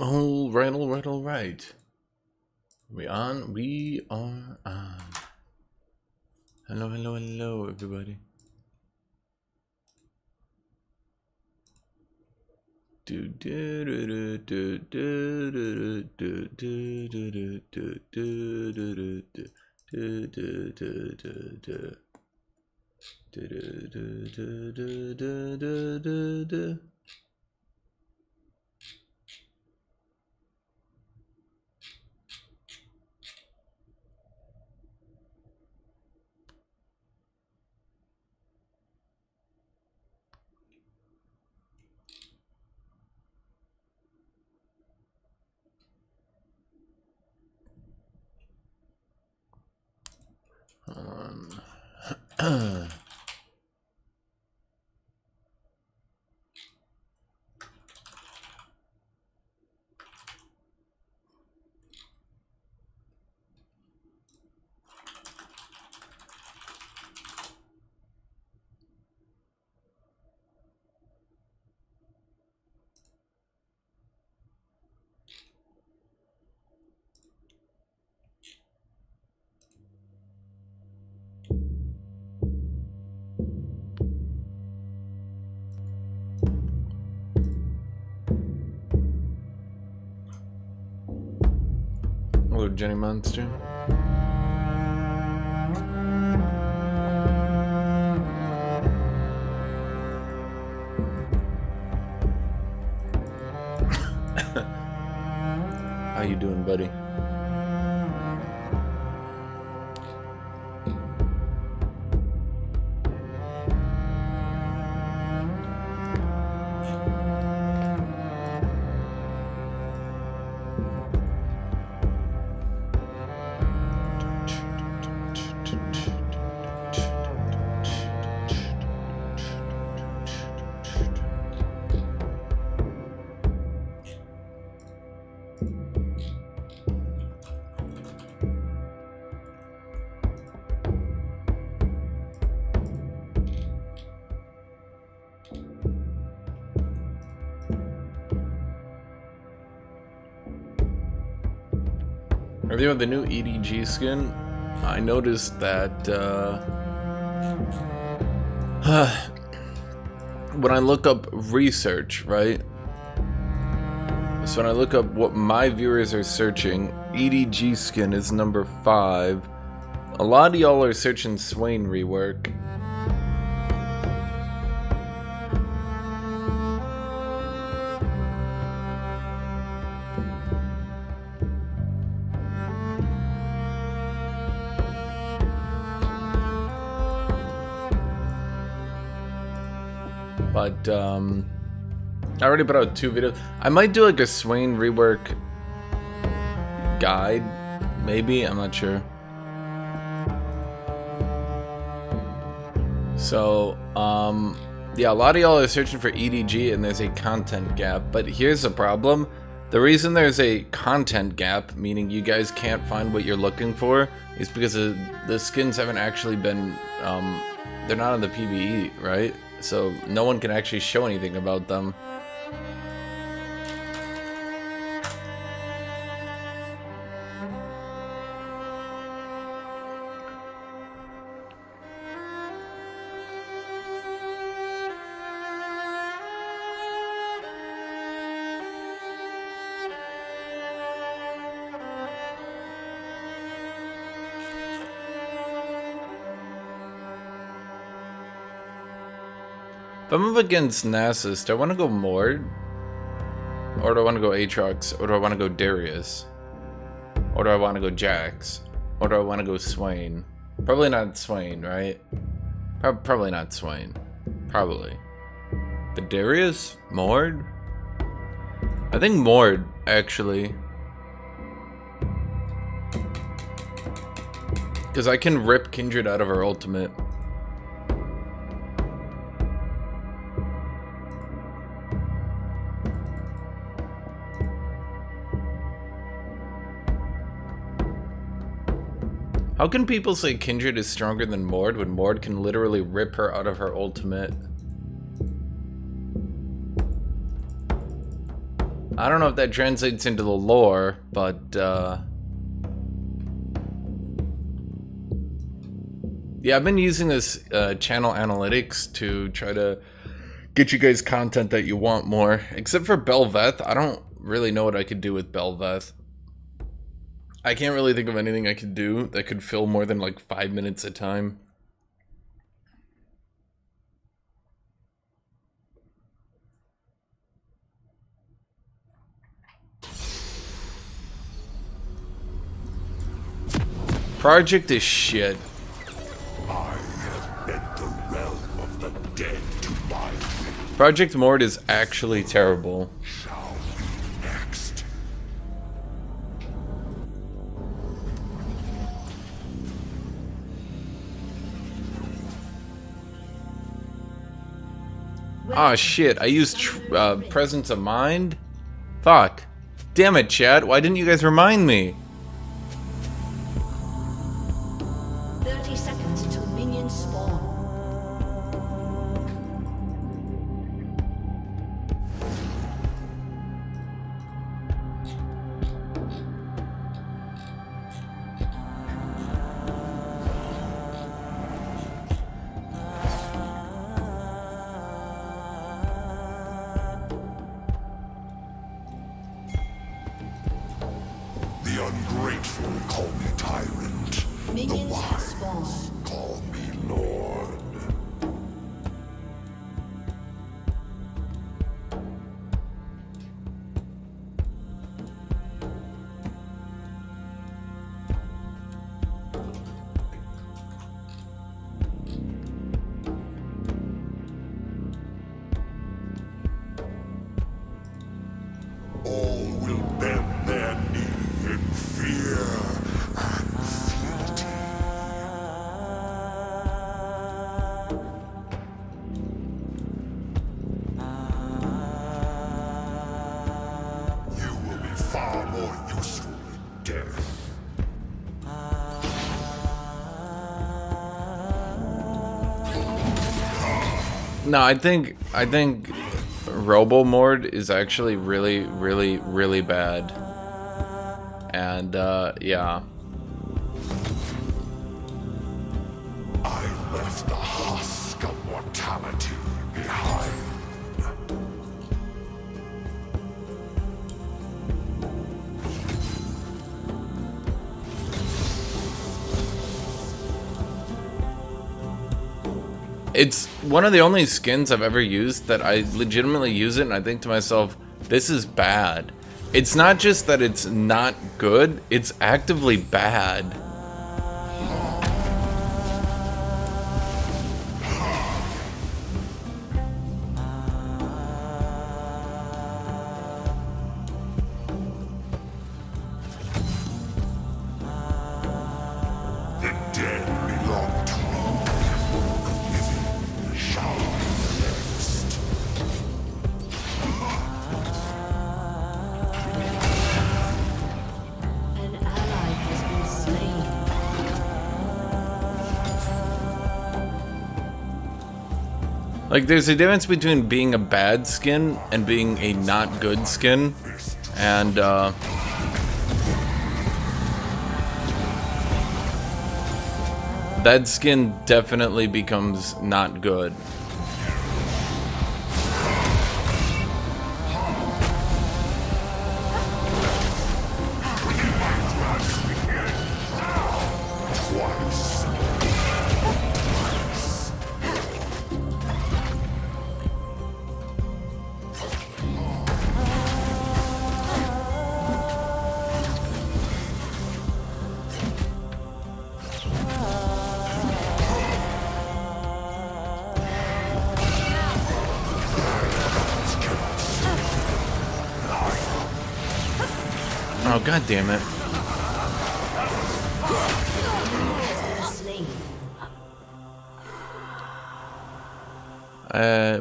All right, all right, all right. We on? We are on. Hello, hello, hello, everybody. Do do do do do do do do do do do do do do do. Hello, Jenny Monster. How you doing, buddy? I think with the new EDG skin, I noticed that when I look up research, right? So when I look up what my viewers are searching, EDG skin is number 5. A lot of y'all are searching Swain rework. But I already put out 2 videos. I might do like a Swain rework guide, maybe, I'm not sure. So yeah, a lot of y'all are searching for EDG and there's a content gap, but here's the problem. The reason there's a content gap, meaning you guys can't find what you're looking for, is because the skins haven't actually been they're not on the PvE, right? So no one can actually show anything about them. If I'm up against Nasus, do I want to go Mord? Or do I want to go AATROX? Or do I want to go Darius? Or do I want to go JAX? Or do I want to go Swain? Probably not Swain, right? Probably not Swain. Probably. But Darius? Mord? I think Mord, actually. Because I can rip Kindred out of her ultimate. How can people say Kindred is stronger than Mord when Mord can literally rip her out of her ultimate? I don't know if that translates into the lore, but yeah, I've been using this channel analytics to try to get you guys content that you want more. Except for Belveth, I don't really know what I could do with Belveth. I can't really think of anything I could do that could fill more than like 5 minutes at a time. Project is shit. I have bent the realm of the dead to my will. Project Mord is actually terrible. Shall be next. Oh shit, I used Presence of Mind? Fuck. Damn it, chat, why didn't you guys remind me? 30 seconds until minions spawn. The ungrateful call me tyrant. The Minions have wise spawned. call me lord. All will bend their knee in fear and fealty. You will be far more useful in death. No, I think Robo Mord is actually really bad. And yeah. I left the husk of mortality behind. It's one of the only skins I've ever used that I legitimately use it and I think to myself, this is bad. It's not just that it's not good, it's actively bad. The dead belong to me. The living shall be next. An ally has been slain. Like, there's a difference between being a bad skin and being a not good skin. And, that skin definitely becomes not good. Twice. Oh, god damn it. Slain.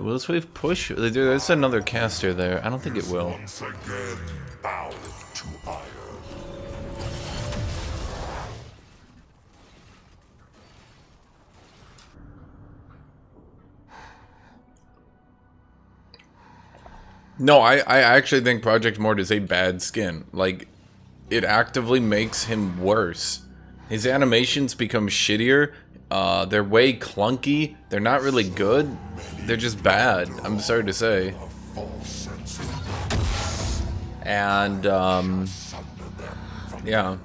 Will this wave push? There's another caster there. I don't think it will. Once again bound to iron. No, I actually think Project Mord is a bad skin. Like, it actively makes him worse. His animations become shittier. They're way clunky. They're not really good. They're just bad. I'm sorry to say. And, yeah.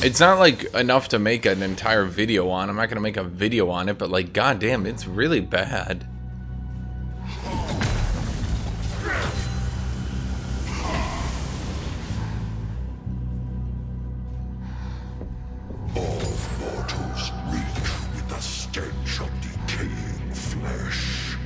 It's not, like, enough to make an entire video on. I'm not gonna make a video on it, but, like, goddamn, it's really bad. All mortals reek with the stench of decaying flesh.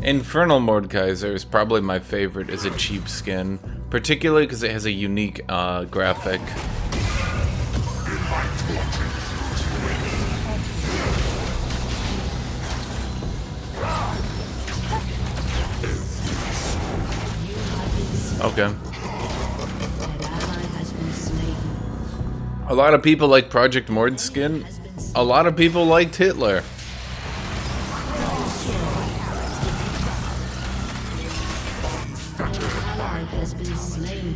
Infernal Mordekaiser is probably my favorite as a cheap skin, particularly because it has a unique graphic. Okay. A lot of people like Project Mord's skin. A lot of people liked Hitler. Has been slain.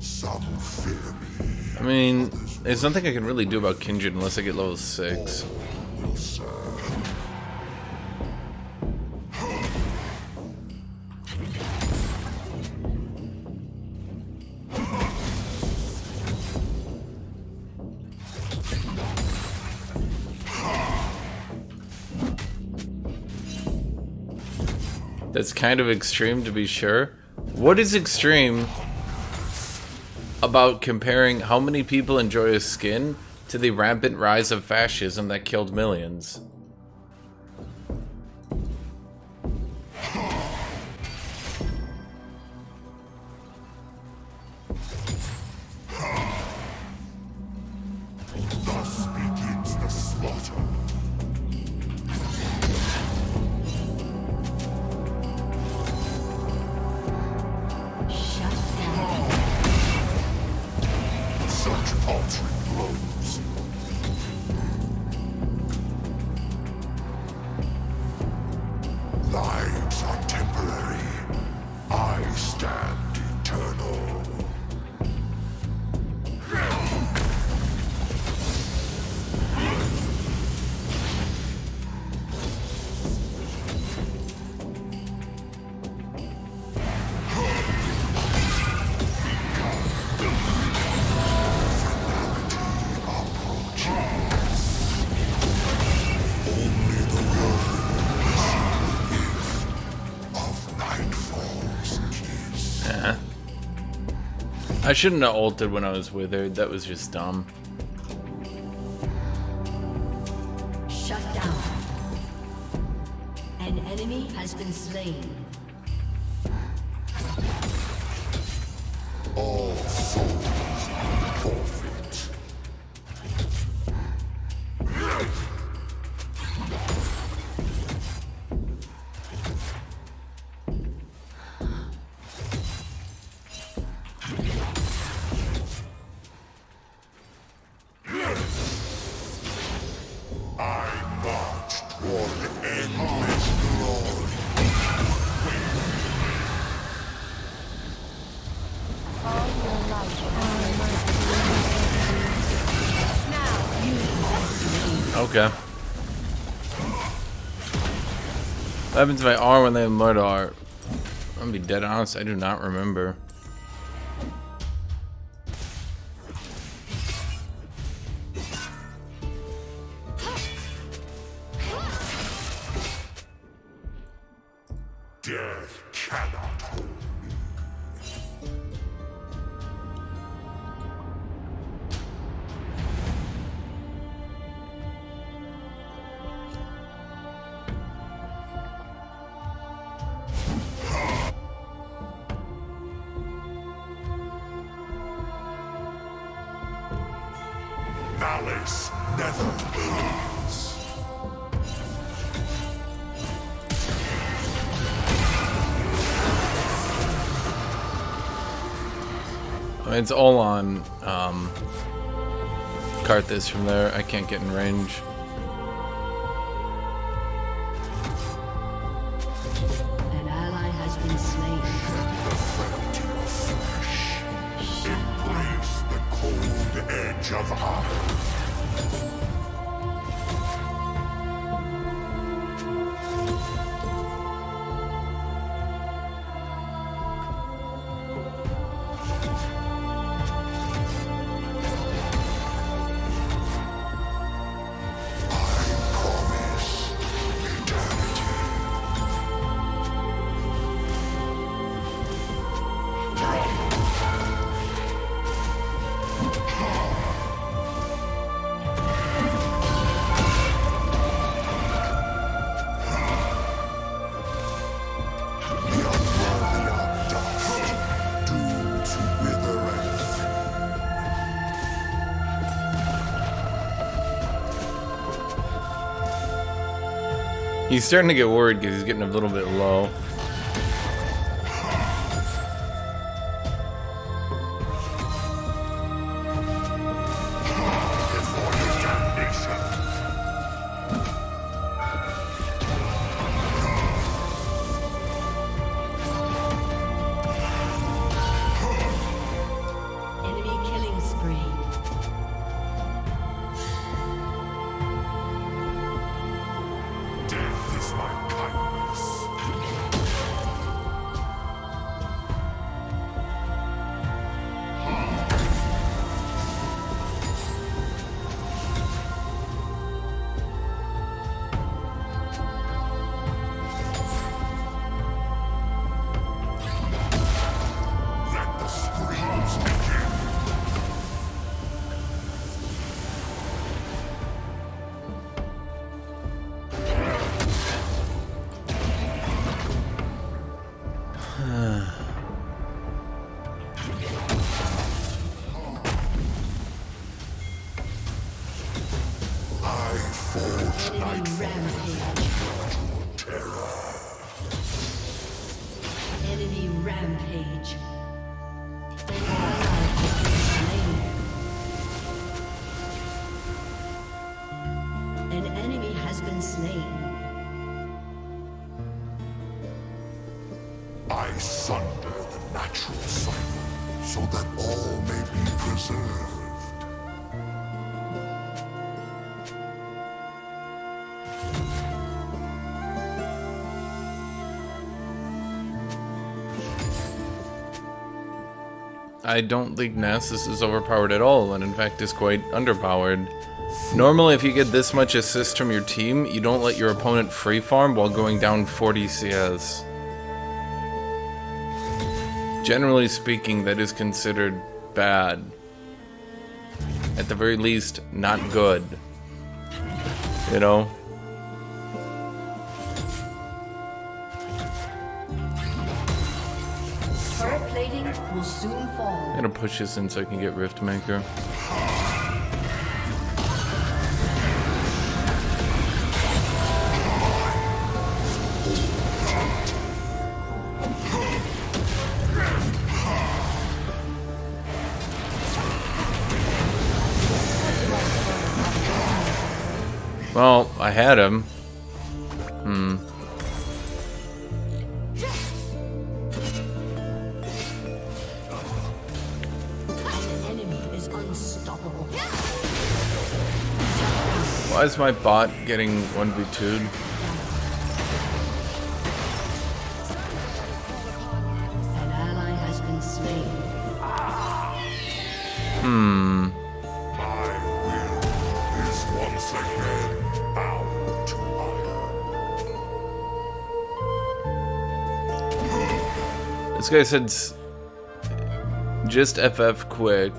Some fear me. I mean, there's nothing I can really do about Kindred unless I get level 6. Will serve. That's kind of extreme, to be sure. What is extreme about comparing how many people enjoy a skin to the rampant rise of fascism that killed millions? Thus begins the slaughter. Shut down. Such paltry blows. Lives are temporary. I stand eternal. Only the of Nightfall's kiss. I shouldn't have ulted when I was withered. That was just dumb. Shut down. An enemy has been slain. All souls forfeit. I march toward endless glory. Okay. What happens if I R when they have murder art? I'm gonna be dead honest, I do not remember. malice never ends. I mean, it's all on cart this from there. I can't get in range. An ally has been slain. Embrace the cold edge of iron. He's starting to get worried because he's getting a little bit low. Enemy killing spree. Death is my kindness. Let the screams begin. I forge Enemy nightfall rampage. terror. Enemy rampage. An ally has been slain. An enemy has been slain. I sunder the natural cycle so that all may be preserved. I don't think Nasus is overpowered at all, and in fact is quite underpowered. Normally, if you get this much assist from your team, you don't let your opponent free farm while going down 40 CS. Generally speaking, that is considered bad. At the very least, not good. You know? Turret plating will soon fall. I'm gonna push this in so I can get Riftmaker. Well, I had him. An enemy is unstoppable. Why is my bot getting 1v2'd? An ally has been slain. My will is once again bound to iron. This guy said just FF quick.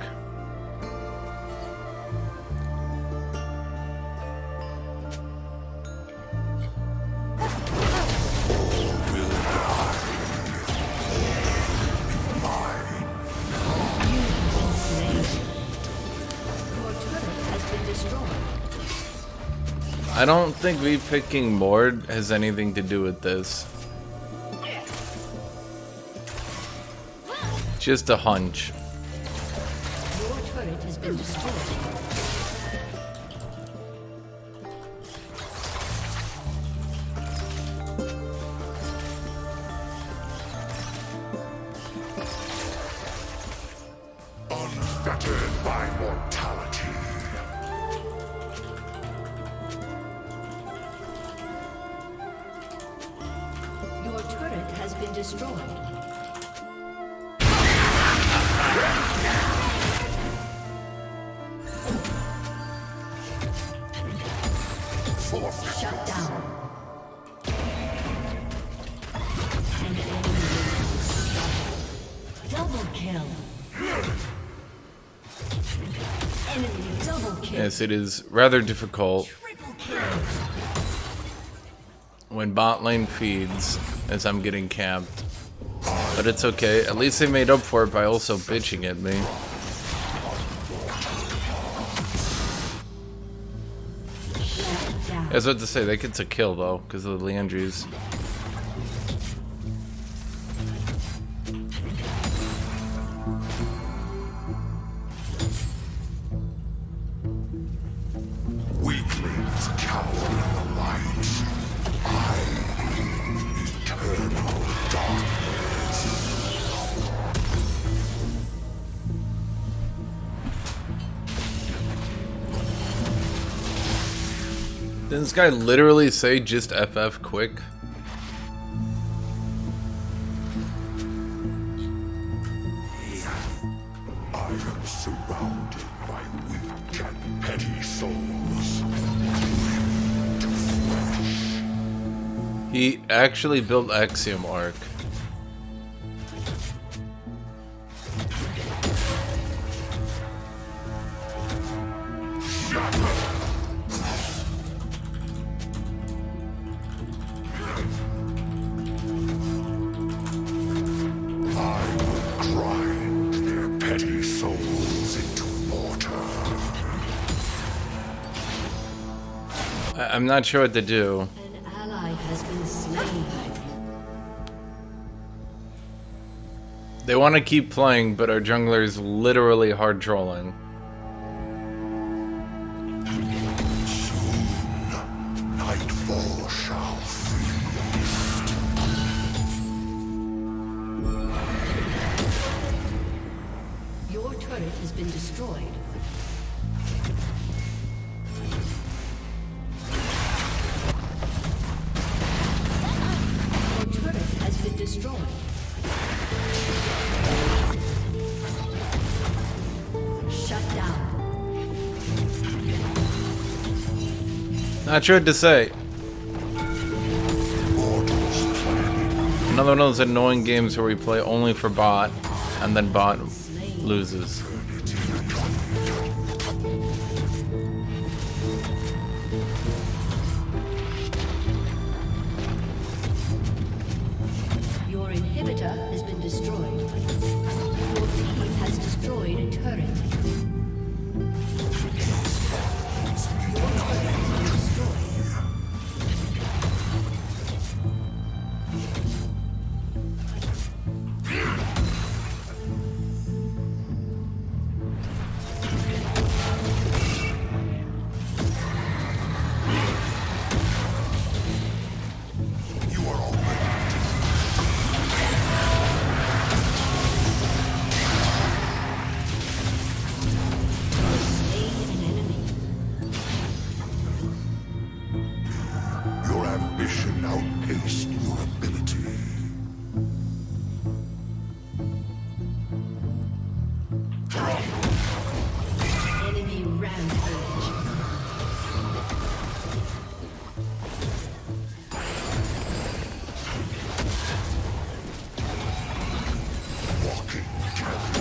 You've been slain. Your turret has been I don't think me picking Mord has anything to do with this. Just a hunch. Your turret has been destroyed. Unfettered by mortality. Your turret has been destroyed. Forfeit. Shut down. An enemy is unstoppable. Double kill. Enemy double kill. Yes, it is rather difficult Triple kill. when bot lane feeds as I'm getting camped. But it's okay. At least they made up for it by also bitching at me. Shut down. I was about to say, they get a kill though, because of the Leandries. Weaklings cower in the light. I eternal darkness. Didn't this guy literally say just FF quick? I am surrounded by weak and petty souls. To flesh. He actually built Axiom Arc. I will grind their petty souls into mortar. I'm not sure what to do. An ally has been slain. They want to keep playing, but our jungler is literally hard trolling. Soon, nightfall shall feast. Your turret has been destroyed. Your turret has been destroyed. Shut down. Not sure what to say. Mortals planning. Another one of those annoying games where we play only for bot, and then bot loses. Your inhibitor has been destroyed. Your team has destroyed a turret. Your turret has been destroyed. You are already Slain an enemy. Your ambition outpaced your ability. Enemy rampage. Walking terror.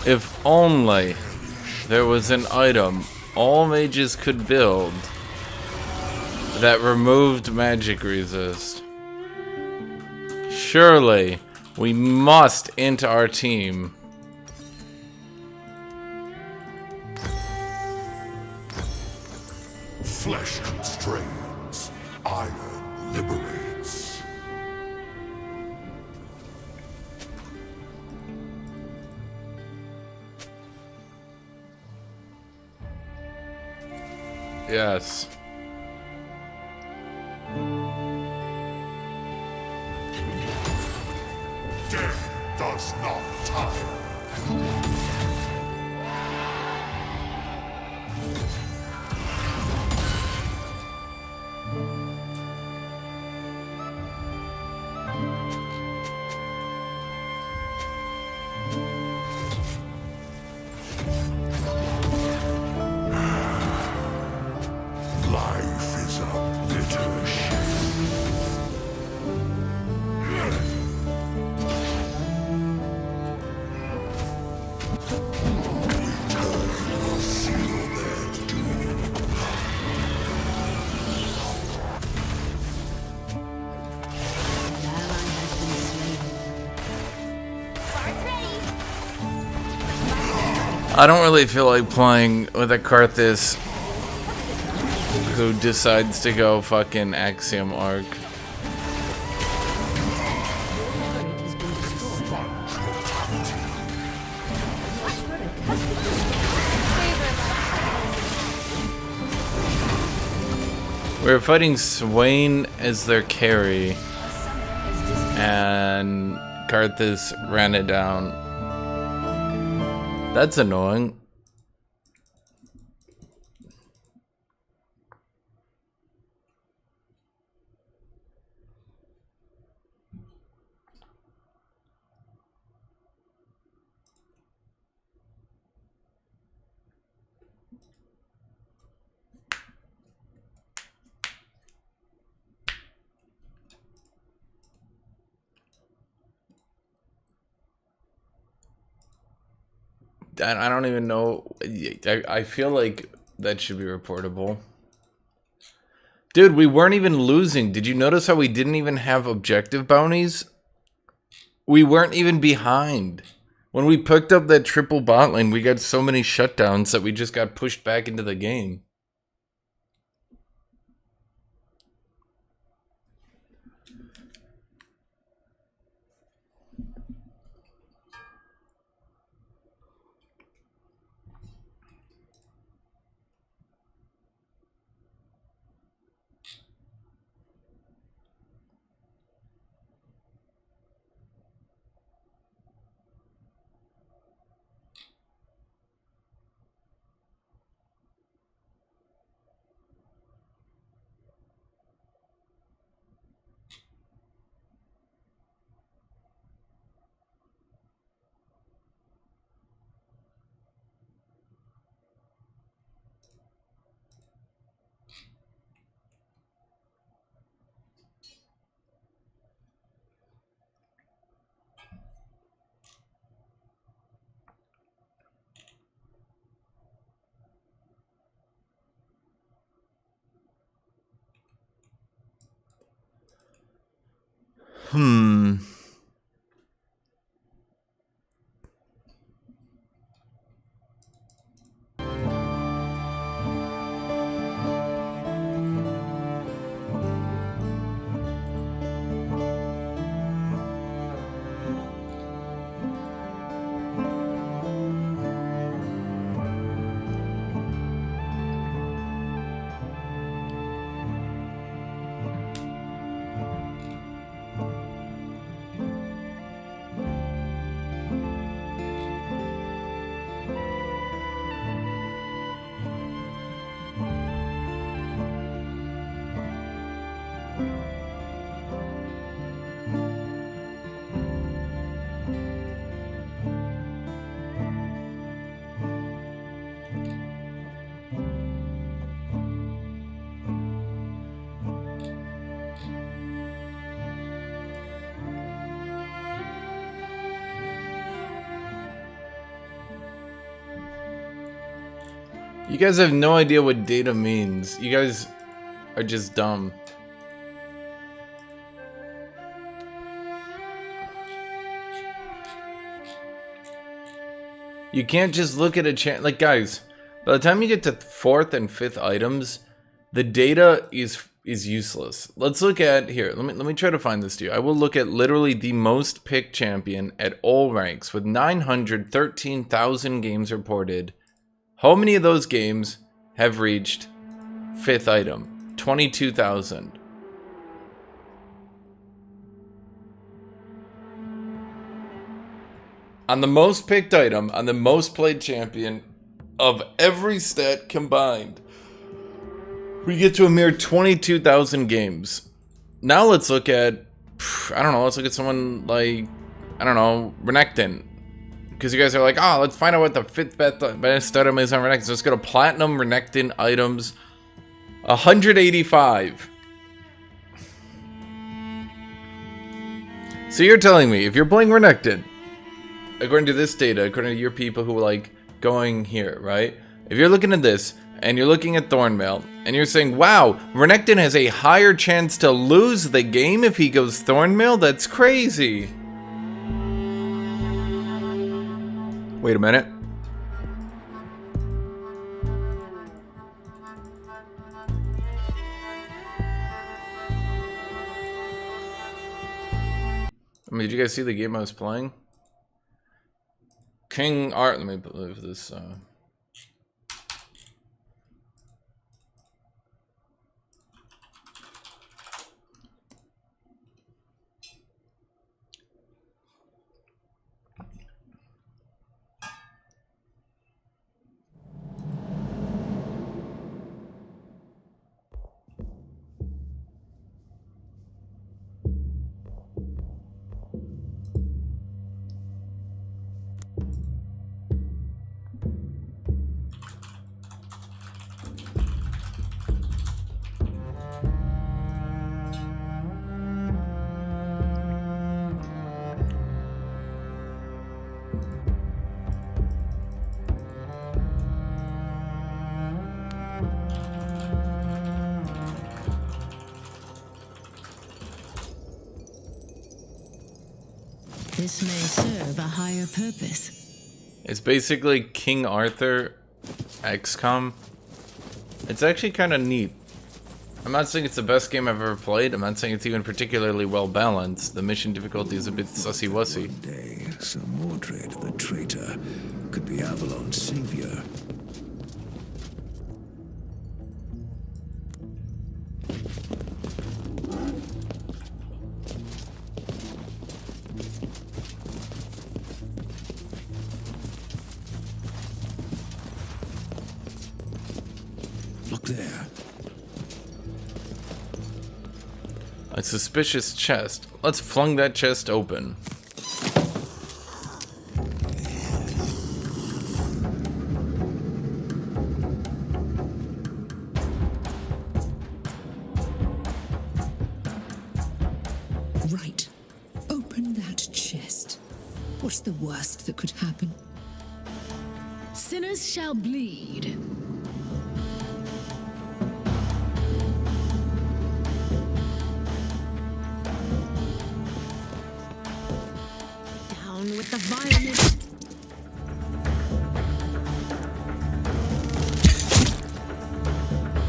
If only there was an item all mages could build that removed magic resist. Surely we must into our team. constrains, iron liberates. Yes. Death does not tire. Life is a bitter I don't really feel like playing with a Karthus who decides to go fucking Axiom Arc. Turret has been destroyed. Turret has been destroyed. We were fighting Swain as their carry, and Karthus ran it down. That's annoying. I don't even know. I feel like that should be reportable. Dude, we weren't even losing. Did you notice how we didn't even have objective bounties? We weren't even behind. When we picked up that triple bot lane, we got so many shutdowns that we just got pushed back into the game. You guys have no idea what data means. You guys are just dumb. You can't just look at a chant. Like, guys, by the time you get to 4th and 5th items, The data is useless. Let's look at here. Let me try to find this to you. I will look at literally the most picked champion at all ranks with 913,000 games reported. How many of those games have reached 5th item? 22,000. On the most picked item, on the most played champion of every stat combined, we get to a mere 22,000 games. Now let's look at, I don't know, let's look at someone like, I don't know, Renekton. Because you guys are like, oh, let's find out what the 5th best item is on Renekton. So let's go to Platinum Renekton items. 185. So you're telling me, if you're playing Renekton, according to this data, according to your people who are like going here, right? If you're looking at this, and you're looking at Thornmail, and you're saying, wow, Renekton has a higher chance to lose the game if he goes Thornmail? That's crazy. Wait a minute. I mean, did you guys see the game I was playing? King Art. Let me believe this. This may serve a higher purpose. It's basically King Arthur XCOM. It's actually kind of neat. I'm not saying it's the best game I've ever played. I'm not saying it's even particularly well balanced. The mission difficulty is a bit sussy-wussy. One day, Sir Mordred, the traitor, could be Avalon's savior. Look there. A suspicious chest. Let's flung that chest open. Right. Open that chest. What's the worst that could happen? Sinners shall bleed. Down with the violence.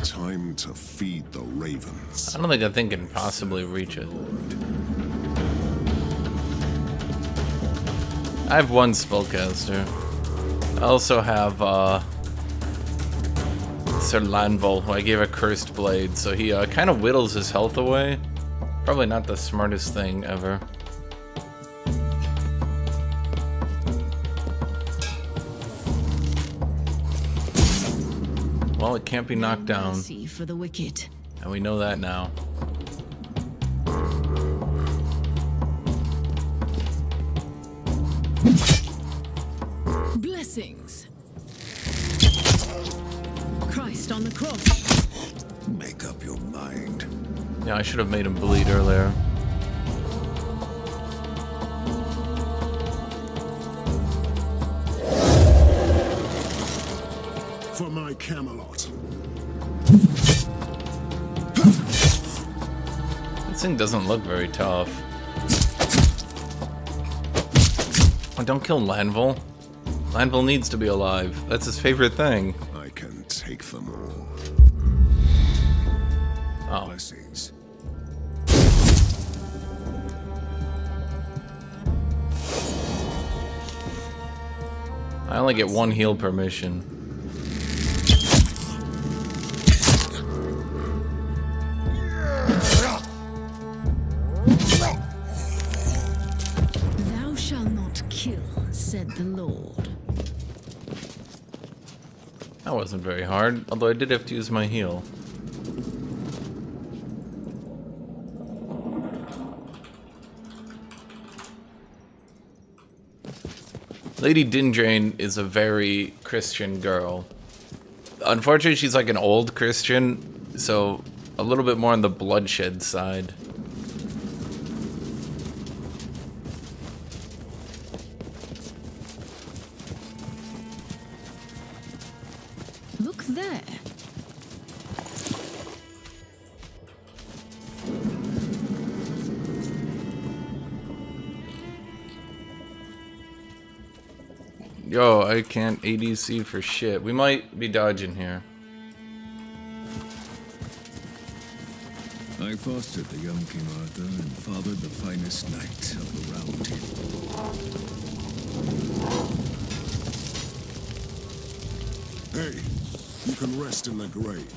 Time to feed the ravens. I don't think that thing can possibly reach it. I have one spellcaster. I also have Sir Lanvol, who I gave a cursed blade, so he kind of whittles his health away. Probably not the smartest thing ever. Well, it can't be knocked down, Mercy for the wicked. and we know that now. Blessings. Christ on the cross. Make up your mind. Yeah, I should have made him bleed earlier. For my Camelot. This thing doesn't look very tough. Oh, don't kill Lanvol. Lanvol needs to be alive. That's his favorite thing. I can take them all. Oh. Blessings. I only get one heal per mission. Thou shalt not kill, said the Lord. That wasn't very hard, although I did have to use my heal. Lady Dindrain is a very Christian girl. Unfortunately, she's like an old Christian, so a little bit more on the bloodshed side. Look there. Yo, I can't ADC for shit. We might be dodging here. I fostered the young King Arthur and fathered the finest knight of the Round Table. Hey, you can rest in the grave.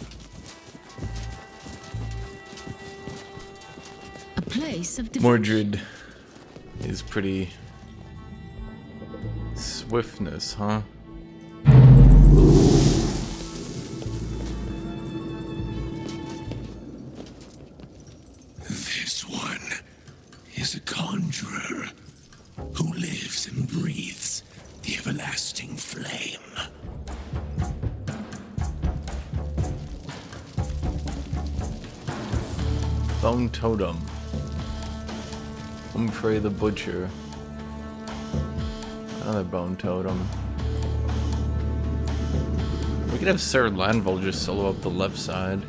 A place of Mordred is pretty swiftness, huh? This one is a conjurer who lives and breathes the everlasting flame. Bone Totem. Humphrey the Butcher. Another Bone Totem. We could have Sir Lanville just solo up the left side.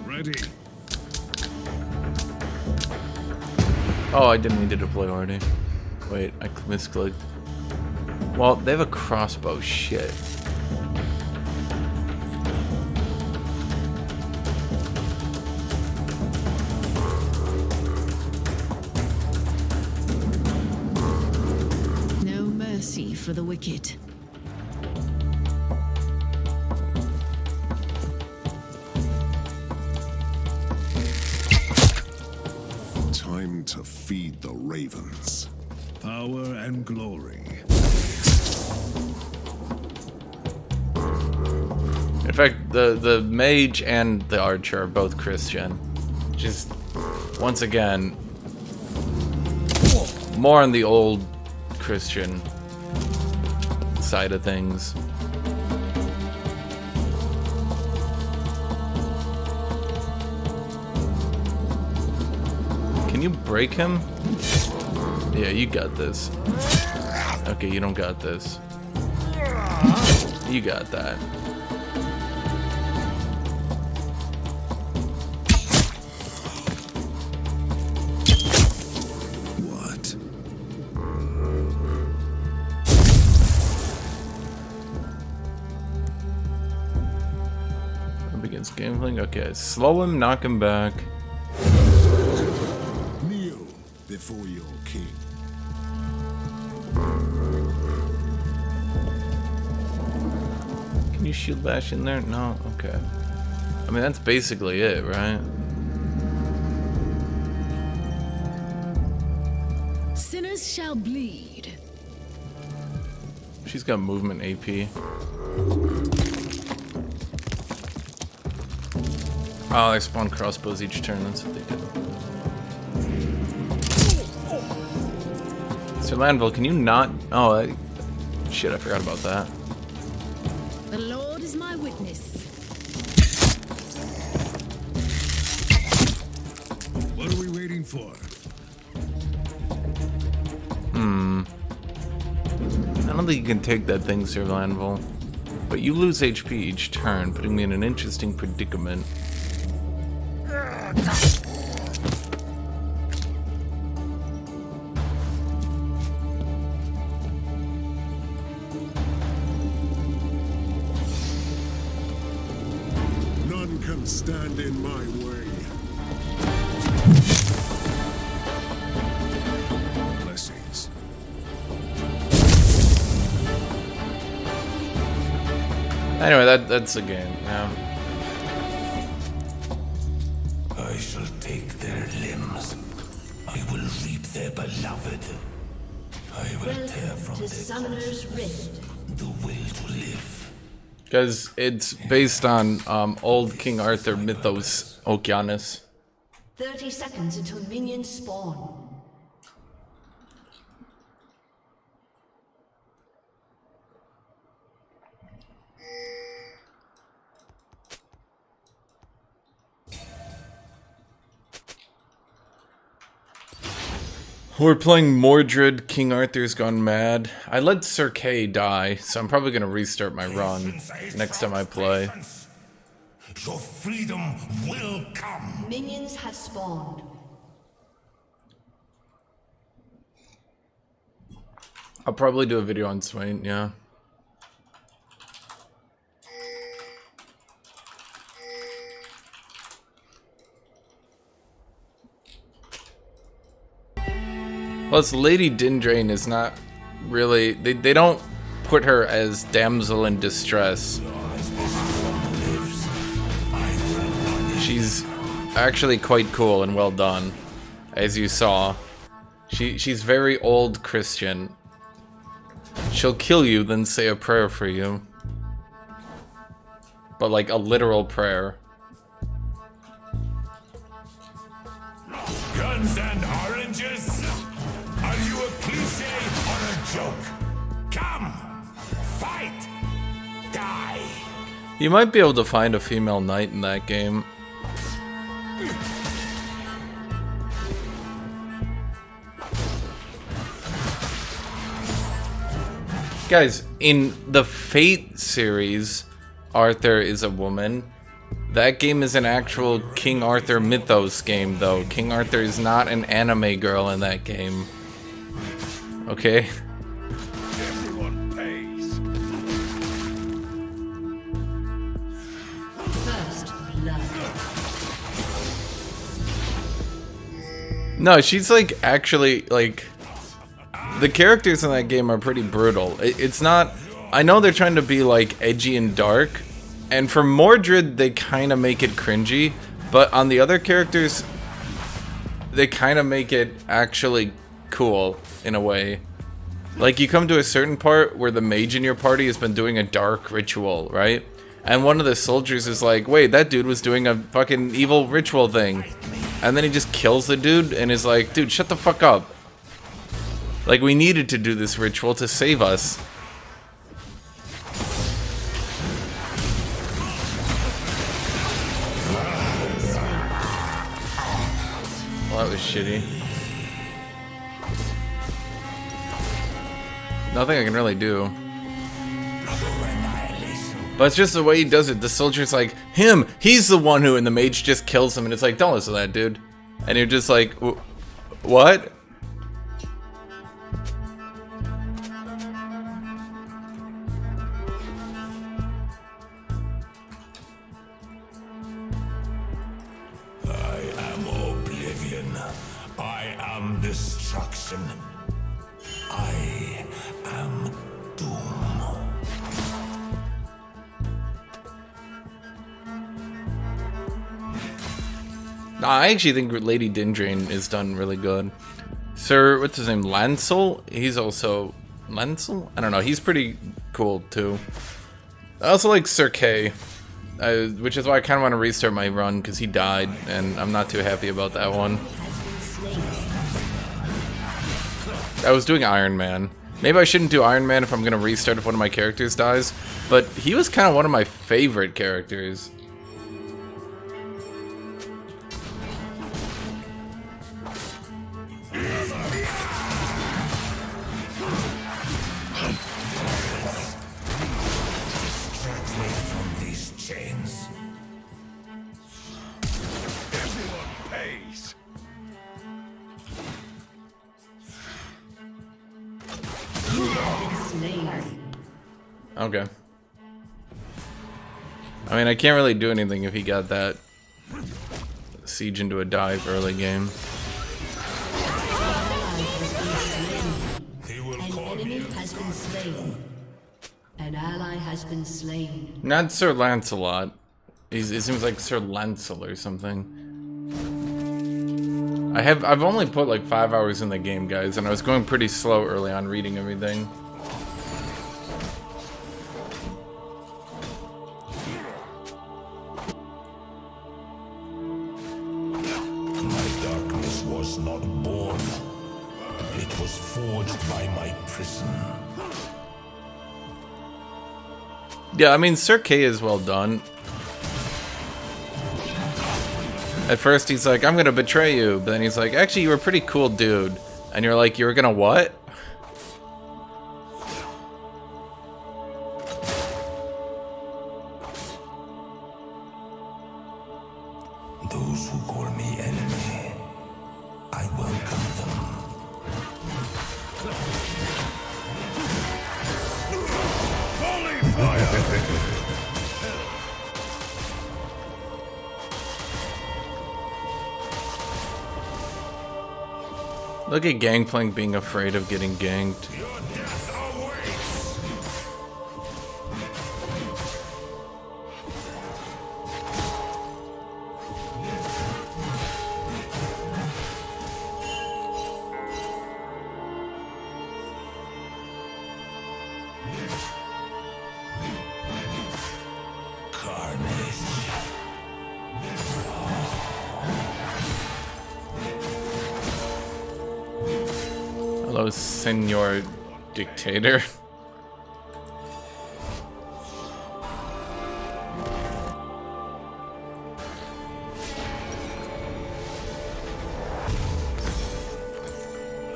Ready. Oh, I didn't mean to deploy already. Wait, I misclicked. Well, they have a crossbow. Shit. no mercy for the wicked. Time to feed the ravens. Power and glory. In fact, the mage and the archer are both Christian. Just, once again, more on the old Christian side of things. Can you break him? Yeah, you got this. Okay, you don't got this. You got that. What? Up against Gambling. Okay, slow him, knock him back. Kneel before your king. Can you shield bash in there? No? Okay. I mean, that's basically it, right? Sinners shall bleed. She's got movement AP. Oh, they spawn crossbows each turn. That's what they do. Sir Lanville, can you not? Oh, shit, I forgot about that. The Lord is my witness. What are we waiting for? I don't think you can take that thing, Sir Lanville. But you lose HP each turn, putting me in an interesting predicament. None can stand. stand in my way. Blessings. Anyway, that's the game. Yeah. I shall take their limbs. I will reap their beloved. I will tear Welcome from to their Summoner's Rift. the will to live. Because it's based on old King Arthur mythos, Okeanis. 30 seconds until minions spawn. We're playing Mordred, King Arthur's Gone Mad. I let Sir Kay die, so I'm probably gonna restart my run next time I play. Your freedom will come. Minions have spawned. I'll probably do a video on Swain, yeah. Plus, Lady Dindrain is not really... They don't put her as damsel in distress. She's actually quite cool and well done, as you saw. She's very old Christian. She'll kill you, then say a prayer for you. But like a literal prayer. Guns and oranges? Are you a cliche or a joke? Come! Fight! Die! You might be able to find a female knight in that game. Guys, in the Fate series, Arthur is a woman. That game is an actual King Arthur mythos game, though. King Arthur is not an anime girl in that game. Okay? Everyone pays. First blood. No, she's like actually like the characters in that game are pretty brutal. It's not. I know they're trying to be like edgy and dark, and for Mordred they kind of make it cringy, but on the other characters they kind of make it actually cool in a way. Like you come to a certain part where the mage in your party has been doing a dark ritual, right? And one of the soldiers is like, wait, that dude was doing a fucking evil ritual thing. And then he just kills the dude and is like, dude, shut the fuck up. Like, we needed to do this ritual to save us. Well, that was shitty. Nothing I can really do. But it's just the way he does it. The soldier's like, him! He's the one who, and the mage just kills him, and it's like, don't listen to that, dude. And you're just like, what? I am oblivion. I am destruction. I am doom. Nah, I actually think Lady Dindrain is done really good. Sir, what's his name? Lancel? He's also... Lancel? I don't know. He's pretty cool, too. I also like Sir Kay. Which is why I kind of want to restart my run, because he died, and I'm not too happy about that one. I was doing Iron Man. Maybe I shouldn't do Iron Man if I'm going to restart if one of my characters dies, but he was kind of one of my favorite characters. Distract me from these chains. Everyone pays. Slain. Okay. I mean, I can't really do anything if he got that. siege into a dive early game. They will An call me enemy has been slain. An ally has been slain. Not Sir Lancelot. It seems like Sir Lancel or something. I've only put like 5 hours in the game, guys, and I was going pretty slow early on reading everything. my darkness was not born. It was forged by my prison. Yeah, I mean, Sir Kay is well done. At first he's like, I'm gonna betray you, but then he's like, actually you were a pretty cool dude. And you're like, you were gonna what? Those who call me enemy, I welcome them. Holy fire! Look at Gangplank being afraid of getting ganked. Your death awaits! Carnage. Hello, Senor Dictator.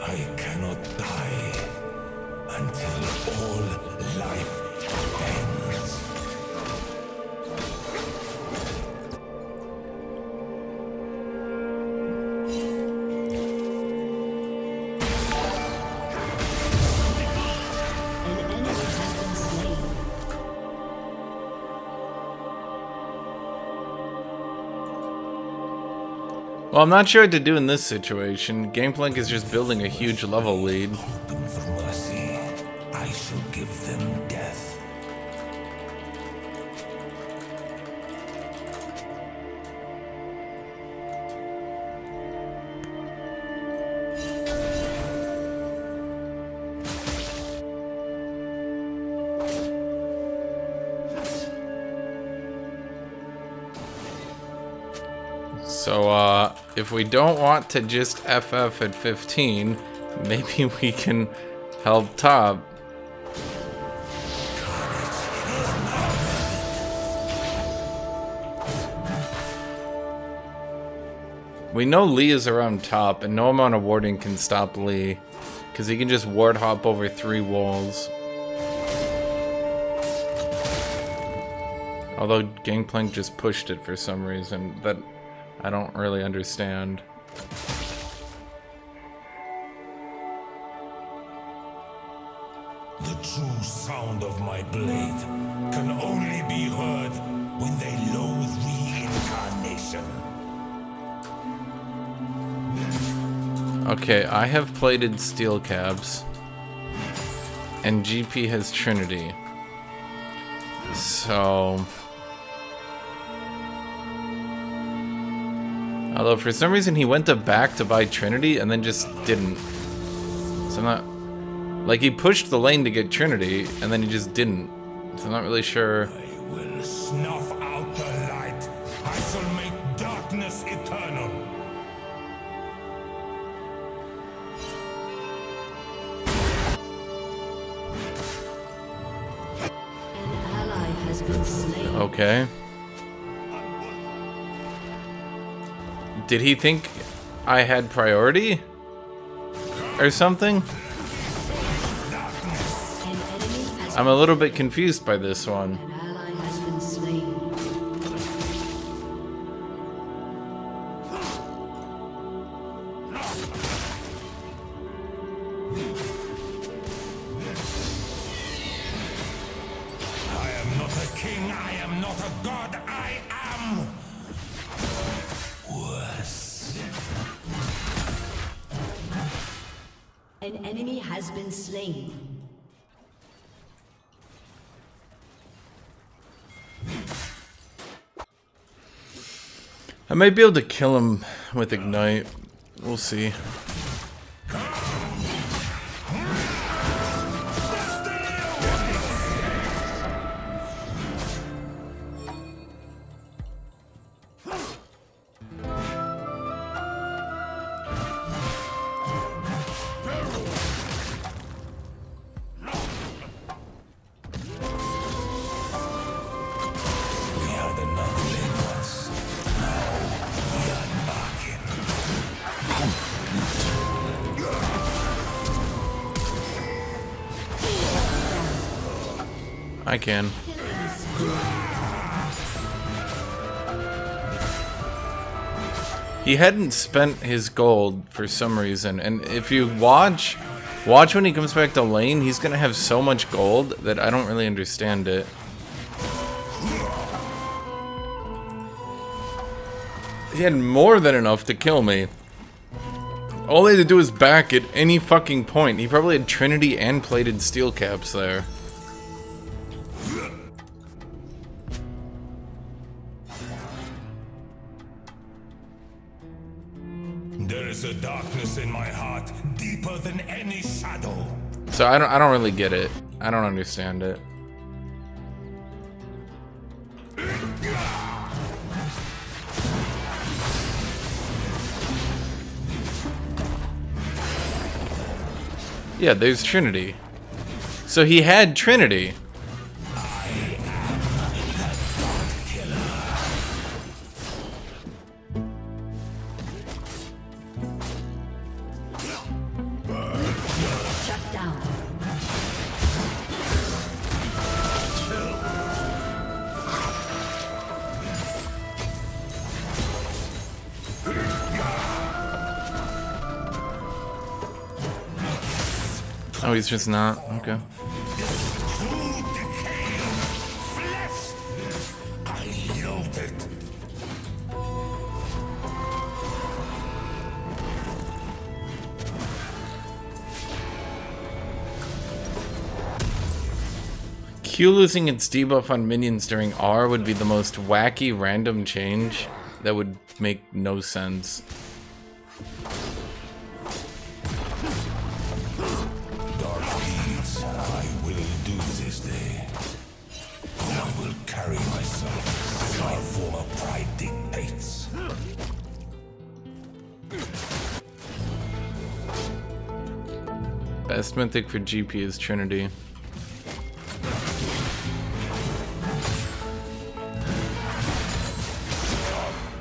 I cannot die until all life ends. An enemy has been slain. Well, I'm not sure what to do in this situation. Gangplank is just building a huge level lead. Open for mercy. I shall give them death. So, if we don't want to just FF at 15, maybe we can help top. We know Lee is around top, and no amount of warding can stop Lee, because he can just ward hop over 3 walls. Although Gangplank just pushed it for some reason that I don't really understand. The true sound of my blade can only be heard when they loathe reincarnation. Okay, I have plated steel caps, and GP has Trinity. So, although for some reason he went to back to buy Trinity and then just didn't. So I'm not, like, he pushed the lane to get Trinity and then he just didn't. So I'm not really sure. I will snuff out the light. I shall make darkness eternal. An ally has been slain. Okay. Did he think I had priority? Or something? An enemy has I'm a little bit confused by this one. An ally has been slain. I am not a king, I am not a god, I am worthless. An enemy has been slain. I might be able to kill him with Ignite. We'll see. I can. He hadn't spent his gold for some reason, and if you watch when he comes back to lane, he's gonna have so much gold that I don't really understand it. He had more than enough to kill me. All he had to do was back at any fucking point. He probably had Trinity and plated steel caps there. There is a darkness in my heart, deeper than any shadow. So I don't really get it. I don't understand it. Yeah, there's Trinity. So he had Trinity. Oh, he's just not? Okay. Q losing its debuff on minions during R would be the most wacky random change that would make no sense. Carry myself as my former pride dictates. Best mythic for GP is Trinity.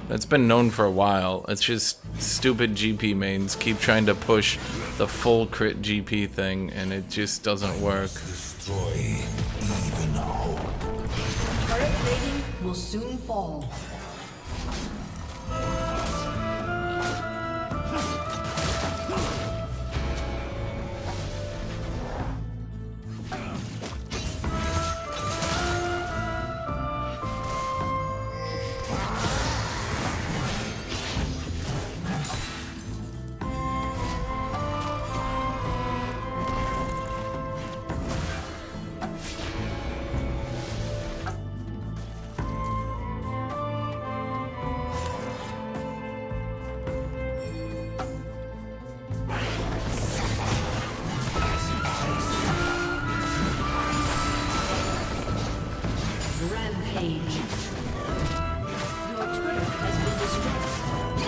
That's been known for a while. It's just stupid GP mains keep trying to push the full crit GP thing, and it just doesn't work. Destroy even hope. Turret plating will soon fall. Rampage. Your turret has been destroyed.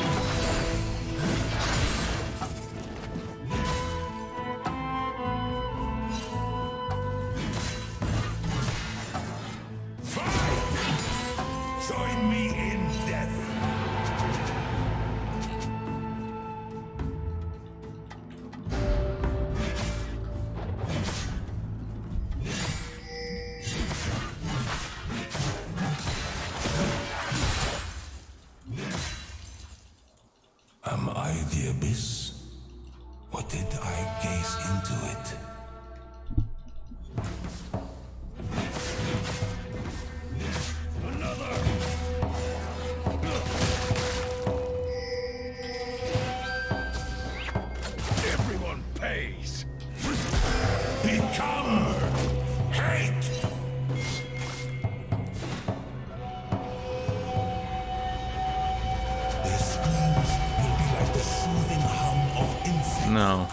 Fight! Join me in death. Am I the abyss? Or did I gaze into it? Everyone pays! No.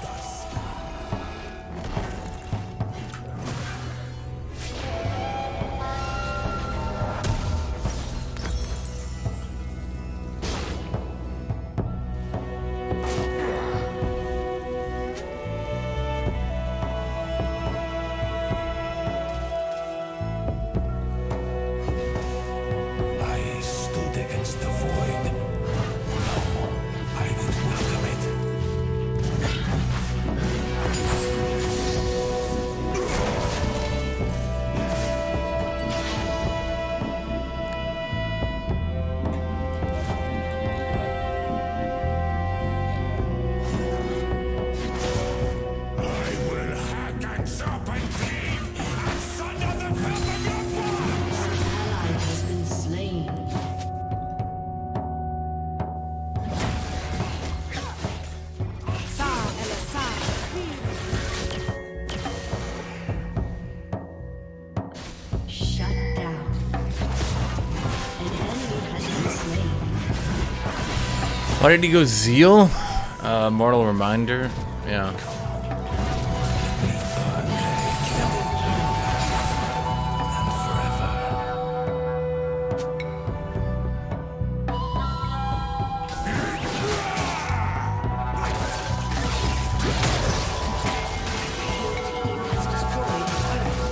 I stood against the void. No, I would welcome it. I will hack and chop and cleave and sunder the filth of your forms! Ally has been slain. Shut down. An enemy has been slain. Why did he go Zeal? Mortal Reminder. Yeah. Has destroyed a turret.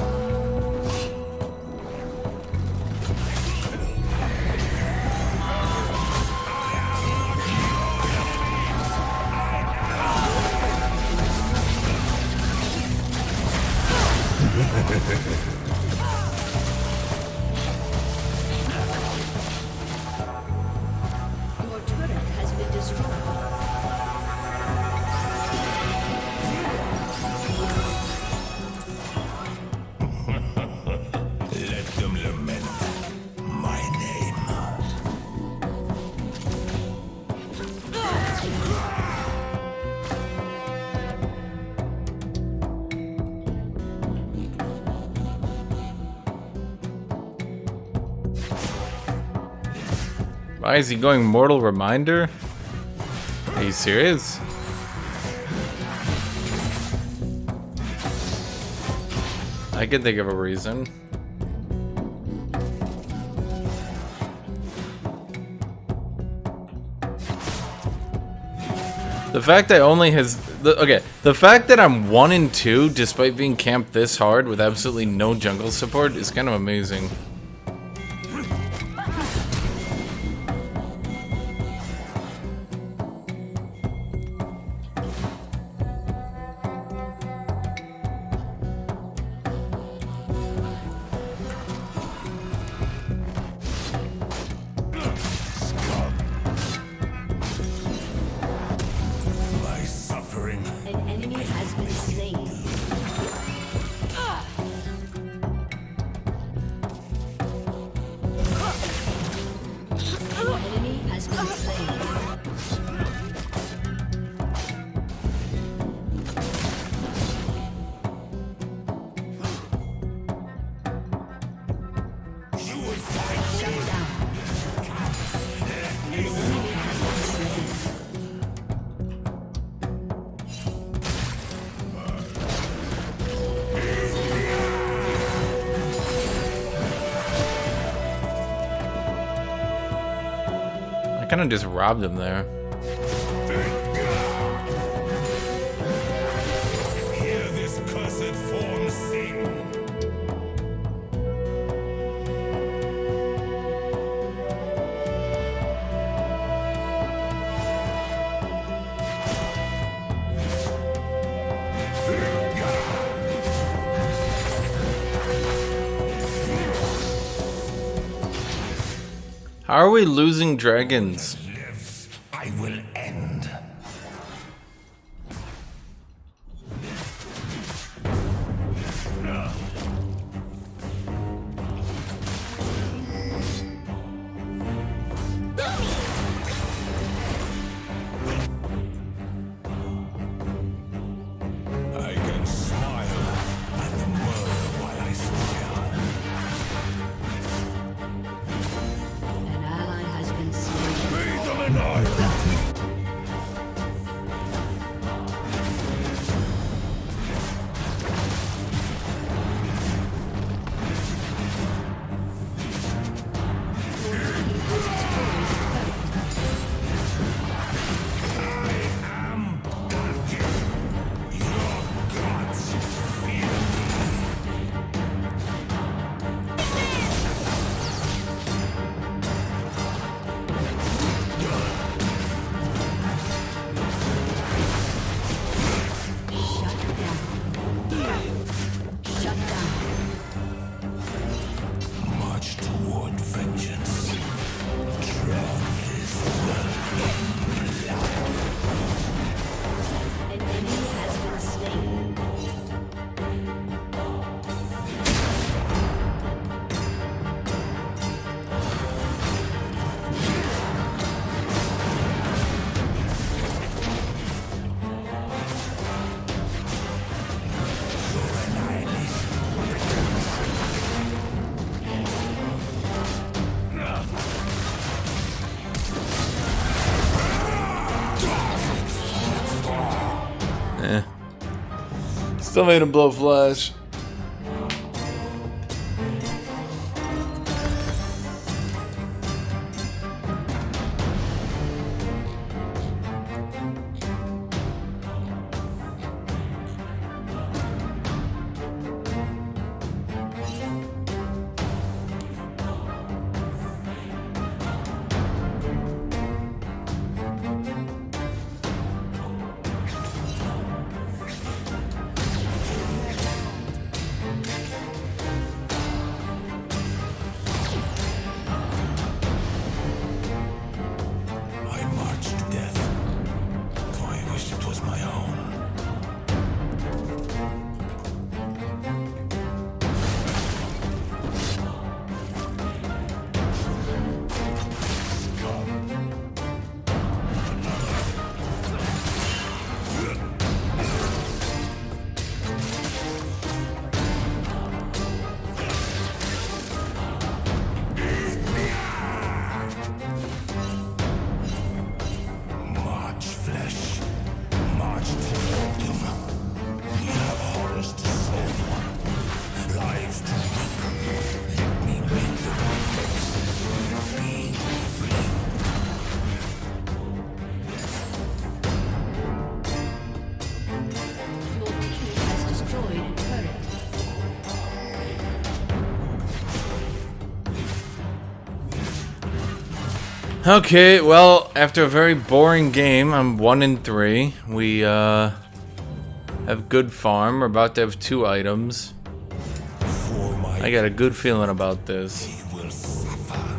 Your turret has been destroyed. Let them lament my name. Why is he going Mortal Reminder? Are you serious? I can think of a reason. The fact I only the fact that I'm 1 and 2 despite being camped this hard with absolutely no jungle support is kind of amazing. My suffering. An enemy has been slain. An enemy has been slain. You will find Shut down. An enemy has been slain. I kind of just robbed him there. hear this cursed form sing. How are we losing dragons? Lives, I will end. I can smile and murder while I smile. An ally has been slain. Be them annihilate. Still made him blow flash. I marched death, though I wish it was my own. March flesh, march toward them. We have horrors to solve, lives to make. Let me make the world be free. Your team has destroyed a turret. Okay, well, after a very boring game, I'm 1-3. We have good farm. We're about to have 2 items. For my I got a good feeling about this. will suffer.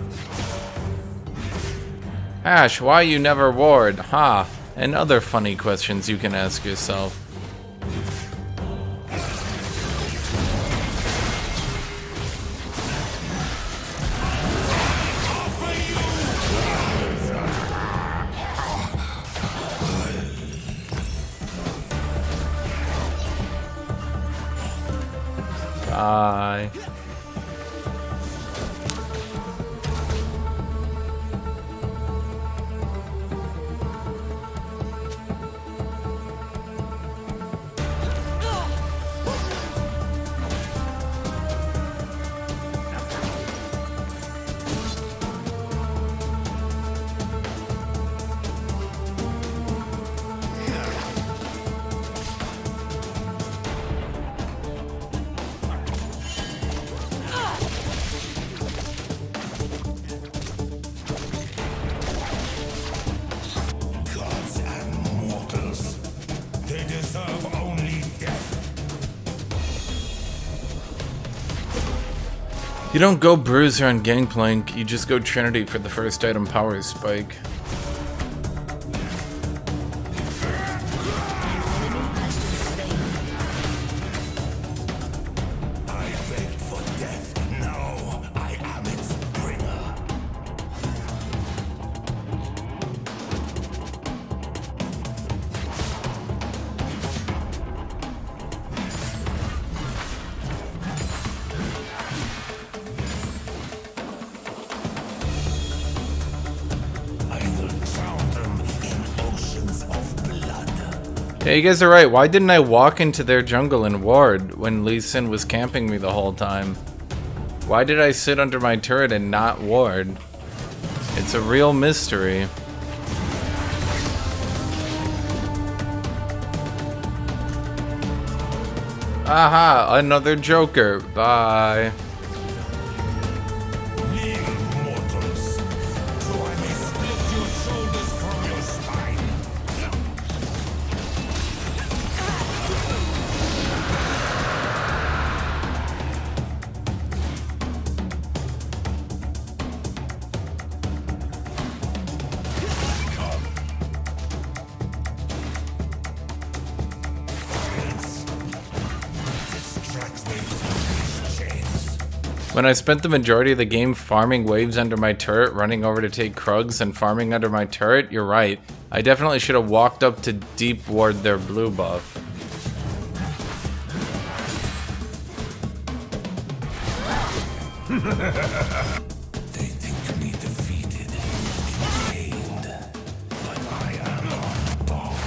Ash, why you never ward? Ha! And other funny questions you can ask yourself. Bye. Gods and mortals, they deserve only death. You don't go Bruiser on Gangplank, you just go Trinity for the first item power spike. I begged for death, now I am its bringer. I will drown them in oceans of blood. Yeah, you guys are right. Why didn't I walk into their jungle and ward when Lee Sin was camping me the whole time? Why did I sit under my turret and not ward? It's a real mystery. Aha, another Joker. Bye. Mere mortals, so I may split your shoulders from your spine. Violence distracts me from these chains. When I spent the majority of the game farming waves under my turret, running over to take Krugs, and farming under my turret, you're right. I definitely should have walked up to deep ward their blue buff. They think me defeated, enchained, but I am unbound.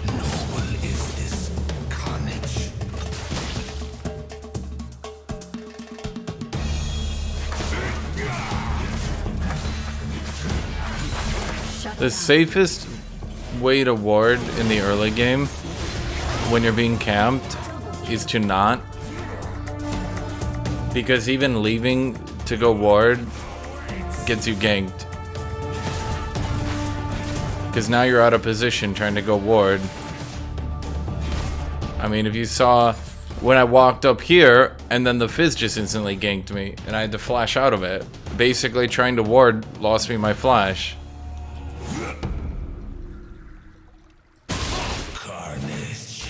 Noble is this The safest way to ward in the early game when you're being camped is to not. Because even leaving to go ward gets you ganked. Because now you're out of position trying to go ward. I mean, if you saw when I walked up here and then the Fizz just instantly ganked me and I had to flash out of it. Basically trying to ward lost me my flash. Carnage.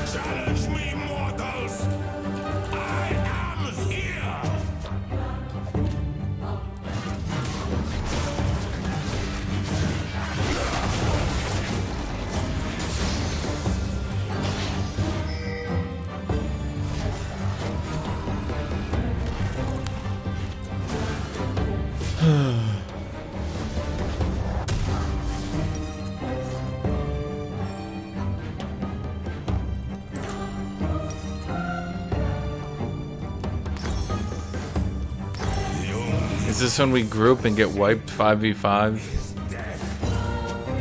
Challenge me, mortals! I am here! Is this when we group and get wiped 5v5?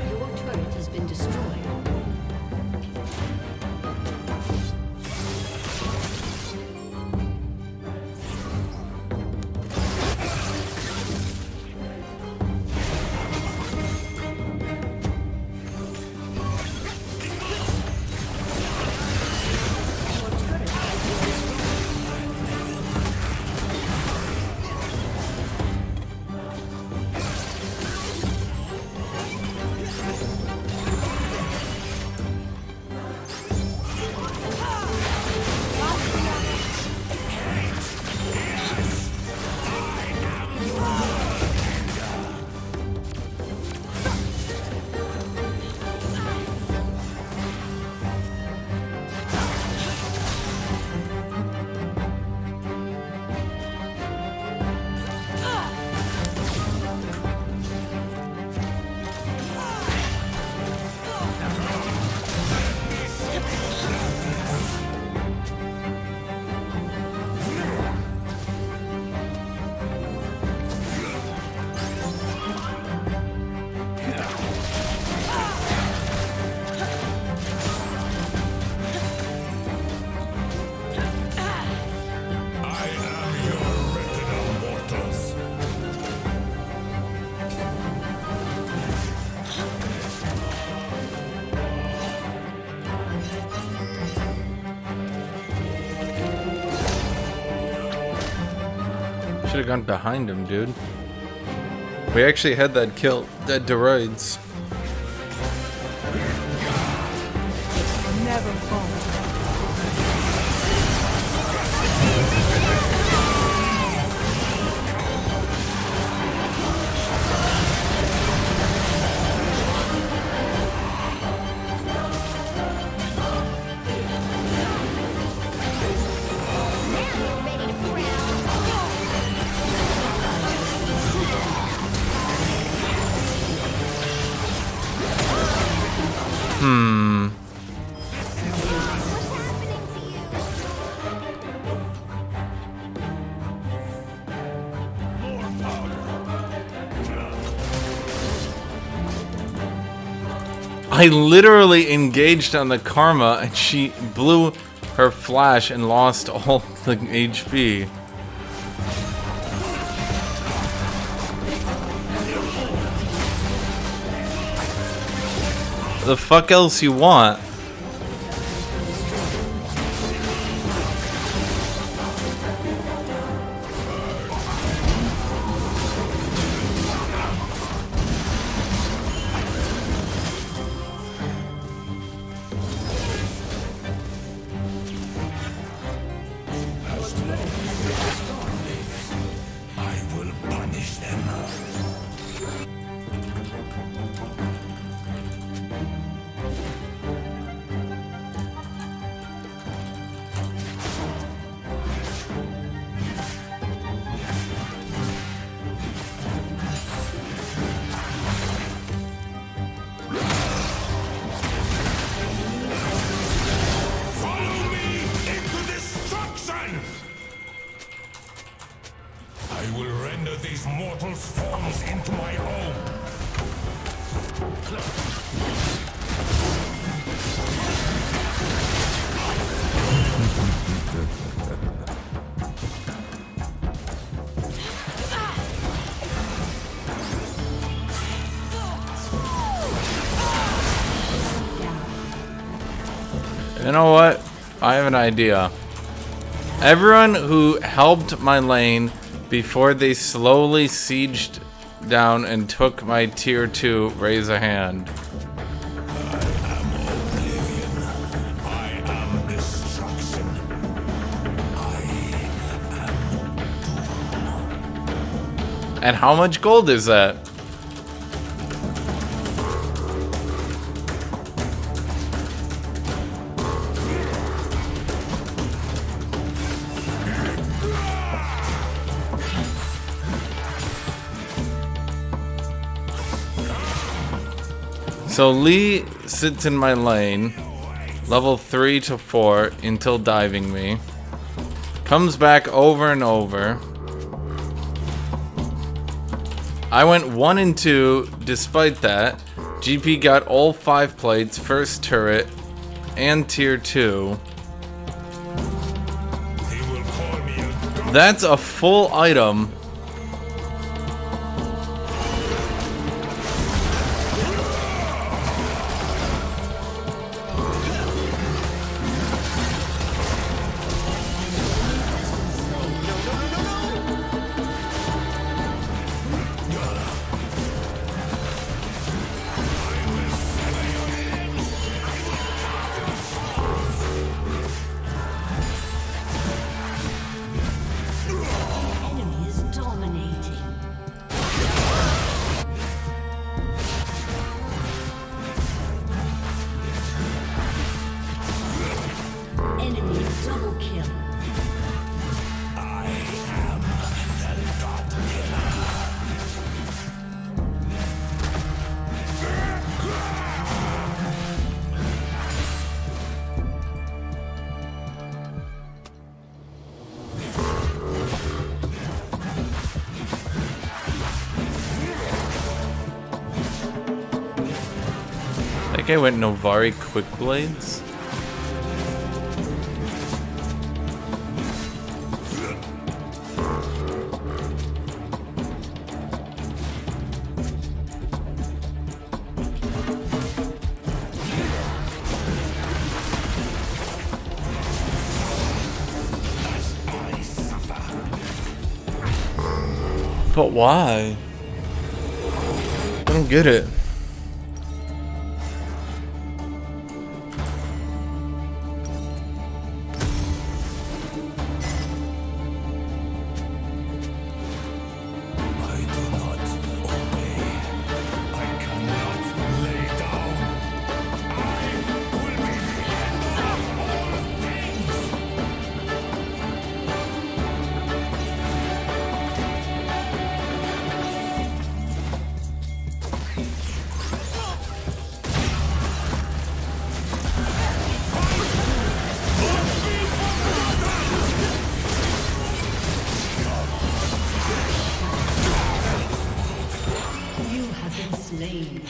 Your turret has been destroyed. Should have gone behind him, dude. We actually had that kill, that DARIUS. Never falter. I literally engaged on the Karma and she blew her flash and lost all the HP. The fuck else you want? into my home. You know what? I have an idea. Everyone who helped my lane before they slowly sieged down and took my tier 2, raise a hand. I am destruction. And how much gold is that? So Lee sits in my lane, level 3 to 4 until diving me. Comes back over and over. I went 1 and 2 despite that. GP got all 5 plates, first turret, and tier 2. That's a full item. Enemy is dominating. Enemy double kill. That guy went Novari Quick Blades. But why? I don't get it. I do not obey. I cannot lay down. I will be the end of all things. You have been slain.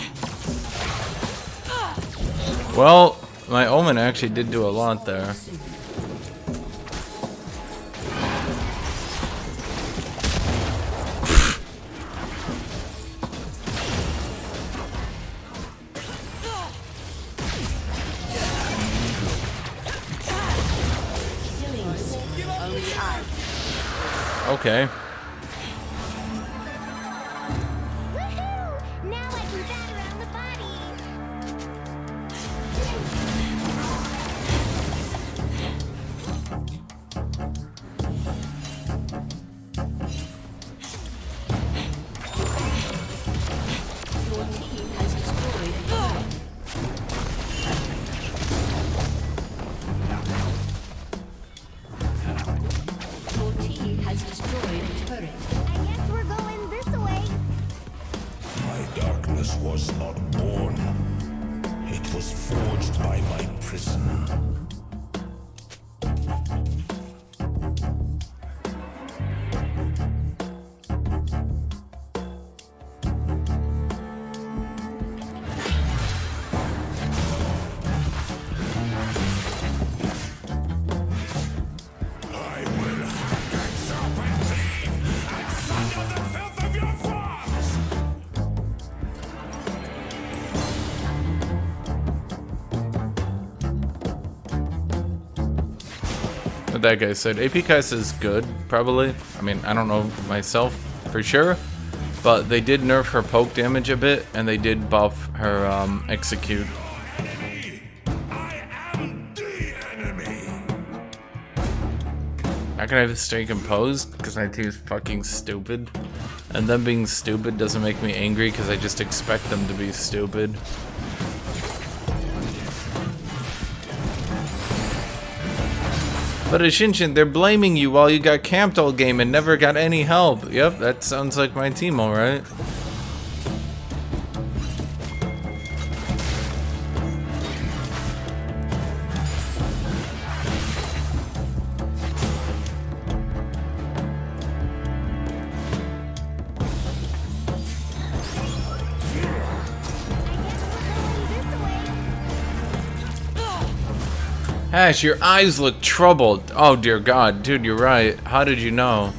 Well, my Omen actually did do a lot there. Okay. Now I can bat around the body. Your team has destroyed a turret. Your team has destroyed a turret. I guess we're going this way. My darkness was not born. It was forged by my prison. what that guy said. AP Kai'Sa is good, probably. I mean, I don't know myself for sure, but they did nerf her poke damage a bit, and they did buff her execute. I am the enemy. How can I stay composed? Because my team's fucking stupid. And them being stupid doesn't make me angry because I just expect them to be stupid. But Hashinshin, they're blaming you while you got camped all game and never got any help. Yep, that sounds like my team, alright. Ash, your eyes look troubled. Oh dear God, dude, you're right. How did you know?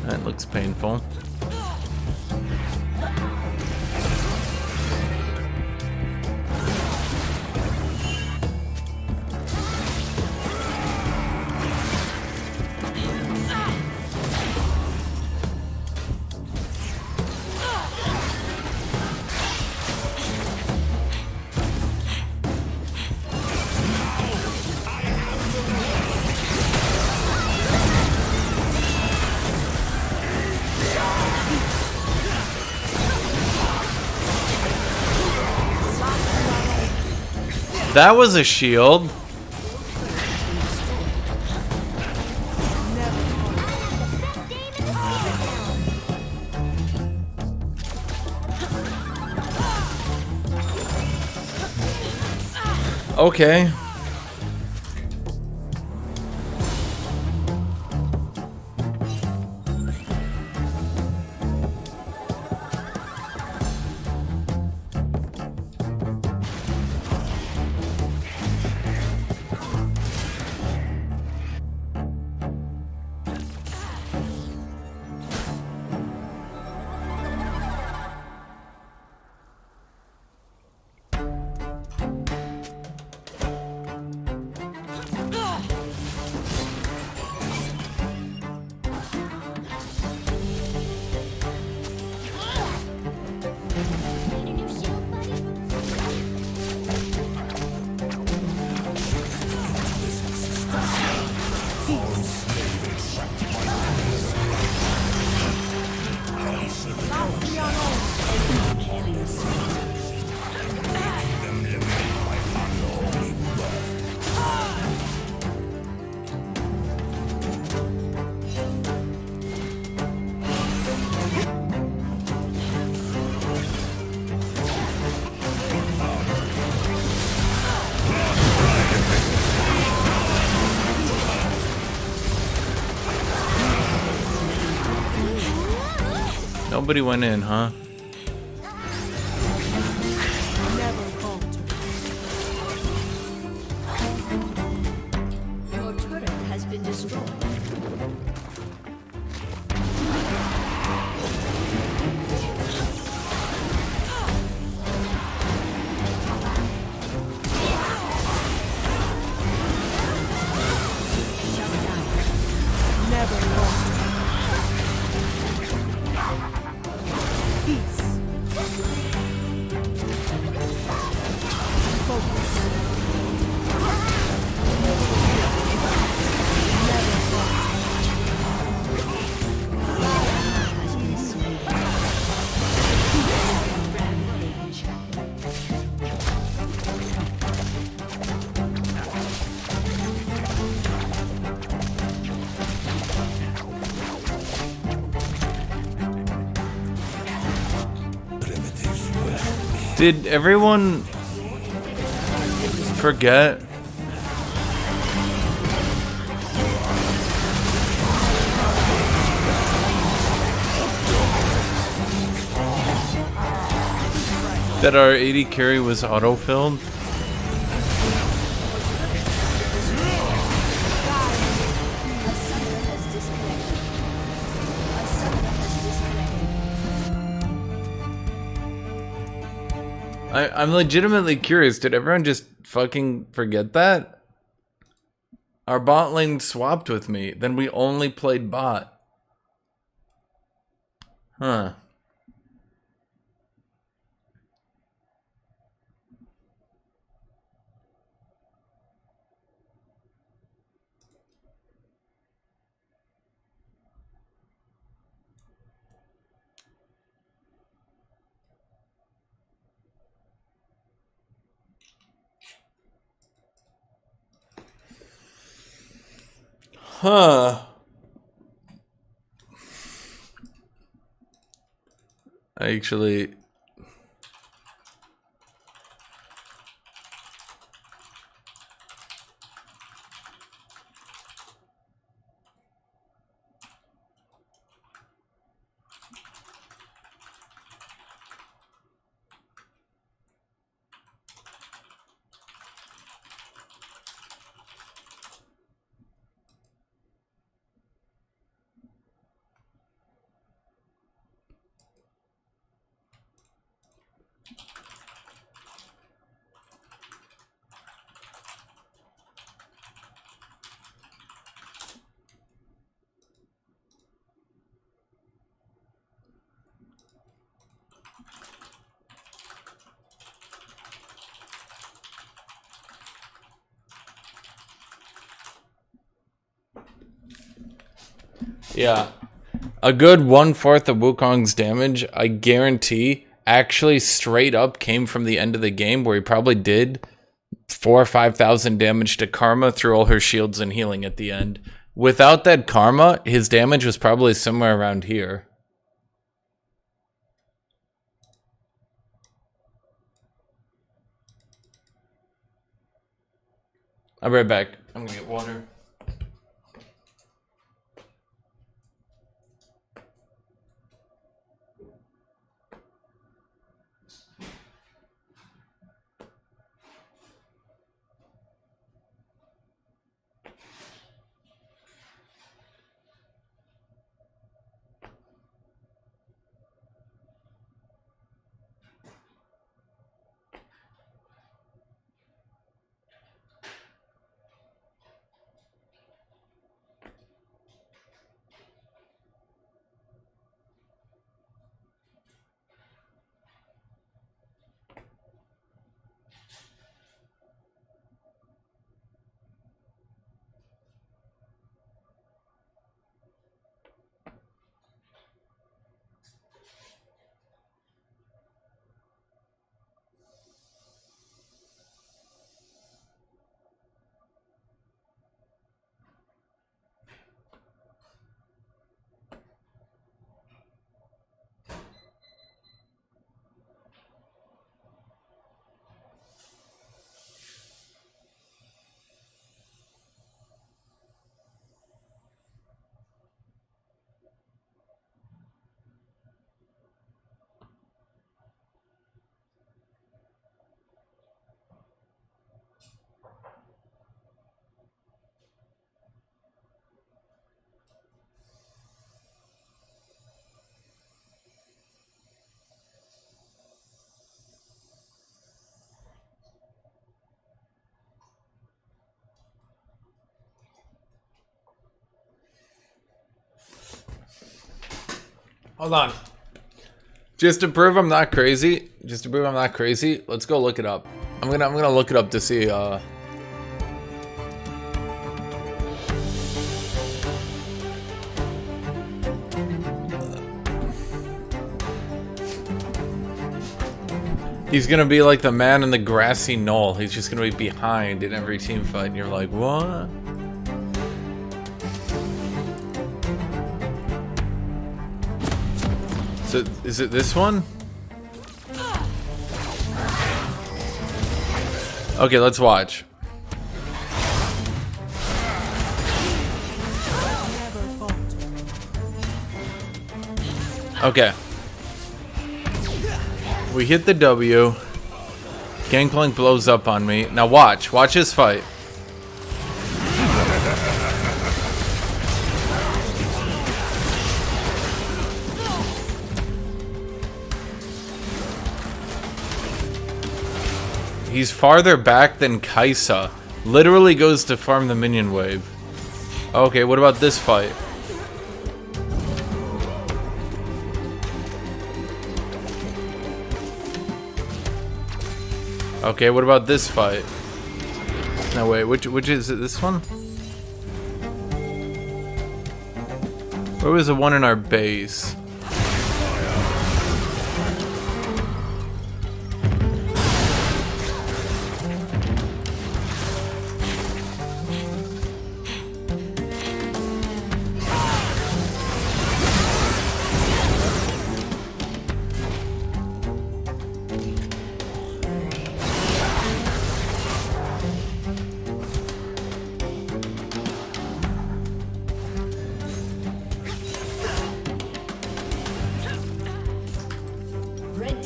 That looks painful. That was a shield. Okay. Nobody went in, huh? Your turret has been destroyed. Did everyone forget? That our 80 carry was auto-filled? I'm legitimately curious. Did everyone just fucking forget that? Our bot lane swapped with me. Then we only played bot. Huh. Huh. I actually... Yeah. A good 1/4 of Wukong's damage, I guarantee, actually straight up came from the end of the game where he probably did 4,000 or 5,000 damage to Karma through all her shields and healing at the end. Without that Karma, his damage was probably somewhere around here. I'll be right back. I'm gonna get water. Hold on. Just to prove I'm not crazy, let's go look it up. I'm gonna look it up to see he's gonna be like the man in the grassy knoll. He's just gonna be behind in every team fight, and you're like, what? So, is it this one? Okay, let's watch. Okay. We hit the W. Gangplank blows up on me. Now watch. Watch his fight. He's farther back than Kaisa. Literally goes to farm the minion wave. Okay, what about this fight? Okay, what about this fight? No, wait, which is it? This one? Where was the one in our base?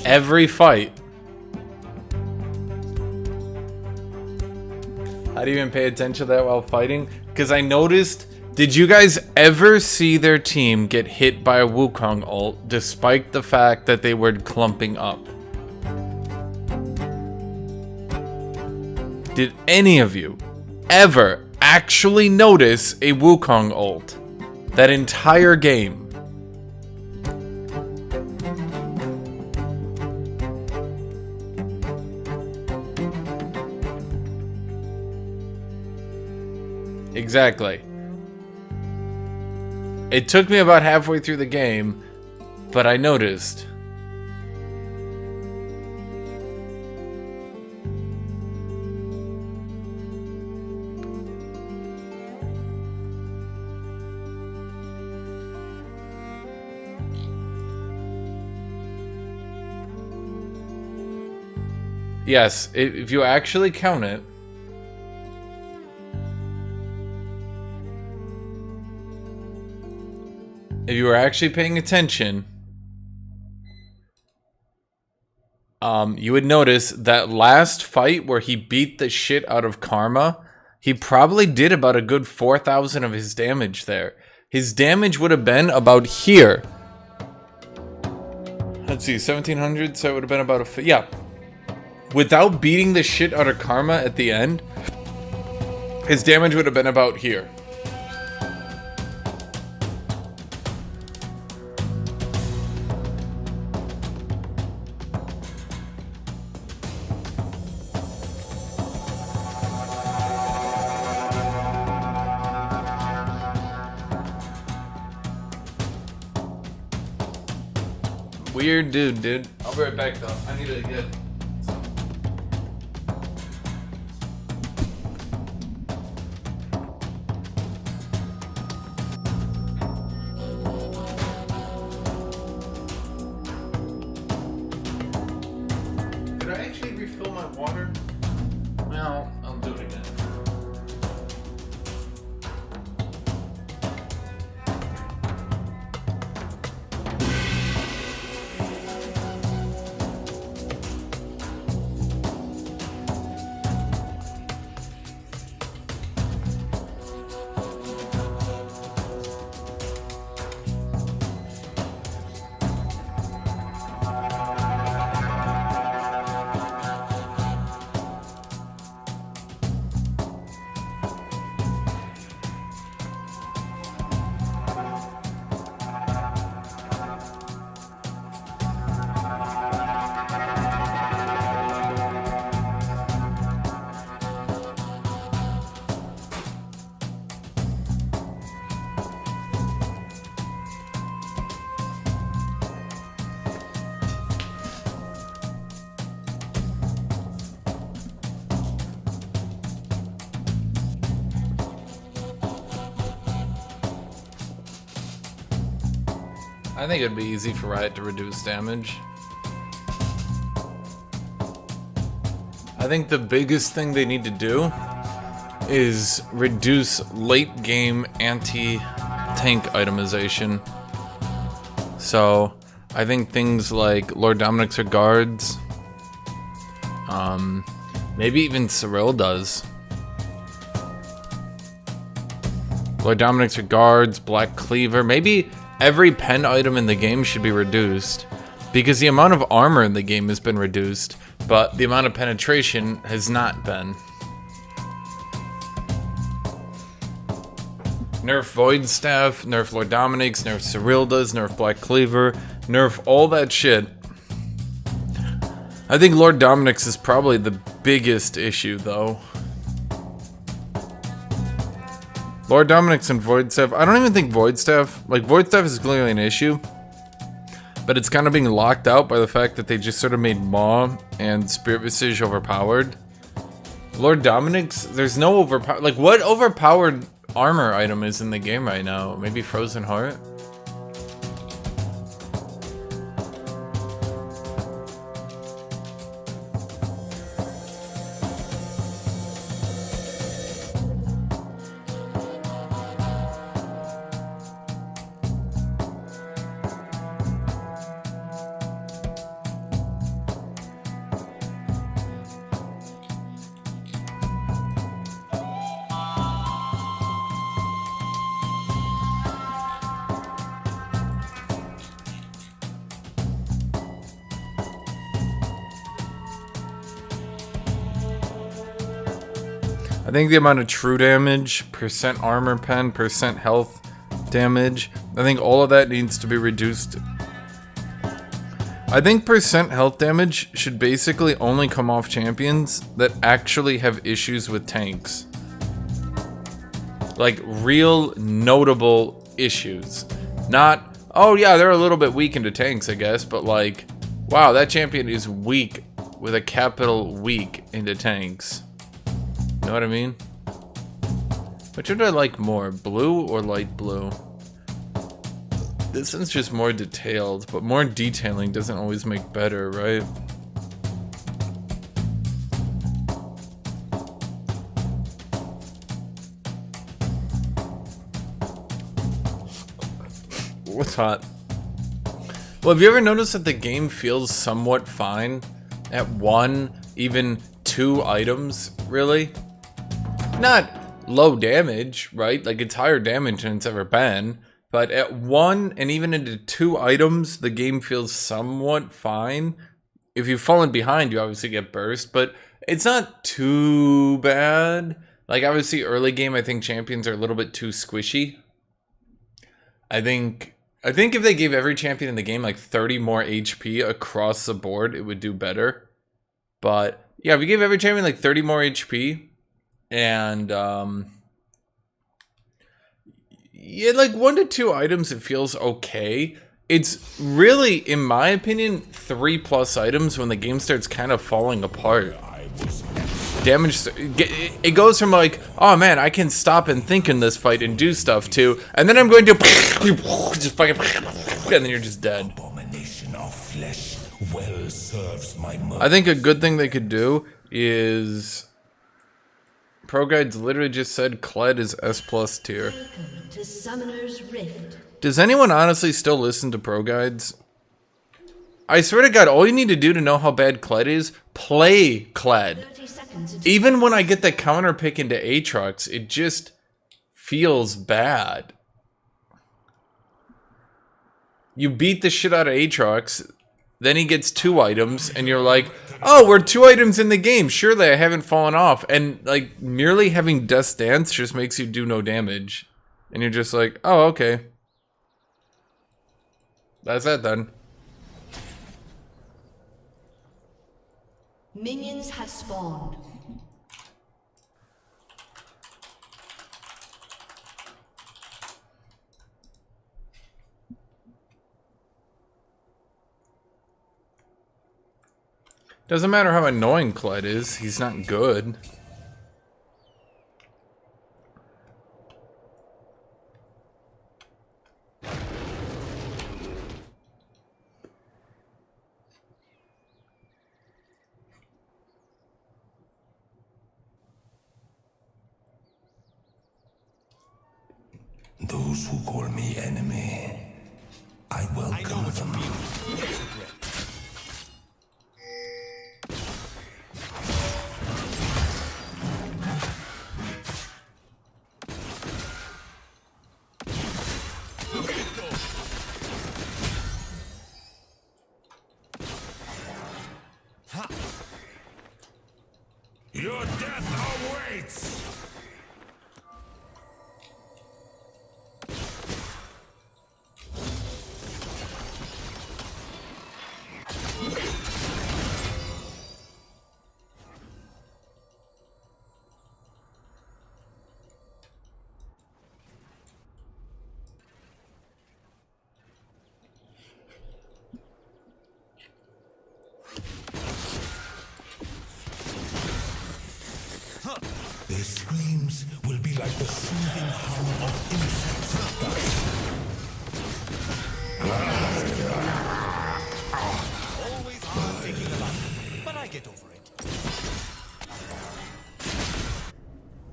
Every fight. How do you even pay attention to that while fighting? Because I noticed, did you guys ever see their team get hit by a Wukong ult despite the fact that they were clumping up? Did any of you ever actually notice a Wukong ult that entire game? Exactly. It took me about halfway through the game, but I noticed. Yes, if you actually count it. If you were actually paying attention, you would notice that last fight where he beat the shit out of Karma, he probably did about a good 4,000 of his damage there. His damage would have been about here. Let's see, 1,700, so it would have been about a... Yeah. Without beating the shit out of Karma at the end, his damage would have been about here. Weird dude. I'll be right back though. I need to get some. Did I actually refill my water? Well, I'll do it again. I think it'd be easy for Riot to reduce damage. I think the biggest thing they need to do is reduce late game anti-tank itemization. So I think things like Lord Dominic's or guards, maybe even Cyril does. Lord Dominic's or guards, Black Cleaver, maybe every pen item in the game should be reduced. Because the amount of armor in the game has been reduced, but the amount of penetration has not been. Nerf Void Staff, nerf Lord Dominik's, nerf Cyrilda's, nerf Black Cleaver, nerf all that shit. I think Lord Dominik's is probably the biggest issue, though. Lord Dominik's and Void Staff. I don't even think Void Staff... Like, Void Staff is clearly an issue. But it's kind of being locked out by the fact that they just sort of made Maw and Spirit Visage overpowered. Lord Dominik's... There's no overpowered... Like, what overpowered armor item is in the game right now? Maybe Frozen Heart? I think the amount of true damage, percent armor pen, percent health damage, I think all of that needs to be reduced. I think percent health damage should basically only come off champions that actually have issues with tanks. Like, real notable issues. Not, oh yeah, they're a little bit weak into tanks, I guess, but like, wow, that champion is weak with a capital weak into tanks. You know what I mean? Which would I like more, blue or light blue? This one's just more detailed, but more detailing doesn't always make better, right? What's hot? Well, have you ever noticed that the game feels somewhat fine at 1, even 2 items, really? Not low damage, right? Like, it's higher damage than it's ever been. But at 1 and even into 2 items, the game feels somewhat fine. If you've fallen behind, you obviously get burst, but it's not too bad. Like, obviously, early game, I think champions are a little bit too squishy. I think if they gave every champion in the game like 30 more HP across the board, it would do better. But yeah, if you gave every champion like 30 more HP, and yeah, like 1 to 2 items, it feels okay. It's really, in my opinion, 3+ items when the game starts kind of falling apart. Damage, it goes from like, oh man, I can stop and think in this fight and do stuff too, and then I'm going to just fucking, and then you're just dead. Abomination of flesh well serves my murder. I think a good thing they could do is, Pro Guides literally just said Kled is S+ tier. Welcome to Summoner's Rift. Does anyone honestly still listen to Pro Guides? I swear to God, all you need to do to know how bad Kled is, play Kled. 30 seconds until Even when I get the counter pick into AATROX, it just feels bad. You beat the shit out of AATROX, then he gets 2 items, and you're like, oh, we're 2 items in the game. Surely I haven't fallen off. And like, merely having Death's Dance just makes you do no damage. And you're just like, oh, okay. That's that then. minions have spawned. Doesn't matter how annoying Kled is, he's not good. Those who call me enemy, I welcome them. Your death awaits! Their screams will be like the soothing hum of insect dust. Always hard taking a lot, but I get over it.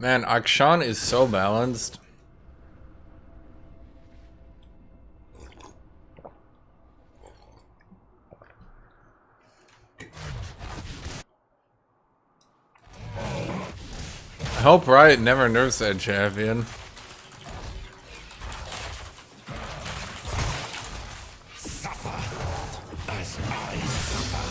Man, Akshan is so balanced. I hope Riot never nerfs that champion. Suffer as I suffer.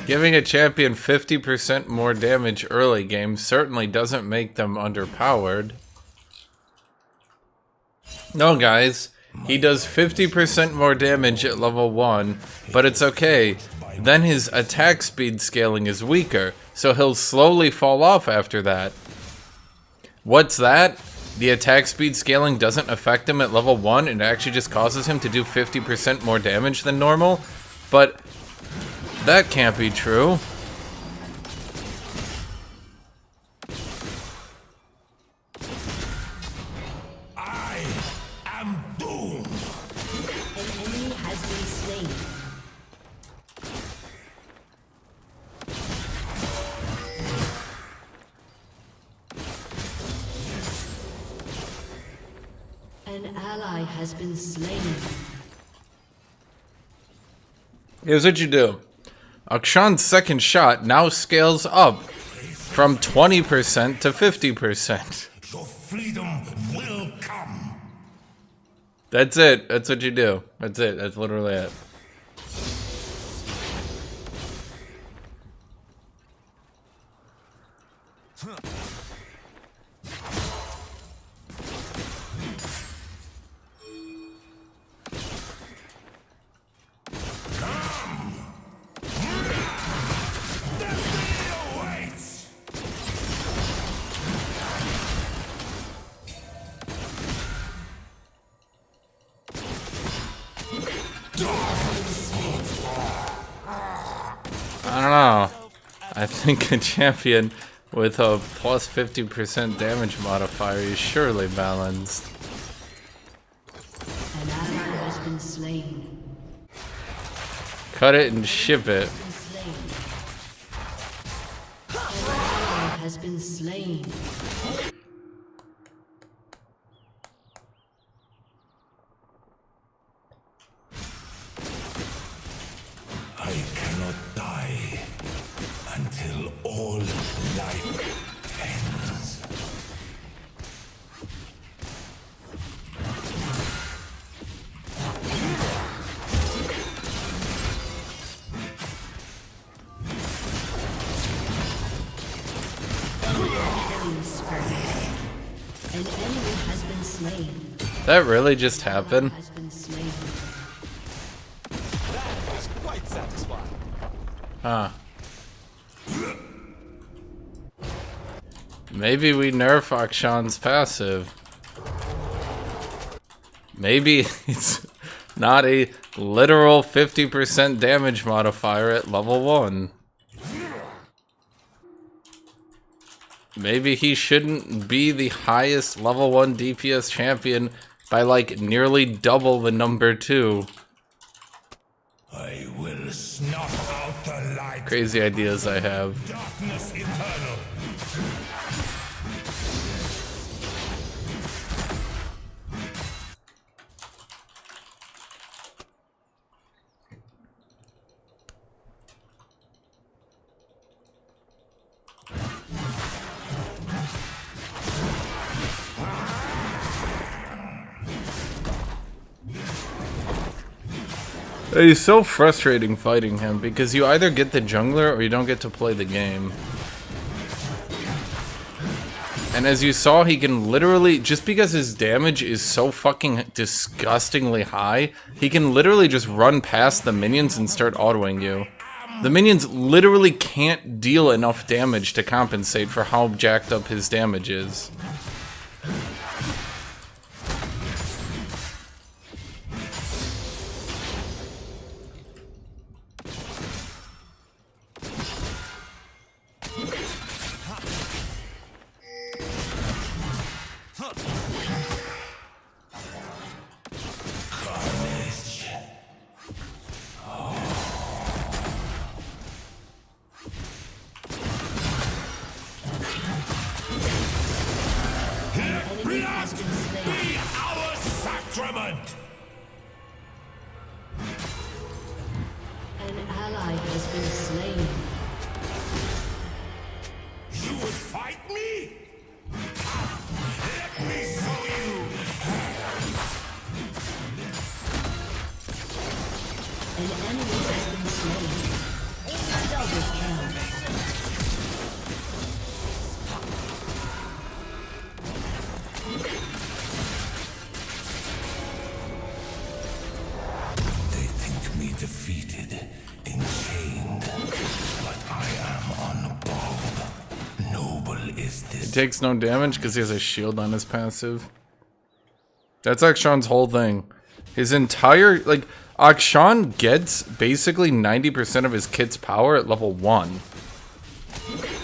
Giving a champion 50% more damage early game certainly doesn't make them underpowered. No, guys. He does 50% more damage at level 1, but it's okay. Then his attack speed scaling is weaker, so he'll slowly fall off after that. What's that? The attack speed scaling doesn't affect him at level 1, it actually just causes him to do 50% more damage than normal? But that can't be true. I am doomed. An enemy has been slain. An ally has been slain. Here's what you do. Akshan's second shot now scales up from 20% to 50%. Your freedom will come. That's it. That's what you do. That's it. That's literally it. I don't know. I think a champion with a plus 50% damage modifier is surely balanced. An ally has been slain. Cut it and ship it. Slain. An ally has been slain. I cannot die until all life ends. Killing spree. An enemy has been slain. That really just happened? Has been slain. That was quite satisfying. Huh. Maybe we nerf Akshan's passive. Maybe it's not a literal 50% damage modifier at level 1. Maybe he shouldn't be the highest level 1 DPS champion by like nearly double the number 2. I will snuff out the light. Crazy ideas I have. Darkness eternal. It's so frustrating fighting him because you either get the jungler or you don't get to play the game. And as you saw, he can literally, just because his damage is so fucking disgustingly high, he can literally just run past the minions and start autoing you. The minions literally can't deal enough damage to compensate for how jacked up his damage is. Be our sacrament! An ally has been slain. You would fight me? Let me show you! An enemy has been slain. Double kill. They think me defeated, enchained, but I am unbowed. Noble is He this. takes no damage because he has a shield on his passive. That's Akshan's whole thing. His entire, like, Akshan gets basically 90% of his kit's power at level 1.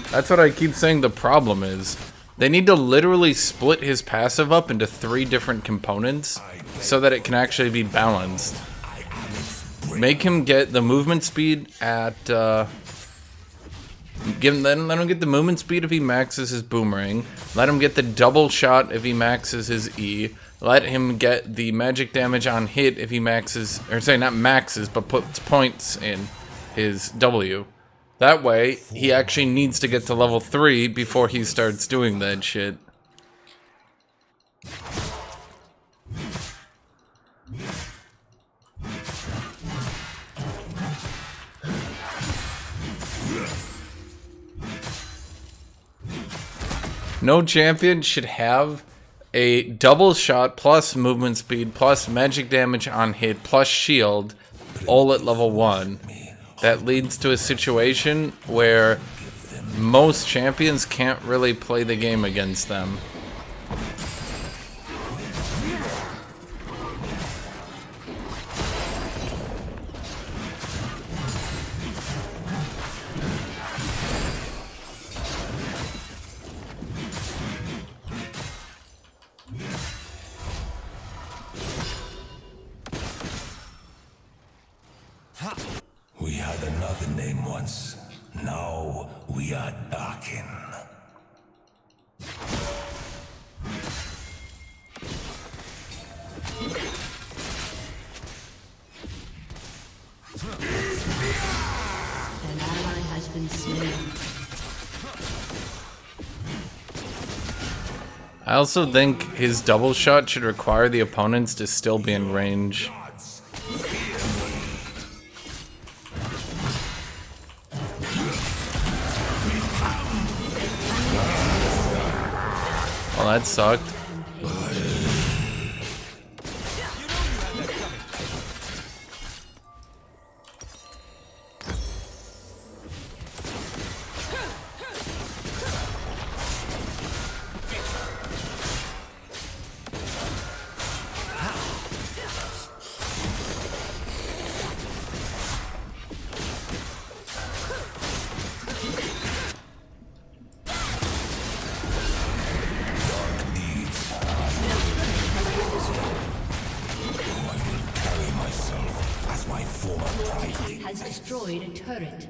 That's what I keep saying the problem is. They need to literally split his passive up into 3 different components so that it can actually be balanced. Make him get the movement speed at, let him get the movement speed if he maxes his boomerang. Let him get the double shot if he maxes his E. Let him get the magic damage on hit if he maxes, or say not maxes, but puts points in his W. That way, he actually needs to get to level 3 before he starts doing that shit. No champion should have a double shot plus movement speed plus magic damage on hit plus shield all at level 1. That leads to a situation where most champions can't really play the game against them. We had another name once. Now we are Darkin. An ally has been slain. I also think his double shot should require the opponents to still be in range. Well, that sucked. Has destroyed a turret.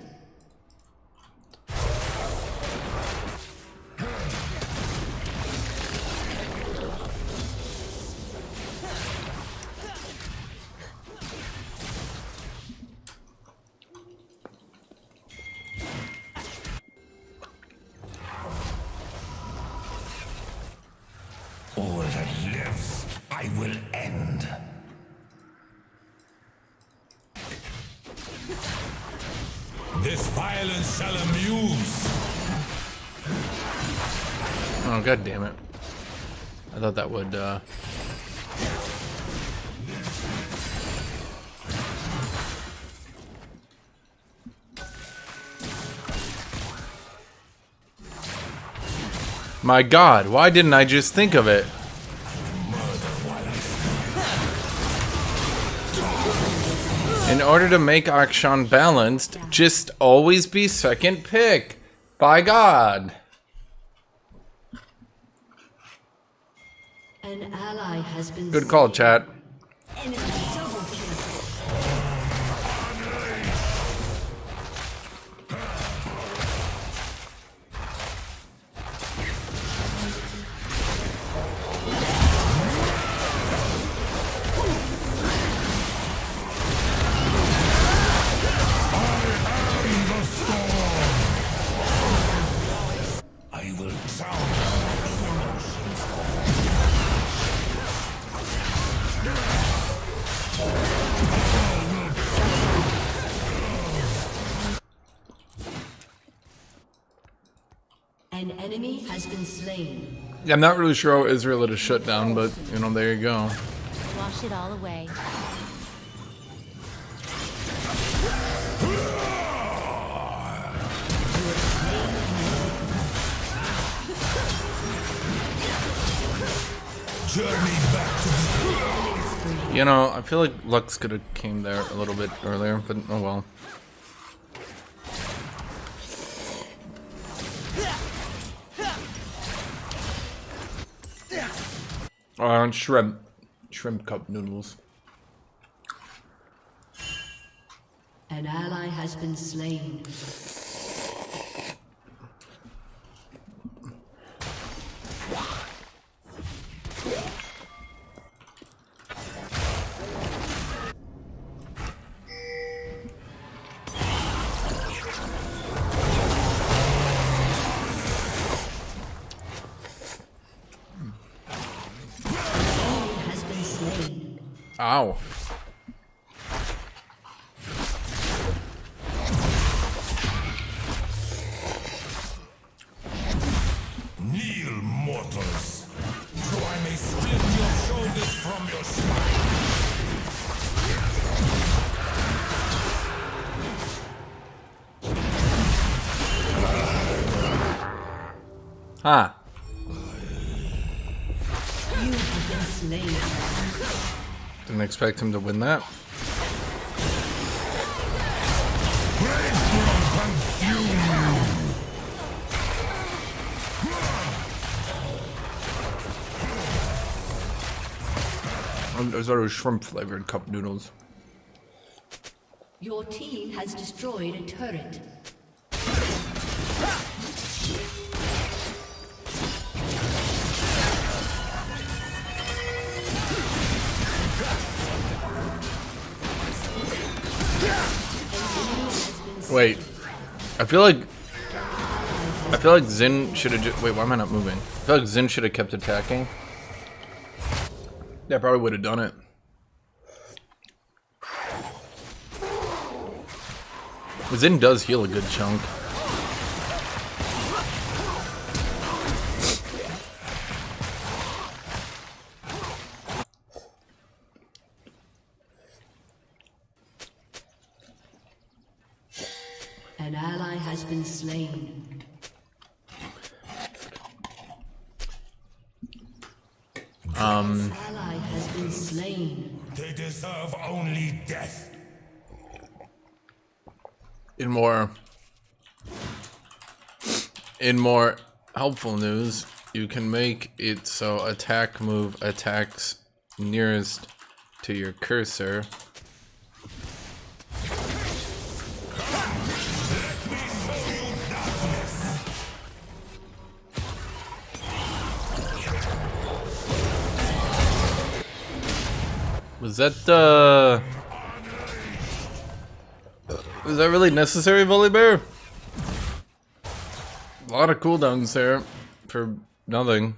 All that lives, I will end. god damn it. I thought that would, My god, why didn't I just think of it? In order to make Akshan balanced, just always be second pick. By God. An ally has been Good call, slain. chat. Enemy double kill. I will drown An enemy has been slain. Yeah, I'm not really sure how Israel it is shut down, but, you know, there you go. Wash it all away. journey back to You know, I feel like Lux could have came there a little bit earlier, but oh well. Shrimp cup noodles. An ally has been slain. Has been slain. Ow. kneel, mortals, so I may split your shoulders from your spine. Huh. You have been slain. Didn't expect him to win that. Those are shrimp flavored cup noodles. Your team has destroyed a turret. Wait, I feel like Zin should have just wait. Why am I not moving? I feel like Zin should have kept attacking. That probably would have done it. Zin does heal a good chunk. An ally has been slain. Ally has been slain. They deserve only death. In more helpful news, you can make it so attack move attacks nearest to your cursor. Was that is that really necessary, Bully Bear? A lot of cooldowns there for nothing.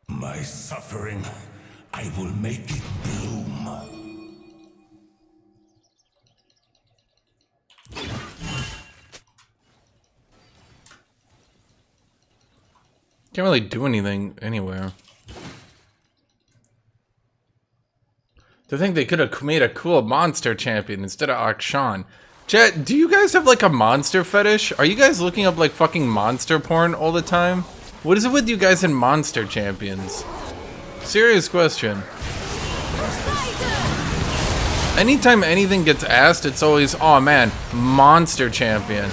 My suffering, I will make it bloom. Can't really do anything anywhere. To think they could have made a cool monster champion instead of Akshan. Chat, do you guys have like a monster fetish? Are you guys looking up like fucking monster porn all the time? What is it with you guys and monster champions? Serious question. Anytime anything gets asked, it's always, oh man, monster champion.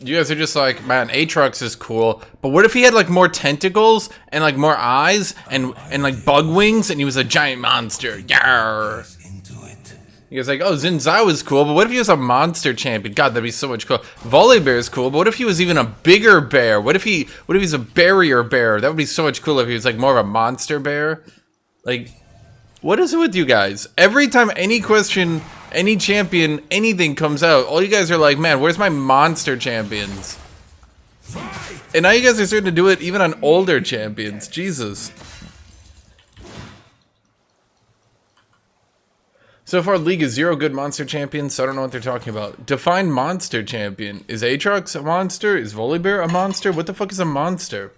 You guys are just like, man, AATROX is cool, but what if he had like more tentacles and like more eyes and like bug wings and he was a giant monster? Yarr. You guys are like, oh, Zinzao is cool, but what if he was a monster champion? God, that'd be so much cool. Volibear is cool, but what if he was even a bigger bear? What if he's a barrier bear? That would be so much cooler if he was like more of a monster bear. Like, what is it with you guys? Every time any question, any champion, anything comes out, all you guys are like, man, where's my monster champions? And now you guys are starting to do it even on older champions. Jesus. So far, League is 0 good monster champions, so I don't know what they're talking about. Define monster champion. Is AATROX a monster? Is Volibear a monster? What the fuck is a monster?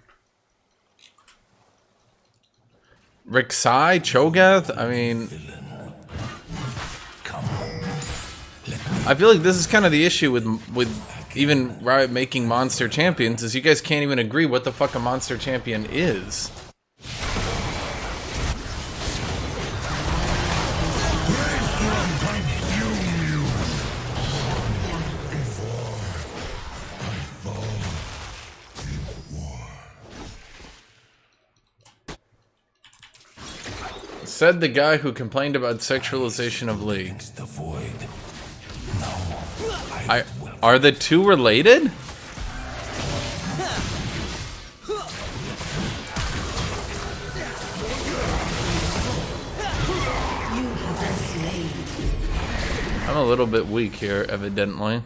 Rek'Sai? Cho'Gath? I mean... I feel like this is kind of the issue with even Riot making monster champions, is you guys can't even agree what the fuck a monster champion is. Said the guy who complained about sexualization of League. Are the two related? I'm a little bit weak here, evidently.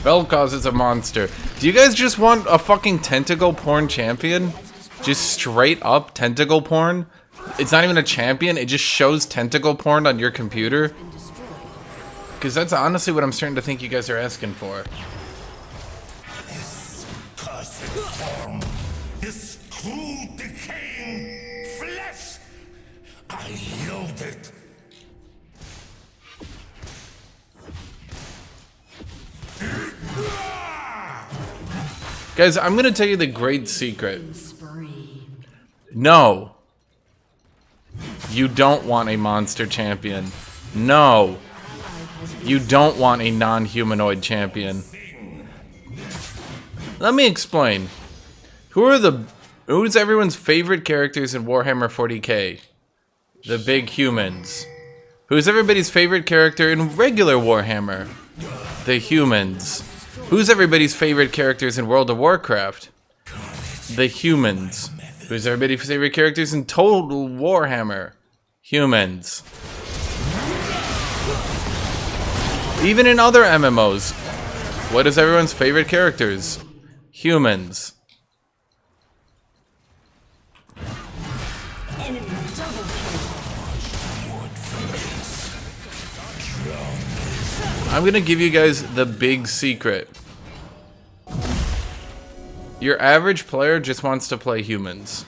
Vel'Koz is a monster. Do you guys just want a fucking tentacle porn champion? Just straight up tentacle porn? It's not even a champion, it just shows tentacle porn on your computer? Because that's honestly what I'm starting to think you guys are asking for. This cursed form, this cruel decaying flesh, I loathe it. Guys, I'm gonna tell you the great secret. No. You don't want a monster champion. No. You don't want a non-humanoid champion. Let me explain. Who's everyone's favorite characters in Warhammer 40k? The big humans. Who's everybody's favorite character in regular Warhammer? The humans. Who's everybody's favorite characters in World of Warcraft? The humans. Who's everybody's favorite characters in Total Warhammer? Humans. Even in other MMOs, what is everyone's favorite characters? Humans. I'm gonna give you guys the big secret. Your average player just wants to play humans.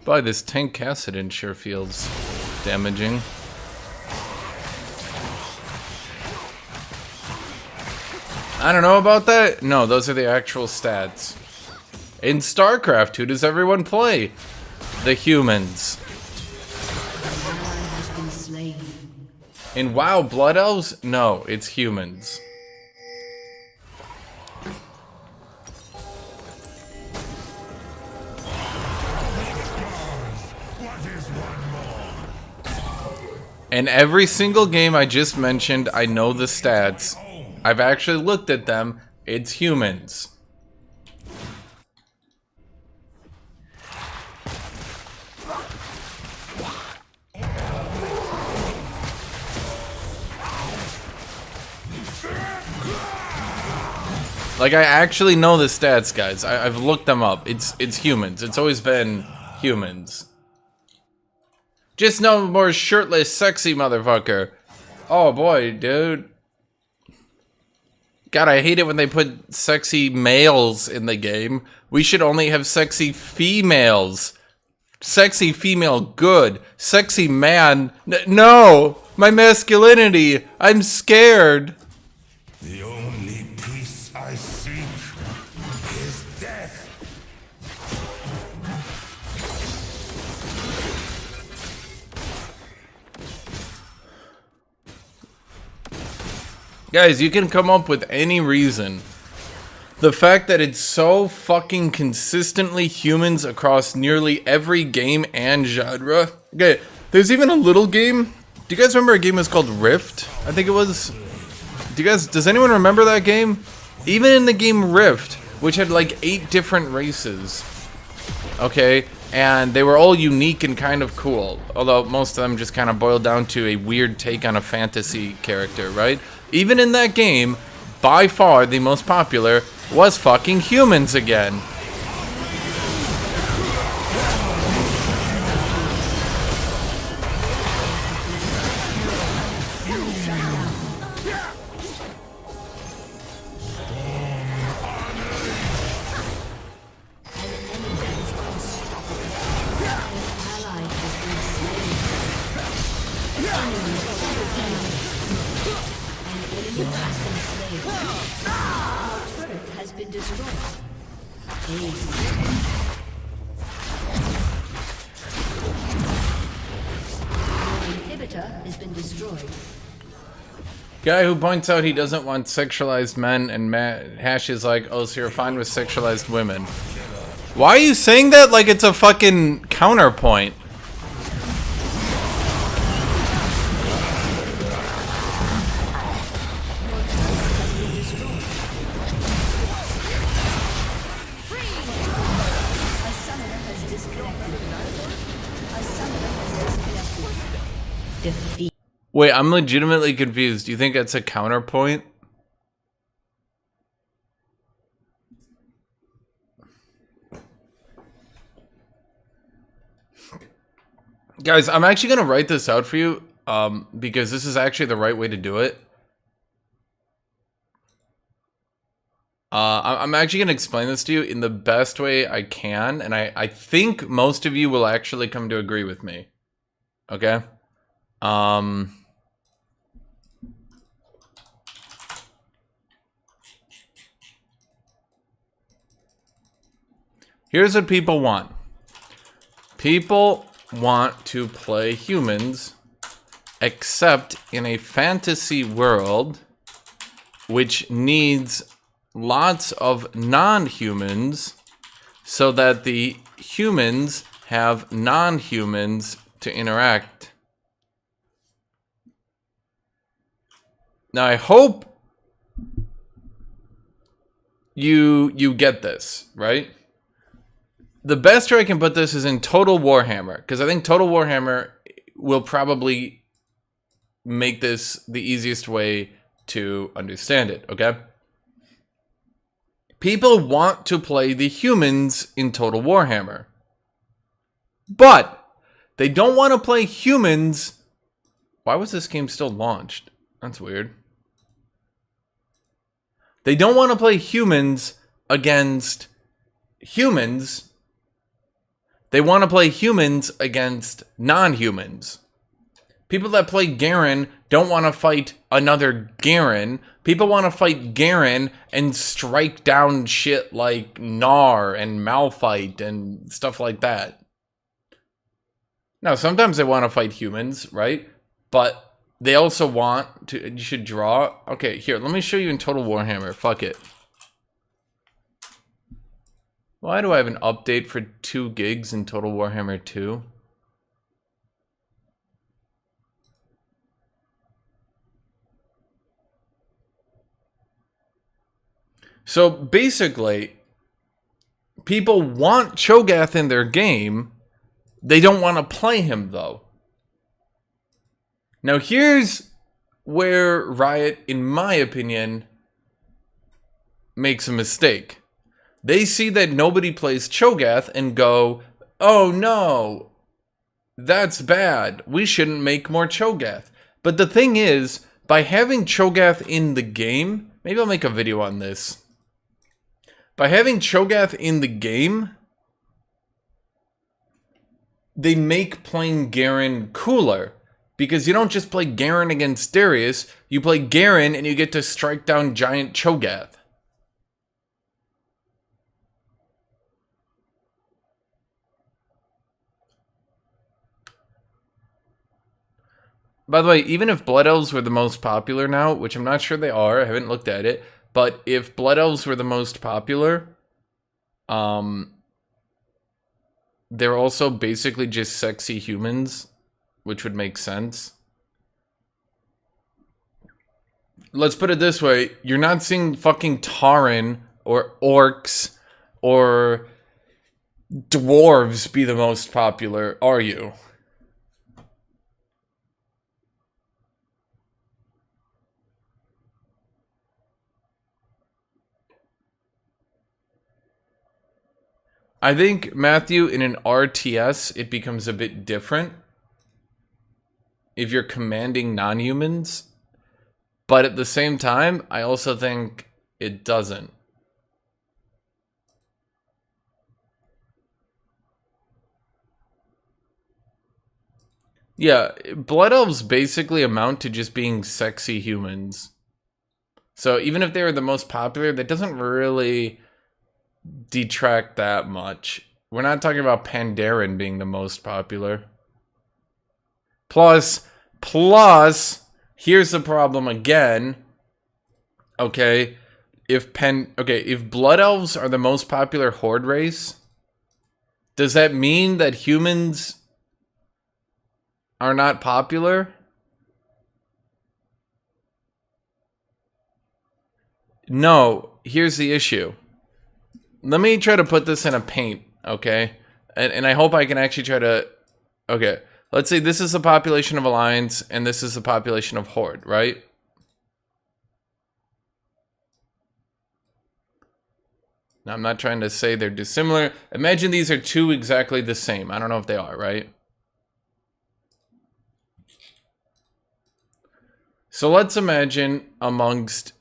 Boy, this tank Kassadin sure feels damaging. I don't know about that. No, those are the actual stats. In StarCraft, who does everyone play? The humans. In WoW, Blood Elves? No, it's humans. In every single game I just mentioned, I know the stats. I've actually looked at them. It's humans. Like, I actually know the stats, guys. I've looked them up. It's humans. It's always been humans. Just no more shirtless, sexy motherfucker. Oh boy, dude. God, I hate it when they put sexy males in the game. We should only have sexy females. Sexy female, good. Sexy man, no! My masculinity, I'm scared. The only peace I seek is death. Guys, you can come up with any reason. The fact that it's so fucking consistently humans across nearly every game and genre. Okay, there's even a little game. Do you guys remember a game was called Rift? I think it was. Does anyone remember that game? Even in the game Rift, which had like 8 different races. Okay, and they were all unique and kind of cool. Although most of them just kind of boiled down to a weird take on a fantasy character, right? Even in that game, by far the most popular was fucking humans again. Has been destroyed. Inhibitor has been destroyed. Guy who points out he doesn't want sexualized men, and Hash is like, oh, so you're fine with sexualized women. Why are you saying that like it's a fucking counterpoint? Wait, I'm legitimately confused. Do you think that's a counterpoint? Guys, I'm actually going to write this out for you, because this is actually the right way to do it. I'm actually going to explain this to you in the best way I can, and I think most of you will actually come to agree with me. Okay? Here's what people want. People want to play humans, except in a fantasy world which needs lots of non-humans so that the humans have non-humans to interact. Now, I hope you get this, right? The best way I can put this is in Total Warhammer, because I think Total Warhammer will probably make this the easiest way to understand it, okay? People want to play the humans in Total Warhammer, but they don't want to play humans. Why was this game still launched? That's weird. They don't want to play humans against humans. They want to play humans against non-humans. People that play Garen don't want to fight another Garen. People want to fight Garen and strike down shit like Gnar and Malphite and stuff like that. Now, sometimes they want to fight humans, right? But they also want to, you should draw. Okay, here, let me show you in Total Warhammer. Fuck it. Why do I have an update for 2 gigs in Total Warhammer 2? So basically, people want Cho'Gath in their game. They don't want to play him, though. Now, here's where Riot, in my opinion, makes a mistake. They see that nobody plays Cho'Gath and go, oh no, that's bad. We shouldn't make more Cho'Gath. But the thing is, by having Cho'Gath in the game, maybe I'll make a video on this. By having Cho'Gath in the game, they make playing Garen cooler. Because you don't just play Garen against Darius, you play Garen and you get to strike down giant Cho'Gath. By the way, even if Blood Elves were the most popular now, which I'm not sure they are, I haven't looked at it, but if Blood Elves were the most popular, they're also basically just sexy humans, which would make sense. Let's put it this way, you're not seeing fucking Tauren or orcs or dwarves be the most popular, are you? I think, Matthew, in an RTS, it becomes a bit different if you're commanding non-humans. But at the same time, I also think it doesn't. Yeah, Blood Elves basically amount to just being sexy humans. So even if they're the most popular, that doesn't really detract that much. We're not talking about Pandaren being the most popular. Plus, here's the problem again. Okay, if Blood Elves are the most popular Horde race, does that mean that humans are not popular? No, here's the issue. Let me try to put this in a paint, okay? And I hope I can actually try to... Okay, let's say this is the population of Alliance, and this is the population of Horde, right? Now, I'm not trying to say they're dissimilar. Imagine these are two exactly the same. I don't know if they are, right? So let's imagine amongst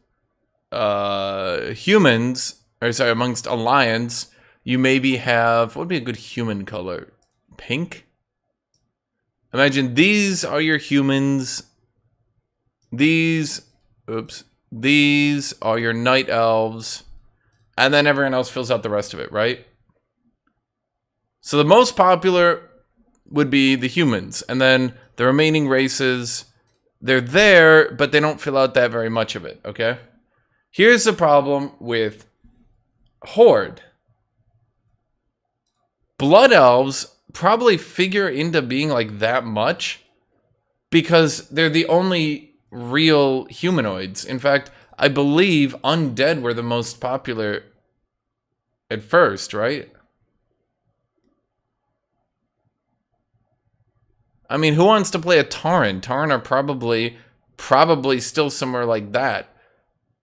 humans... Or sorry, amongst Alliance, you maybe have... What would be a good human color? Pink? Imagine these are your humans. These are your Night Elves. And then everyone else fills out the rest of it, right? So the most popular would be the humans. And then the remaining races, they're there, but they don't fill out that very much of it, okay? Here's the problem with Horde. Blood Elves probably figure into being like that much because they're the only real humanoids. In fact, I believe Undead were the most popular at first, right? I mean, who wants to play a Tauren? Tauren are probably still somewhere like that.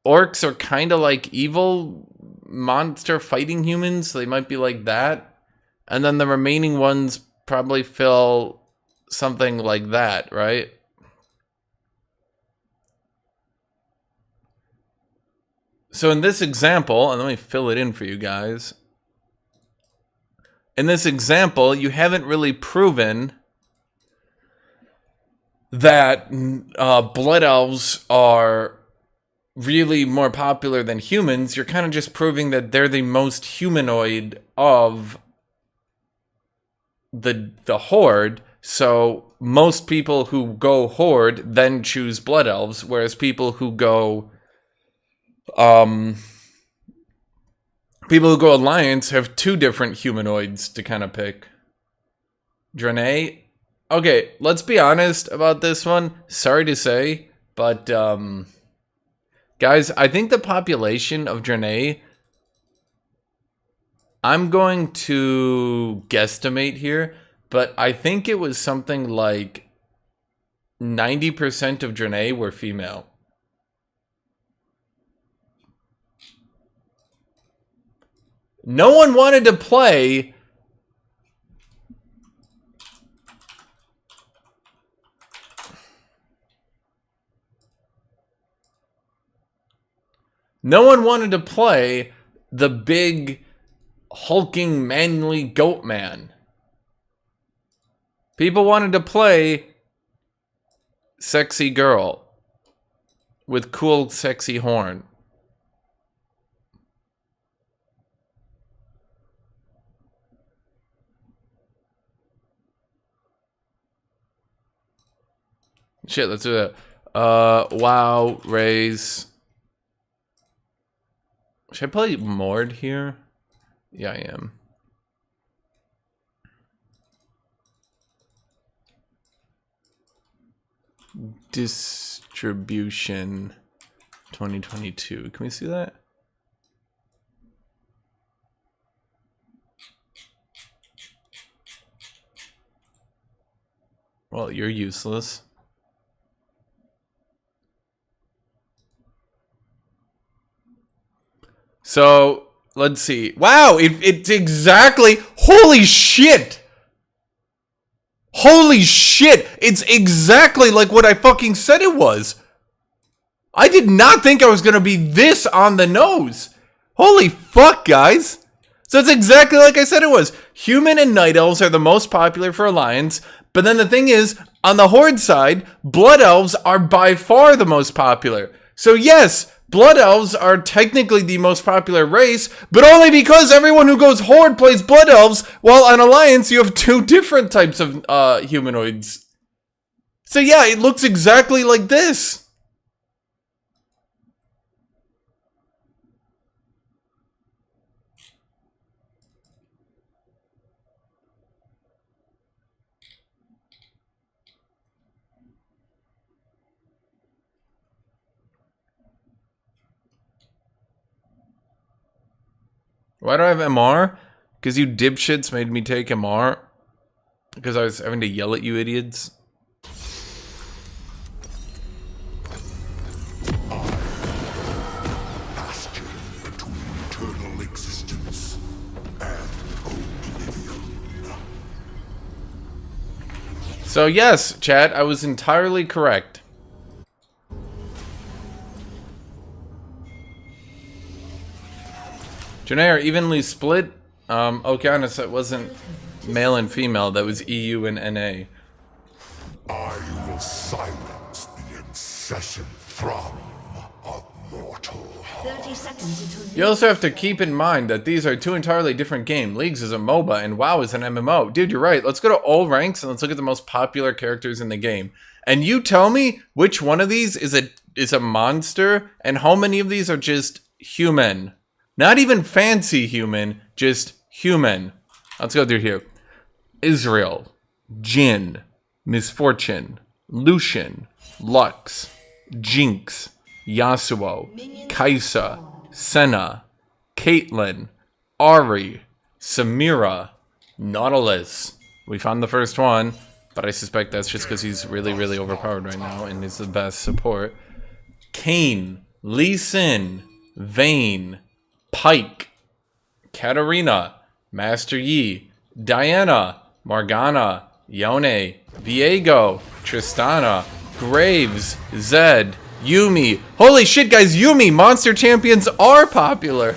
Orcs are kind of like evil monster fighting humans, so they might be like that. And then the remaining ones probably fill something like that, right? So in this example, and let me fill it in for you guys. In this example, you haven't really proven that Blood Elves are really more popular than humans. You're kind of just proving that they're the most humanoid of the Horde. So most people who go Horde then choose Blood Elves, whereas people who go Alliance have two different humanoids to kind of pick. Draenei. Okay, let's be honest about this one. Sorry to say, but guys, I think the population of Draenei, I'm going to guesstimate here, but I think it was something like 90% of Draenei were female. No one wanted to play the big, hulking, manly goat man. People wanted to play sexy girl with cool, sexy horn. Shit, let's do that. WoW, raise. Should I play Mord here? Yeah, I am. Distribution 2022. Can we see that? Well, you're useless. So, let's see. Wow, it's exactly... Holy shit! Holy shit! It's exactly like what I fucking said it was. I did not think I was going to be this on the nose. Holy fuck, guys. So it's exactly like I said it was. Human and Night Elves are the most popular for Alliance. But then the thing is, on the Horde side, Blood Elves are by far the most popular. So yes... Blood Elves are technically the most popular race, but only because everyone who goes Horde plays Blood Elves, while on Alliance you have two different types of humanoids. So yeah, it looks exactly like this. Why do I have MR? Because you dipshits made me take MR. Because I was having to yell at you idiots. Bastion between eternal existence and oblivion. So yes, chat, I was entirely correct. Draenei are evenly split. Okay, honest, that wasn't male and female. That was EU and NA. I will silence the incessant thrum of mortal heart. 30 seconds until You also have to keep in mind that these are two entirely different games. Leagues is a MOBA and WoW is an MMO. Dude, you're right. Let's go to all ranks and let's look at the most popular characters in the game. And you tell me which one of these is a monster and how many of these are just human. Not even fancy human, just human. Let's go through here. Israel, Jin, Misfortune, Lucian, Lux, Jinx, Yasuo, Kaisa, Senna, Caitlyn, Ari, Samira, Nautilus. We found the first one, but I suspect that's just because he's really, really overpowered right now and is the best support. Kayn, Lee Sin, Vayne, Pike, Katarina, Master Yi, Diana, Morgana, Yone, Viego, Tristana, Graves, Zed, Yumi. Holy shit, guys, Yumi! Monster champions are popular!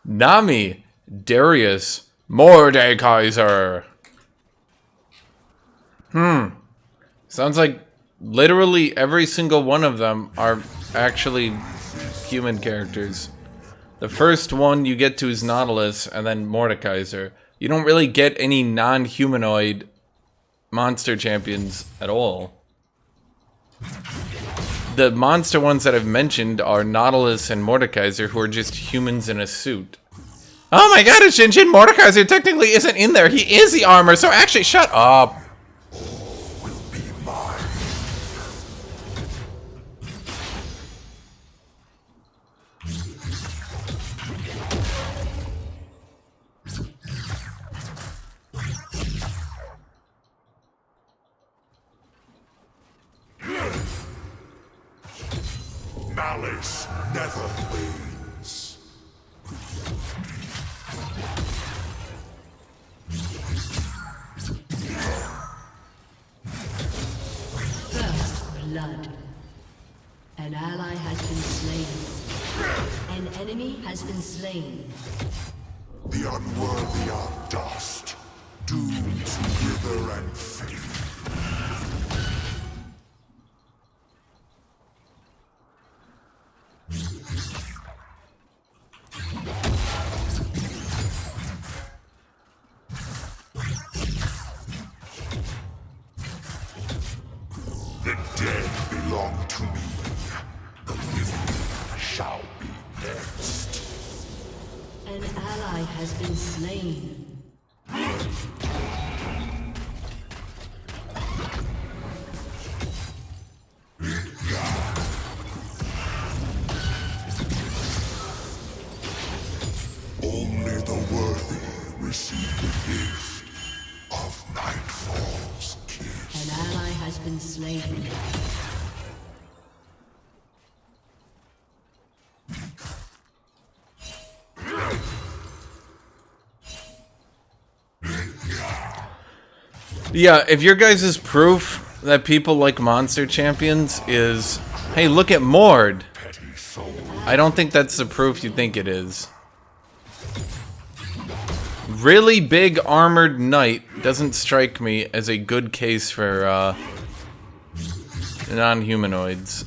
Nami, Darius, Mordekaiser. Sounds like literally every single one of them are actually human characters. The first one you get to is Nautilus, and then Mordekaiser. You don't really get any non-humanoid monster champions at all. The monster ones that I've mentioned are Nautilus and Mordekaiser, who are just humans in a suit. Oh my god, Hashinshin! Mordekaiser technically isn't in there. He is the armor, so actually shut up. Malice never wanes. First blood. An ally has been slain. An enemy has been slain. The unworthy are dust, doomed to wither and fade. The dead belong to me. The living shall be next. An ally has been slain. Only the worthy receive the gift of Nightfall's kiss. An ally has been slain. Yeah, if your guys' proof that people like monster champions is, hey, look at Mord. Petty soul. I don't think that's the proof you think it is. Really big armored knight doesn't strike me as a good case for non-humanoids.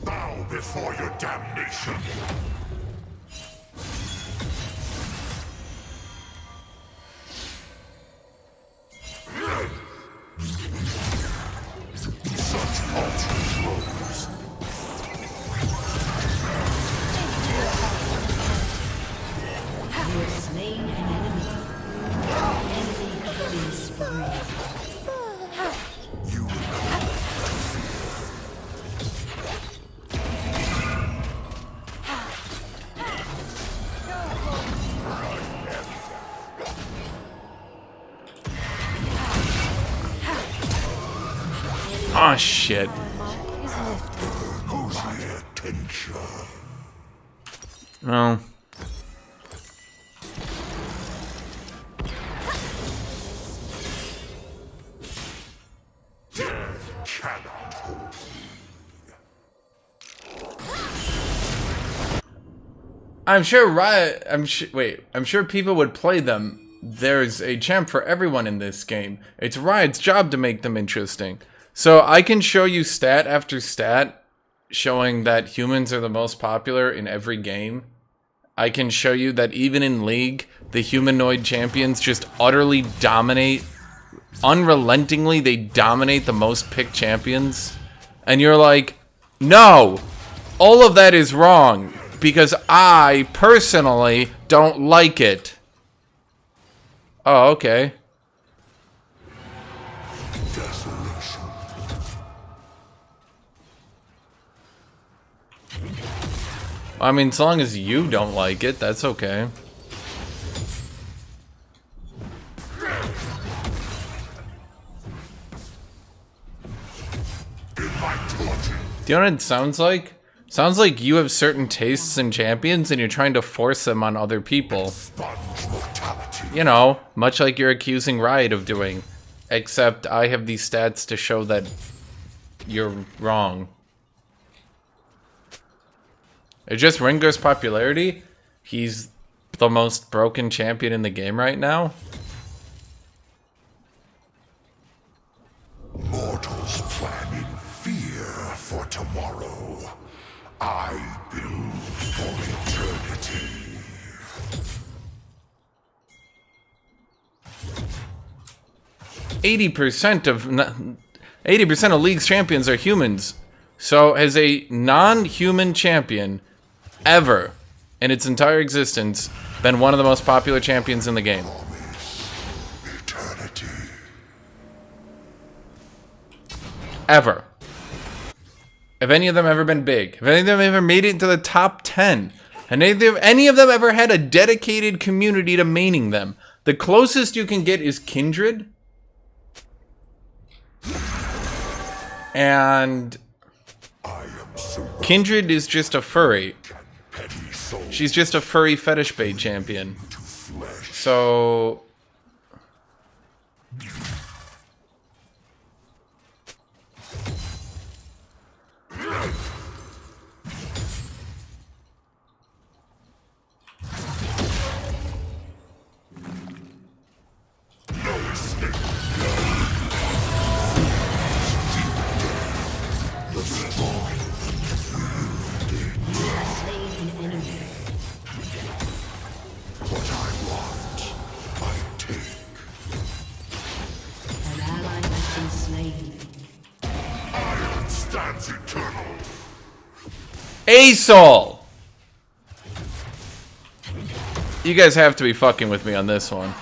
Bow before your damnation. Such paltry blows. You have slain an enemy. Enemy killing spree. You Oh shit. lose my attention. No. Death cannot hold. I'm sure Riot. I'm sure people would play them. There's a champ for everyone in this game. It's Riot's job to make them interesting. So I can show you stat after stat showing that humans are the most popular in every game. I can show you that even in League, the humanoid champions just utterly dominate. Unrelentingly, they dominate the most picked champions. And you're like, no, all of that is wrong because I personally don't like it. Oh, okay. Desolation. I mean, as long as you don't like it, that's okay. In my taunting, Do you know what it sounds like? Sounds like you have certain tastes in champions and you're trying to force them on other people. sponge mortality. You know, much like you're accusing Riot of doing. Except I have these stats to show that you're wrong. It's just Ringer's popularity. He's the most broken champion in the game right now. Mortals plan 80% of 80% of League's champions are humans. So has a non-human champion ever in its entire existence been one of the most popular champions in the game? Eternity. Ever. Have any of them ever been big? Have any of them ever made it into the top 10? And any of them ever had a dedicated community to maining them? The closest you can get is Kindred. And Kindred is just a furry. She's just a furry fetish bait champion. So... Stands eternal. ASOL! You guys have to be fucking with me on this one.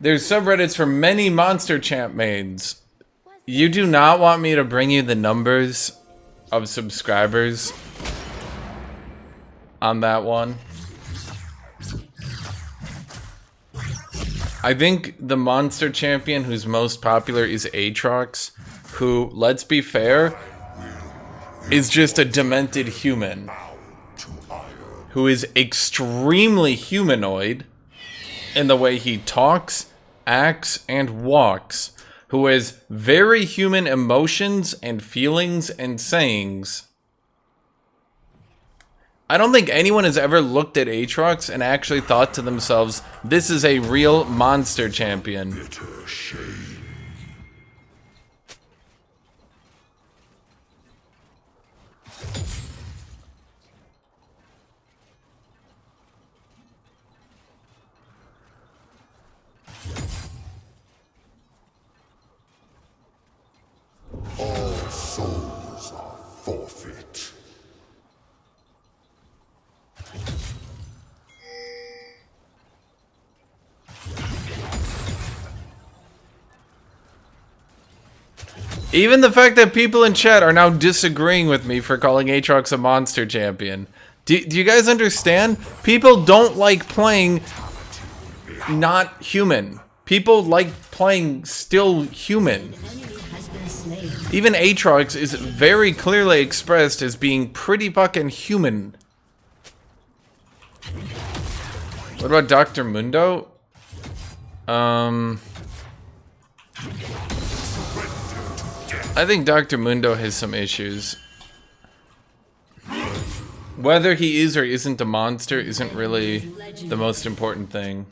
There's subreddits for many monster champ mains. You do not want me to bring you the numbers of subscribers on that one. I think the monster champion who's most popular is AATROX, who, let's be fair, is just a demented human who is extremely humanoid in the way he talks, acts, and walks, who has very human emotions and feelings and sayings. I don't think anyone has ever looked at AATROX and actually thought to themselves, this is a real monster champion. Bitter shame. All souls are forfeit. Even the fact that people in chat are now disagreeing with me for calling AATROX a monster champion. Do you guys understand? People don't like playing not human. People like playing still human. Even AATROX is very clearly expressed as being pretty fucking human. What about Dr. Mundo? I think Dr. Mundo has some issues. Whether he is or isn't a monster isn't really the most important thing.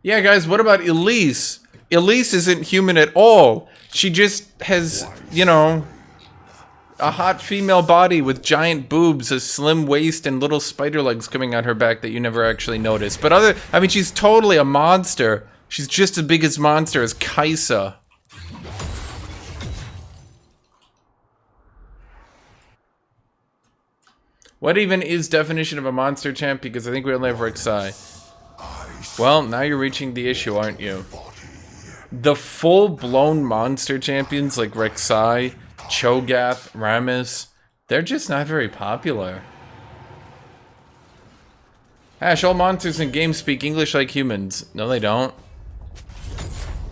Yeah, guys, what about Elise? Elise isn't human at all. She just has, you know, a hot female body with giant boobs, a slim waist, and little spider legs coming out her back that you never actually notice. But I mean, she's totally a monster. She's just as big as monster as Kaisa. What even is definition of a monster champ? Because I think we only have Rek'Sai. Well, now you're reaching the issue, aren't you? The full-blown monster champions like Rek'Sai, Cho'Gath, Rammus, they're just not very popular. Ash, all monsters in games speak English like humans. No, they don't.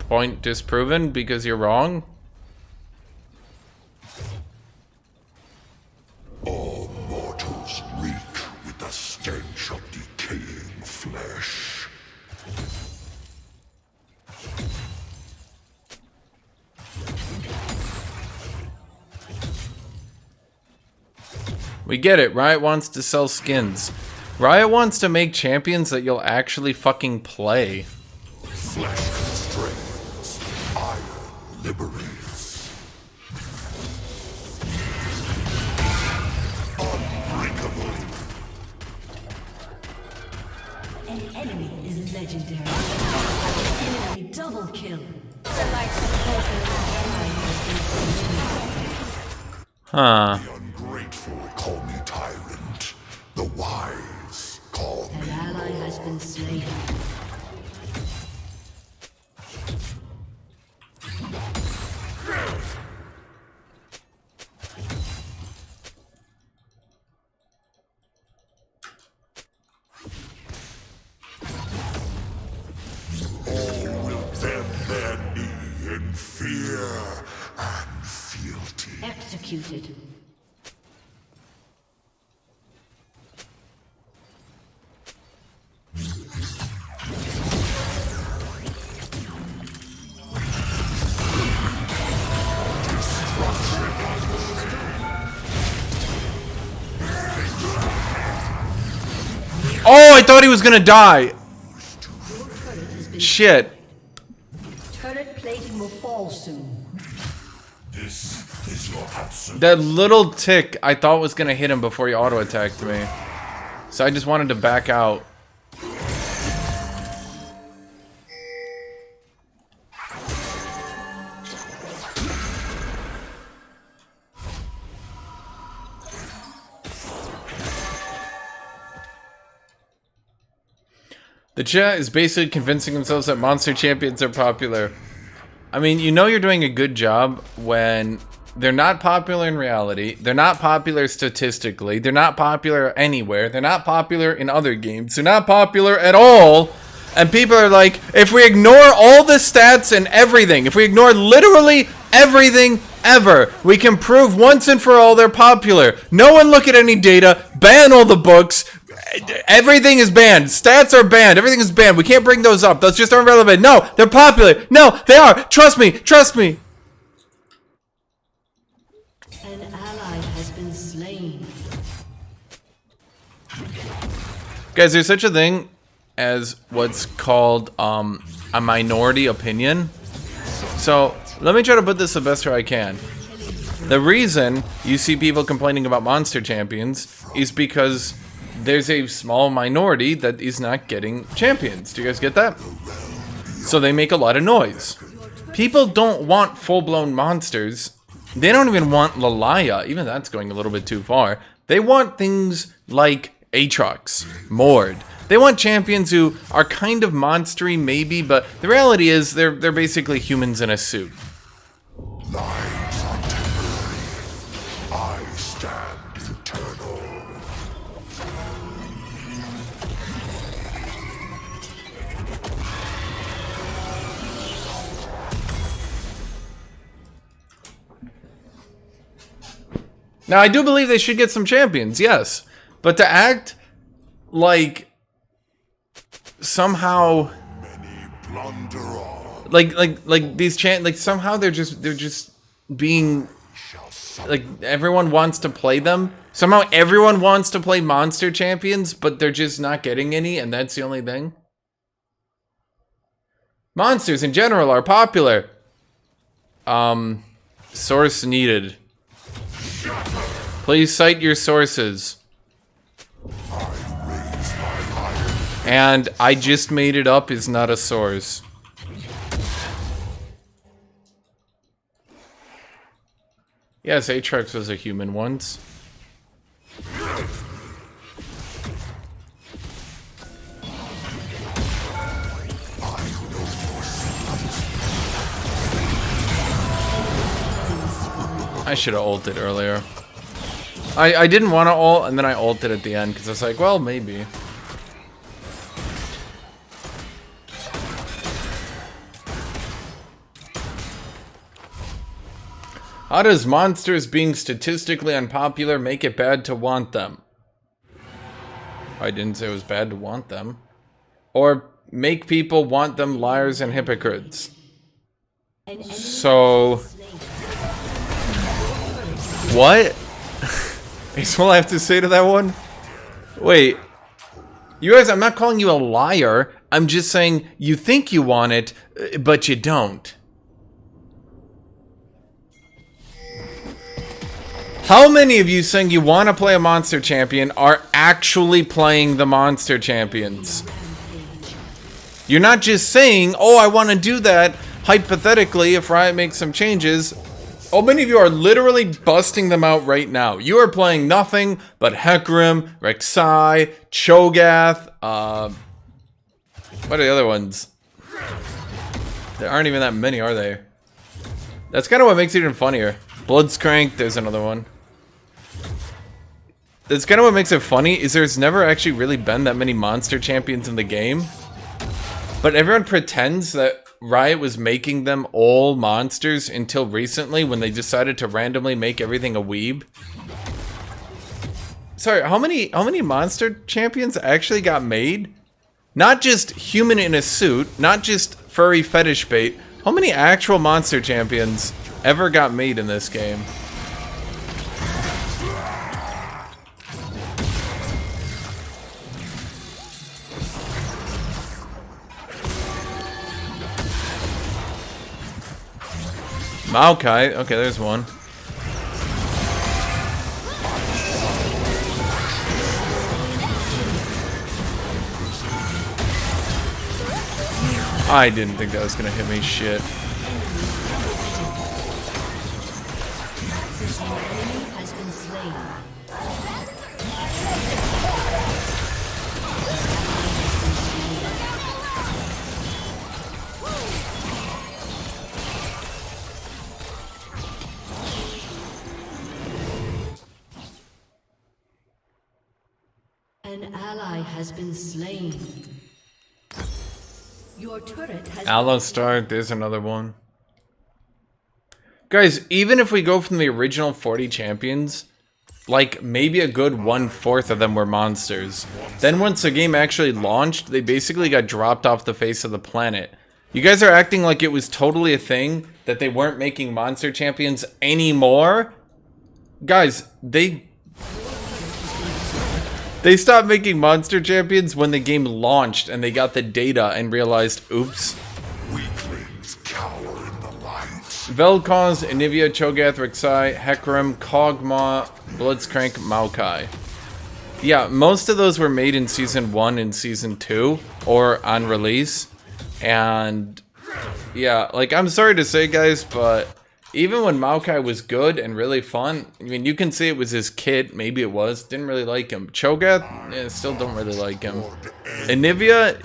Point disproven because you're wrong. All mortals reek with the stench of decaying flesh. We get it. Riot wants to sell skins. Riot wants to make champions that you'll actually fucking play. Flesh constrains, iron liberates. Unbreakable. An enemy is legendary. Enemy double kill. Huh. The ungrateful call me tyrant. The wise call An me. ally has been slain. All will bend their knee in fear and fealty. Executed. Oh, I thought he was gonna die. Shit. Turret plating will fall soon. This is your answer. That little tick I thought was gonna hit him before he auto-attacked me. So I just wanted to back out. The chat is basically convincing themselves that monster champions are popular. I mean, you know you're doing a good job when they're not popular in reality, they're not popular statistically, they're not popular anywhere, they're not popular in other games, they're not popular at all, and people are like, if we ignore all the stats and everything, if we ignore literally everything ever, we can prove once and for all they're popular. No one look at any data, ban all the books, everything is banned, stats are banned, everything is banned, we can't bring those up, those just aren't relevant. No, they're popular, no, they are, trust me, trust me. An ally has been slain. Guys, there's such a thing as what's called a minority opinion. So let me try to put this the best way I can. The reason you see people complaining about monster champions is because there's a small minority that is not getting champions. Do you guys get that? So they make a lot of noise. People don't want full-blown monsters. They don't even want Lalaya. Even that's going a little bit too far. They want things like AATROX, Mord. They want champions who are kind of monstery, maybe, but the reality is they're basically humans in a suit. Lives are temporary. I stand eternal. Now, I do believe they should get some champions, yes. But to act like somehow Many blunder on. like these like somehow they're just being Shall suck. like everyone wants to play them. Somehow everyone wants to play monster champions, but they're just not getting any, and that's the only thing. Monsters in general are popular. Source needed. Please cite your sources. And I just made it up is not a source. Yes, AATROX was a human once. I should have ulted earlier. I didn't want to ult, and then I ulted at the end, because I was like, well, maybe. How does monsters being statistically unpopular make it bad to want them? I didn't say it was bad to want them. Or make people want them liars and hypocrites. So... what? Is all I have to say to that one? Wait. You guys, I'm not calling you a liar. I'm just saying you think you want it, but you don't. How many of you saying you want to play a monster champion are actually playing the monster champions? You're not just saying, oh, I want to do that, hypothetically, if Riot makes some changes. How many of you are literally busting them out right now? You are playing nothing but Hecarim, Rek'Sai, Cho'Gath, what are the other ones? There aren't even that many, are there? That's kind of what makes it even funnier. Bloodscrank, there's another one. That's kind of what makes it funny, is there's never actually really been that many monster champions in the game. But everyone pretends that Riot was making them all monsters until recently when they decided to randomly make everything a weeb. Sorry, how many monster champions actually got made? Not just human in a suit, not just furry fetish bait. How many actual monster champions ever got made in this game? Maokai, okay, there's one. I didn't think that was gonna hit me, shit. Has been slain. An ally has been slain. Your turret has Aloystar, there's another one. Guys, even if we go from the original 40 champions, like maybe a good 1/4 of them were monsters. Then once the game actually launched, they basically got dropped off the face of the planet. You guys are acting like it was totally a thing, that they weren't making monster champions anymore? Guys, they stopped making monster champions when the game launched and they got the data and realized, oops. Weaklings cower in the light. Vel'Koz, Anivia, Cho'Gath, Rek'Sai, Hecarim, Kog'Maw, Bloodscrank, Maokai. Yeah, most of those were made in Season 1 and Season 2, or on release. And, yeah, like, I'm sorry to say, guys, but even when Maokai was good and really fun, I mean, you can say it was his kid, maybe it was, didn't really like him. Cho'Gath, still don't really like him. Anivia,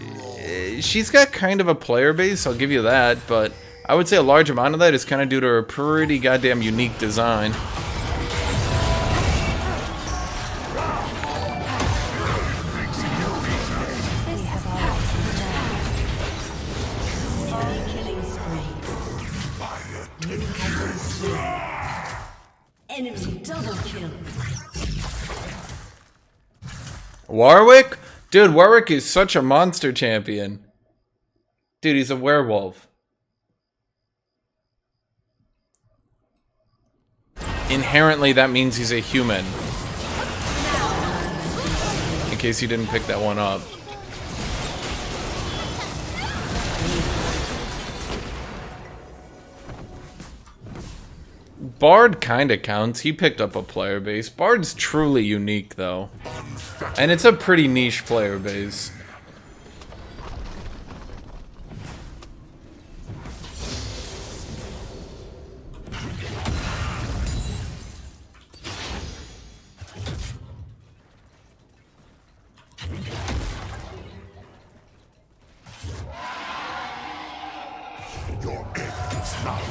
she's got kind of a player base, I'll give you that, but I would say a large amount of that is kind of due to her pretty goddamn unique design. enemy double kill. Warwick? Dude, Warwick is such a monster champion. Dude, he's a werewolf. Inherently, that means he's a human. In case you didn't pick that one up. Bard kinda counts. He picked up a player base. Bard's truly unique, though. And it's a pretty niche player base. Your end is not.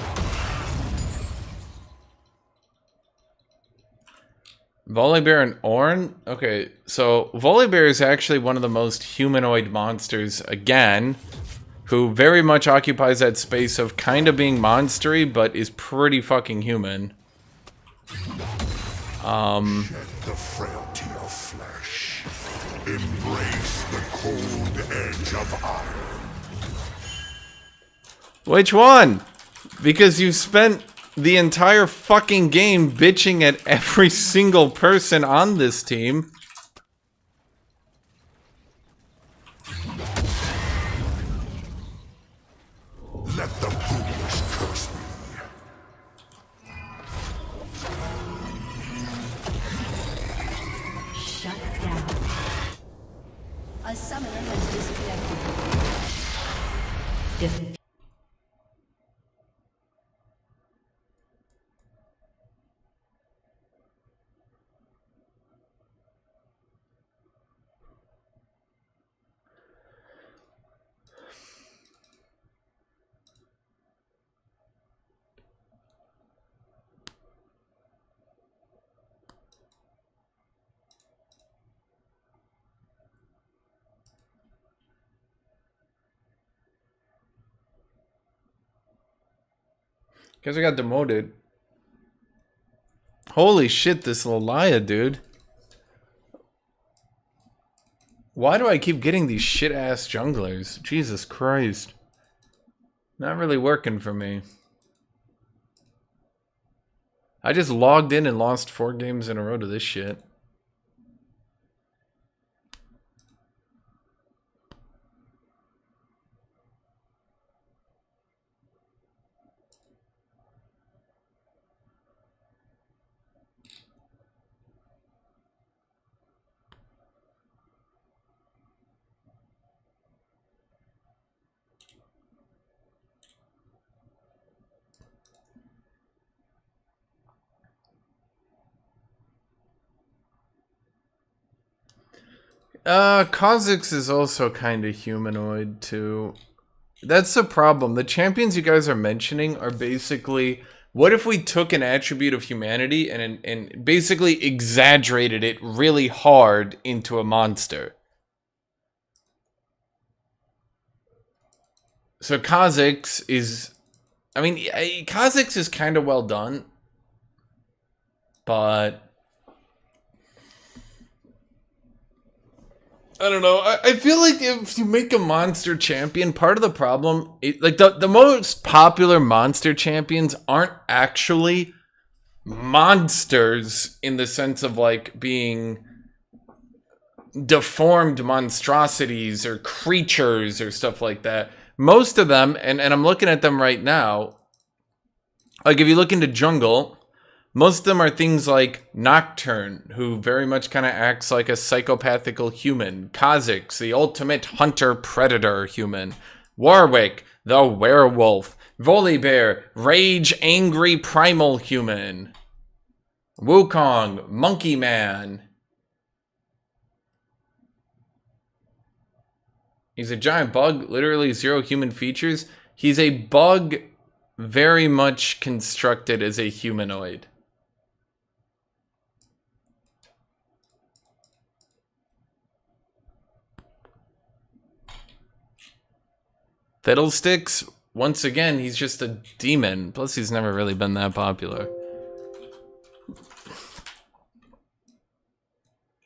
Volibear and Ornn? Okay, so Volibear is actually one of the most humanoid monsters, again, who very much occupies that space of kind of being monstery, but is pretty fucking human. Shed the frailty of flesh. Embrace the cold edge of iron. Which one? Because you spent the entire fucking game bitching at every single person on this team. Let the boomers curse me. Shut down. A summoner has disconnected. Guess I got demoted. Holy shit, this Lalia, dude. Why do I keep getting these shit-ass junglers? Jesus Christ. Not really working for me. I just logged in and lost 4 games in a row to this shit. Kha'Zix is also kind of humanoid too. That's the problem. The champions you guys are mentioning are basically, what if we took an attribute of humanity and basically exaggerated it really hard into a monster? So Kha'Zix is, I mean, Kha'Zix is kind of well done, but I don't know. I feel like if you make a monster champion, part of the problem, like the most popular monster champions aren't actually monsters in the sense of like being deformed monstrosities or creatures or stuff like that. Most of them, and I'm looking at them right now, like if you look into jungle, most of them are things like Nocturne, who very much kind of acts like a psychopathical human. Kha'Zix, the ultimate hunter-predator human. Warwick, the werewolf. Volibear, rage-angry primal human. Wukong, monkey man. He's a giant bug, literally 0 human features. He's a bug very much constructed as a humanoid. Fiddlesticks, once again, he's just a demon. Plus, he's never really been that popular.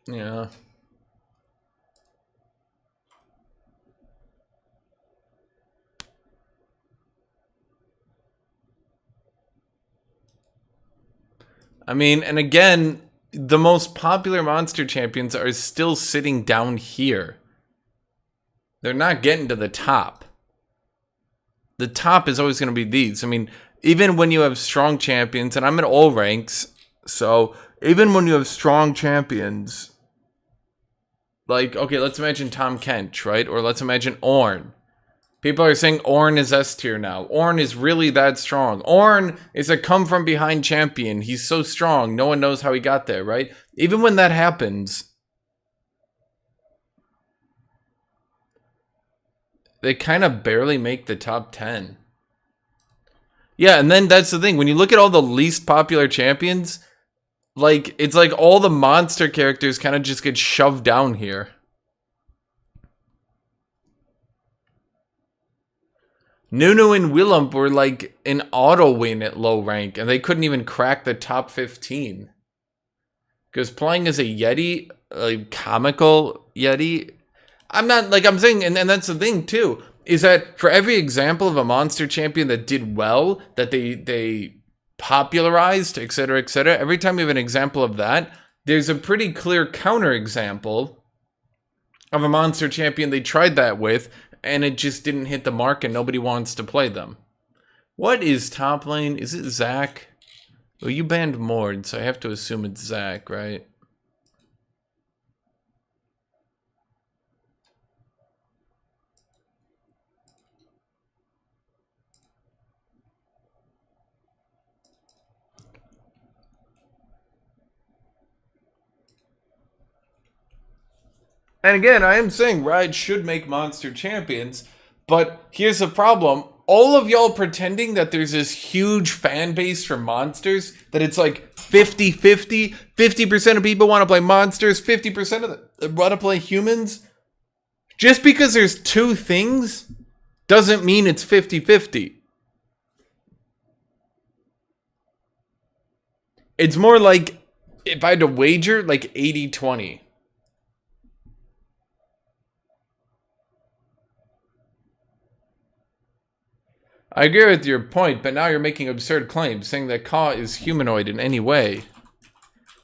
Yeah. I mean, and again, the most popular monster champions are still sitting down here. They're not getting to the top. The top is always going to be these. I mean, even when you have strong champions, and I'm in all ranks, so even when you have strong champions, like, okay, let's imagine Tom Kench, right? Or let's imagine Ornn. People are saying Ornn is S tier now. Ornn is really that strong. Ornn is a come from behind champion. He's so strong. No one knows how he got there, right? Even when that happens, they kind of barely make the top 10. Yeah, and then that's the thing. When you look at all the least popular champions, like, it's like all the monster characters kind of just get shoved down here. Nunu and Willump were like an auto win at low rank, and they couldn't even crack the top 15. Because playing as a Yeti, a comical Yeti, I'm not, like, I'm saying, and that's the thing too, is that for every example of a monster champion that did well, that they popularized, etc., etc. Every time we have an example of that, there's a pretty clear counterexample of a monster champion they tried that with, and it just didn't hit the mark, and nobody wants to play them. What is top lane? Is it Zac? Well, you banned Mord, so I have to assume it's Zac, right? And again, I am saying Riot should make monster champions, but here's the problem. All of y'all pretending that there's this huge fan base for monsters, that it's like 50-50, 50% of people want to play monsters, 50% of them want to play humans. Just because there's two things doesn't mean it's 50-50. It's more like, if I had to wager, like 80-20. I agree with your point, but now you're making absurd claims, saying that Ka is humanoid in any way.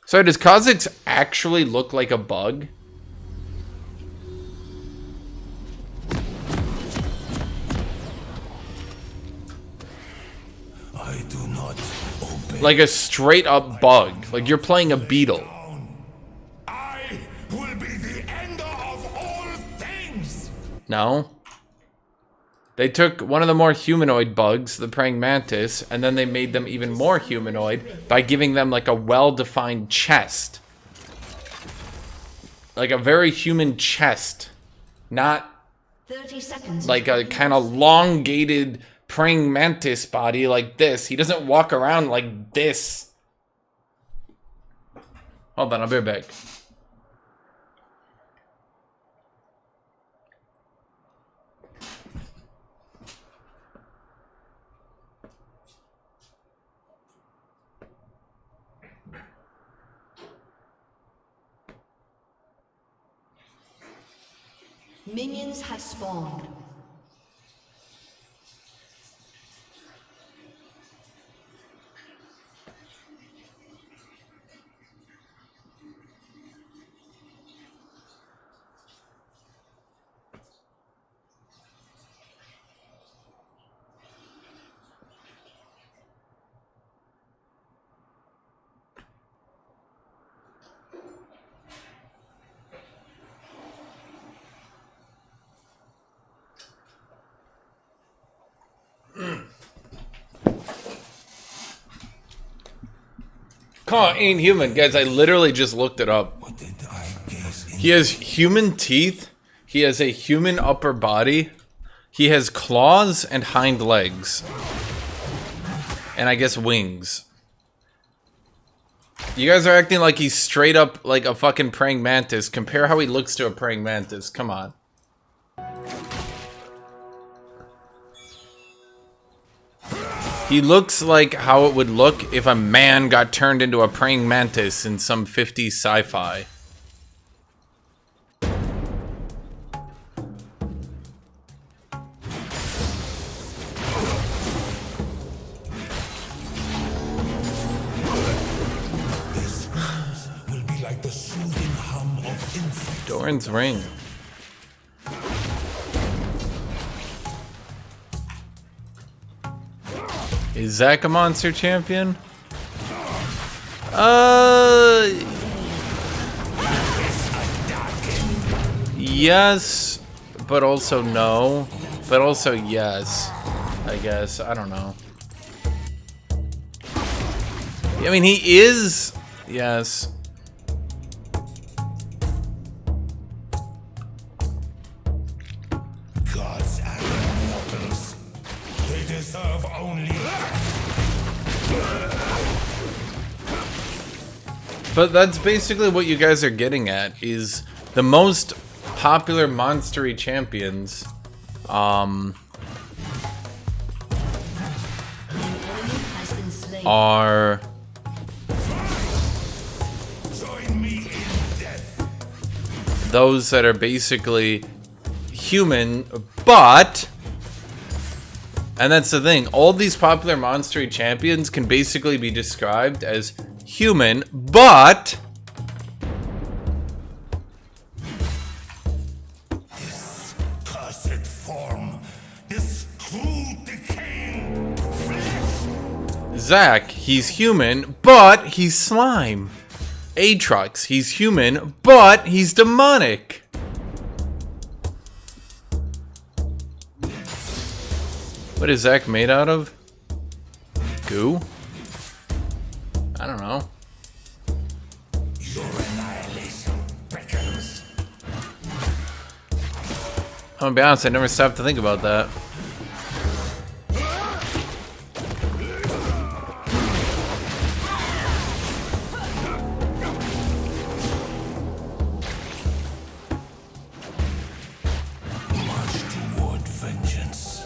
So does Kha'Zix actually look like a bug? I do not obey. Like a straight up bug. Like you're playing a beetle. I will be the ender of all things. No? They took one of the more humanoid bugs, the praying mantis, and then they made them even more humanoid by giving them like a well-defined chest. Like a very human chest. Not 30 seconds. like a kind of elongated praying mantis body like this. He doesn't walk around like this. Hold on, I'll be right back. Minions have spawned. Ka ain't human. Guys, I literally just looked it up. What did I gaze in? He has human teeth. He has a human upper body. He has claws and hind legs. And I guess wings. You guys are acting like he's straight up like a fucking praying mantis. Compare how he looks to a praying mantis. Come on. He looks like how it would look if a man got turned into a praying mantis in some 50s sci-fi. Will be like the soothing hum of insects. Doran's ring. Is Zac a monster champion? Yes, but also no. But also yes, I guess. I don't know. I mean, he is. Yes. Gods and mortals. They deserve only But that's basically what you guys are getting at, is the most popular monstery champions, Has been slain. are join me in death. those that are basically human, but And that's the thing. All these popular monstery champions can basically be described as human, but Cursed form. This crude decaying flesh. Zac, he's human, but he's slime. AATROX, he's human, but he's demonic. What is Zac made out of? Goo? I don't know. Your annihilation beckons. I'm gonna be honest, I never stopped to think about that. March toward vengeance.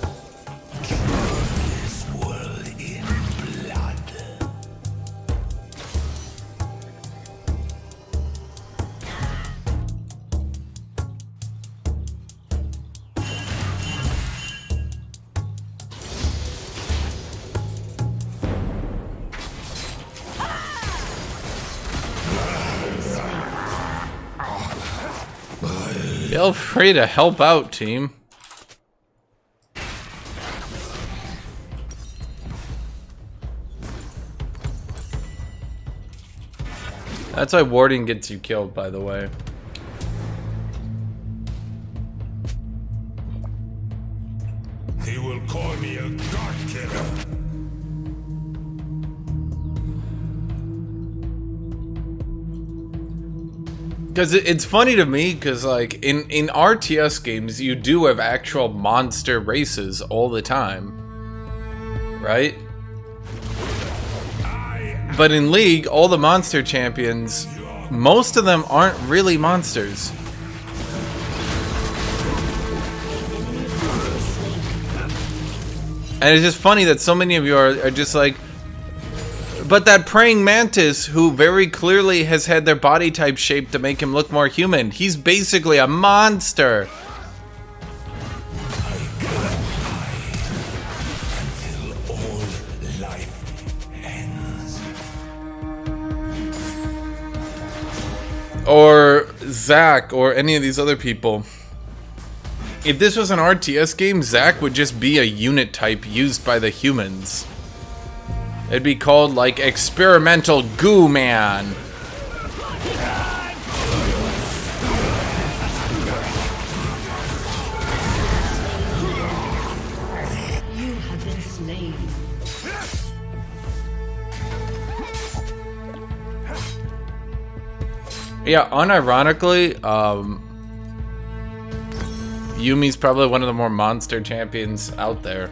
Drown this world in blood. Feel free to help out, team. That's why warding gets you killed, by the way. They will call me a god killer. Because it's funny to me, because like in RTS games, you do have actual monster races all the time, right? But in League, all the monster champions, most of them aren't really monsters. And it's just funny that so many of you are just like, but that praying mantis, who very clearly has had their body type shaped to make him look more human, he's basically a monster. I cannot die until all life ends. Or Zac, or any of these other people. If this was an RTS game, Zac would just be a unit type used by the humans. It'd be called, like, Experimental Goo Man. You have been slain. Yeah, unironically, Yumi's probably one of the more monster champions out there.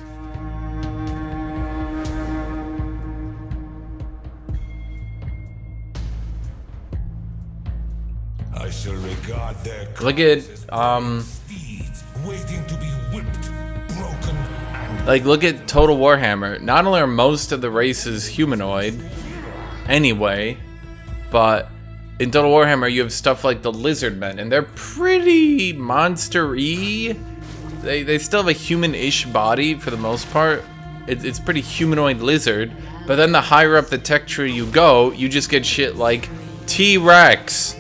I shall regard their Look at, steeds waiting to be whipped, broken, and like, look at Total Warhammer. Not only are most of the races humanoid, anyway, but in Total Warhammer you have stuff like the lizard men, and they're pretty monster-y. They still have a human-ish body for the most part. It's pretty humanoid lizard, but then the higher up the tech tree you go, you just get shit like T-Rex,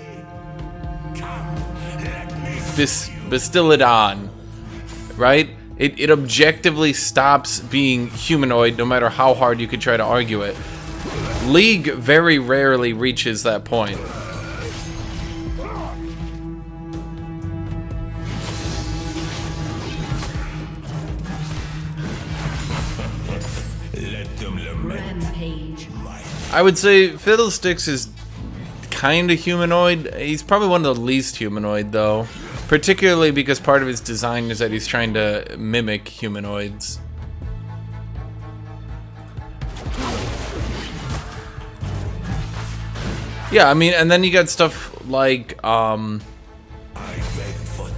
Bastillodon, right? It objectively stops being humanoid no matter how hard you could try to argue it. League very rarely reaches that point. let them lament. Rampage. I would say Fiddlesticks is kind of humanoid. He's probably one of the least humanoid, though. Particularly because part of his design is that he's trying to mimic humanoids. Yeah, I mean, and then you got stuff like,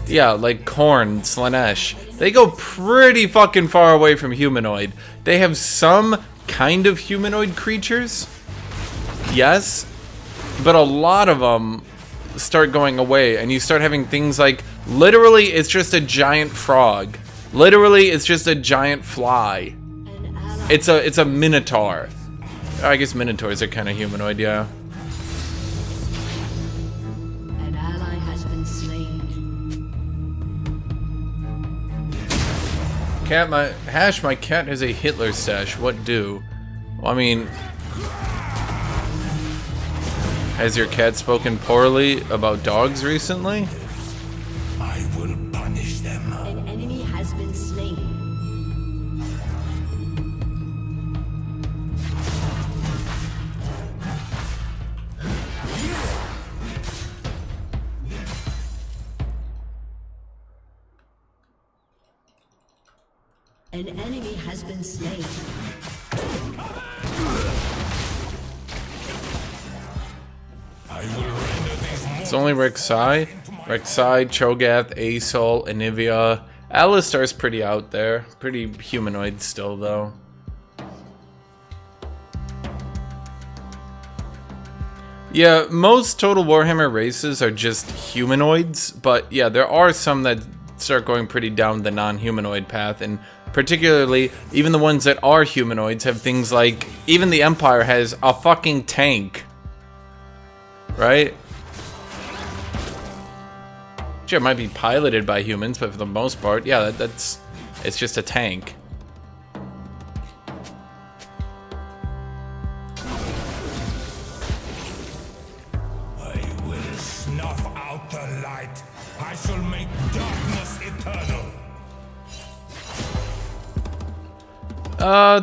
yeah, like Korn, Slanesh. They go pretty fucking far away from humanoid. They have some kind of humanoid creatures, yes, but a lot of them start going away, and you start having things like, literally, it's just a giant frog. Literally, it's just a giant fly. An ally, It's a minotaur. I guess minotaurs are kind of humanoid, yeah. an ally has been slain. Cat, my cat has a Hitler stash. What do? Well, I mean, has your cat spoken poorly about dogs recently? I will punish them. An enemy has been slain. An enemy has been slain. I will render these It's only Rek'Sai, Cho'Gath, Asol, Anivia. Alistar's pretty out there. Pretty humanoid still, though. Yeah, most Total Warhammer races are just humanoids, but yeah, there are some that start going pretty down the non-humanoid path, and particularly, even the ones that are humanoids have things like, even the Empire has a fucking tank. Right? Sure, it might be piloted by humans, but for the most part, yeah, it's just a tank. I will snuff out the light. I shall make darkness eternal.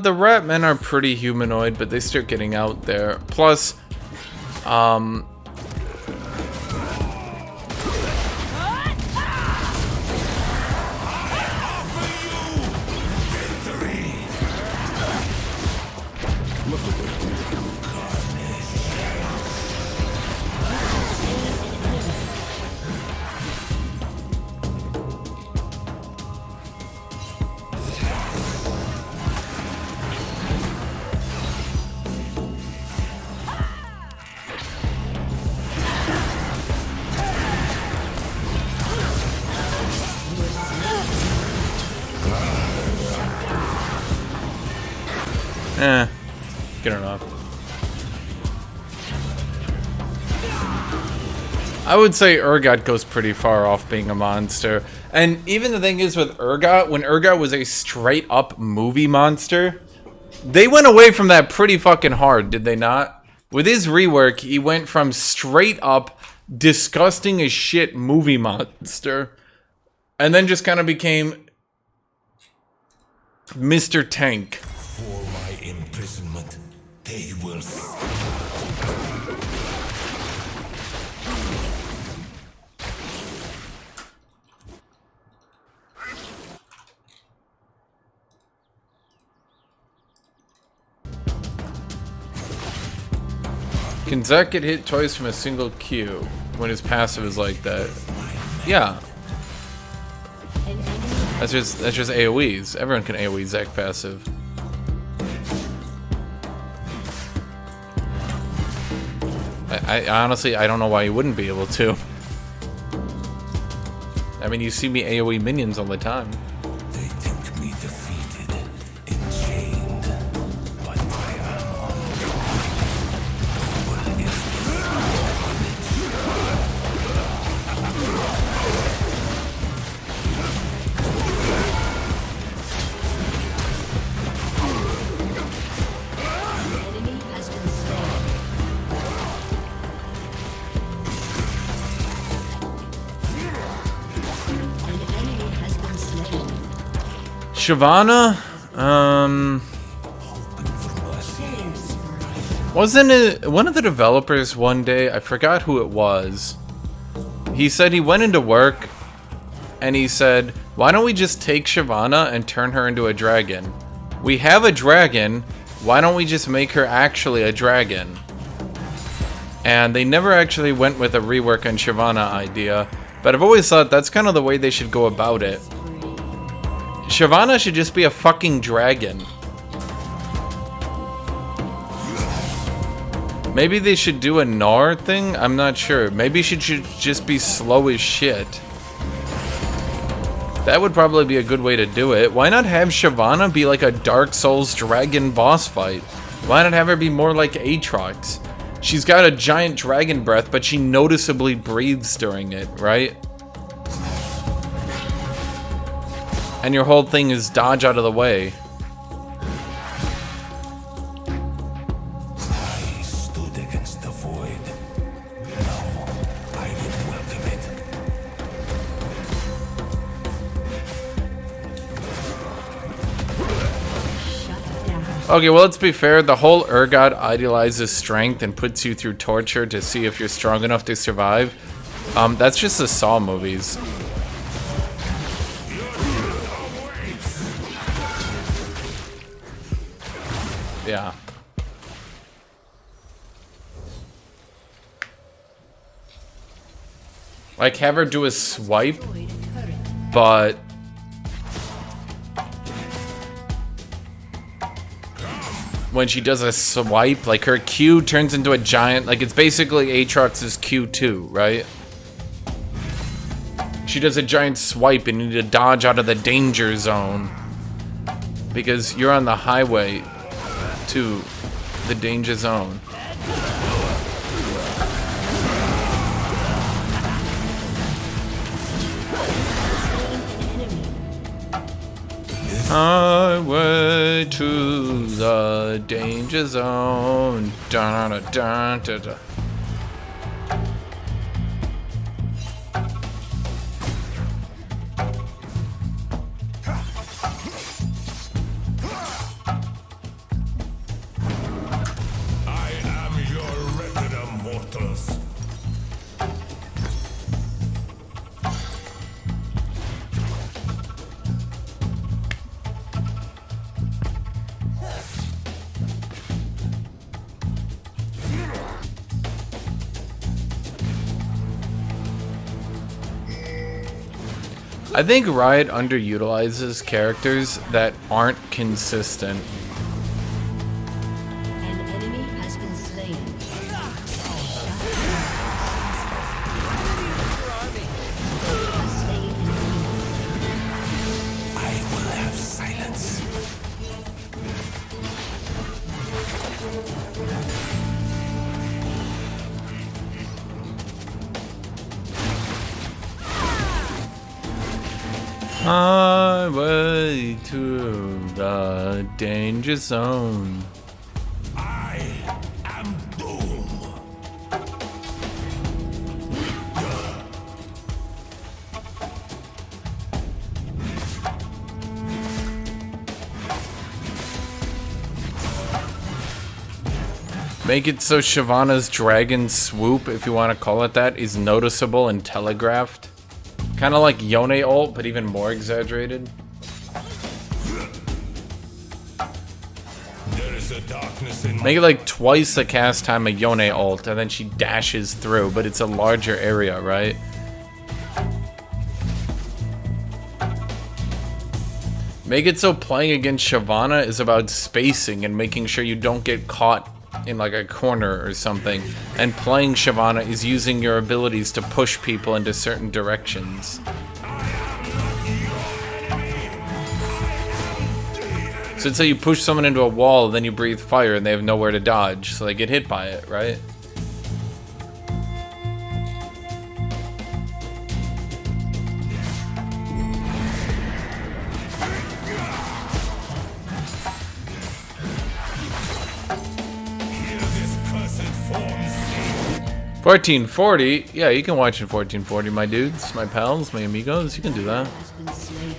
The rat men are pretty humanoid, but they start getting out there. Plus, get it off. I would say Urgot goes pretty far off being a monster. And even the thing is with Urgot, when Urgot was a straight up movie monster, they went away from that pretty fucking hard, did they not? With his rework, he went from straight up disgusting as shit movie monster, and then just kind of became Mr. Tank. For my imprisonment, they will. Can Zek get hit twice from a single Q when his passive is like that? Yeah. That's just AoEs. Everyone can AoE Zek passive. I honestly, I don't know why you wouldn't be able to. I mean, you see me AoE minions all the time. They think me defeated, enchained, but I am Enemy has been slain. An enemy has been slain. Shyvana, wasn't it one of the developers one day? I forgot who it was. He said he went into work and he said, "Why don't we just take Shyvana and turn her into a dragon? We have a dragon. Why don't we just make her actually a dragon?" And they never actually went with a rework on Shyvana idea, but I've always thought that's kind of the way they should go about it. Shyvana should just be a fucking dragon. Maybe they should do a Gnar thing? I'm not sure. Maybe she should just be slow as shit. That would probably be a good way to do it. Why not have Shyvana be like a Dark Souls dragon boss fight? Why not have her be more like AATROX? She's got a giant dragon breath, but she noticeably breathes during it, right? And your whole thing is dodge out of the way. I stood against the void. Now I would welcome it. Okay, well, let's be fair. The whole Urgot idealizes strength and puts you through torture to see if you're strong enough to survive. That's just the Saw movies. Yeah. Like, have her do a swipe, but when she does a swipe, like her Q turns into a giant, like it's basically Aatrox's Q2, right? She does a giant swipe and you need to dodge out of the danger zone because you're on the highway to the danger zone. Highway to the danger zone. Dun, dun, dun, dun, dun. I am your regular mortals. I think Riot underutilizes characters that aren't consistent. An enemy has been slain. Slain an enemy. I will have silence. Highway to the danger zone. I am doom. Make it so Shyvana's dragon swoop, if you want to call it that, is noticeable and telegraphed. Kind of like Yone ult, but even more exaggerated. There is a darkness in Make it like twice the cast time of Yone ult, and then she dashes through, but it's a larger area, right? Make it so playing against Shyvana is about spacing and making sure you don't get caught in like a corner or something. And playing Shyvana is using your abilities to push people into certain directions. So let's say you push someone into a wall, then you breathe fire and they have nowhere to dodge, so they get hit by it, right? Hear this cursed form sing. 1440? Yeah, you can watch in 1440, my dudes, my pals, my amigos. You can do that. Has been slain.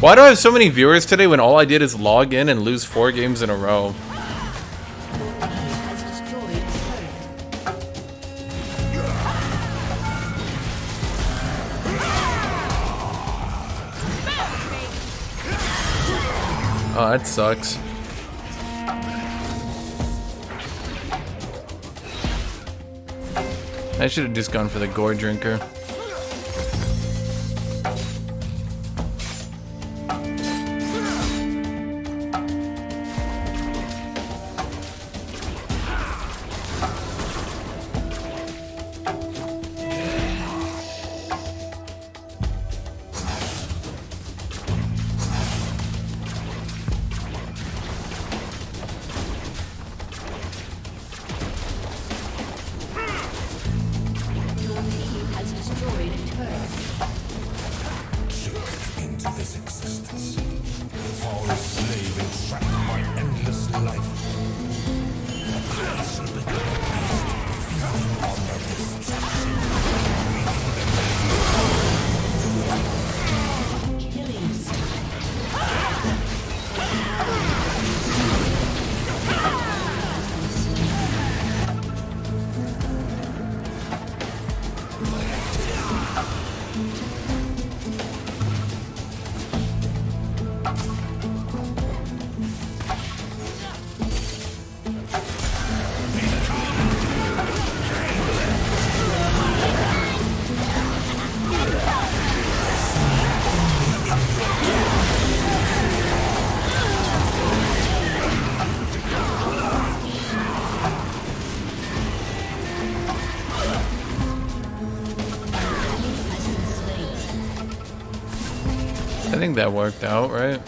Why do I have so many viewers today when all I did is log in and lose 4 games in a row? Has destroyed a turret. Oh, that sucks. I should have just gone for the gore drinker. think that worked out, right?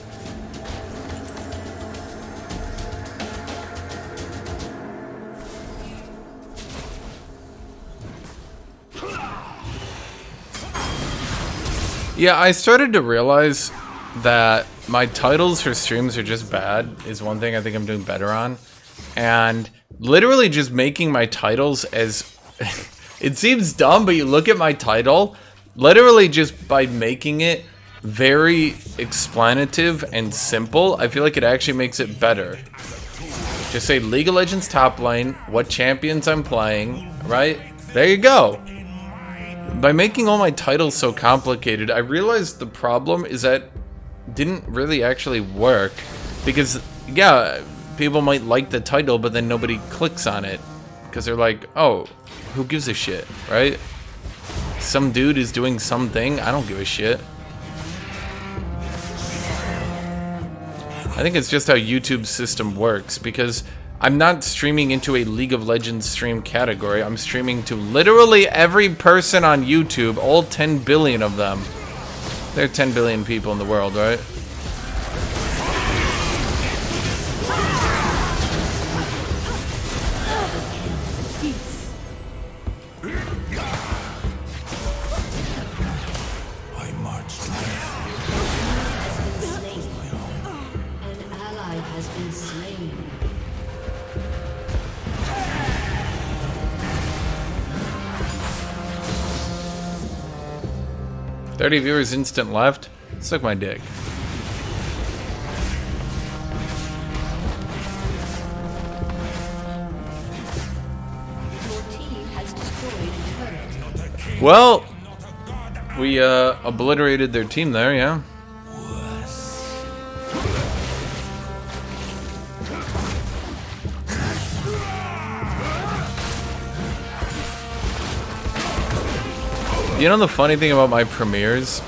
Yeah, I started to realize that my titles for streams are just bad, is one thing I think I'm doing better on. And literally just making my titles as... it seems dumb, but you look at my title, literally just by making it very explanative and simple, I feel like it actually makes it better. Just say League of Legends top lane, what champions I'm playing, right? There you go. By making all my titles so complicated, I realized the problem is that didn't really actually work. Because, yeah, people might like the title, but then nobody clicks on it. Because they're like, oh, who gives a shit, right? Some dude is doing something, I don't give a shit. I think it's just how YouTube's system works, because I'm not streaming into a League of Legends stream category. I'm streaming to literally every person on YouTube, all 10 billion of them. There are 10 billion people in the world, right? I march to death. An ally has been slain. $30 viewers instant left. Suck my dick. Your team has destroyed a turret. Well, we obliterated their team there, yeah. You know the funny thing about my premieres?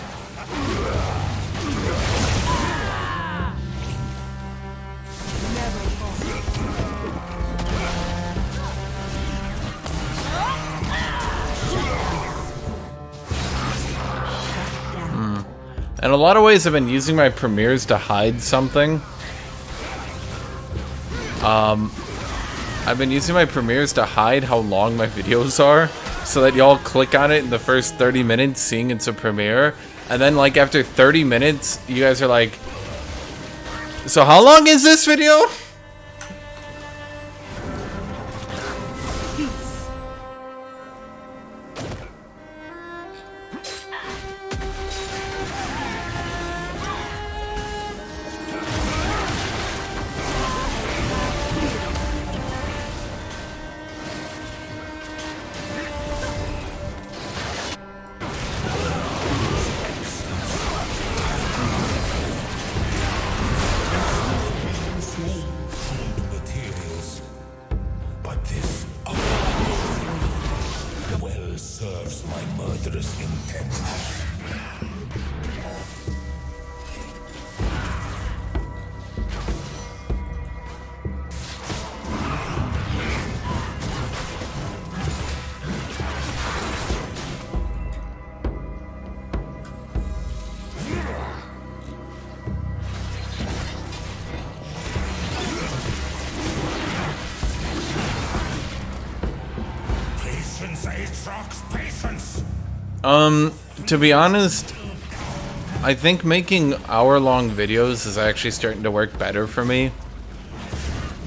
In a lot of ways, I've been using my premieres to hide something. I've been using my premieres to hide how long my videos are, so that y'all click on it in the first 30 minutes seeing it's a premiere, and then like after 30 minutes, you guys are like, so how long is this video? Materials. But this well serves my murderous intent. Patience, AATROX, patience! To be honest, I think making hour-long videos is actually starting to work better for me.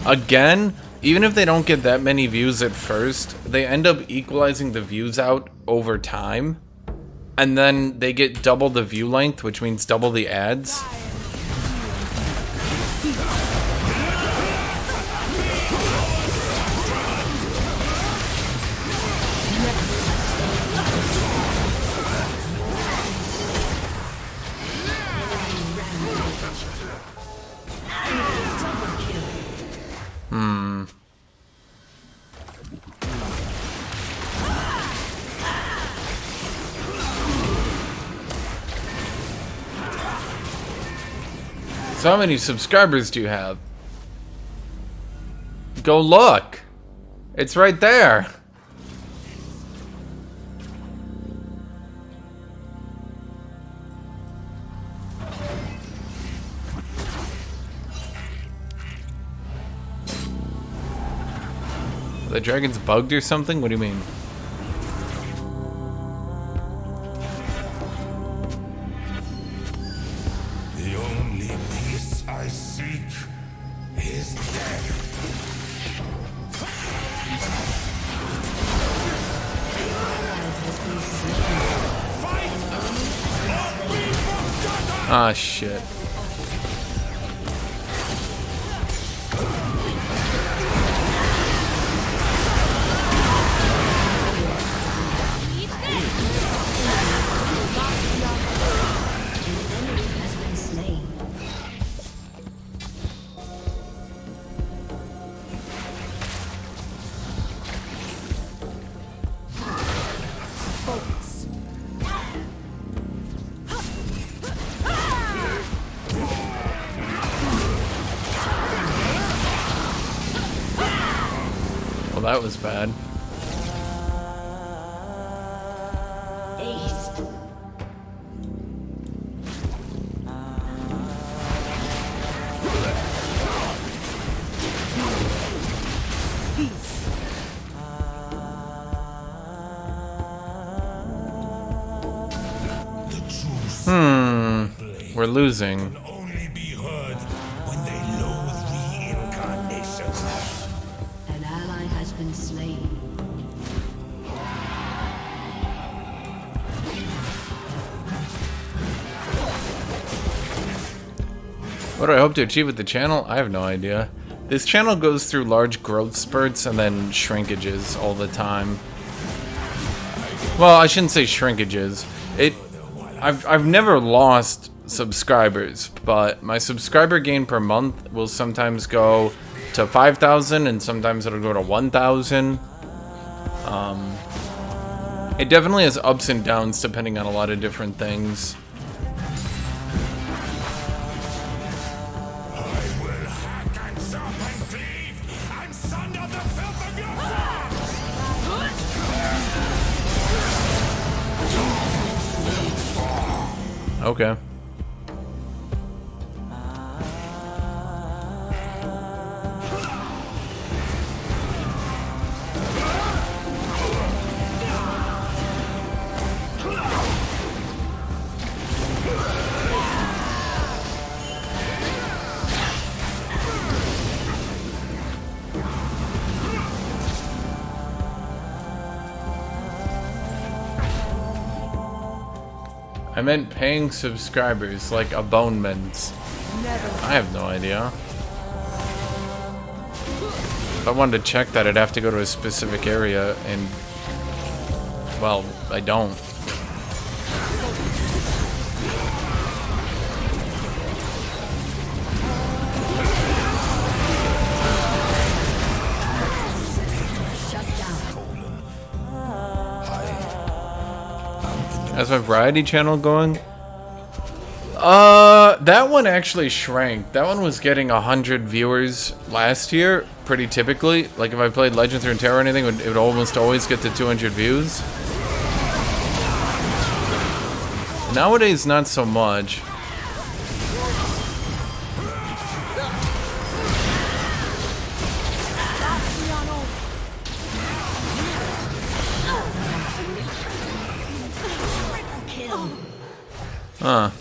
Again, even if they don't get that many views at first, they end up equalizing the views out over time. And then they get double the view length, which means double the ads. So how many subscribers do you have? Go look! It's right there! The dragon's bugged or something? What do you mean? The only peace I seek is death. Ah, shit. Has been slain. Well, that was bad. Ace. The truth We're losing. can only be heard when they loathe reincarnation. An ally has been slain. What do I hope to achieve with the channel? I have no idea. This channel goes through large growth spurts and then shrinkages all the time. Well, I shouldn't say shrinkages. I've never lost subscribers, but my subscriber gain per month will sometimes go to 5,000 and sometimes it'll go to 1,000. It definitely has ups and downs depending on a lot of different things. I will hack and chop and cleave and sunder the filth of your thoughts! Okay. I meant paying subscribers, like abonnements. I have no idea. If I wanted to check that, I'd have to go to a specific area, and... well, I don't. How's my variety channel going? That one actually shrank. That one was getting 100 viewers last year, pretty typically. Like if I played Legends or Terror or anything, it would almost always get to 200 views. Nowadays, not so much. Huh.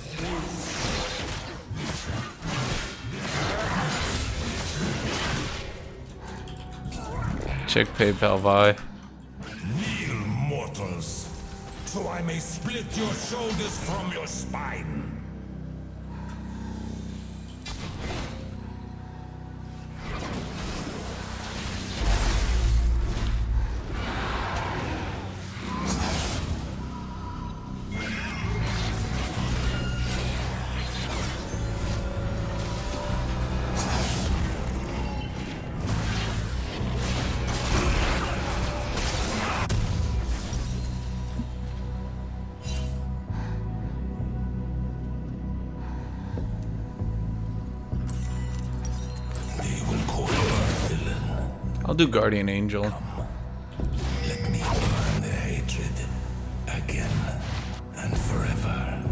Check PayPal, Vi. Kneel, mortals, so I may split your shoulders from your spine. I'll do Guardian Angel. Let me burn their hatred again and forever.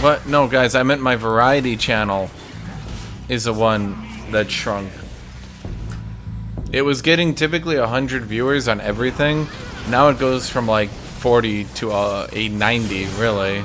What? No, guys, I meant my variety channel is the one that shrunk. It was getting typically 100 viewers on everything. Now it goes from like 40 to a 90, really.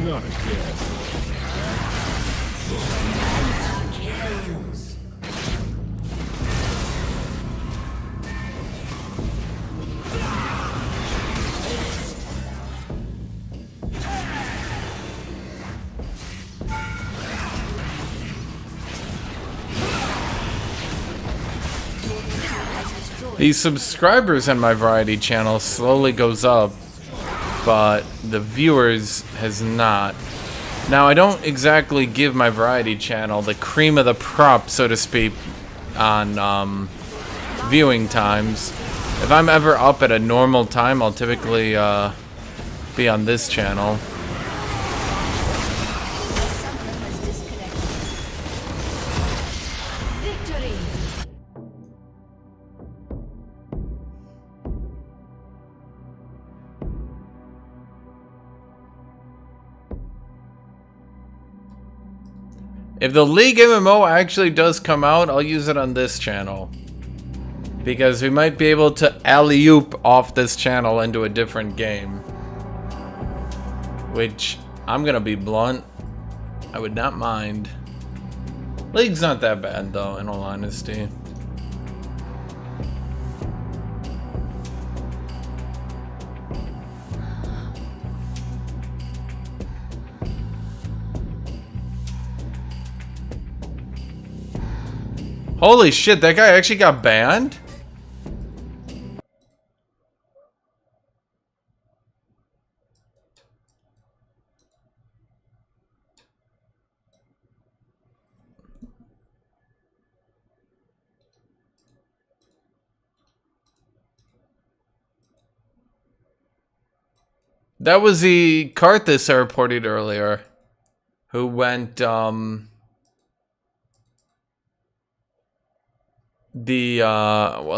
Not again. The subscribers on my variety channel slowly goes up, but the viewers has not. Now, I don't exactly give my variety channel the cream of the crop, so to speak, on viewing times. If I'm ever up at a normal time, I'll typically be on this channel. Victory! If the League MMO actually does come out, I'll use it on this channel. Because we might be able to alley-oop off this channel into a different game. Which, I'm gonna be blunt, I would not mind. League's not that bad though, in all honesty. Holy shit, that guy actually got banned? That was the Karthus I reported earlier, who went, well,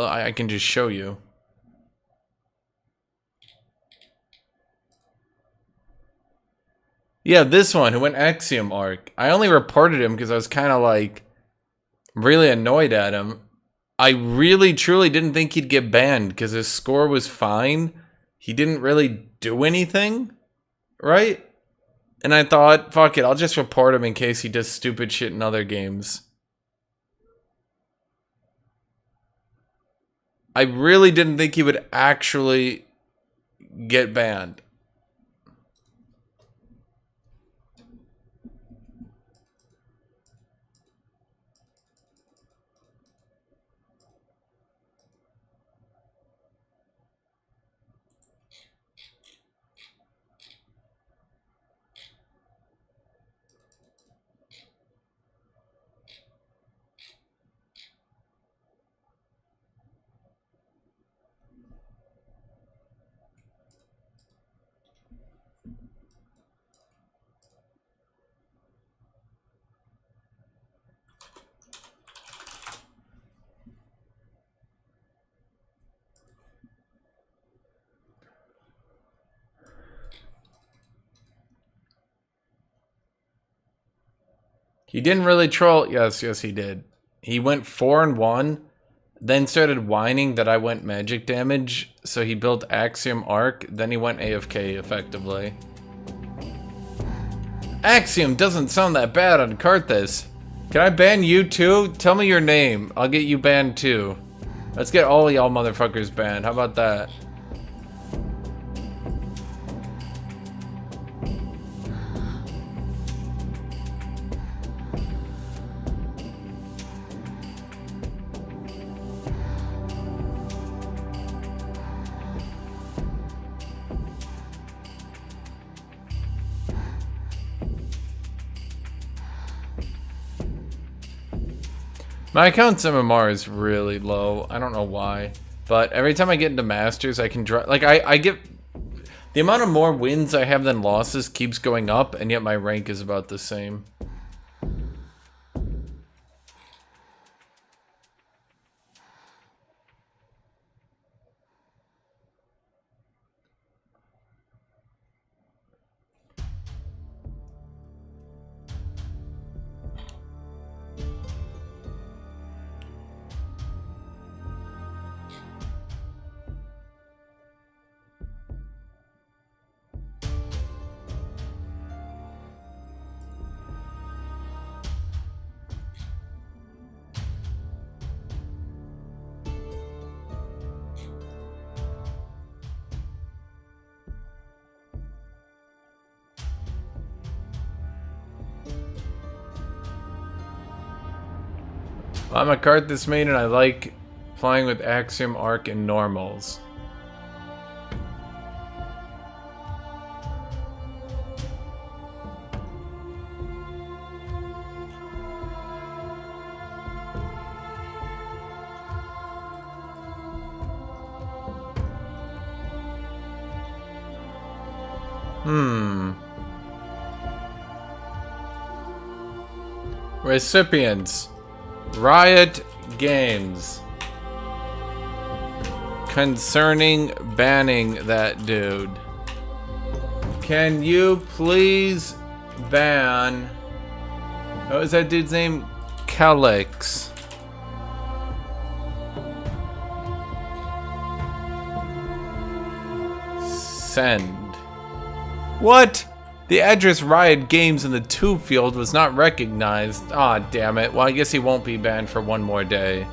I can just show you. Yeah, this one, who went Axiom Arc. I only reported him because I was kind of like, really annoyed at him. I really, truly didn't think he'd get banned because his score was fine. He didn't really do anything, right? And I thought, fuck it, I'll just report him in case he does stupid shit in other games. I really didn't think he would actually get banned. He didn't really troll. Yes, he did. He went 4-1, then started whining that I went magic damage, so he built Axiom Arc, then he went AFK effectively. Axiom doesn't sound that bad on Karthus. Can I ban you too? Tell me your name. I'll get you banned too. Let's get all y'all motherfuckers banned. How about that? My account's MMR is really low. I don't know why. But every time I get into Masters, I can like I get the amount of more wins I have than losses keeps going up, and yet my rank is about the same. I'm a card this main, and I like playing with Axiom, Arc, and Normals. Recipients. Riot Games. Concerning banning that dude. Can you please ban... What was that dude's name? Calyx. Send. What? The address Riot Games in the 2 field was not recognized. Aw, damn it. Well, I guess he won't be banned for one more day.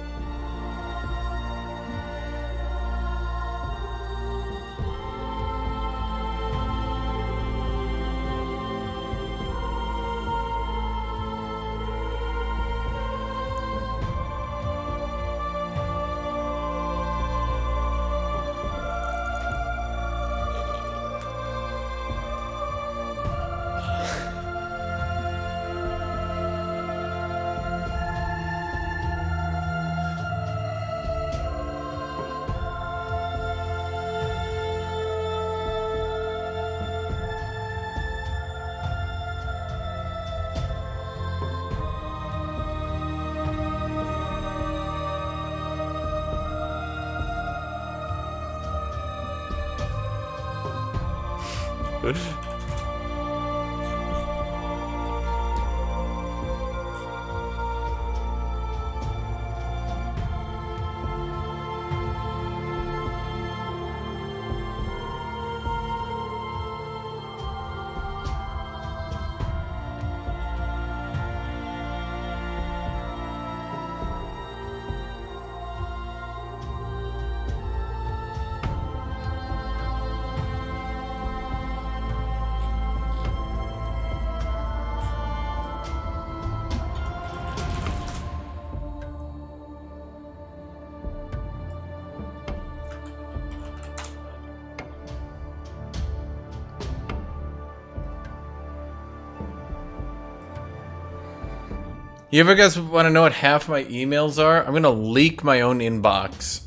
You ever guys want to know what half my emails are? I'm going to leak my own inbox.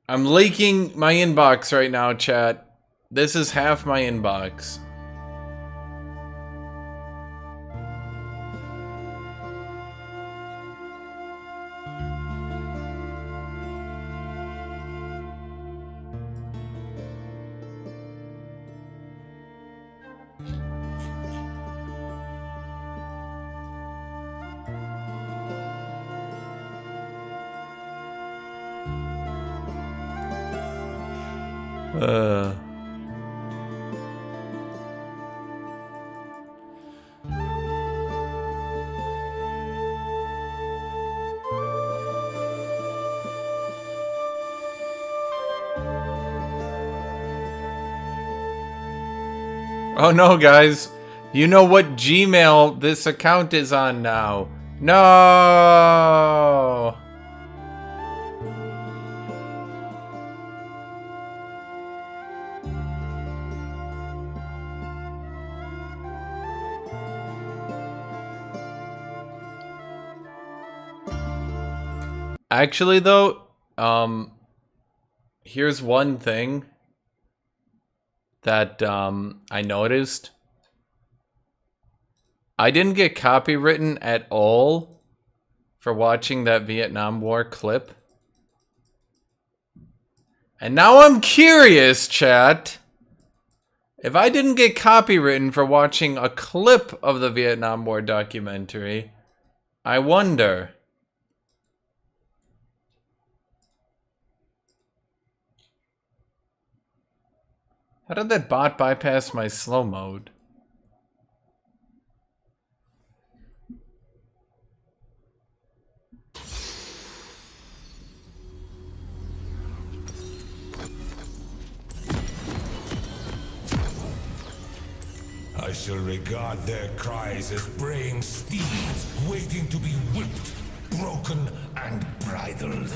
I'm leaking my inbox right now, chat. This is half my inbox. Oh no, guys. You know what Gmail this account is on now. No! Actually, though, here's one thing that I noticed. I didn't get copywritten at all for watching that Vietnam War clip. And now I'm curious, chat. If I didn't get copywritten for watching a clip of the Vietnam War documentary, I wonder. How did that bot bypass my slow mode? I shall regard their cries as braying steeds waiting to be whipped, broken, and bridled.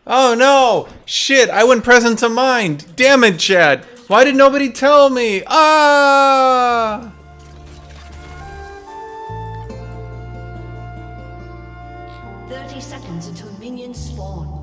Oh no! Shit, I went presence of mind! Damn it, Chad! Why did nobody tell me? Ah! 30 seconds until minions spawn.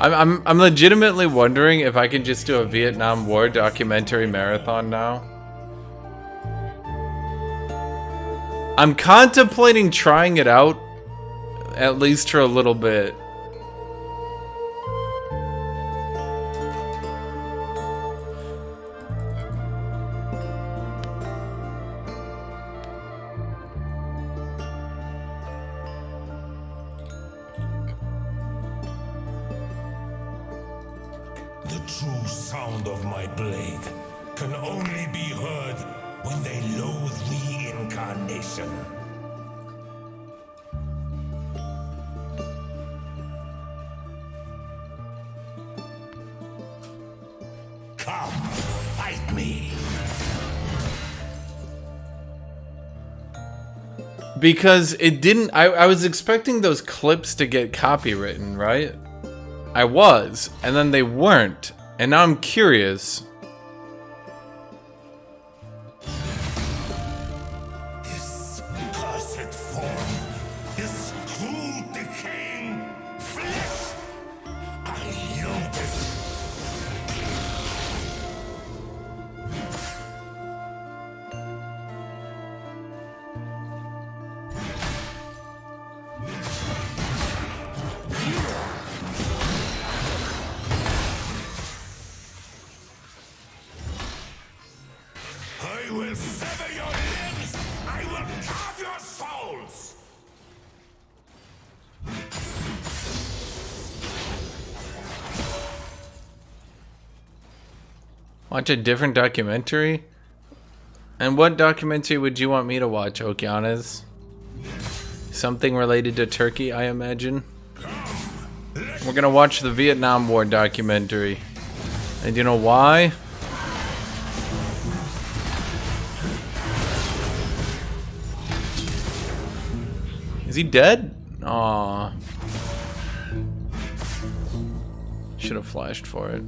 I'm legitimately wondering if I can just do a Vietnam War documentary marathon now. I'm contemplating trying it out, at least for a little bit. The true sound of my blade can only be heard when they loathe reincarnation. Come, fight me. Because it didn't... I was expecting those clips to get copywritten, right? I was, and then they weren't. And now I'm curious. This cursed form, this crude decaying flesh, I loathe it. I will sever your limbs! I will carve your souls! Watch a different documentary? And what documentary would you want me to watch, Okeanas? Something related to Turkey, I imagine? We're gonna watch the Vietnam War documentary. And you know why? Is he dead? Aww. Should have flashed for it.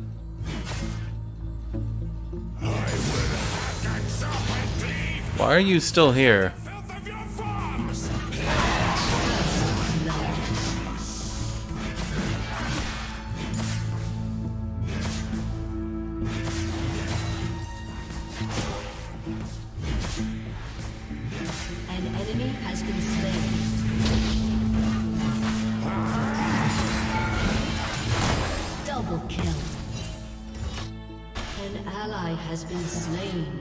Why are you still here? Filth of your farms! An enemy has been slain. Double kill. An ally has been slain.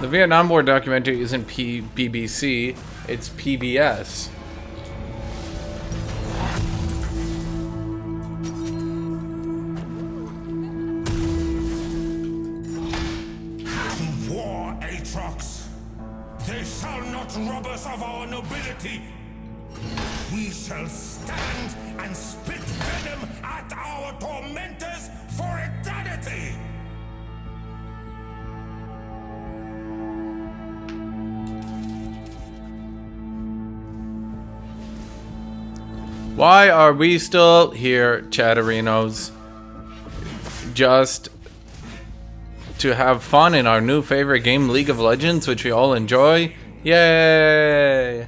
The Vietnam War documentary isn't BBC, it's PBS. To war, AATROX! They shall not rob us of our nobility. We shall stand and spit venom at our tormentors for eternity. Why are we still here, Chatterinos? Just to have fun in our new favorite game, League of Legends, which we all enjoy? Yay!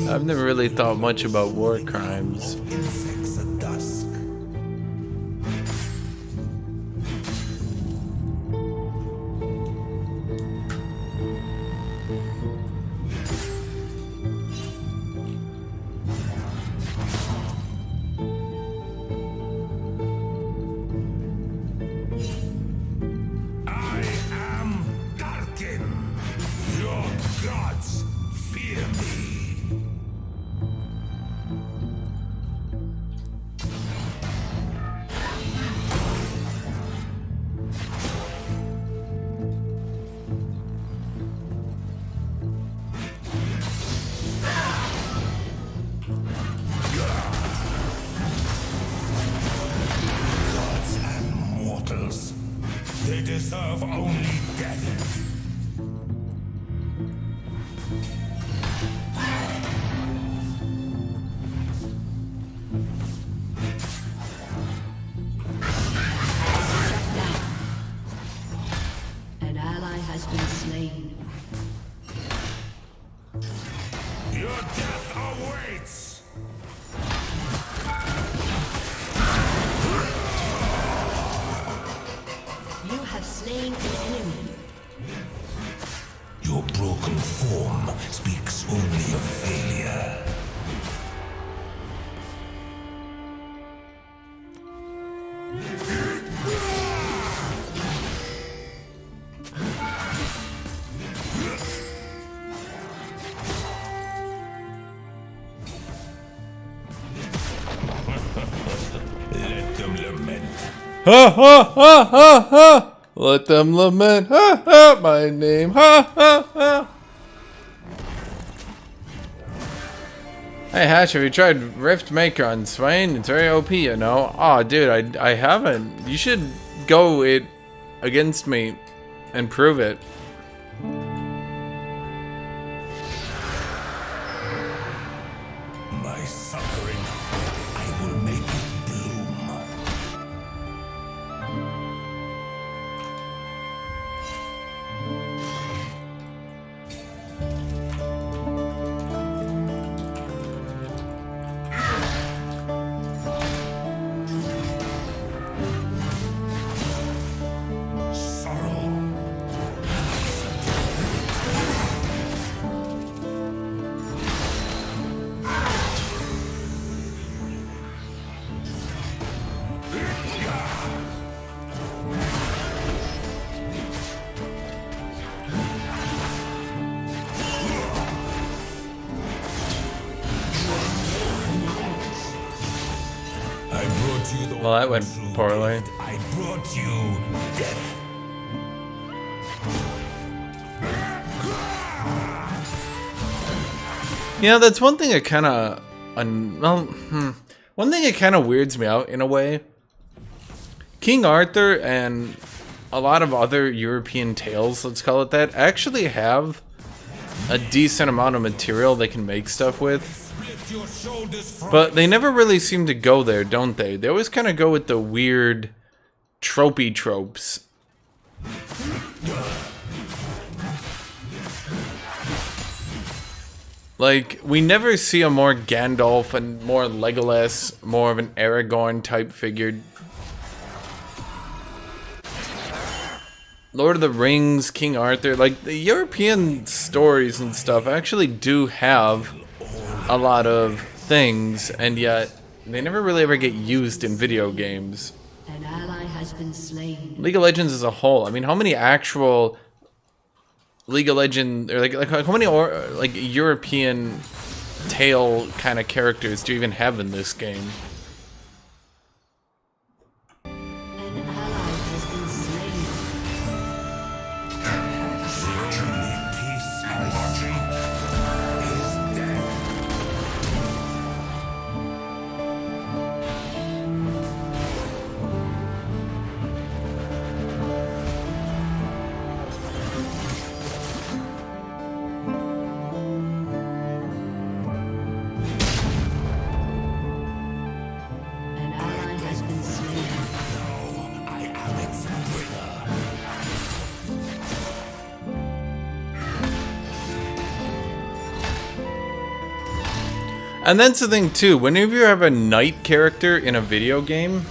I've never really thought much about war crimes. Insects at dusk. I am Darkin. Your gods fear me. Gods and mortals, they deserve only death. An ally has been slain. Your death awaits! You have slain an enemy. Your broken form speaks only of failure. Let them lament. Ha ha ha ha ha! Let them lament. Ha ha! My name. Ha ha ha! Hey Hash, have you tried Rift Maker on Swain? It's very OP, you know. Oh, dude, I haven't. You should go it against me and prove it. My suffering, I will make it bloom. Sorrow. I brought you the Well, that went true poorly. gift. I brought you death. Yeah, that's one thing that kind of, one thing that kind of weirds me out in a way. King Arthur and a lot of other European tales, let's call it that, actually have a decent amount of material they can make stuff with. Split your shoulders from But they never really seem to go there, don't they? They always kind of go with the weird tropey tropes. Like, we never see a more Gandalf and more Legolas, more of an Aragorn type figure. Lord of the Rings, King Arthur, like the European stories and stuff actually do have a lot of things, and yet they never really ever get used in video games. An ally has been slain. League of Legends as a whole, I mean, how many actual League of Legends, or like how many like European tail kind of characters do you even have in this game? An ally has been slain. The only peace I seek is death. An ally has been slain. I am its winner. And that's the thing too, whenever you have a knight character in a video game,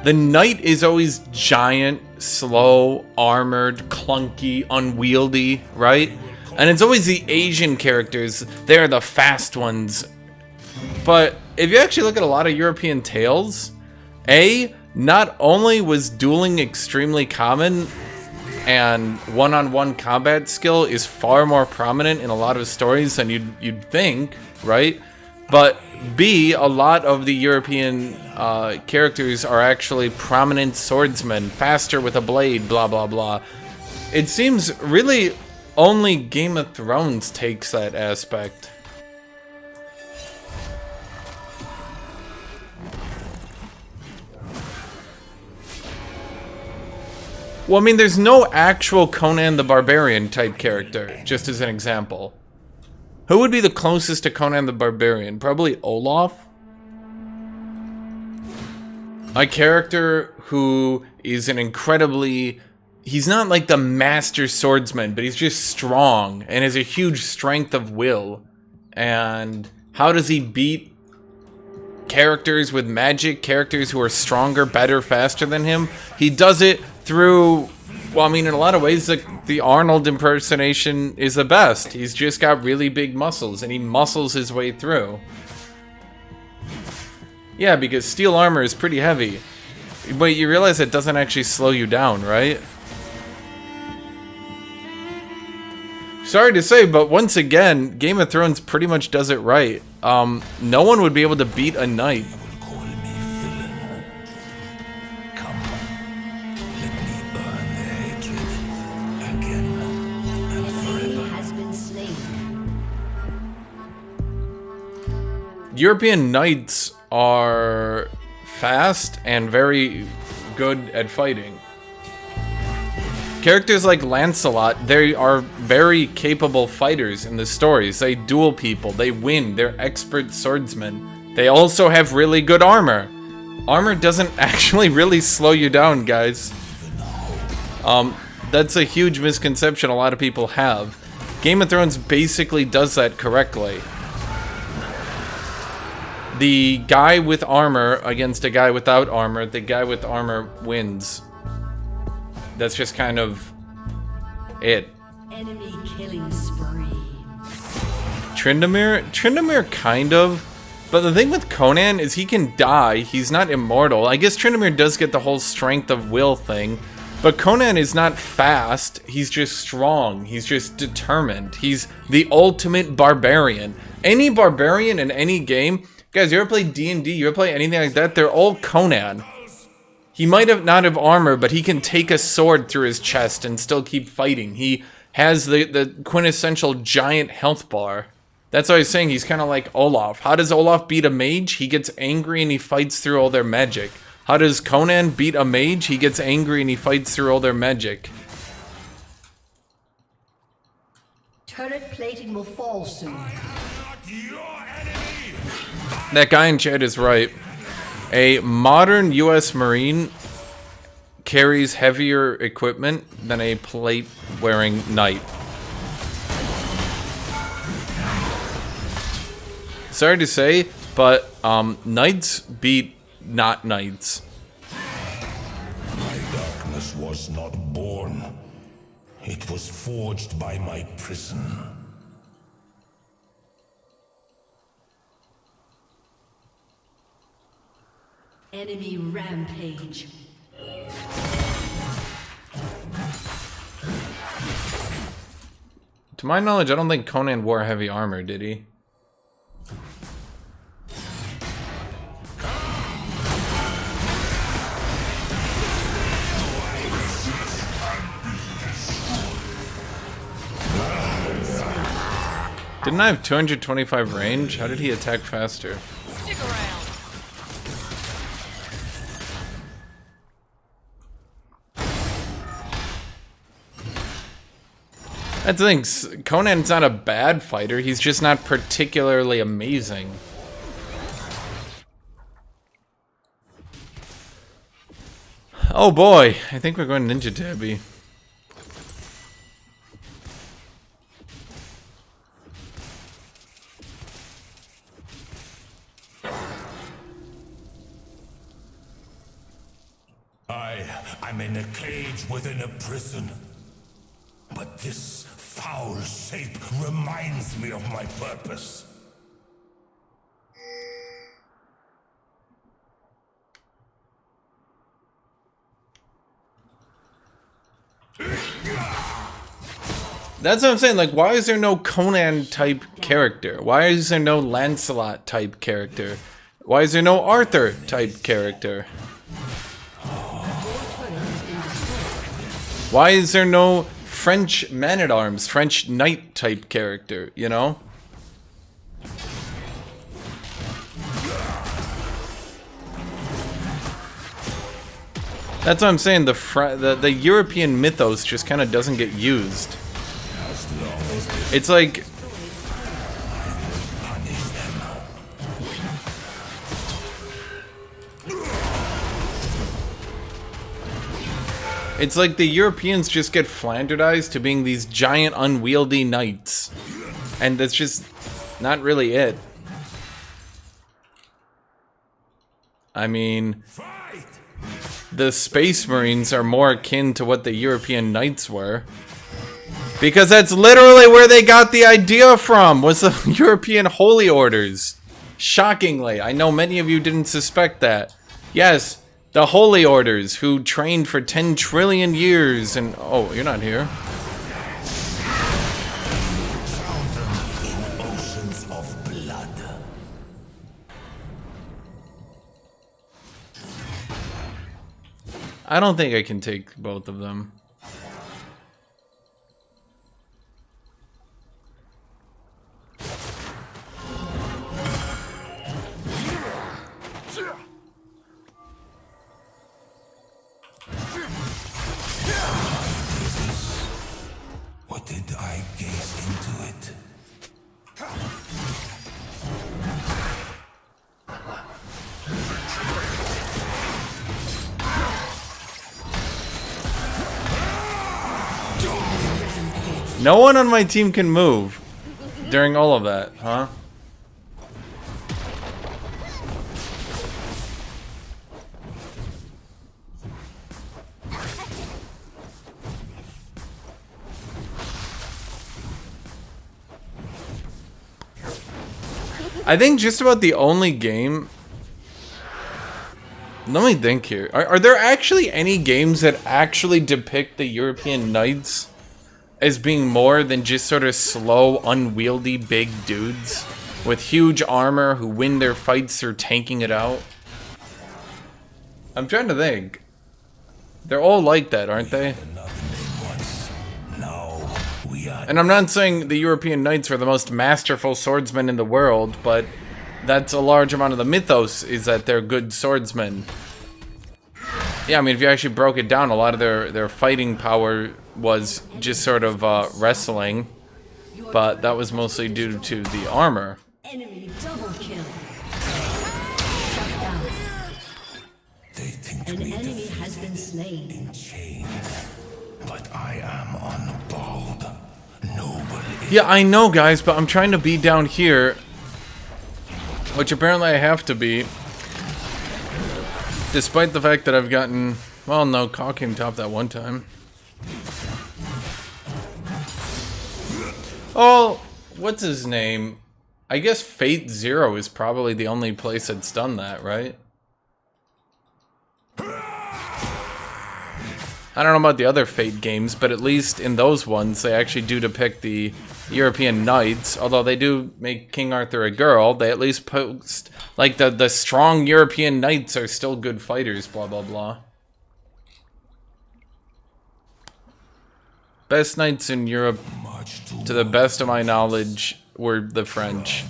the knight is always giant, slow, armored, clunky, unwieldy, right? And it's always the Asian characters, they're the fast ones. But if you actually look at a lot of European tales, not only was dueling extremely common, and one-on-one combat skill is far more prominent in a lot of stories than you'd think, right? But B, a lot of the European characters are actually prominent swordsmen, faster with a blade, blah blah blah. It seems really only Game of Thrones takes that aspect. Well, I mean, there's no actual Conan the Barbarian type character, just as an example. Who would be the closest to Conan the Barbarian? Probably Olaf? A character who is an incredibly... He's not like the master swordsman, but he's just strong and has a huge strength of will. And how does he beat characters with magic, characters who are stronger, better, faster than him? He does it through, well, I mean, in a lot of ways, the Arnold impersonation is the best. He's just got really big muscles, and he muscles his way through. Yeah, because steel armor is pretty heavy. But you realize it doesn't actually slow you down, right? Sorry to say, but once again, Game of Thrones pretty much does it right. No one would be able to beat a knight. Call me villain. Come, let me earn their hatred again and Enemy forever. has been slain. European knights are fast and very good at fighting. Characters like Lancelot, they are very capable fighters in the stories. They duel people, they win, they're expert swordsmen. They also have really good armor. Armor doesn't actually really slow you down, guys. That's a huge misconception a lot of people have. Game of Thrones basically does that correctly. The guy with armor against a guy without armor, the guy with armor wins. That's just kind of it. Enemy killing spree. Tryndamere kind of. But the thing with Conan is he can die. He's not immortal. I guess Tryndamere does get the whole strength of will thing. But Conan is not fast. He's just strong. He's just determined. He's the ultimate barbarian. Any barbarian in any game... Guys, you ever play D&D? You ever play anything like that? They're all Conan. He might have not have armor, but he can take a sword through his chest and still keep fighting. He has the quintessential giant health bar. That's what I was saying. He's kind of like Olaf. How does Olaf beat a mage? He gets angry and he fights through all their magic. How does Conan beat a mage? He gets angry and he fights through all their magic. Turret plating will fall soon. That guy in chat is right. A modern US Marine carries heavier equipment than a plate-wearing knight. Sorry to say, but knights beat not knights. My darkness was not born. It was forged by my prison. Enemy rampage. To my knowledge, I don't think Conan wore heavy armor, did he? Didn't I have 225 range? How did he attack faster? Stick around. That's the thing, Conan's not a bad fighter, he's just not particularly amazing. Oh boy, I think we're going Ninja Tabby. I'm in a cage within a prison. But this foul shape reminds me of my purpose. That's what I'm saying, like, why is there no Conan type character? Why is there no Lancelot type character? Why is there no Arthur type character? Why is there no French man-at-arms, French knight type character, you know? That's what I'm saying, the European mythos just kind of doesn't get used. It's like... It's like the Europeans just get Flanderized to being these giant unwieldy knights. And that's just not really it. I mean, the Space Marines are more akin to what the European knights were. Because that's literally where they got the idea from, was the European holy orders. Shockingly, I know many of you didn't suspect that. Yes, the holy orders who trained for 10 trillion years and... Oh, you're not here. In oceans of blood. I don't think I can take both of them. What did I gaze into it? No one on my team can move during all of that, huh? I think just about the only game... Let me think here. Are there actually any games that actually depict the European knights as being more than just sort of slow, unwieldy, big dudes with huge armor who win their fights through tanking it out? I'm trying to think. They're all like that, aren't they? And I'm not saying the European knights are the most masterful swordsmen in the world, but that's a large amount of the mythos, is that they're good swordsmen. Yeah, I mean, if you actually broke it down, a lot of their fighting power was just sort of wrestling, but that was mostly due to the armor. Enemy double kill. Shut down. They think An me enemy has been slain. in chains, but I am unbowed. Noble. Yeah, I know, guys, but I'm trying to be down here, which apparently I have to be, despite the fact that I've gotten... Well, no, Caw came top that one time. Oh, what's his name? I guess Fate Zero is probably the only place that's done that, right? I don't know about the other Fate games, but at least in those ones, they actually do depict the European knights. Although they do make King Arthur a girl, they at least post, like, the strong European knights are still good fighters, blah, blah, blah. Best knights in Europe, to the best of my knowledge, were the French.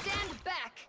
Stand back.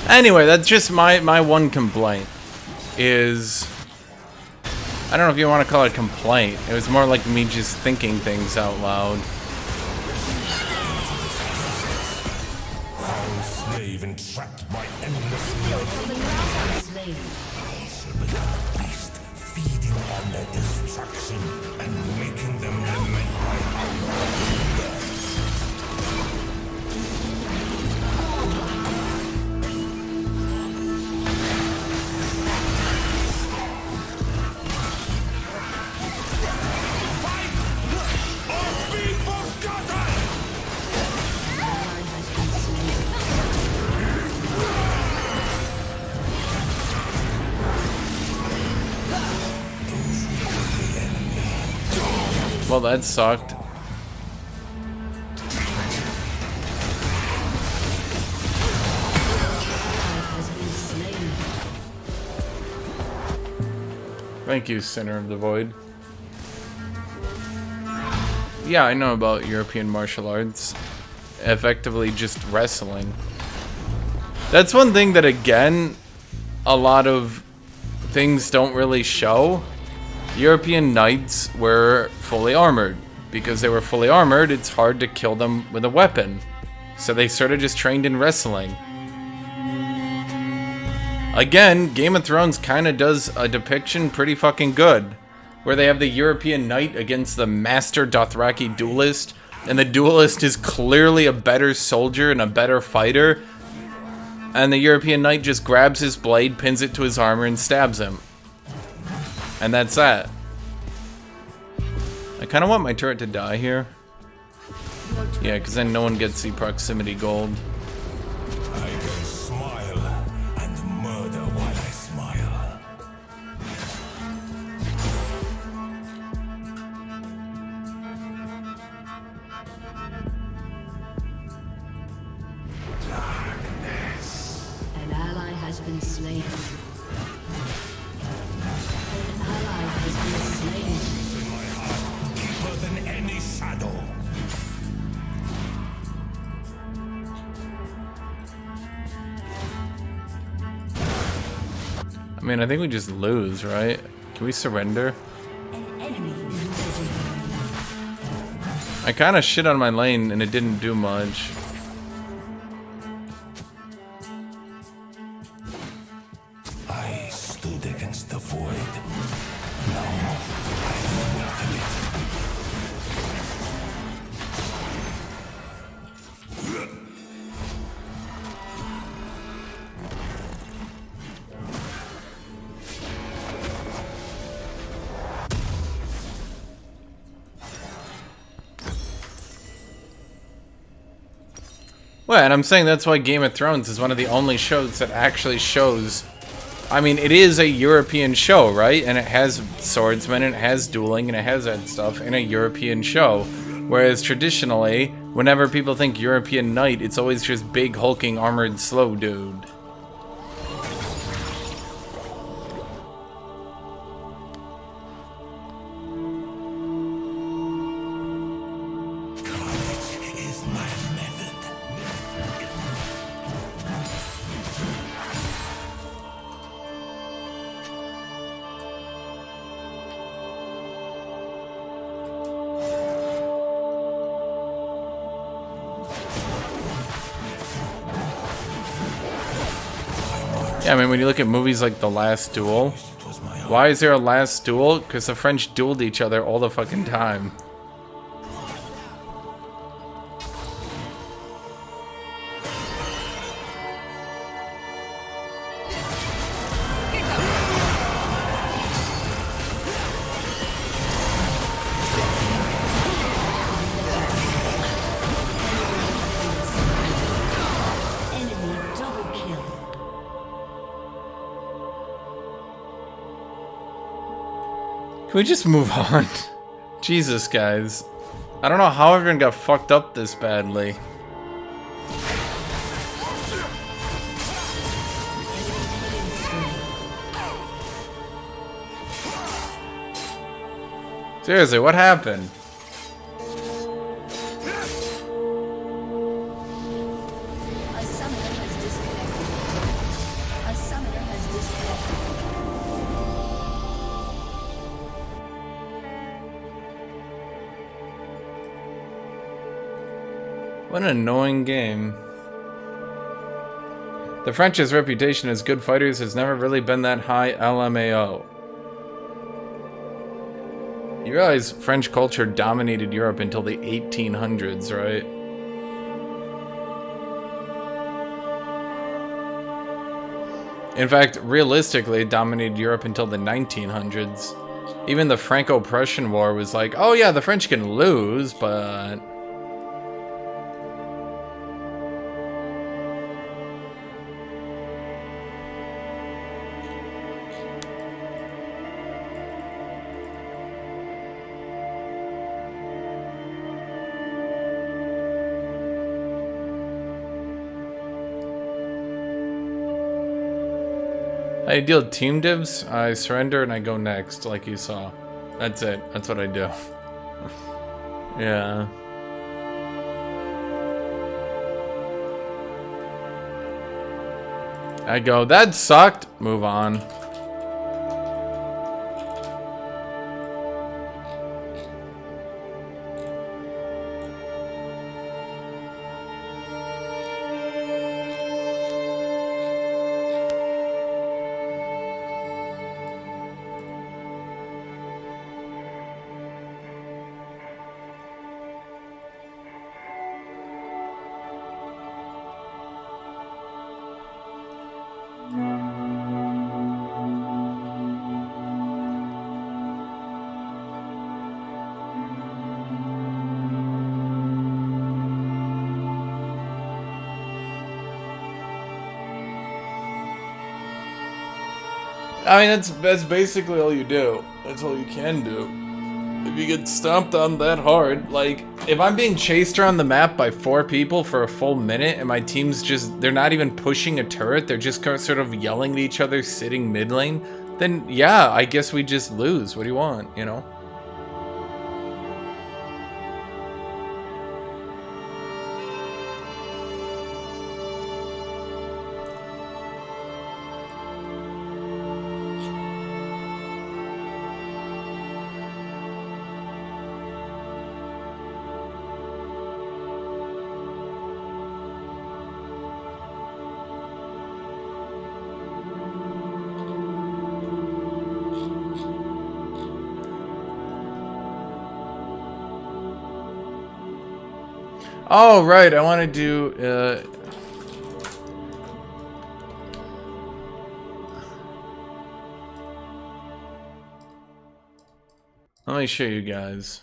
Anyway, that's just my one complaint. Is... I don't know if you want to call it a complaint. It was more like me just thinking things out loud. Slave entrapped by endless love. Slain. Also become a beast, feeding on their destruction and making them lament by hunger. Well, that sucked. Thank you, Sinner of the Void. Yeah, I know about European martial arts. Effectively just wrestling. That's one thing that, again, a lot of things don't really show. European knights were fully armored. Because they were fully armored, it's hard to kill them with a weapon. So they sort of just trained in wrestling. Again, Game of Thrones kind of does a depiction pretty fucking good. Where they have the European knight against the master Dothraki duelist. And the duelist is clearly a better soldier and a better fighter. And the European knight just grabs his blade, pins it to his armor, and stabs him. And that's that. I kind of want my turret to die here. Yeah, because then no one gets the proximity gold. I can smile and murder while I smile. An ally has been slain. An ally has been slain. In my heart, deeper than any shadow. I mean, I think we just lose, right? Can we surrender? An enemy eliminated. I kind of shit on my lane and it didn't do much. I stood against the void. Now I welcome it. Well, and I'm saying that's why Game of Thrones is one of the only shows that actually shows... I mean, it is a European show, right? And it has swordsmen, and it has dueling, and it has that stuff in a European show. Whereas traditionally, whenever people think European knight, it's always just big, hulking, armored, slow dude. Carnage is my method. Yeah, I mean, when you look at movies like The Last Duel, why is there a Last Duel? Because the French dueled each other all the fucking time. Enemy double kill. Can we just move on? Jesus, guys. I don't know how everyone got fucked up this badly. Seriously, what happened? A summoner has disconnected. A summoner has disconnected. What an annoying game. The French's reputation as good fighters has never really been that high, LMAO. You realize French culture dominated Europe until the 1800s, right? In fact, realistically, it dominated Europe until the 1900s. Even the Franco-Prussian War was like, oh yeah, the French can lose, but... I deal team divs, I surrender and I go next, like you saw. That's it. That's what I do. Yeah. I go, that sucked. Move on. I mean, that's basically all you do. That's all you can do. If you get stomped on that hard, like, if I'm being chased around the map by 4 people for a full minute and my team's just, they're not even pushing a turret, they're just sort of yelling at each other sitting mid lane, then yeah, I guess we just lose. What do you want, you know? Oh, right, I want to do, let me show you guys.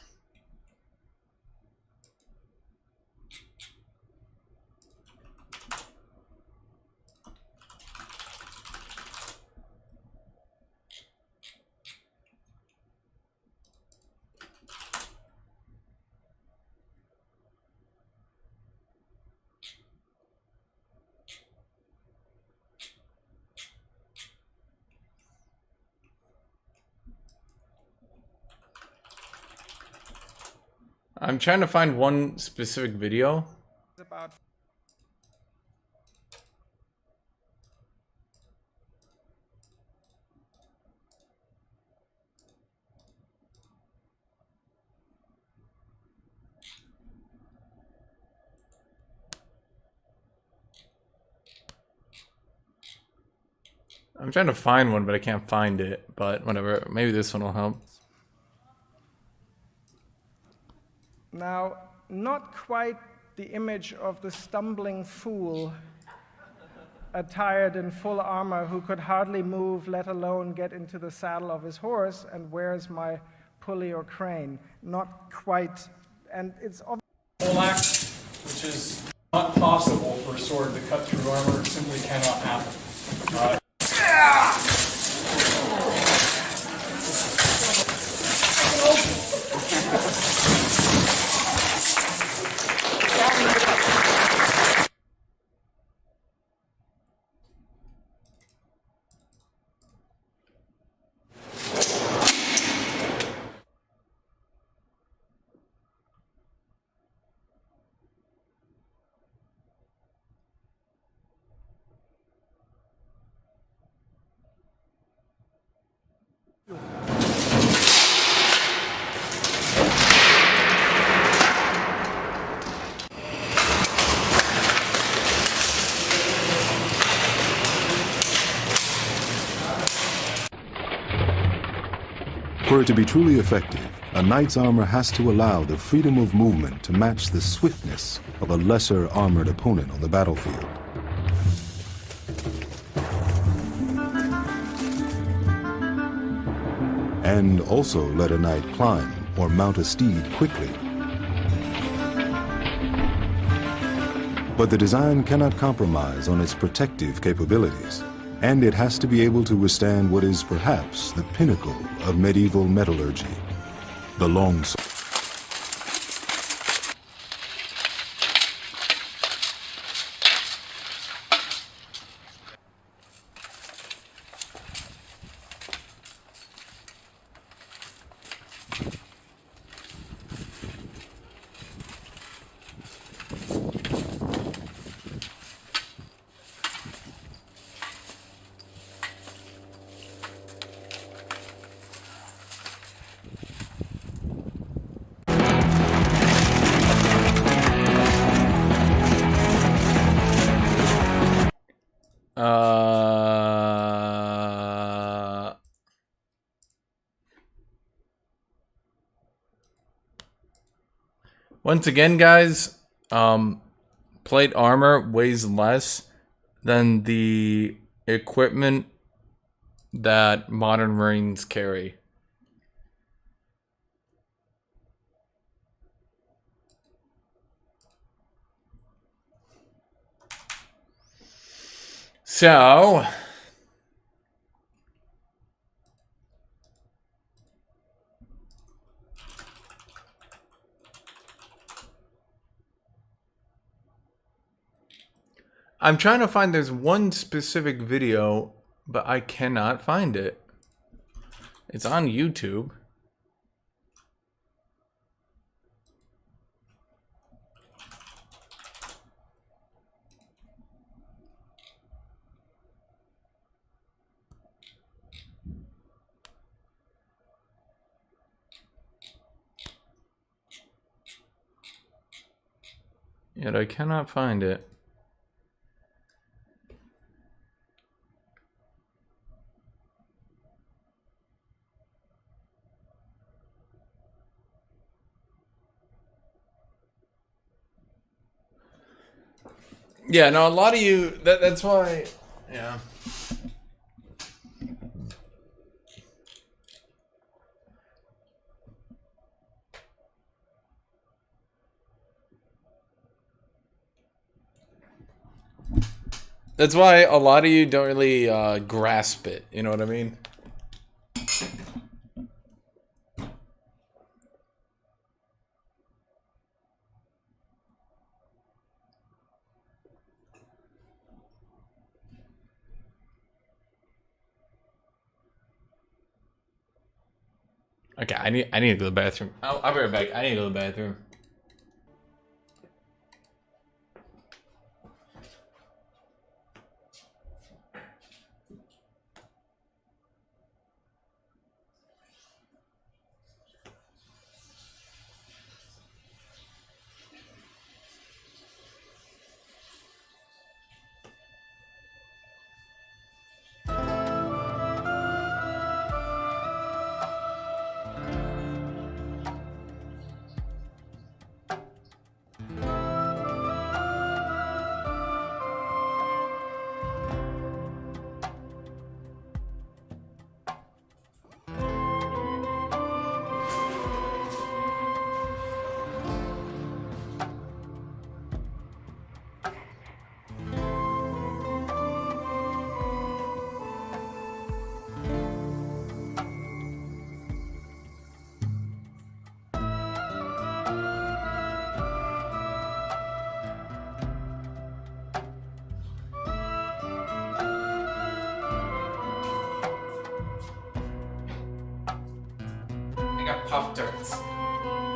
I'm trying to find one specific video. I'm trying to find one, but I can't find it. But whatever. Maybe this one will help. Now, not quite the image of the stumbling fool attired in full armor who could hardly move, let alone get into the saddle of his horse, and where's my pulley or crane? Not quite, and it's Full axe, which is not possible for a sword to cut through armor. It simply cannot happen. For it to be truly effective, a knight's armor has to allow the freedom of movement to match the swiftness of a lesser armored opponent on the battlefield. And also let a knight climb or mount a steed quickly. But the design cannot compromise on its protective capabilities, and it has to be able to withstand what is perhaps the pinnacle of medieval metallurgy, the longsword. Once again, guys, plate armor weighs less than the equipment that modern Marines carry. So I'm trying to find, there's one specific video, but I cannot find it. It's on YouTube. Yet I cannot find it. Yeah, no, a lot of you, that's why, yeah. That's why a lot of you don't really grasp it, you know what I mean? Okay, I need to go to the bathroom. I'll be right back. I need to go to the bathroom.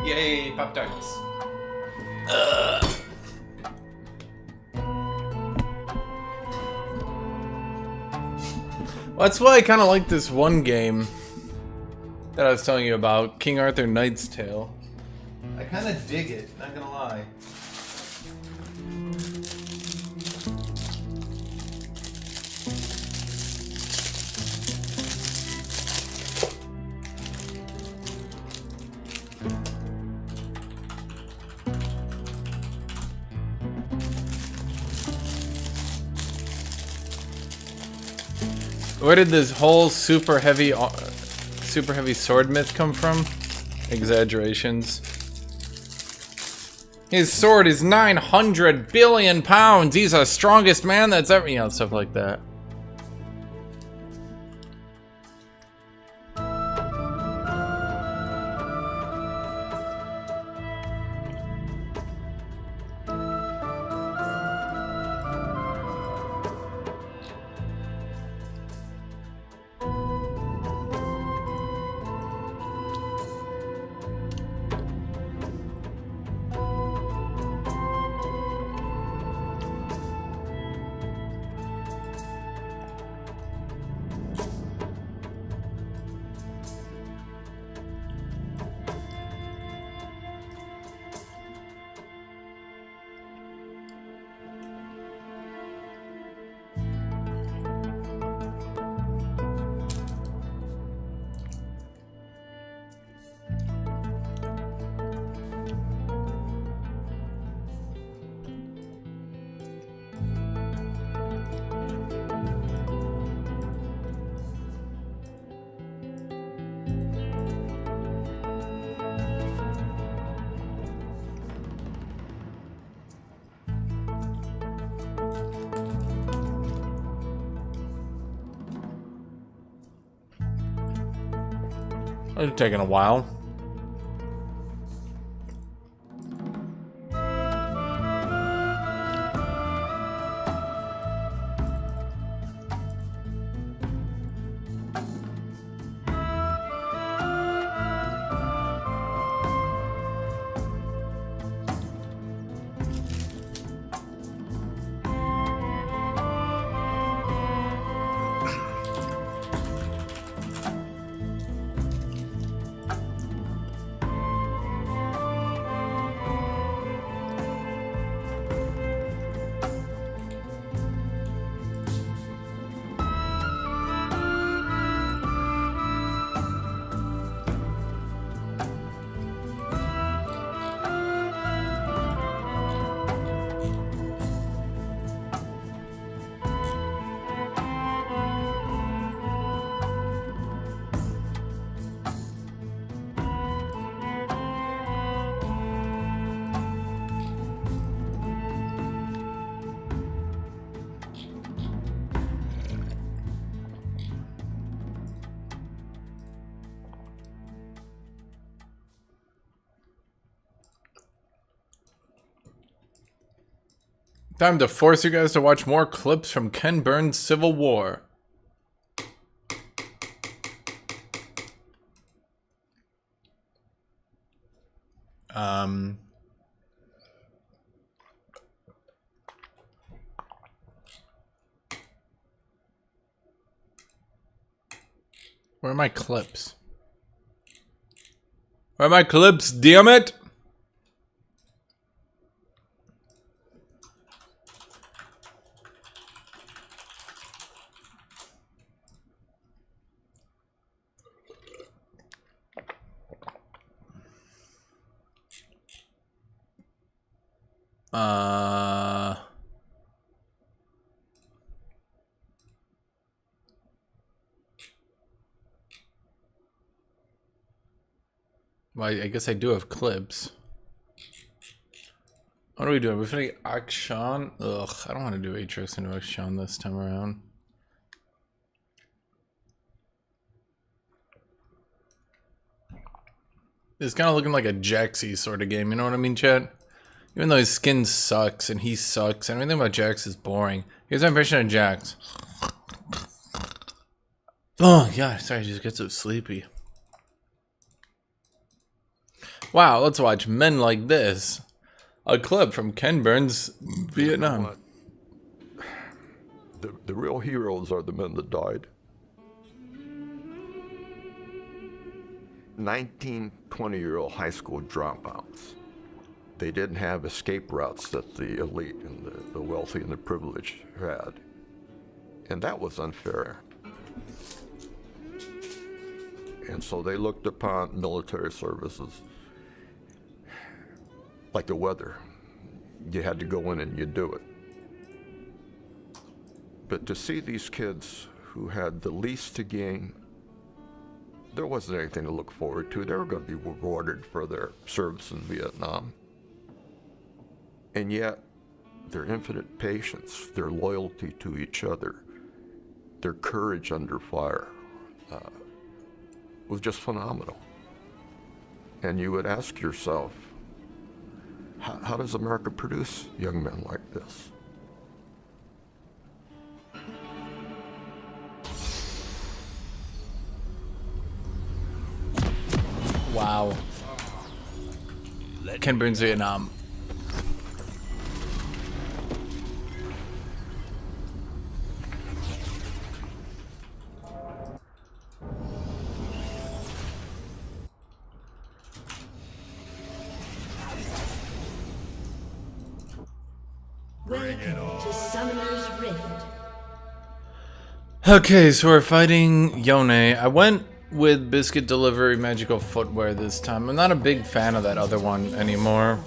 Yay, Pop Tarts. Well, that's why I kind of like this one game that I was telling you about, King Arthur Knight's Tale. I kind of dig it, not gonna lie. Where did this whole super heavy sword myth come from? Exaggerations. His sword is 900 billion pounds. He's the strongest man that's ever, you know, stuff like that. It's taking a while. Time to force you guys to watch more clips from Ken Burns' Civil War. Where are my clips? Where are my clips, damn it? Well, I guess I do have clips. What are we doing? We're fighting Akshan? Ugh, I don't want to do AATROX into Akshan this time around. It's kind of looking like a JAX-y sort of game, you know what I mean, chat? Even though his skin sucks and he sucks, and everything about JAX is boring. Here's my impression of JAX. Oh, God, sorry, I just get so sleepy. Wow, let's watch Men Like This. A clip from Ken Burns' Vietnam. The real heroes are the men that died. 19, 20-year-old high school dropouts. They didn't have escape routes that the elite and the wealthy and the privileged had. And that was unfair. And so they looked upon military services like the weather. You had to go in and you do it. But to see these kids who had the least to gain, there wasn't anything to look forward to. They were going to be rewarded for their service in Vietnam. And yet, their infinite patience, their loyalty to each other, their courage under fire was just phenomenal. And you would ask yourself, how does America produce young men like this? Wow. Ken Burns Vietnam. Welcome to Summoner's Rift. Okay, so we're fighting Yone. I went with Biscuit Delivery Magical Footwear this time. I'm not a big fan of that other one anymore.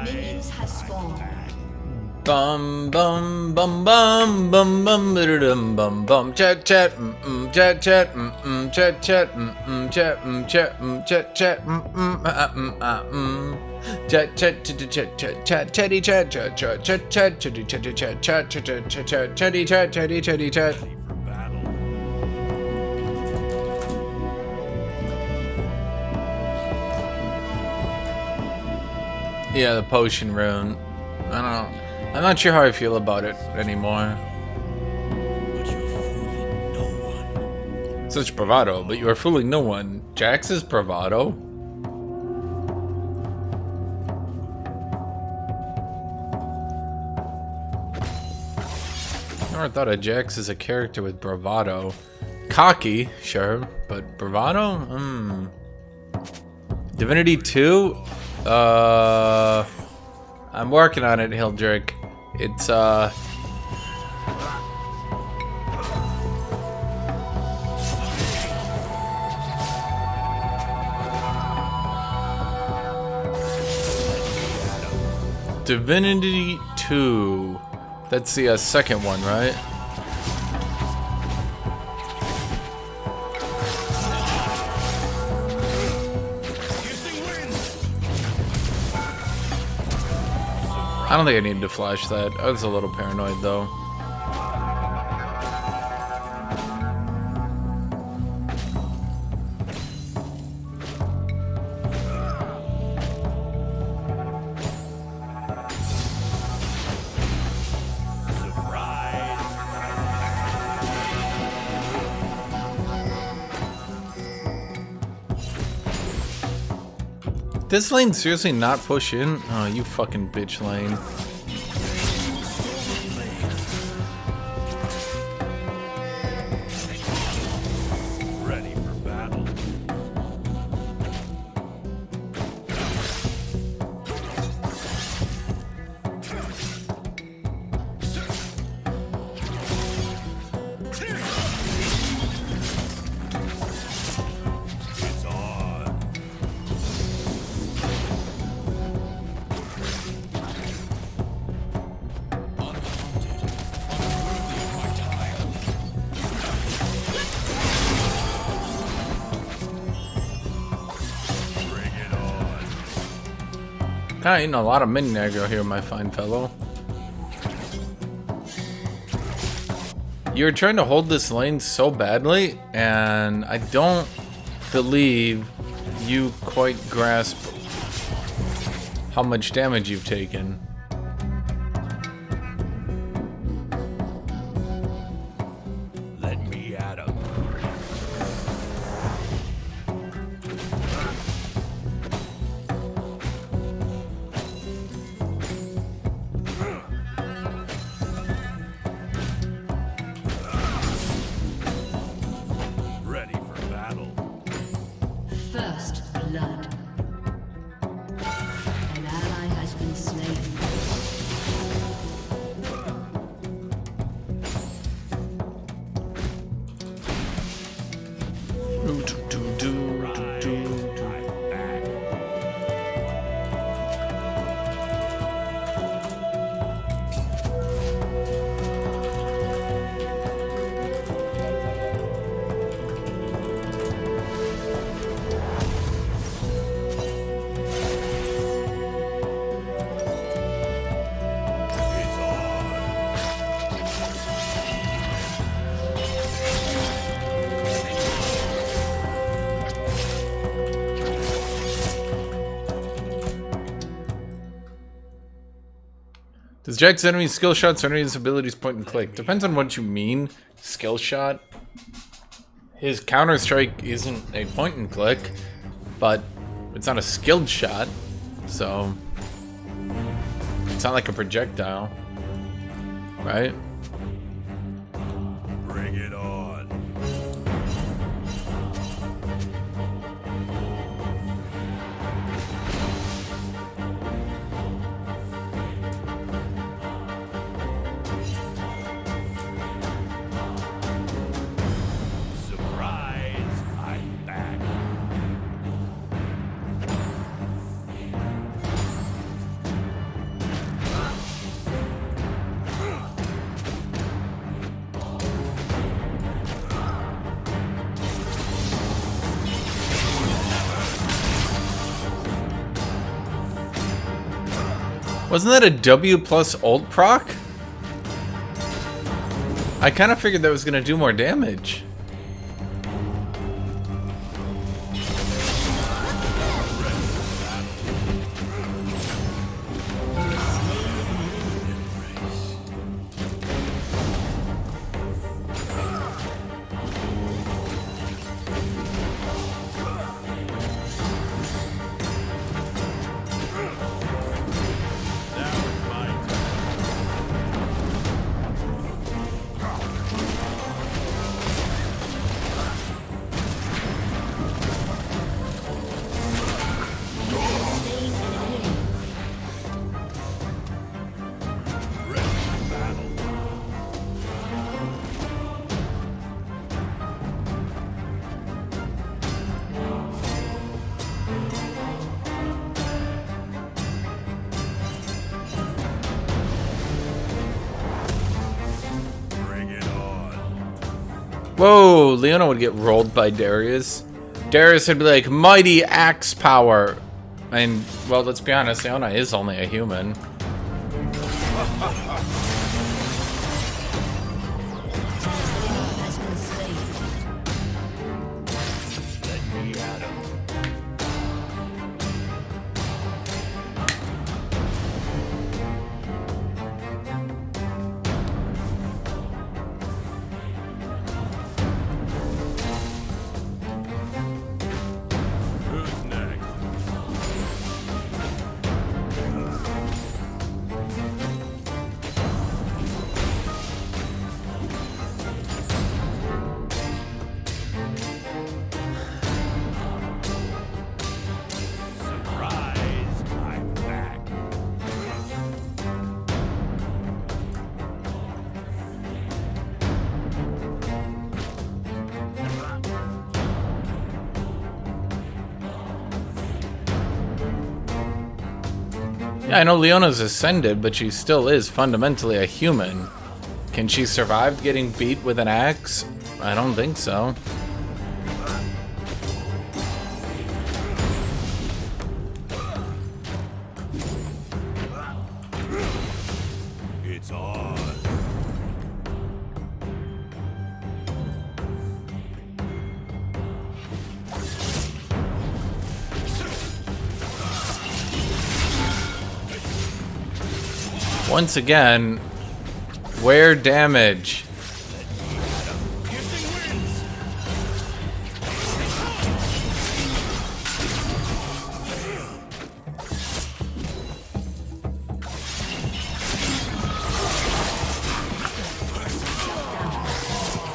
Minions have spawned. Bum bum bum bum bum bum bum bum bum chat chat chat chat chat chat chat chat chat chat chat chat chat chat chat chatty chat chat chat chat chat chatty chatty chat chat chat chat chat chatty chat chatty chatty chat. Yeah, the potion rune. I don't know. I'm not sure how I feel about it anymore. But you're fooling no one. Such bravado, but you are fooling no one. Jax's bravado? Never thought of Jax as a character with bravado. Cocky, sure, but bravado? Divinity 2? I'm working on it, Hildrick. It's, Divinity 2. That's the second one, right? I don't think I needed to flash that. I was a little paranoid though. This lane seriously not push in? Oh, you fucking bitch lane. Ready for battle. It's on. Kinda eating a lot of mini aggro here, my fine fellow. You're trying to hold this lane so badly, and I don't believe you quite grasp how much damage you've taken. Let me at him. Ready for battle. First blood. An ally has been slain. Does Jack's enemies skill shots or enemies abilities point and click? Depends on what you mean. Skill shot. His counter strike isn't a point and click, but it's not a skilled shot, so it's not like a projectile, right? Bring it on. Surprise! I'm back. Wasn't that a W plus ult proc? I kind of figured that was going to do more damage. Whoa, Leona would get rolled by Darius. Darius would be like, mighty axe power. And, well, let's be honest, Leona is only a human. Yeah, I know Leona's ascended, but she still is fundamentally a human. Can she survive getting beat with an axe? I don't think so. Once again, wear damage.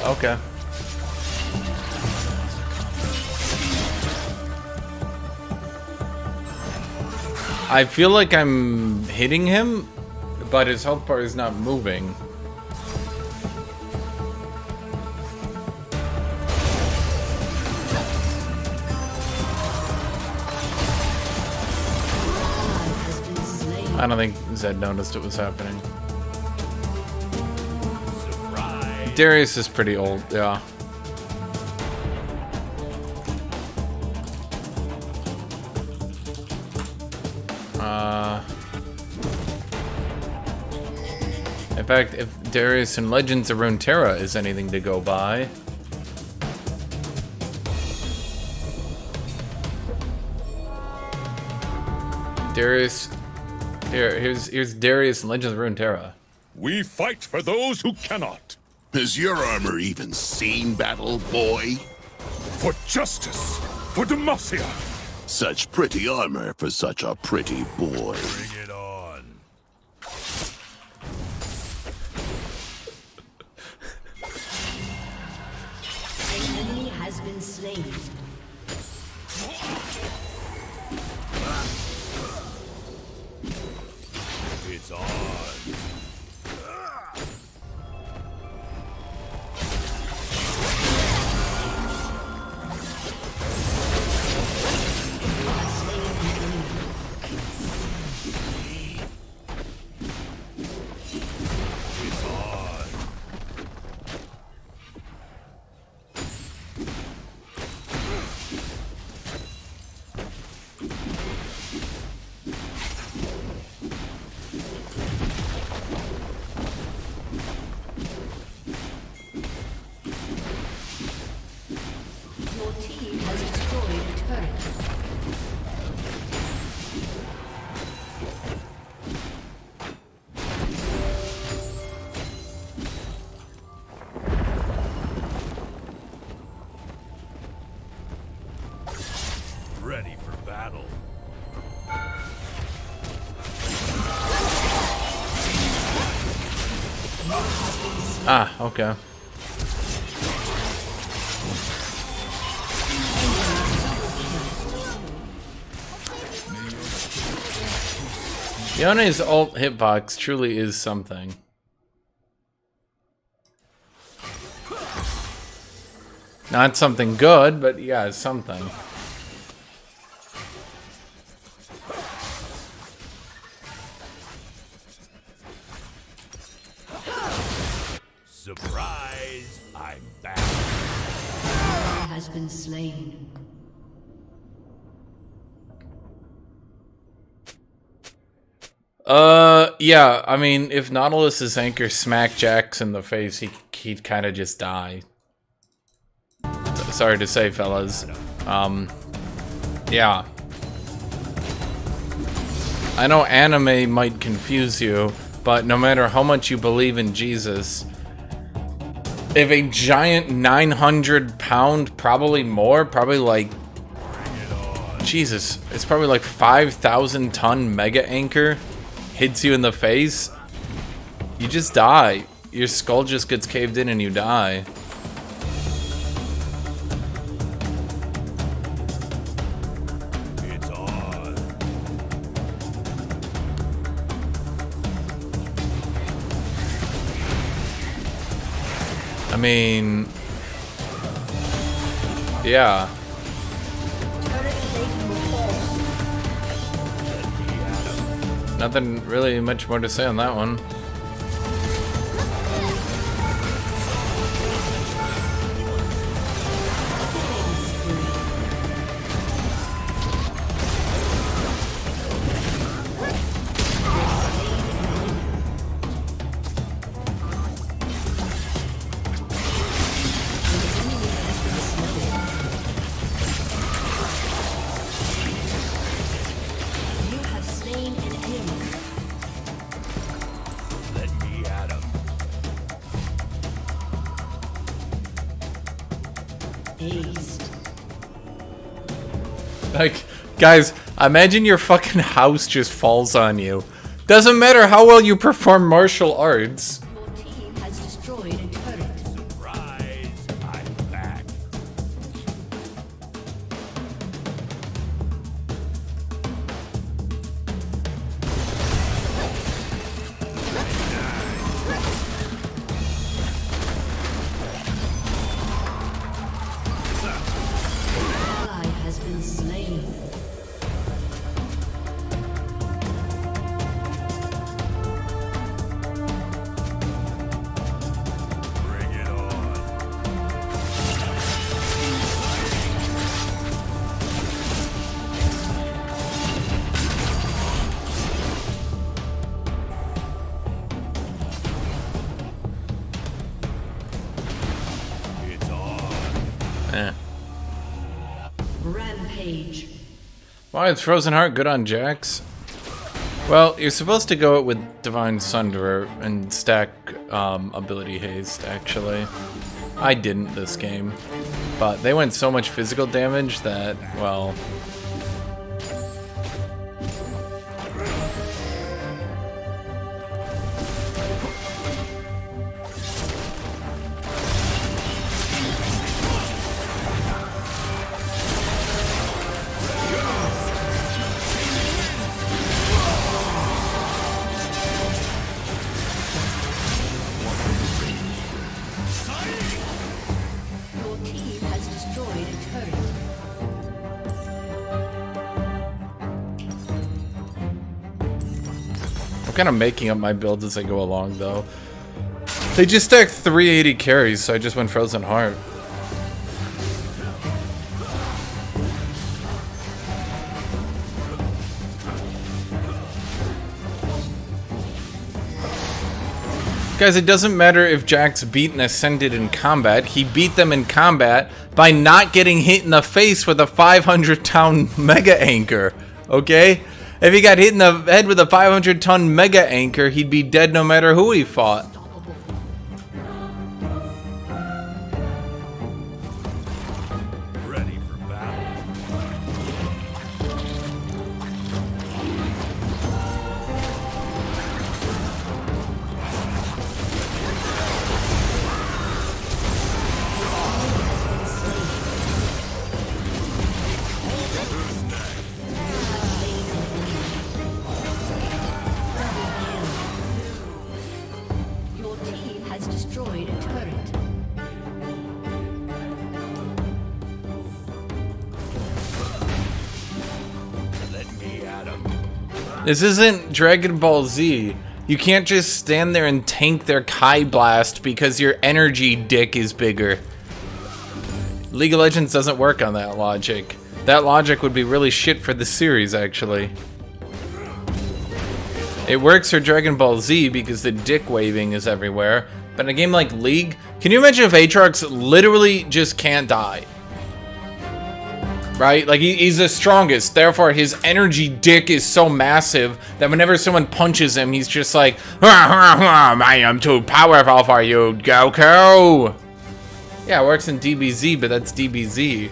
Okay. I feel like I'm hitting him, but his health bar is not moving. I don't think Zed noticed it was happening. Darius is pretty old, yeah. In fact, if Darius in Legends of Runeterra is anything to go by, Darius, here's Darius in Legends of Runeterra. We fight for those who cannot. Has your armor even seen battle, boy? For justice, for Demacia. Such pretty armor for such a pretty boy. Bring it on. An enemy has been slain. It's on. Ready for battle. Ah, okay. Yone's ult hitbox truly is something. Not something good, but yeah, it's something. Surprise! I'm back. Has been slain. Yeah, I mean, if Nautilus's anchor smacked Jax in the face, he'd kind of just die. Sorry to say, fellas. Yeah. I know anime might confuse you, but no matter how much you believe in Jesus, if a giant 900-pound, probably more, probably like, Jesus, it's probably like 5,000-ton mega anchor hits you in the face, you just die. Your skull just gets caved in and you die. It's on. I mean, yeah. Nothing really much more to say on that one. Like, guys, imagine your fucking house just falls on you. Doesn't matter how well you perform martial arts. Your team has destroyed a turret. Surprise! I'm back. Ally has been slain. Bring it on. It's on. Eh. Rampage. Why is Frozen Heart good on Jax? Well, you're supposed to go it with Divine Sunderer and stack ability haste, actually. I didn't this game. But they went so much physical damage that, well... Your team has destroyed a turret. I'm kind of making up my build as I go along, though. They just stacked 380 carries, so I just went Frozen Heart. Guys, it doesn't matter if Jax beat and ascended in combat. He beat them in combat by not getting hit in the face with a 500-ton mega anchor. Okay? If he got hit in the head with a 500-ton mega anchor, he'd be dead no matter who he fought. Ready for battle. Your team has destroyed a turret. Let me at him. This isn't Dragon Ball Z. You can't just stand there and tank their Kai Blast because your energy dick is bigger. League of Legends doesn't work on that logic. That logic would be really shit for the series, actually. It works for Dragon Ball Z because the dick waving is everywhere. But in a game like League, can you imagine if AATROX literally just can't die? Right? Like, he's the strongest, therefore his energy dick is so massive that whenever someone punches him, he's just like, I am too powerful for you, Goku! Yeah, it works in DBZ, but that's DBZ.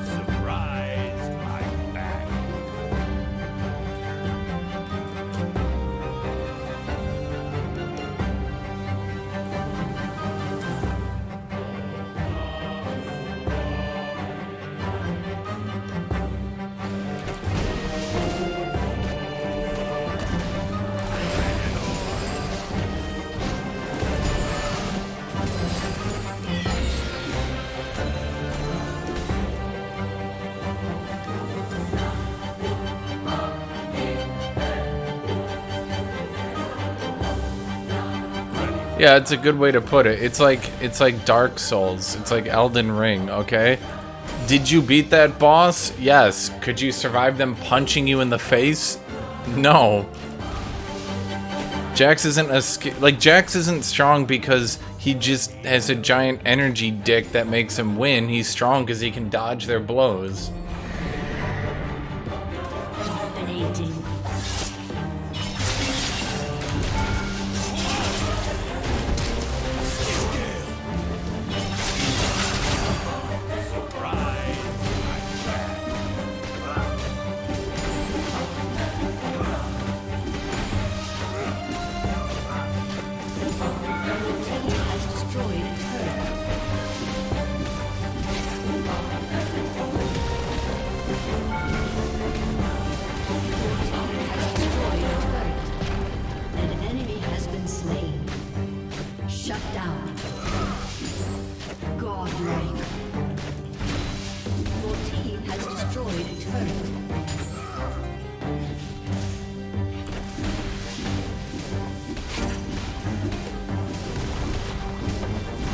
Surprise! I'm back. Yeah, it's a good way to put it. It's like Dark Souls. It's like Elden Ring, okay? Did you beat that boss? Yes. Could you survive them punching you in the face? No. Jax isn't strong because he just has a giant energy dick that makes him win. He's strong because he can dodge their blows. Dominating. Shut down. Godlike. Your team has destroyed a turret.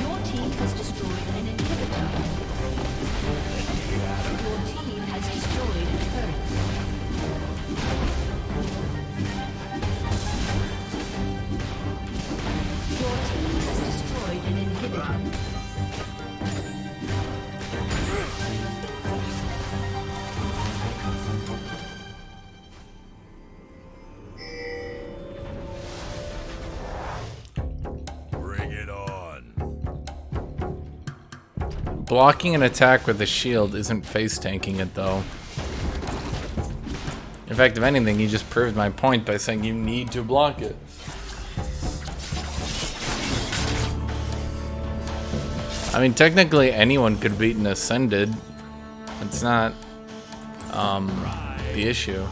Your team has destroyed an inhibitor. Your team has destroyed a turret. Your team has destroyed an inhibitor. Bring it on. Blocking an attack with a shield isn't face tanking it though. In fact, if anything, you just proved my point by saying you need to block it. I mean, technically anyone could beat an Ascended. It's not the issue.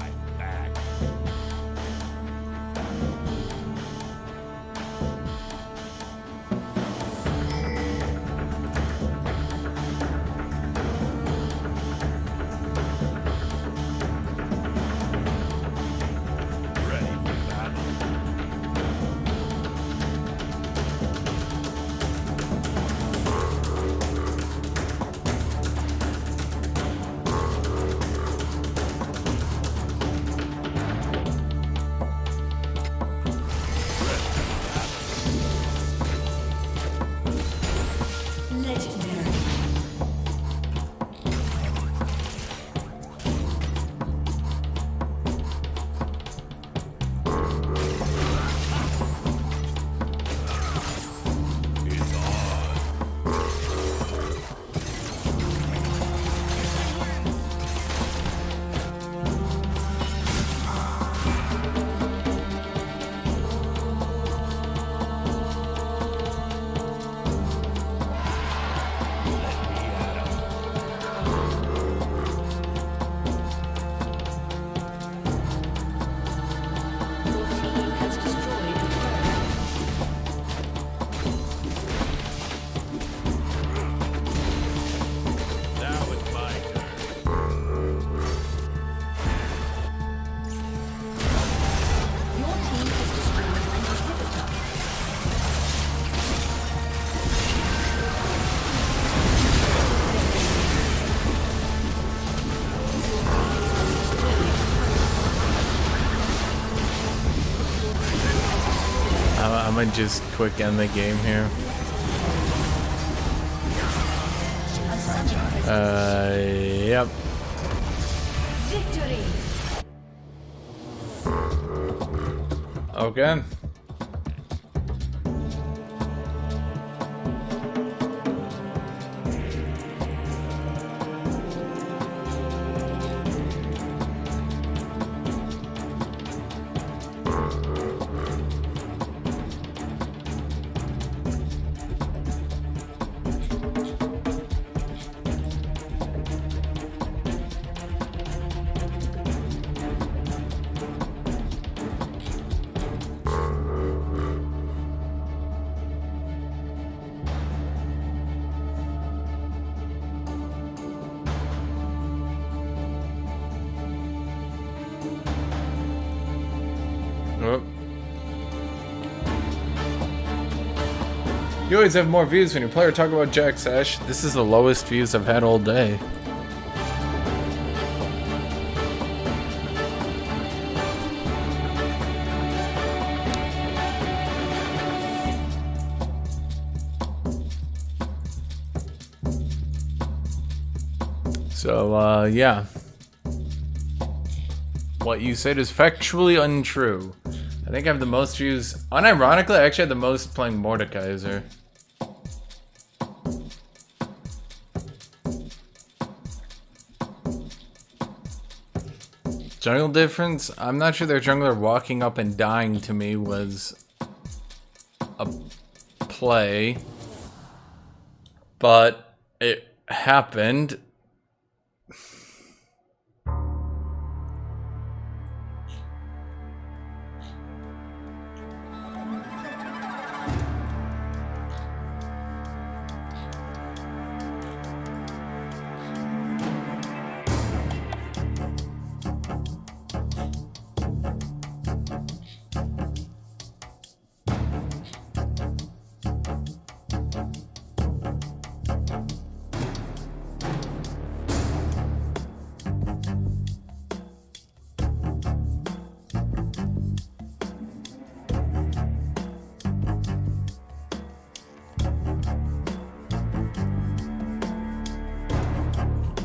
I'm gonna just quick end the game here. Yep. Victory. Okay. You always have more views when you play or talk about JAX, Ash. This is the lowest views I've had all day. So, yeah. What you said is factually untrue. I think I have the most views. Unironically, I actually had the most playing Mordekaiser. Jungle difference? I'm not sure their jungler walking up and dying to me was a play. But it happened.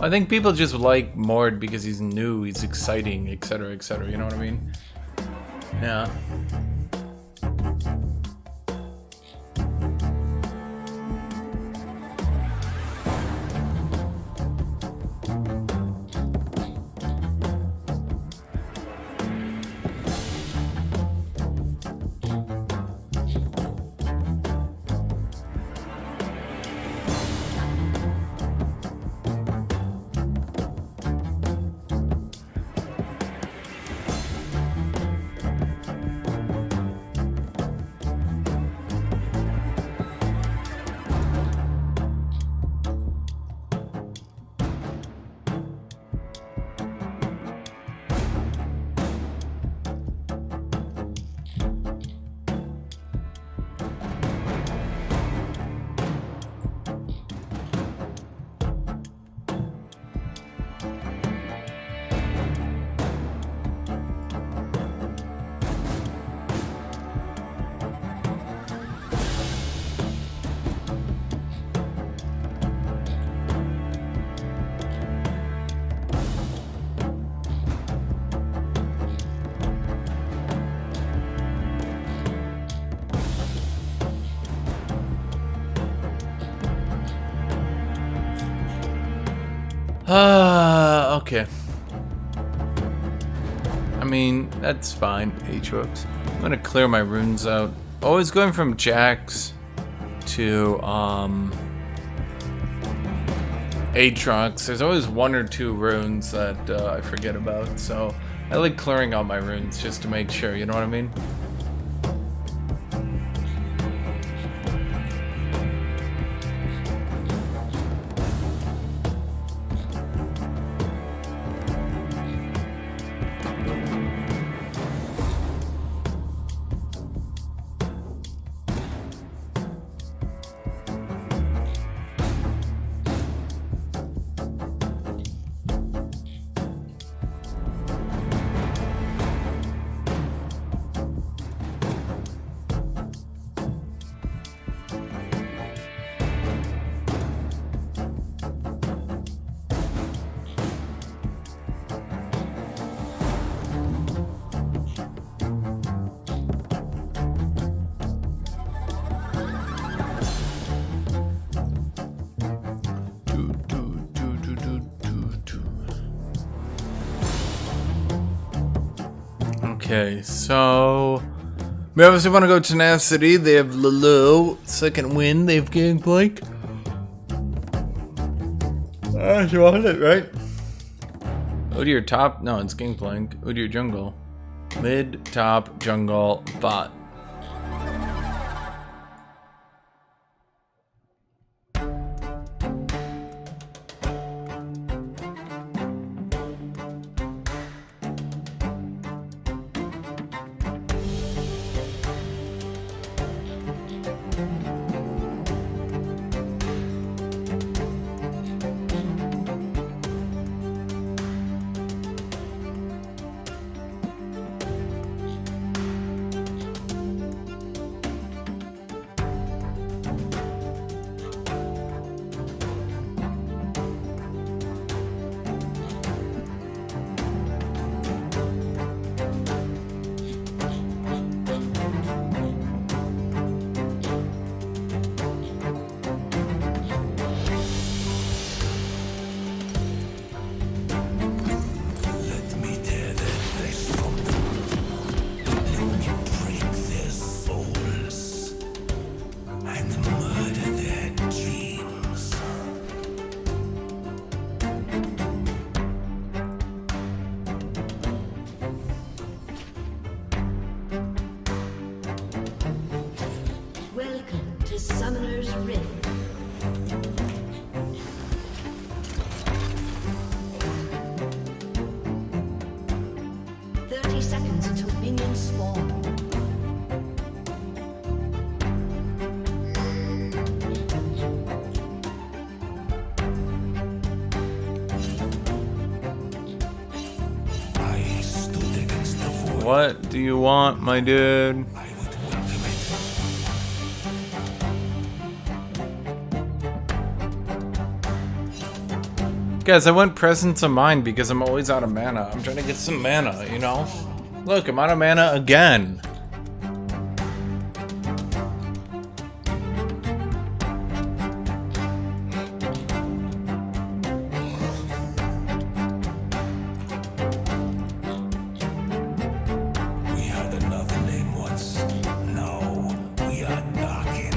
I think people just like Mord because he's new, he's exciting, etc., etc. You know what I mean? Yeah. Okay. I mean, that's fine, AATROX. I'm gonna clear my runes out. Always going from JAX to AATROX. There's always one or two runes that I forget about, so I like clearing out my runes just to make sure, you know what I mean? Okay, so we obviously want to go Tenacity. They have Lulu. Second win, they have Gangplank. You want it, right? Udyr top? No, it's Gangplank. Udyr jungle. Mid, top, jungle, bot. Summoner's Rift. Seconds until minions spawn. I stood against the void. What do you want, my dude? I would welcome it. Guys, I went Presence of Mind because I'm always out of mana. I'm trying to get some mana, you know? Look, I'm out of mana again. We had another name once. Now we are knocking.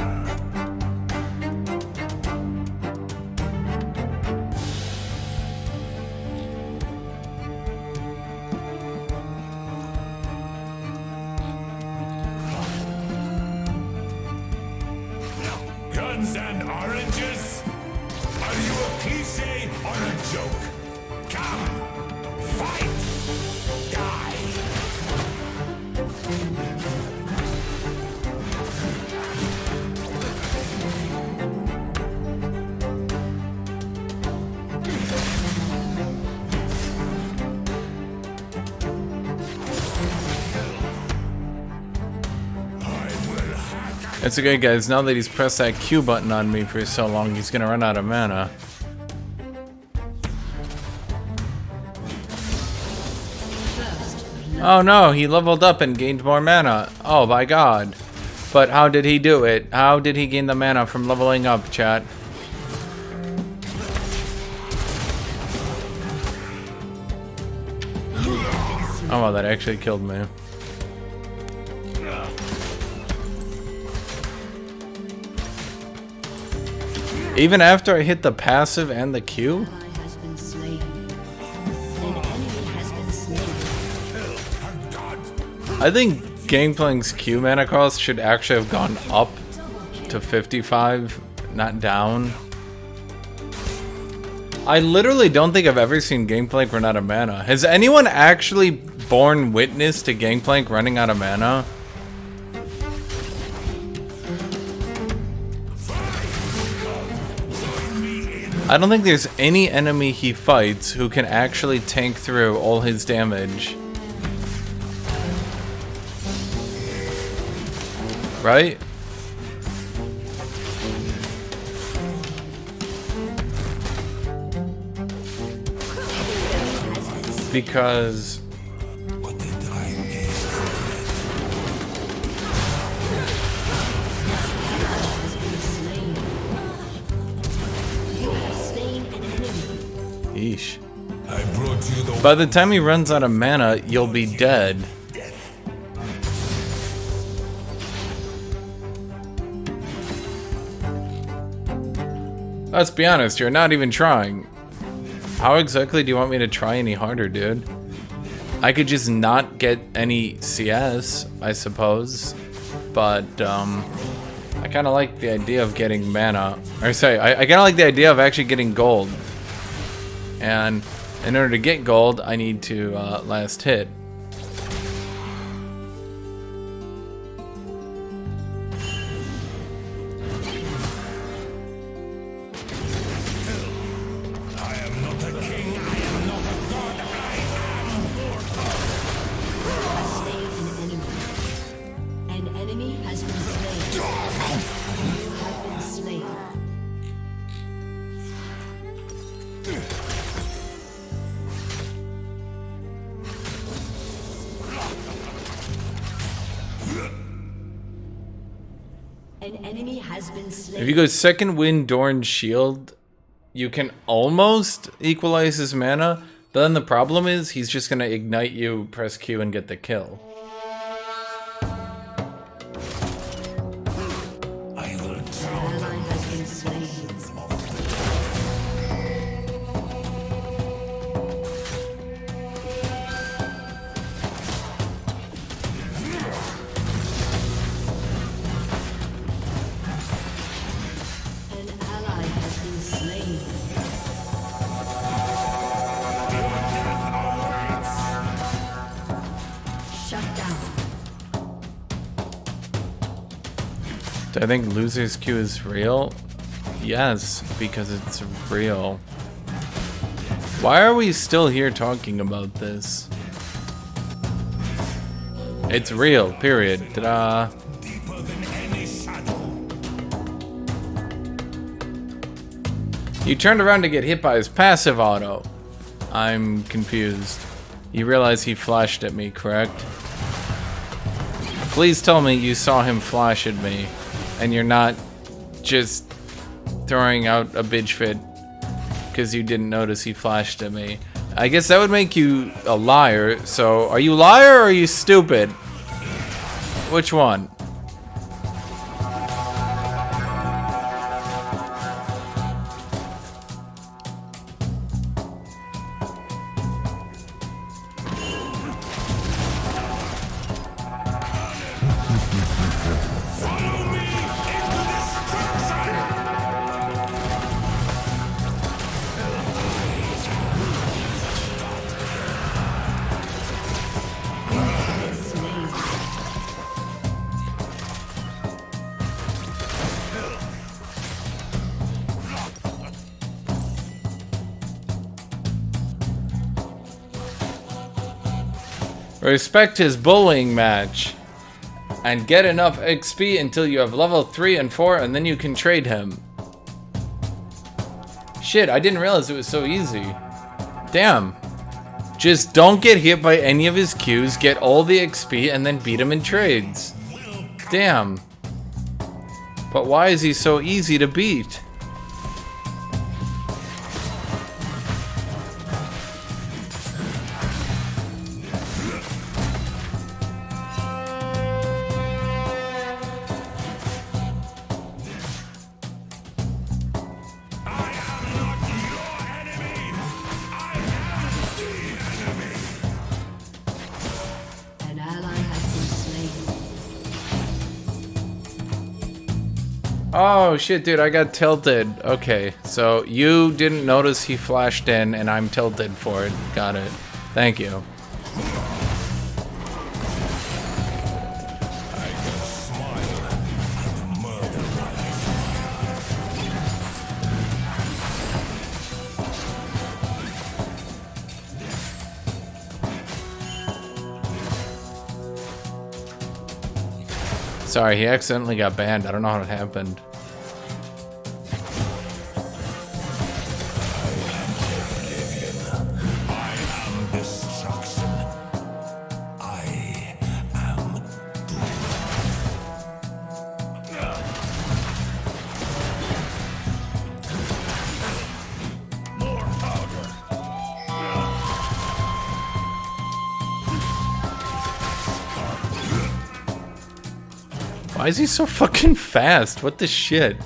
Guns and oranges? Are you a cliche or a joke? Come, fight, die. It's okay, guys. Now that he's pressed that Q button on me for so long, he's gonna run out of mana. Oh no, he leveled up and gained more mana. Oh my god. But how did he do it? How did he gain the mana from leveling up, chat? Oh well, that actually killed me. Even after I hit the passive and the Q? Has been slain. An enemy has been slain. I think Gangplank's Q mana cost should actually have gone up to 55, not down. I literally don't think I've ever seen Gangplank run out of mana. Has anyone actually borne witness to Gangplank running out of mana? I don't think there's any enemy he fights who can actually tank through all his damage. Right? Because Yeesh. By the time he runs out of mana, you'll be dead. Let's be honest, you're not even trying. How exactly do you want me to try any harder, dude? I could just not get any CS, I suppose. But, I kind of like the idea of getting mana. Or sorry, I kind of like the idea of actually getting gold. And in order to get gold, I need to last hit. An enemy has been slain. You have been slain. An enemy has been slain. If you go second wind, Dorn, shield, you can almost equalize his mana. But then the problem is he's just gonna ignite you, press Q, and get the kill. Do I think loser's Q is real? Yes, because it's real. Why are we still here talking about this? It's real, period. Ta-da. You turned around to get hit by his passive auto. I'm confused. You realize he flashed at me, correct? Please tell me you saw him flash at me, and you're not just throwing out a bitch fit because you didn't notice he flashed at me. I guess that would make you a liar. So, are you a liar or are you stupid? Which one? Respect his bullying match and get enough XP until you have level 3 and 4 and then you can trade him. Shit, I didn't realize it was so easy. Damn. Just don't get hit by any of his Qs, get all the XP and then beat him in trades. Damn. But why is he so easy to beat? An ally has been slain. Oh shit, dude, I got tilted. Okay, so you didn't notice he flashed in and I'm tilted for it. Got it. Thank you. Sorry, he accidentally got banned. I don't know how it happened. Why is he so fucking fast? What the shit?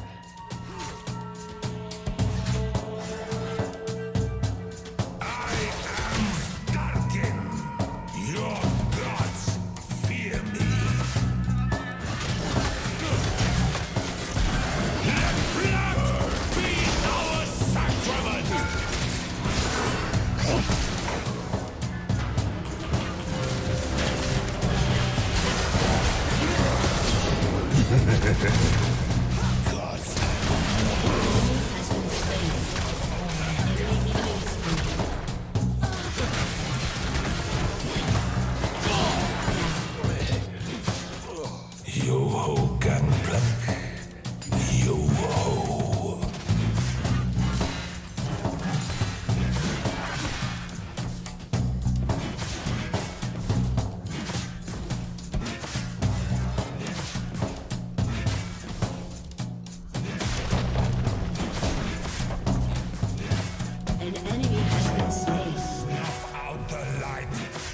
An enemy has been slain. Snuff out the light.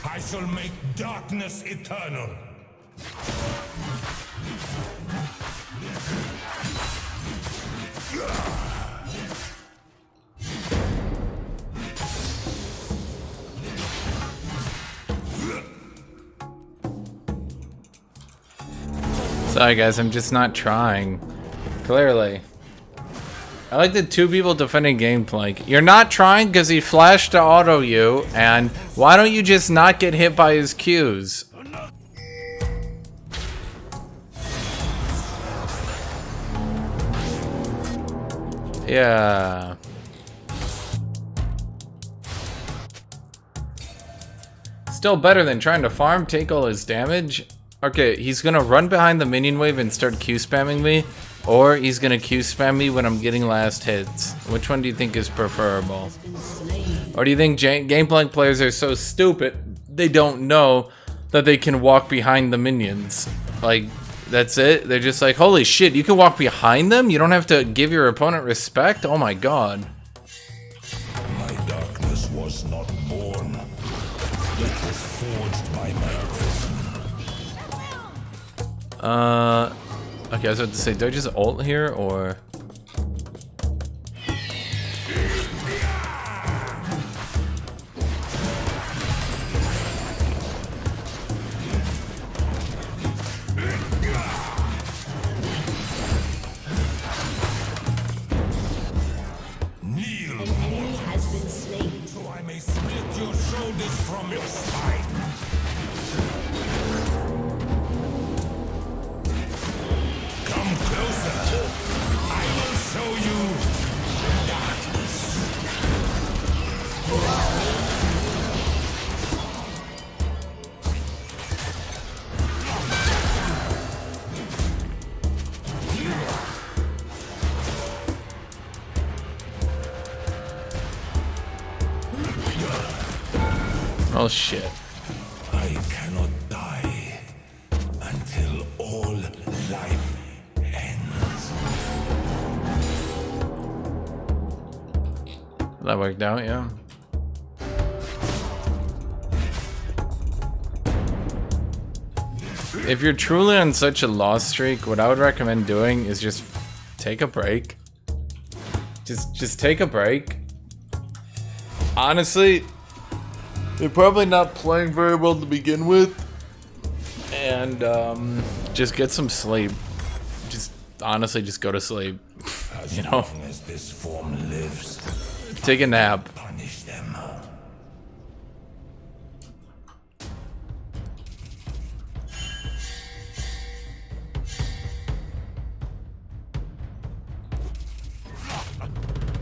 I shall make darkness eternal. Sorry guys, I'm just not trying. Clearly. I like the two people defending Gangplank. You're not trying because he flashed to auto you, and why don't you just not get hit by his Qs? Yeah. Still better than trying to farm, take all his damage. Okay, he's gonna run behind the minion wave and start Q spamming me. or he's gonna Q spam me when I'm getting last hits. Which one do you think is preferable? Or do you think Gangplank players are so stupid they don't know that they can walk behind the minions? Like, that's it? They're just like, holy shit, you can walk behind them? You don't have to give your opponent respect? Oh my god. My darkness was not born. It was forged by my prison. Okay, I was about to say, do I just ult here, or... Kneel, An enemy has been slain. so I may split your shoulders from your spine. Come closer. I will show you darkness. Oh shit. I cannot die until all life ends. That worked out, yeah. If you're truly on such a loss streak, what I would recommend doing is just take a break. Just take a break. Honestly, they're probably not playing very well to begin with. And just get some sleep. Just honestly just go to sleep. You know? As long as this form lives, Take a nap. punish them.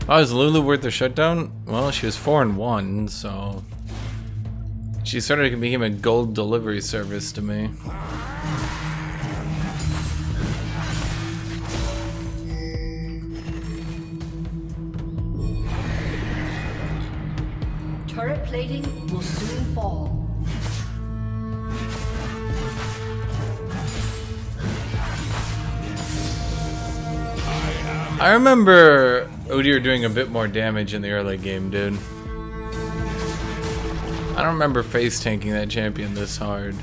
Oh, is Lulu worth the shutdown? Well, she was 4-1, so she started to become a gold delivery service to me. Turret plating will soon fall. I remember Udyr doing a bit more damage in the early game, dude. I don't remember face tanking that champion this hard.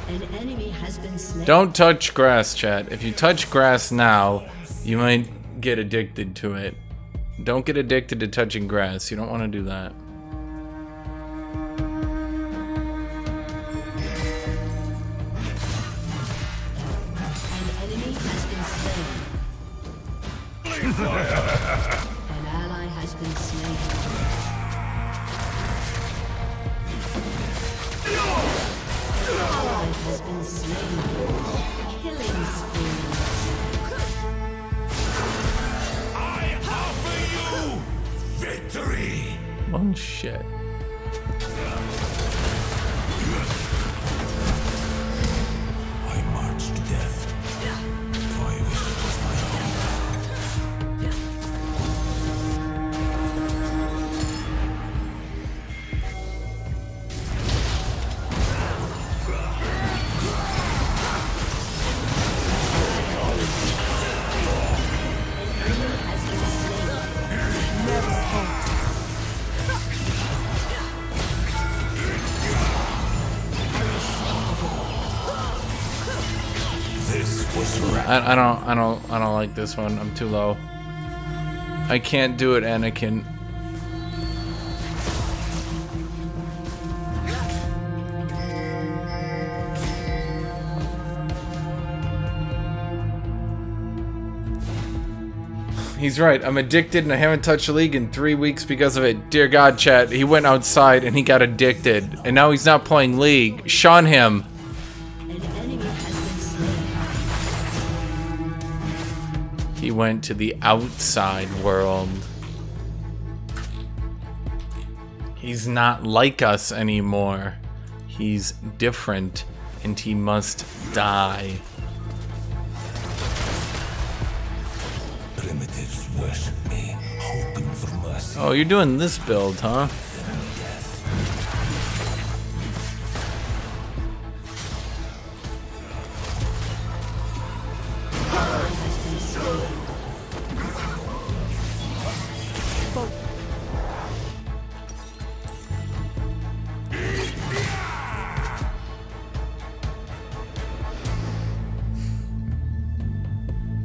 An enemy has been slain. Don't touch grass, chat. If you touch grass now, you might get addicted to it. Don't get addicted to touching grass. You don't want to do that. An enemy has been slain. An ally has been slain. An ally has been slain. Killing spree. I offer you victory. Oh shit. I march to death. For I wish it was my own. This was right. I don't like this one. I'm too low. I can't do it, Anakin. He's right. I'm addicted and I haven't touched the league in 3 weeks because of it. Dear God, chat. He went outside and he got addicted. And now he's not playing league. Shun him. An enemy has been slain. He went to the outside world. He's not like us anymore. He's different, and he must die. Primitives worship me, hoping for mercy. Oh, you're doing this build, huh?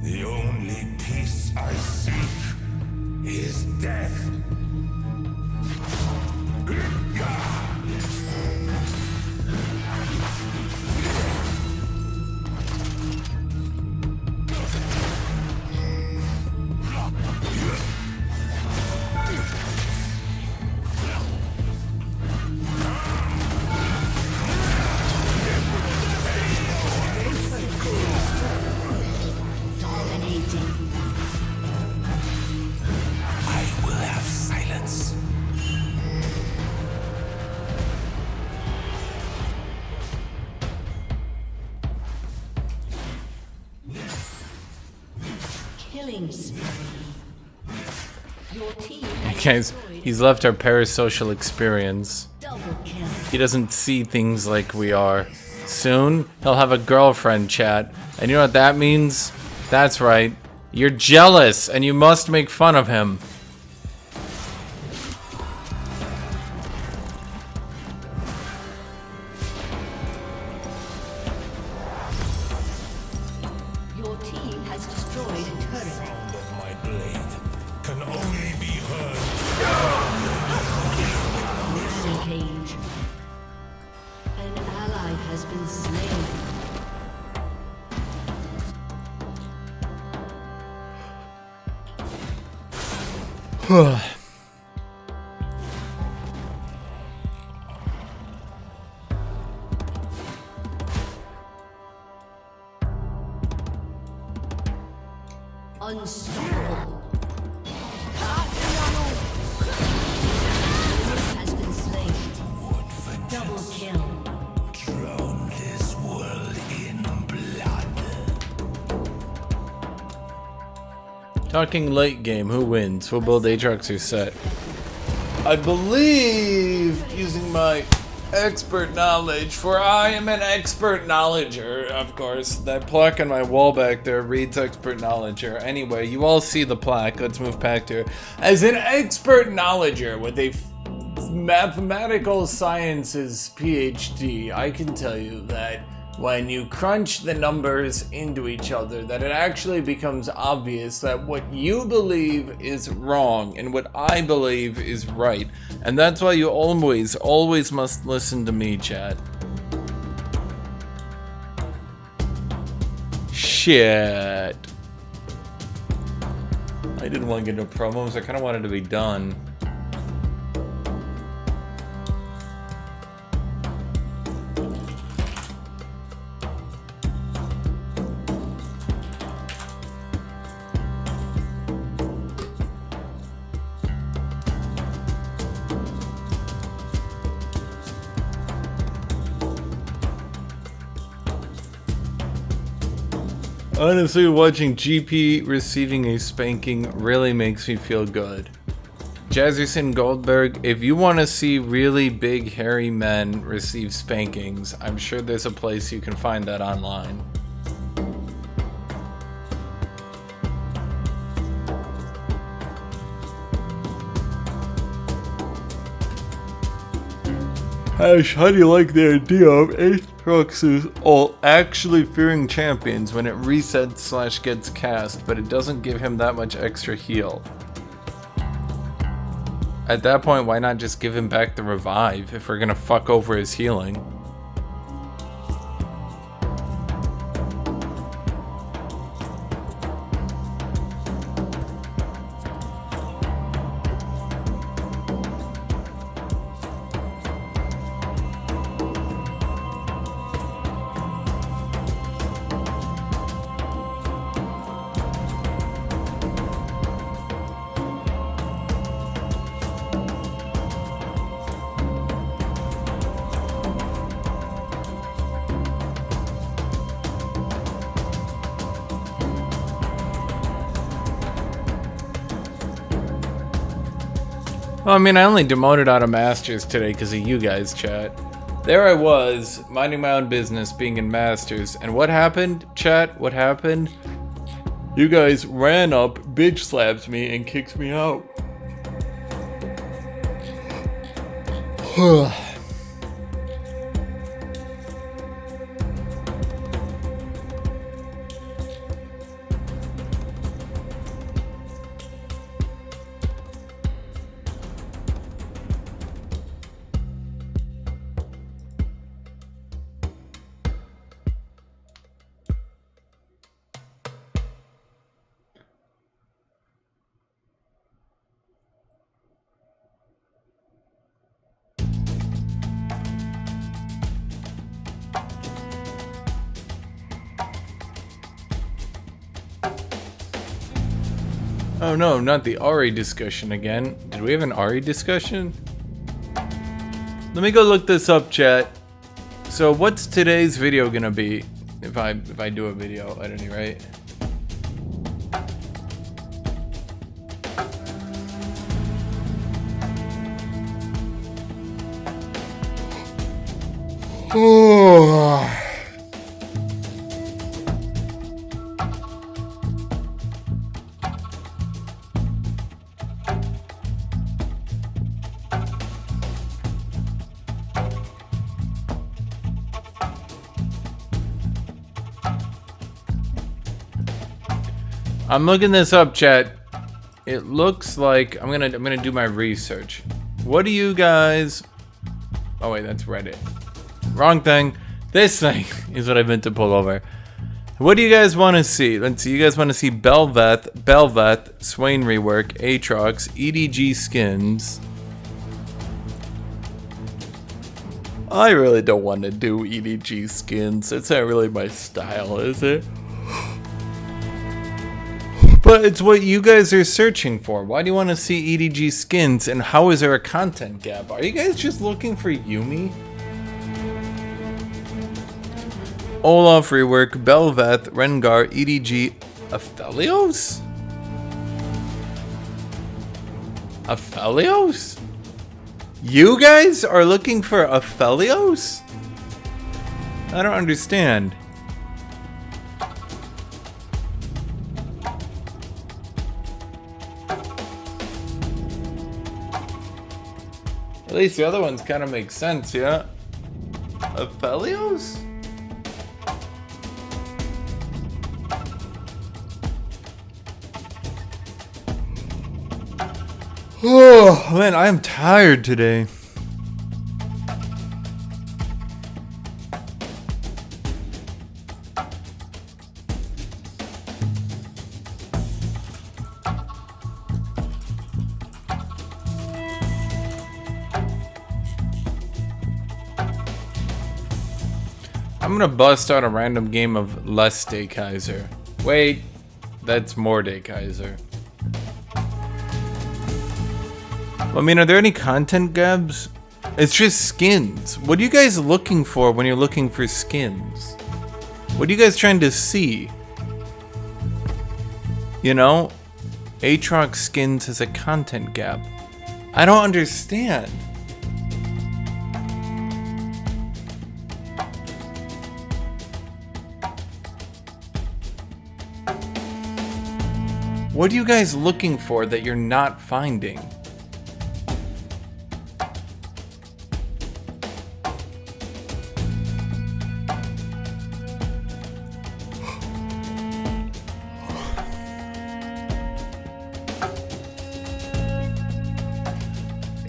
The only peace I seek is death. I will have silence. Killing spree. Your team has Guys, destroyed he's left our parasocial experience. double kill. He doesn't see things like we are. Soon, he'll have a girlfriend, chat. And you know what that means? That's right. You're jealous, and you must make fun of him. Your team has destroyed a turret. Sound of my blade can only be heard. Disengage. An ally has been slain. Unstoppable. Has been slain. Double kill. Drown this world in blood. Talking late game, who wins? We'll build AATROX or set. I believe, using my expert knowledge, for I am an expert knowledger, of course. That plaque on my wall back there reads expert knowledger. Anyway, you all see the plaque. Let's move back to it. As an expert knowledger with a mathematical sciences PhD, I can tell you that when you crunch the numbers into each other, that it actually becomes obvious that what you believe is wrong and what I believe is right. And that's why you always must listen to me, chat. Shit. I didn't want to get into promos. I kind of wanted to be done. Honestly, watching GP receiving a spanking really makes me feel good. Jazzerson Goldberg, if you want to see really big hairy men receive spankings, I'm sure there's a place you can find that online. Hash, how do you like the idea of AATROX's all actually fearing champions when it resets / gets cast, but it doesn't give him that much extra heal? At that point, why not just give him back the revive if we're gonna fuck over his healing? Well, I mean, I only demoted out of Masters today because of you guys, chat. There I was, minding my own business, being in Masters. And what happened, chat? What happened? You guys ran up, bitch slaps me, and kicks me out. Oh no, not the Ari discussion again. Did we have an Ari discussion? Let me go look this up, chat. So what's today's video gonna be? If I do a video at any rate. Oh. I'm looking this up, chat. It looks like I'm gonna do my research. What do you guys? Oh wait, that's Reddit. Wrong thing. This thing is what I meant to pull over. What do you guys want to see? Let's see. You guys want to see Belveth, Swain rework, AATROX, EDG skins. I really don't want to do EDG skins. It's not really my style, is it? But it's what you guys are searching for. Why do you want to see EDG skins, and how is there a content gap? Are you guys just looking for Yumi? Olaf rework, Belveth, Rengar, EDG, Aphelios? Aphelios? You guys are looking for Aphelios? I don't understand. At least the other ones kind of make sense, yeah? Aphelios? Oh, man, I am tired today. I'm gonna bust out a random game of LCS. Wait, that's MORDEKAISER. I mean, are there any content gaps? It's just skins. What are you guys looking for when you're looking for skins? What are you guys trying to see? You know? AATROX skins has a content gap. I don't understand. What are you guys looking for that you're not finding?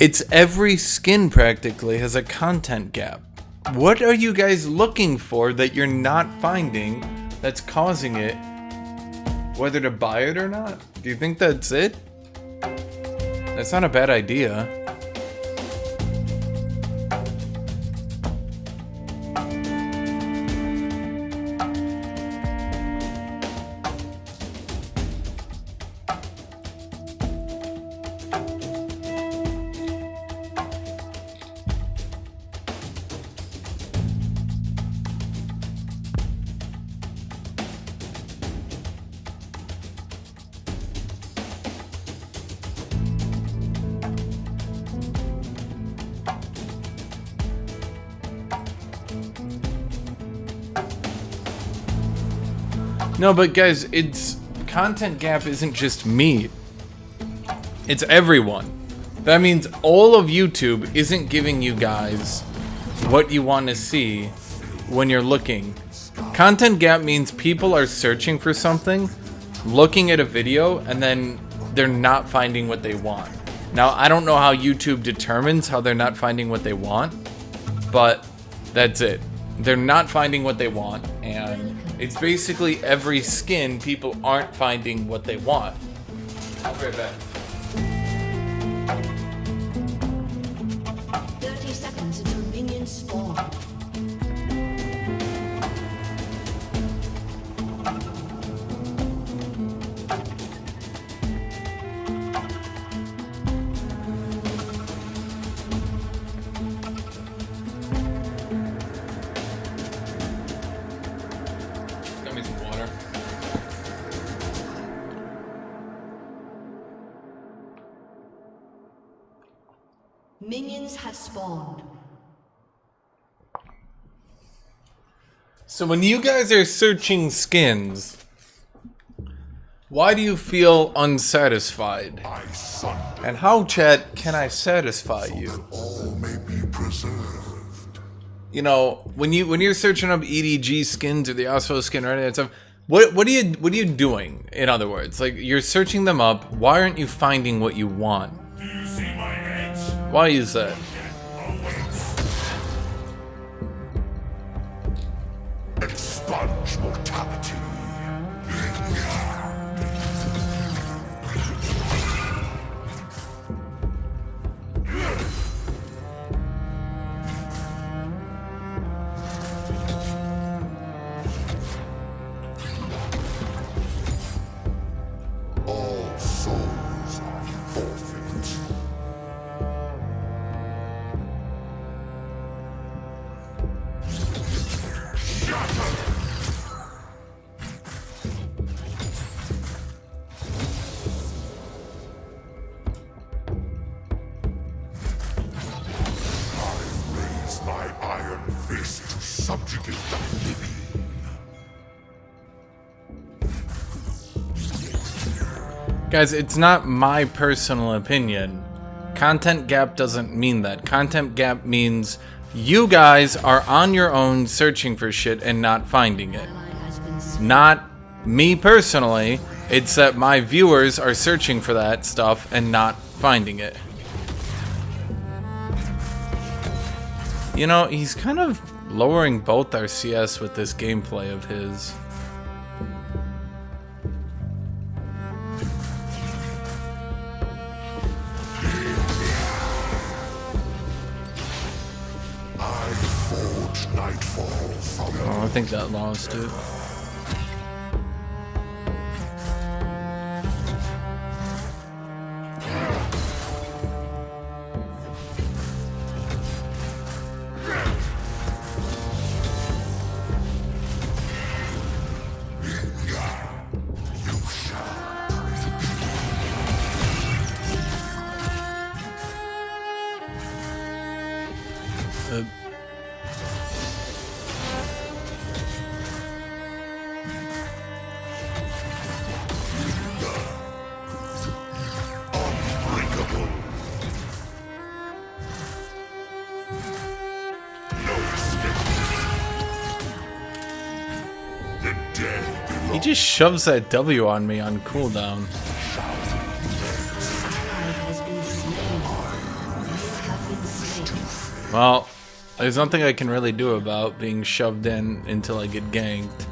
It's every skin practically has a content gap. What are you guys looking for that you're not finding that's causing it? Whether to buy it or not? Do you think that's it? That's not a bad idea. No, but guys, it's content gap isn't just me. It's everyone. That means all of YouTube isn't giving you guys what you want to see when you're looking. Content gap means people are searching for something, looking at a video, and then they're not finding what they want. Now, I don't know how YouTube determines how they're not finding what they want, but that's it. They're not finding what they want, and it's basically every skin people aren't finding what they want. I'll be right back. 30 seconds until minions spawn. Got me some water. Minions have spawned. So when you guys are searching skins, why do you feel unsatisfied? And how, chat, can I satisfy you? All may be preserved. You know, when you're searching up EDG skins or the Osmo skin or any of that stuff, what are you doing? In other words, like, you're searching them up. Why aren't you finding what you want? Do you see my edge? Why is that? Expunge mortality. All souls are forfeit. Raise my iron fist to subjugate the living. Guys, it's not my personal opinion. Content gap doesn't mean that. Content gap means you guys are on your own searching for shit and not finding it. Not me personally. It's that my viewers are searching for that stuff and not finding it. You know, he's kind of lowering both our CS with this gameplay of his. I forge nightfall from Oh, I think that lost it. unbreakable. No escape. The dead belong. He just shoves that W on me on cooldown. Well, there's nothing I can really do about being shoved in until I get ganked.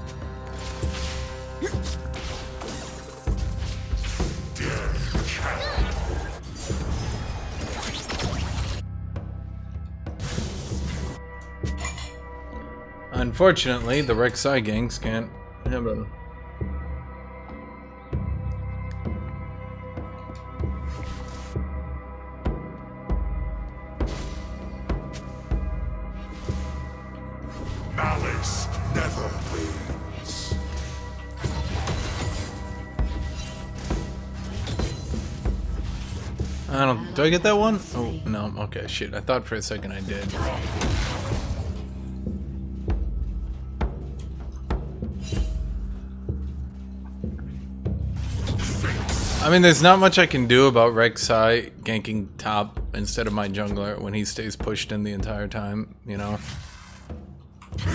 Unfortunately, the Rek'Sai ganks can't have him. Malice never wins. I don't. Do I get that one? Oh no. Okay, shit. I thought for a second I did. I mean, there's not much I can do about Rek'Sai ganking top instead of my jungler when he stays pushed in the entire time, you know? You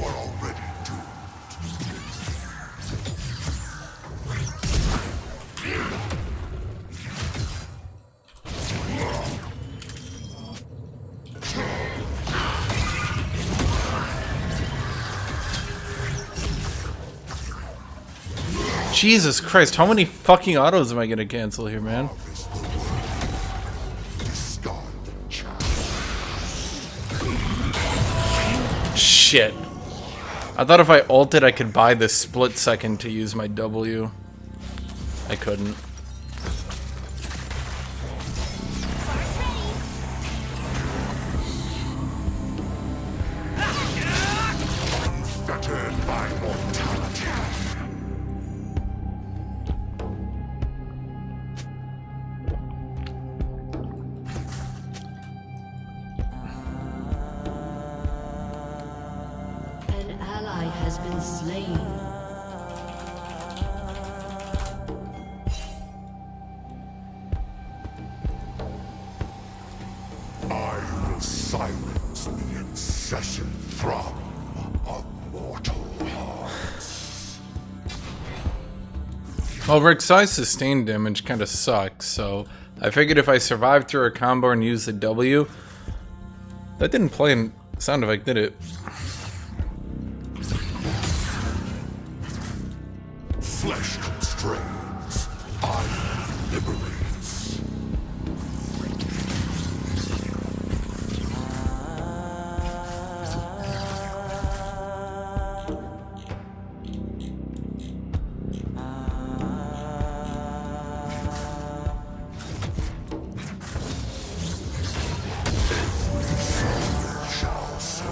are already doomed. Jesus Christ, how many fucking autos am I gonna cancel here, man? Shit. I thought if I ulted I could buy this split second to use my W. I couldn't. Fettered by mortality. An ally has been slain. I will silence the incessant throb of mortal hearts. Well, Rek'Sai's sustained damage kind of sucks, so I figured if I survived through a combo and used the W, that didn't play in sound effect, did it? Flesh constrains, iron liberates. Shall serve.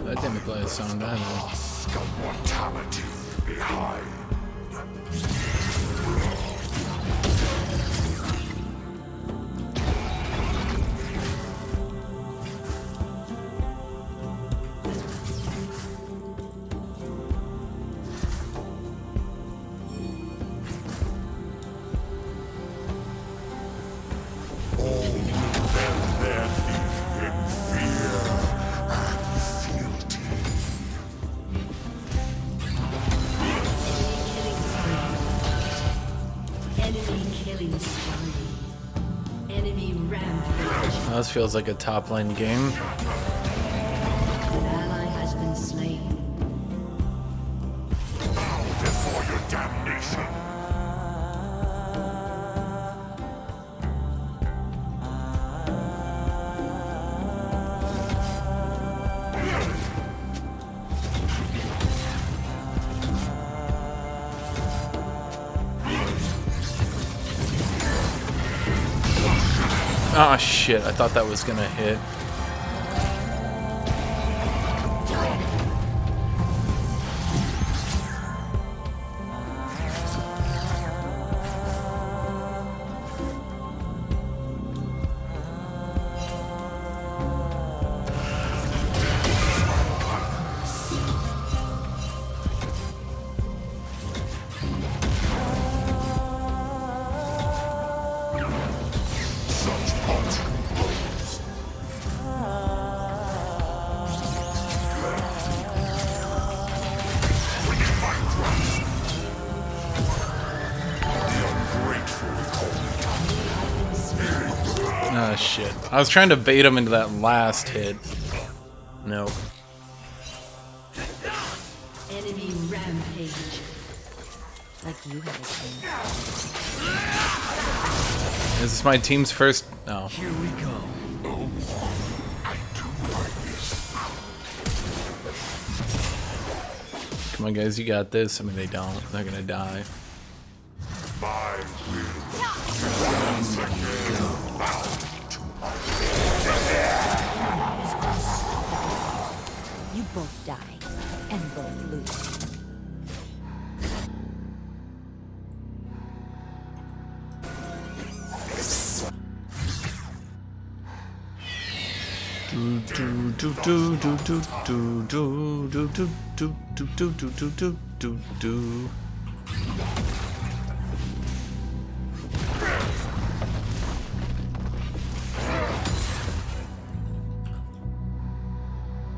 That didn't play a sound either. Husk of mortality behind. All men there live in fear and fealty. Enemy killing spree. Enemy rampage. This feels like a top lane game. An ally has been slain. Bow before your damnation. Ah, shit. I thought that was gonna hit. Such hot blows. Bringing my wrath. The ungrateful call. Ah, shit. I was trying to bait him into that last hit. Nope. Enemy rampage. Like you had a chance. Is this my team's first? No. Here we go. Come on, guys. You got this. I mean, they don't. They're gonna die. My will. Once again, bow to my both die and both lose.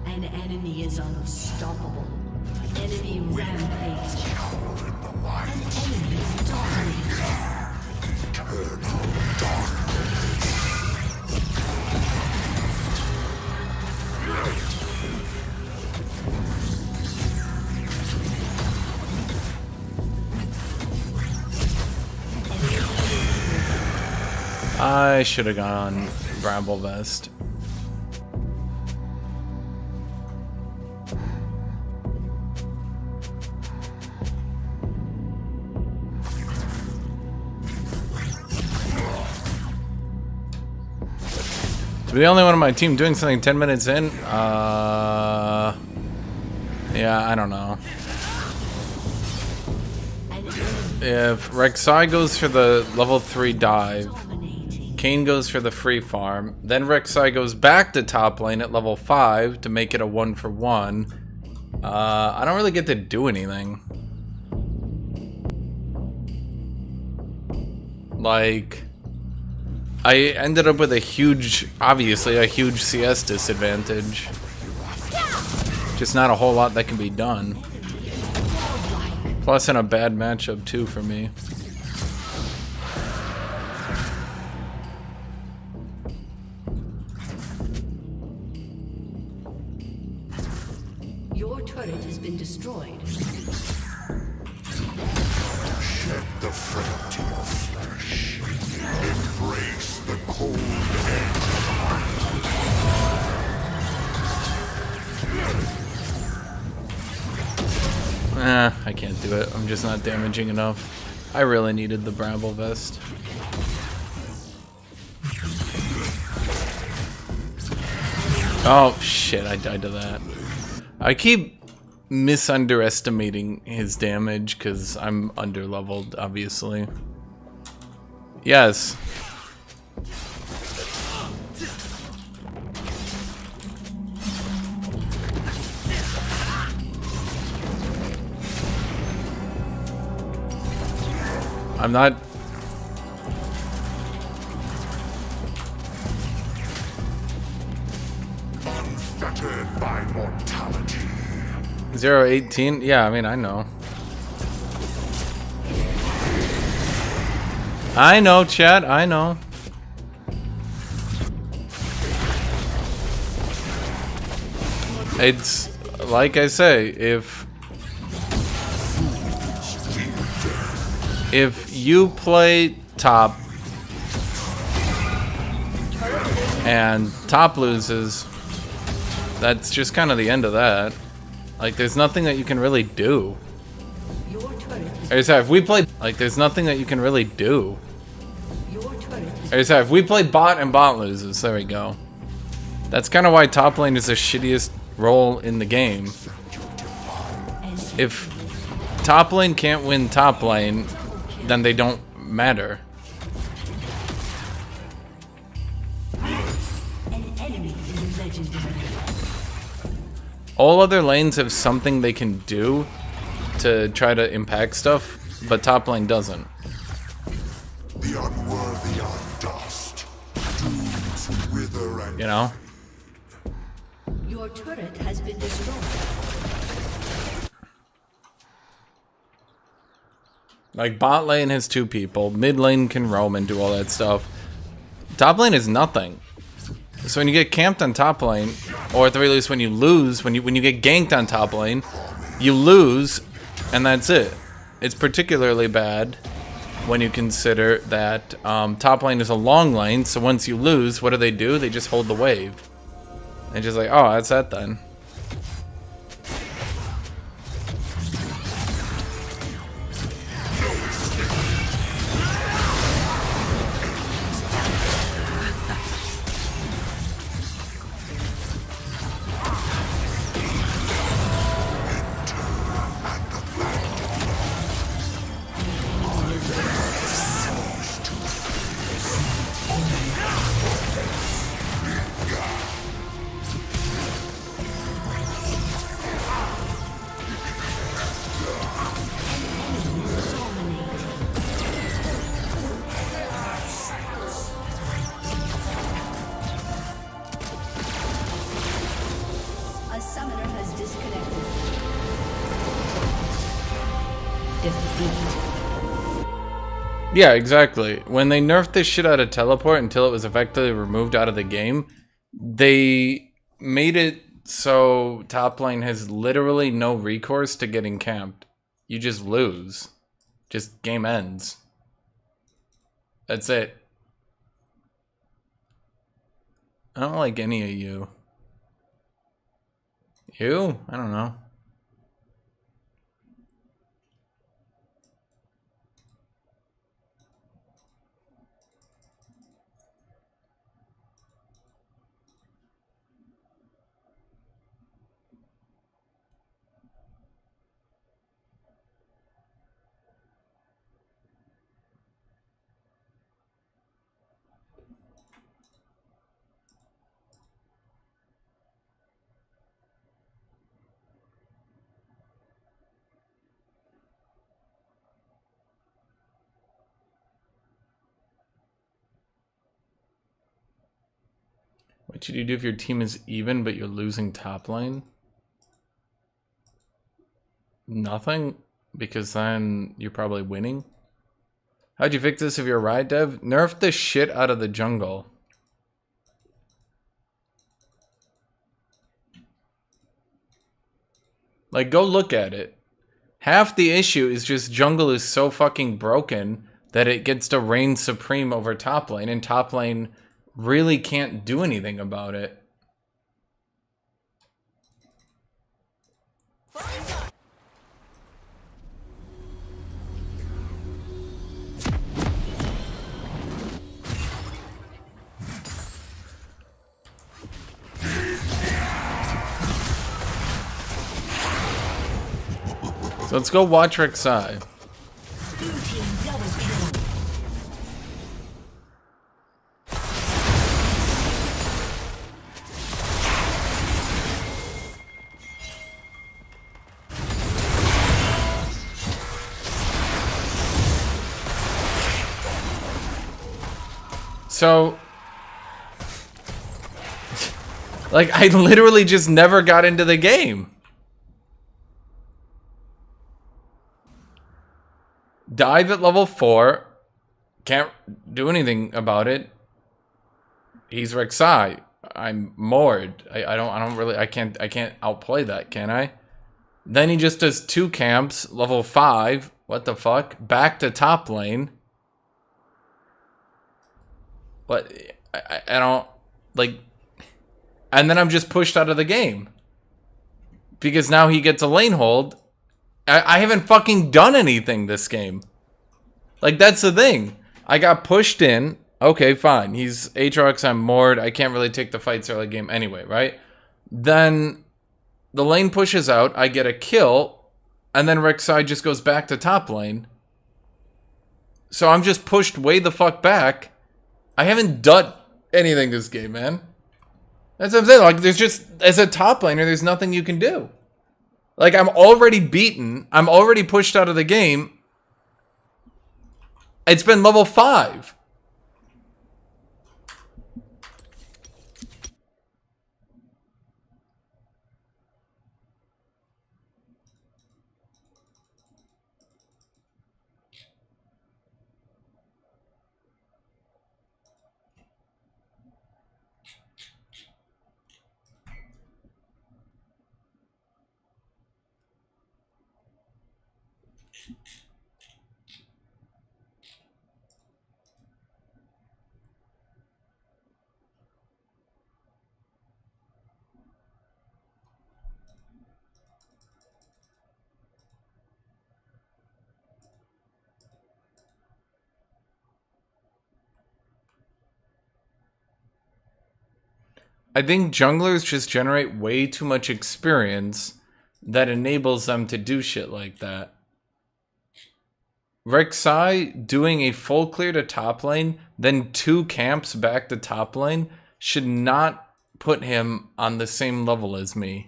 An enemy is unstoppable. Enemy rampage. An enemy dominates. I should have gone Bramble Vest. To be the only one on my team doing something 10 minutes in, yeah, I don't know. If Rek'Sai goes for the level 3 dive, Kayn goes for the free farm, then Rek'Sai goes back to top lane at level 5 to make it a 1-for-1. I don't really get to do anything. Like, I ended up with a huge, obviously a huge CS disadvantage. Just not a whole lot that can be done. Plus in a bad matchup too for me. Your turret has been destroyed. Shed the frailty of flesh. Embrace the cold end. I can't do it. I'm just not damaging enough. I really needed the Bramble Vest. Oh shit, I died to that. I keep misunderestimating his damage because I'm underleveled, obviously. Yes. I'm not... Unfettered by mortality. 0-18? Yeah, I mean, I know. I know, chat, I know. It's like I say, if you play top and top loses, that's just kind of the end of that. Like, there's nothing that you can really do. If we play, like, there's nothing that you can really do. If we play bot and bot loses, there we go. That's kind of why top lane is the shittiest role in the game. If top lane can't win top lane, then they don't matter. All other lanes have something they can do to try to impact stuff, but top lane doesn't. The unworthy are dust, doomed to wither and... You know? Your turret has been destroyed. Like, bot lane has 2 people, mid lane can roam and do all that stuff. Top lane is nothing. So when you get camped on top lane, or at the very least when you lose, when you get ganked on top lane, you lose, and that's it. It's particularly bad when you consider that top lane is a long lane, so once you lose, what do? They just hold the wave. And just like, oh, that's that then. Defeat. Yeah, exactly. When they nerfed the shit out of teleport until it was effectively removed out of the game, they made it so top lane has literally no recourse to getting camped. You just lose. Just game ends. That's it. I don't like any of you. You? I don't know. What should you do if your team is even but you're losing top lane? Nothing, because then you're probably winning. How'd you fix this if you're a ride dev? Nerf the shit out of the jungle. Like, go look at it. Half the issue is just jungle is so fucking broken that it gets to reign supreme over top lane, and top lane really can't do anything about it. So let's go watch Rek'Sai. Blue team double kill. So, like, I literally just never got into the game. Dive at level 4. Can't do anything about it. He's Rek'Sai. I'm Mord. I can't outplay that, can I? Then he just does 2 camps, level 5. What the fuck? Back to top lane. What? I don't, like, and then I'm just pushed out of the game. Because now he gets a lane hold. I haven't fucking done anything this game. Like, that's the thing. I got pushed in. Okay, fine. He's AATROX, I'm Mord. I can't really take the fights early game anyway, right? Then the lane pushes out. I get a kill. And then Rek'Sai just goes back to top lane. So I'm just pushed way the fuck back. I haven't done anything this game, man. That's what I'm saying. Like, there's just, as a top laner, there's nothing you can do. Like, I'm already beaten. I'm already pushed out of the game. It's been level 5. I think junglers just generate way too much experience that enables them to do shit like that. Rek'Sai doing a full clear to top lane, then 2 camps back to top lane, should not put him on the same level as me.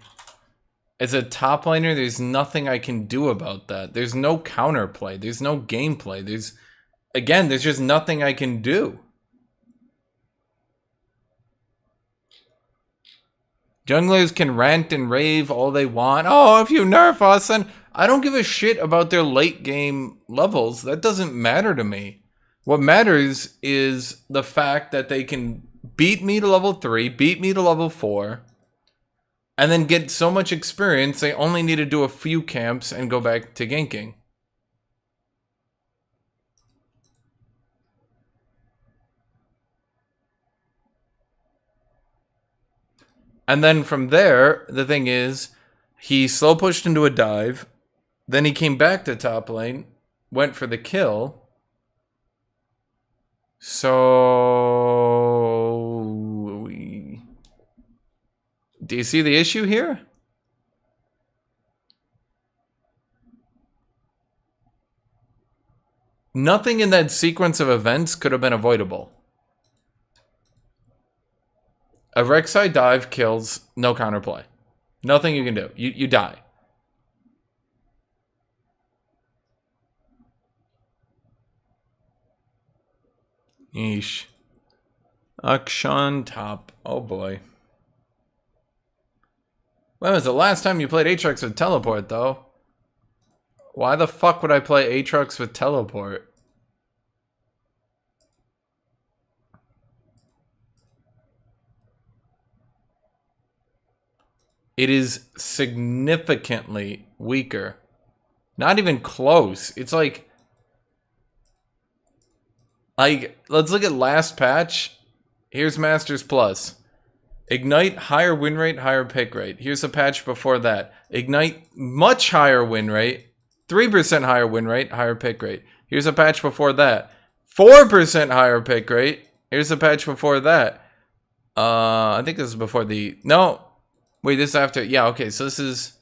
As a top laner, there's nothing I can do about that. There's no counterplay. There's no gameplay. There's just nothing I can do. Junglers can rant and rave all they want. Oh, if you nerf us, and I don't give a shit about their late game levels. That doesn't matter to me. What matters is the fact that they can beat me to level 3, beat me to level 4, and then get so much experience they only need to do a few camps and go back to ganking. And then from there, the thing is, he slow pushed into a dive, then he came back to top lane, went for the kill. So, do you see the issue here? Nothing in that sequence of events could have been avoidable. A Rek'Sai dive kills, no counterplay. Nothing you can do. You die. Yeesh. Akshan top. Oh boy. When was the last time you played AATROX with teleport, though? Why the fuck would I play AATROX with teleport? It is significantly weaker. Not even close. It's like, let's look at last patch. Here's Masters Plus. Ignite, higher win rate, higher pick rate. Here's a patch before that. Ignite, much higher win rate. 3% higher win rate, higher pick rate. Here's a patch before that. 4% higher pick rate. Here's a patch before that. I think this is before the... No. Wait, this is after... Yeah, okay, so this is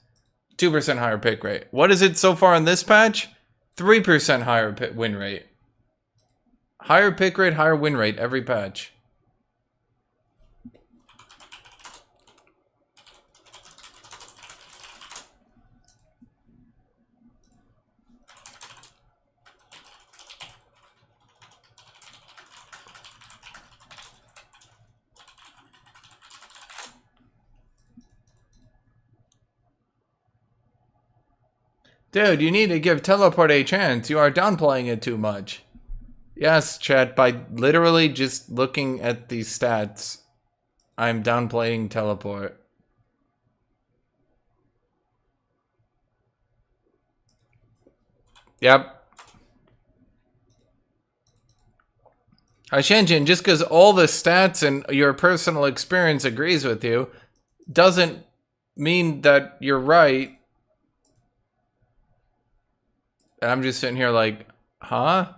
2% higher pick rate. What is it so far in this patch? 3% higher win rate. Higher pick rate, higher win rate every patch. Dude, you need to give teleport a chance. You are downplaying it too much. Yes, chat, by literally just looking at these stats, I'm downplaying teleport. Yep. Hashinshin, just because all the stats and your personal experience agrees with you, doesn't mean that you're right. And I'm just sitting here like, huh?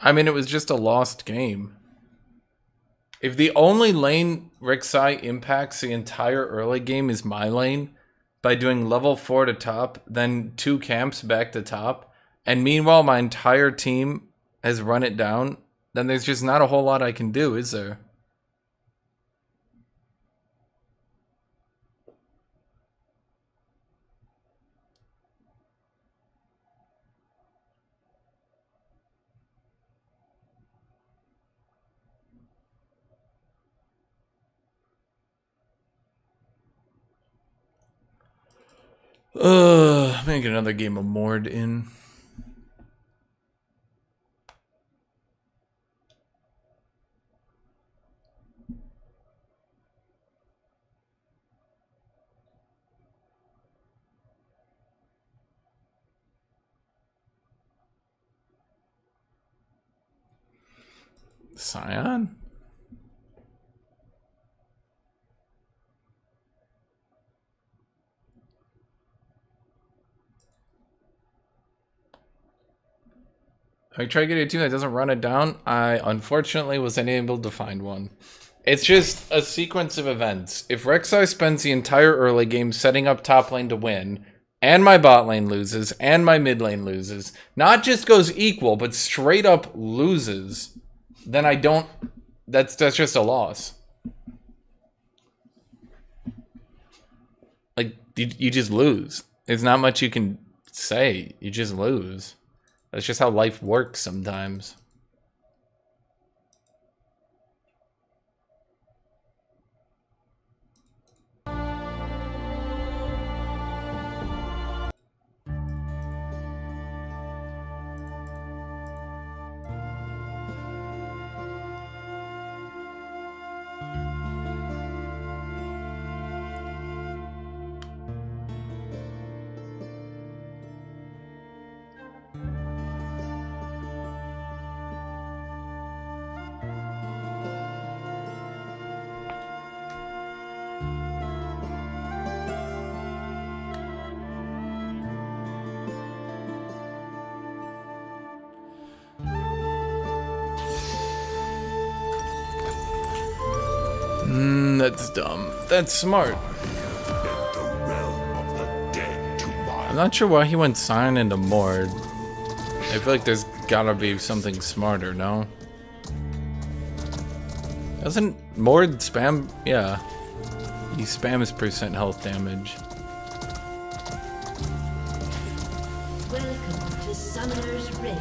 I mean, it was just a lost game. If the only lane Rek'Sai impacts the entire early game is my lane, by doing level 4 to top, then 2 camps back to top, and meanwhile my entire team has run it down, then there's just not a whole lot I can do, is there? I'm gonna get another game of Mord in. Scion? I try to get a team that doesn't run it down. I unfortunately was unable to find one. It's just a sequence of events. If Rek'Sai spends the entire early game setting up top lane to win, and my bot lane loses, and my mid lane loses, not just goes equal, but straight up loses, then I don't... That's just a loss. Like, you just lose. There's not much you can say. You just lose. That's just how life works sometimes. That's dumb. That's smart. I'm not sure why he went Scion into Mord. I feel like there's gotta be something smarter, no? Doesn't Mord spam? Yeah. He spams percent health damage. Welcome to Summoner's Rift.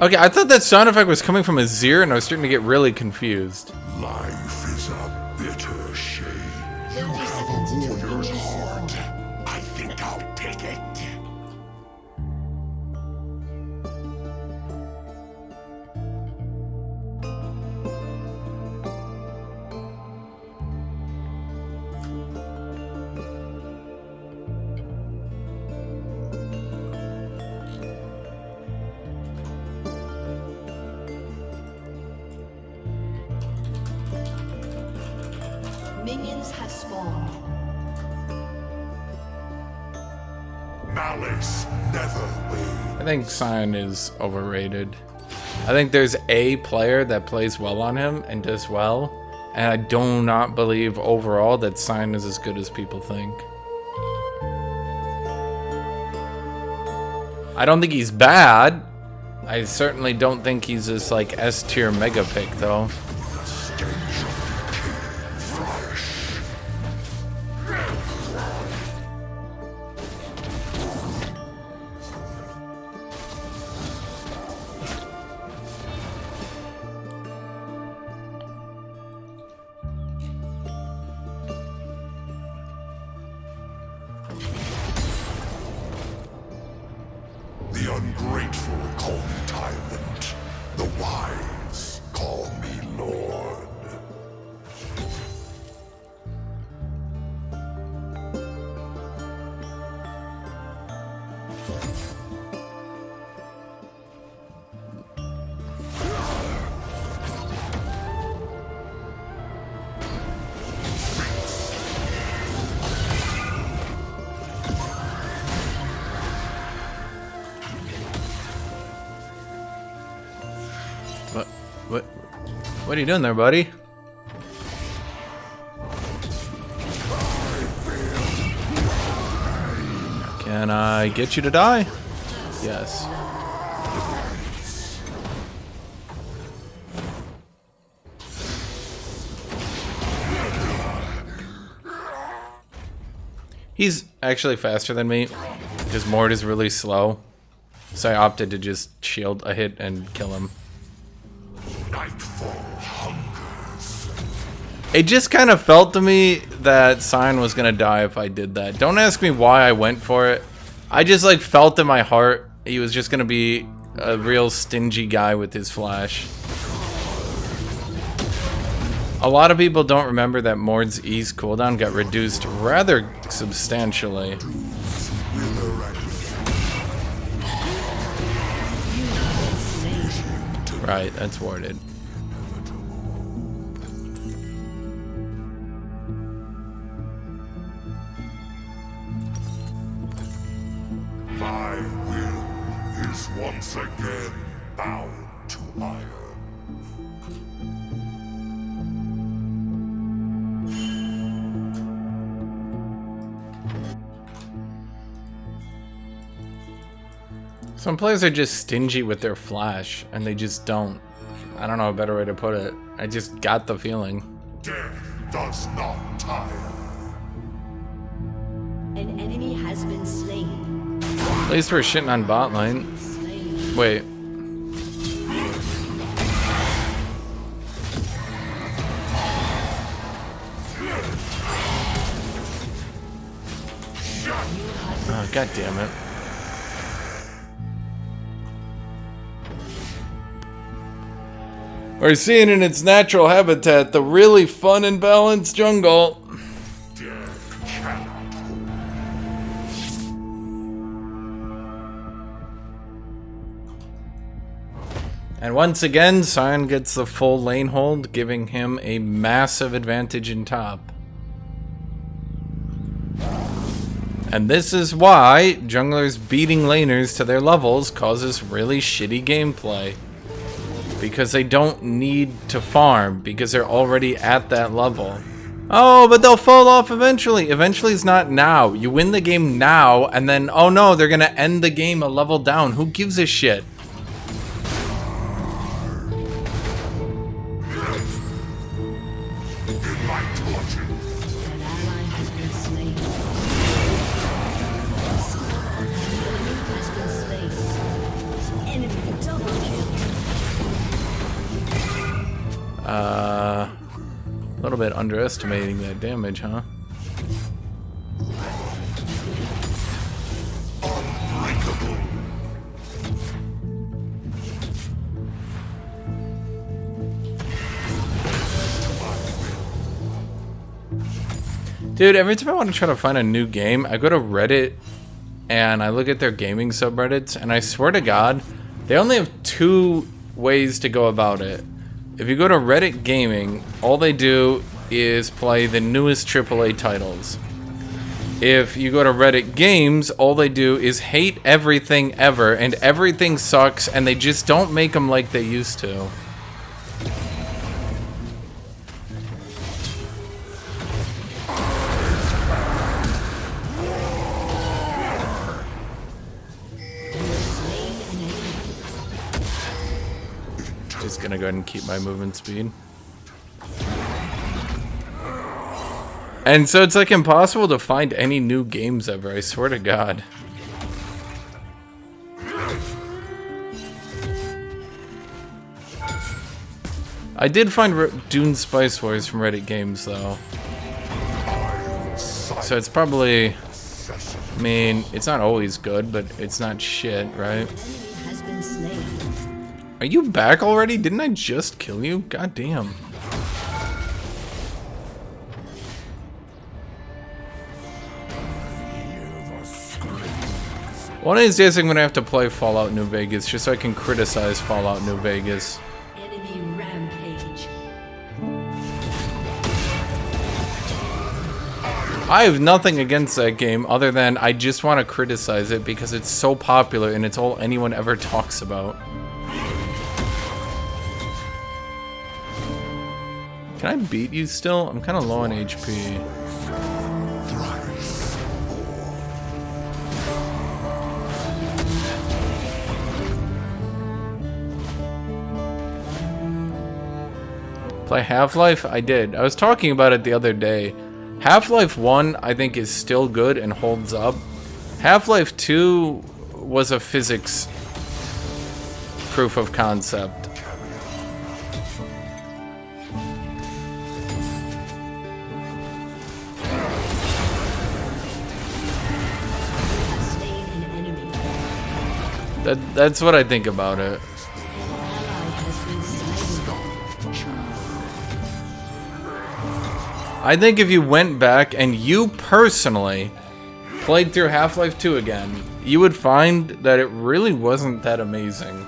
Okay, I thought that sound effect was coming from Azir, and I was starting to get really confused. Life is a bitter shade. You have a warrior's heart. I think I'll take it. Minions have spawned. Malice never will. I think Scion is overrated. I think there's a player that plays well on him and does well, and I do not believe overall that Scion is as good as people think. I don't think he's bad. I certainly don't think he's this like S tier mega pick though. The ungrateful call me tyrant. The wise call me lord. What are you doing there, buddy? Can I get you to die? Yes. He's actually faster than me because Mord is really slow. So I opted to just shield a hit and kill him. Nightfall hungers. It just kind of felt to me that Sion was gonna die if I did that. Don't ask me why I went for it. I just like felt in my heart he was just gonna be a real stingy guy with his flash. A lot of people don't remember that Mord's E's cooldown got reduced rather substantially. Right, that's warded. My will is once again bound to iron. Some players are just stingy with their flash, and they just don't. I don't know a better way to put it. I just got the feeling. Death does not tire. An enemy has been slain. At least we're shitting on bot lane. Wait. Oh, God damn it. We're seeing in its natural habitat the really fun and balanced jungle. And once again, Sion gets the full lane hold, giving him a massive advantage in top. And this is why junglers beating laners to their levels causes really shitty gameplay. Because they don't need to farm, because they're already at that level. Oh, but they'll fall off eventually. Eventually is not now. You win the game now, and then, oh no, they're gonna end the game a level down. Who gives a shit? A little bit underestimating that damage, huh? Dude, every time I want to try to find a new game, I go to Reddit and I look at their gaming subreddits, and I swear to God, they only have 2 ways to go about it. If you go to Reddit Gaming, all they do is play the newest AAA titles. If you go to Reddit Games, all they do is hate everything ever, and everything sucks, and they just don't make them like they used to. Just gonna go ahead and keep my movement speed. And so it's like impossible to find any new games ever, I swear to God. I did find Dune Spice Wars from Reddit Games though. So it's probably, I mean, it's not always good, but it's not shit, right? Are you back already? Didn't I just kill you? God damn. One of these days I'm gonna have to play Fallout New Vegas just so I can criticize Fallout New Vegas. Enemy rampage. I have nothing against that game other than I just want to criticize it because it's so popular and it's all anyone ever talks about. Can I beat you still? I'm kind of low on HP. Play Half-Life? I did. I was talking about it the other day. Half-Life 1, I think, is still good and holds up. Half-Life 2 was a physics proof of concept. That's what I think about it. I think if you went back and you personally played through Half-Life 2 again, you would find that it really wasn't that amazing.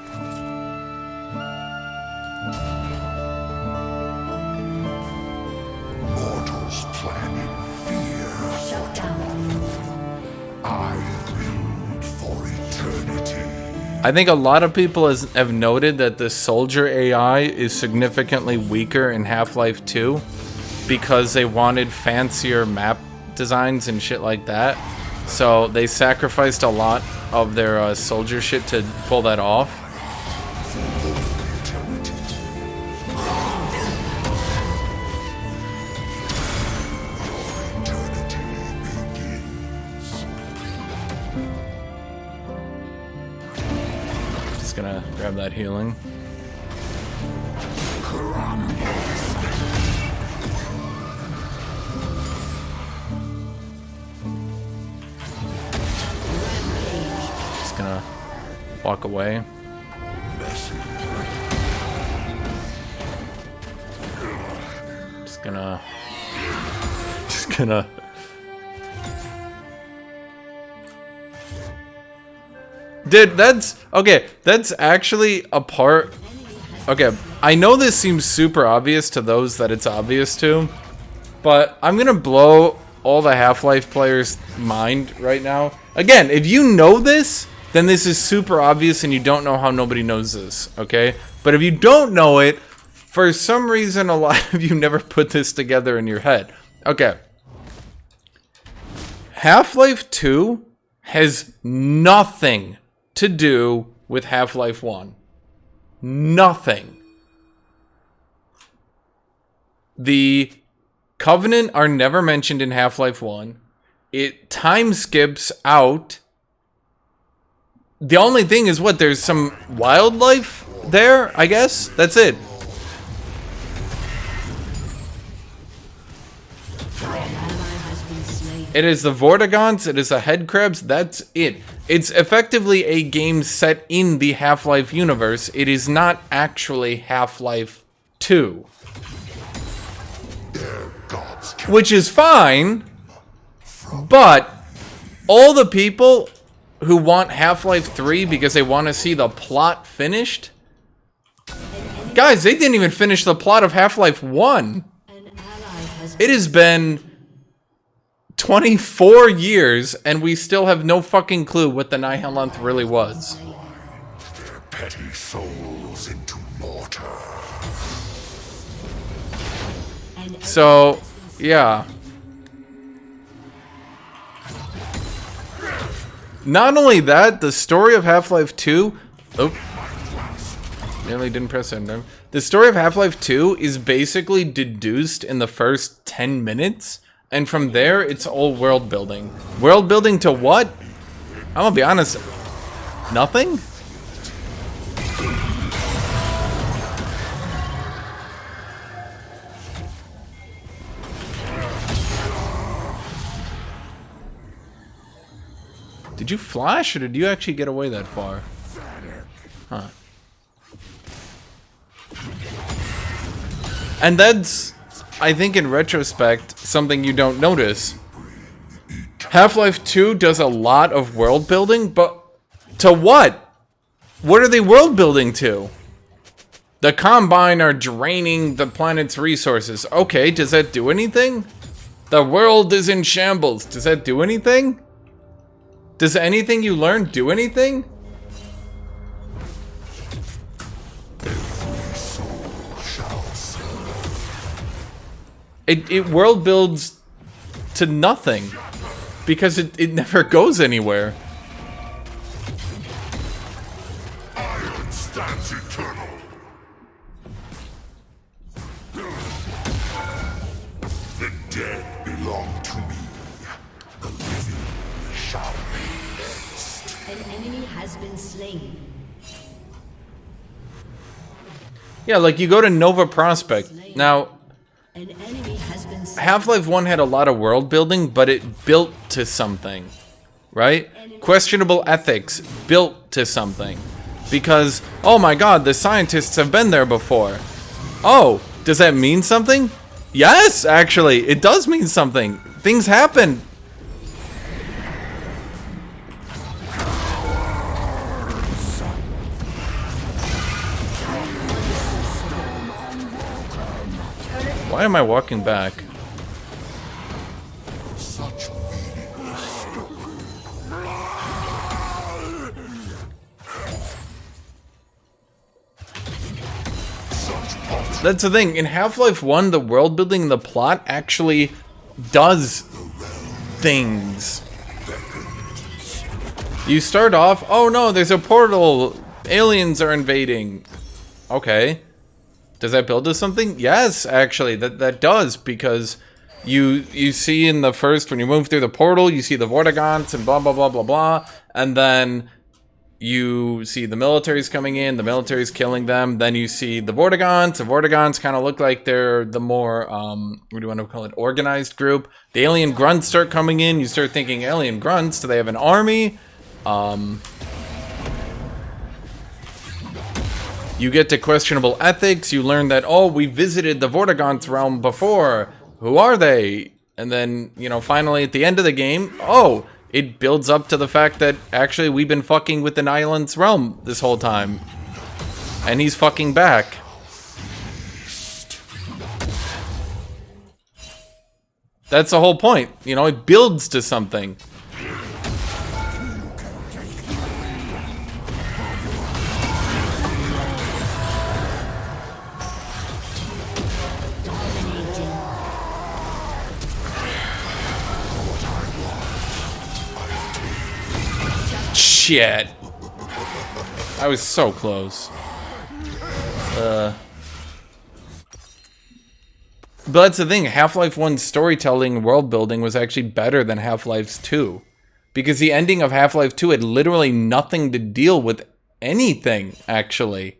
Mortals plan in fear. Shut down. I build for eternity. I think a lot of people have noted that the soldier AI is significantly weaker in Half-Life 2 because they wanted fancier map designs and shit like that. So they sacrificed a lot of their soldier shit to pull that off. Just gonna grab that healing. Gonna walk away. Just gonna Dude, that's okay, that's actually a part. Okay, I know this seems super obvious to those that it's obvious to, but I'm gonna blow all the Half-Life players' mind right now. Again, if you know this, then this is super obvious and you don't know how nobody knows this, okay? But if you don't know it, for some reason a lot of you never put this together in your head. Okay. Half-Life 2 has nothing to do with Half-Life 1. Nothing. The Covenant are never mentioned in Half-Life 1. It time skips out. The only thing is what, there's some wildlife there, I guess? That's it. It is the Vortigons, it is the headcrabs, that's it. It's effectively a game set in the Half-Life universe. It is not actually Half-Life 2. Which is fine, but all the people who want Half-Life 3 because they want to see the plot finished, guys, they didn't even finish the plot of Half-Life 1. It has been 24 years and we still have no fucking clue what the Nihilanth really was. Their petty souls into mortar. So, yeah. Not only that, the story of Half-Life 2... Oh. Nearly didn't press enter. The story of Half-Life 2 is basically deduced in the first 10 minutes. And from there, it's all world building. World building to what? I'm gonna be honest. Nothing? Did you flash, or did you actually get away that far? Huh. And that's, I think in retrospect, something you don't notice. Half-Life 2 does a lot of world building, but to what? What are they world building to? The Combine are draining the planet's resources. Okay, does that do anything? The world is in shambles. Does that do anything? Does anything you learn do anything? It world builds to nothing because it never goes anywhere. Iron stands eternal. The dead belong to me. The living shall be next. An enemy has been slain. Yeah, like you go to Nova Prospect. Now, An enemy has been slain. Half-Life 1 had a lot of world building, but it built to something. right? Questionable ethics built to something. Because, oh my god, the scientists have been there before. Oh, does that mean something? Yes, actually, it does mean something. Things happen. Why am I walking back? That's the thing. In Half-Life 1, the world building and the plot actually does things. You start off, oh no, there's a portal. Aliens are invading. Okay. Does that build to something? Yes, actually, that does, because you see in the first, when you move through the portal, you see the Vortigaunts and blah, blah, blah, blah, blah, and then you see the military's coming in, the military's killing them, then you see the Vortigaunts kind of look like they're the more, what do you want to call it, organized group. The alien grunts start coming in, you start thinking, alien grunts, do they have an army? You get to questionable ethics, you learn that, oh, we visited the Vortigaunts realm before, who are they? And then, you know, finally at the end of the game, oh, it builds up to the fact that actually we've been fucking with the Nihilant's realm this whole time. And he's fucking back. That's the whole point. You know, it builds to something. Shit. I was so close. But that's the thing, Half-Life 1's storytelling and world building was actually better than Half-Life's 2. Because the ending of Half-Life 2 had literally nothing to deal with anything, actually.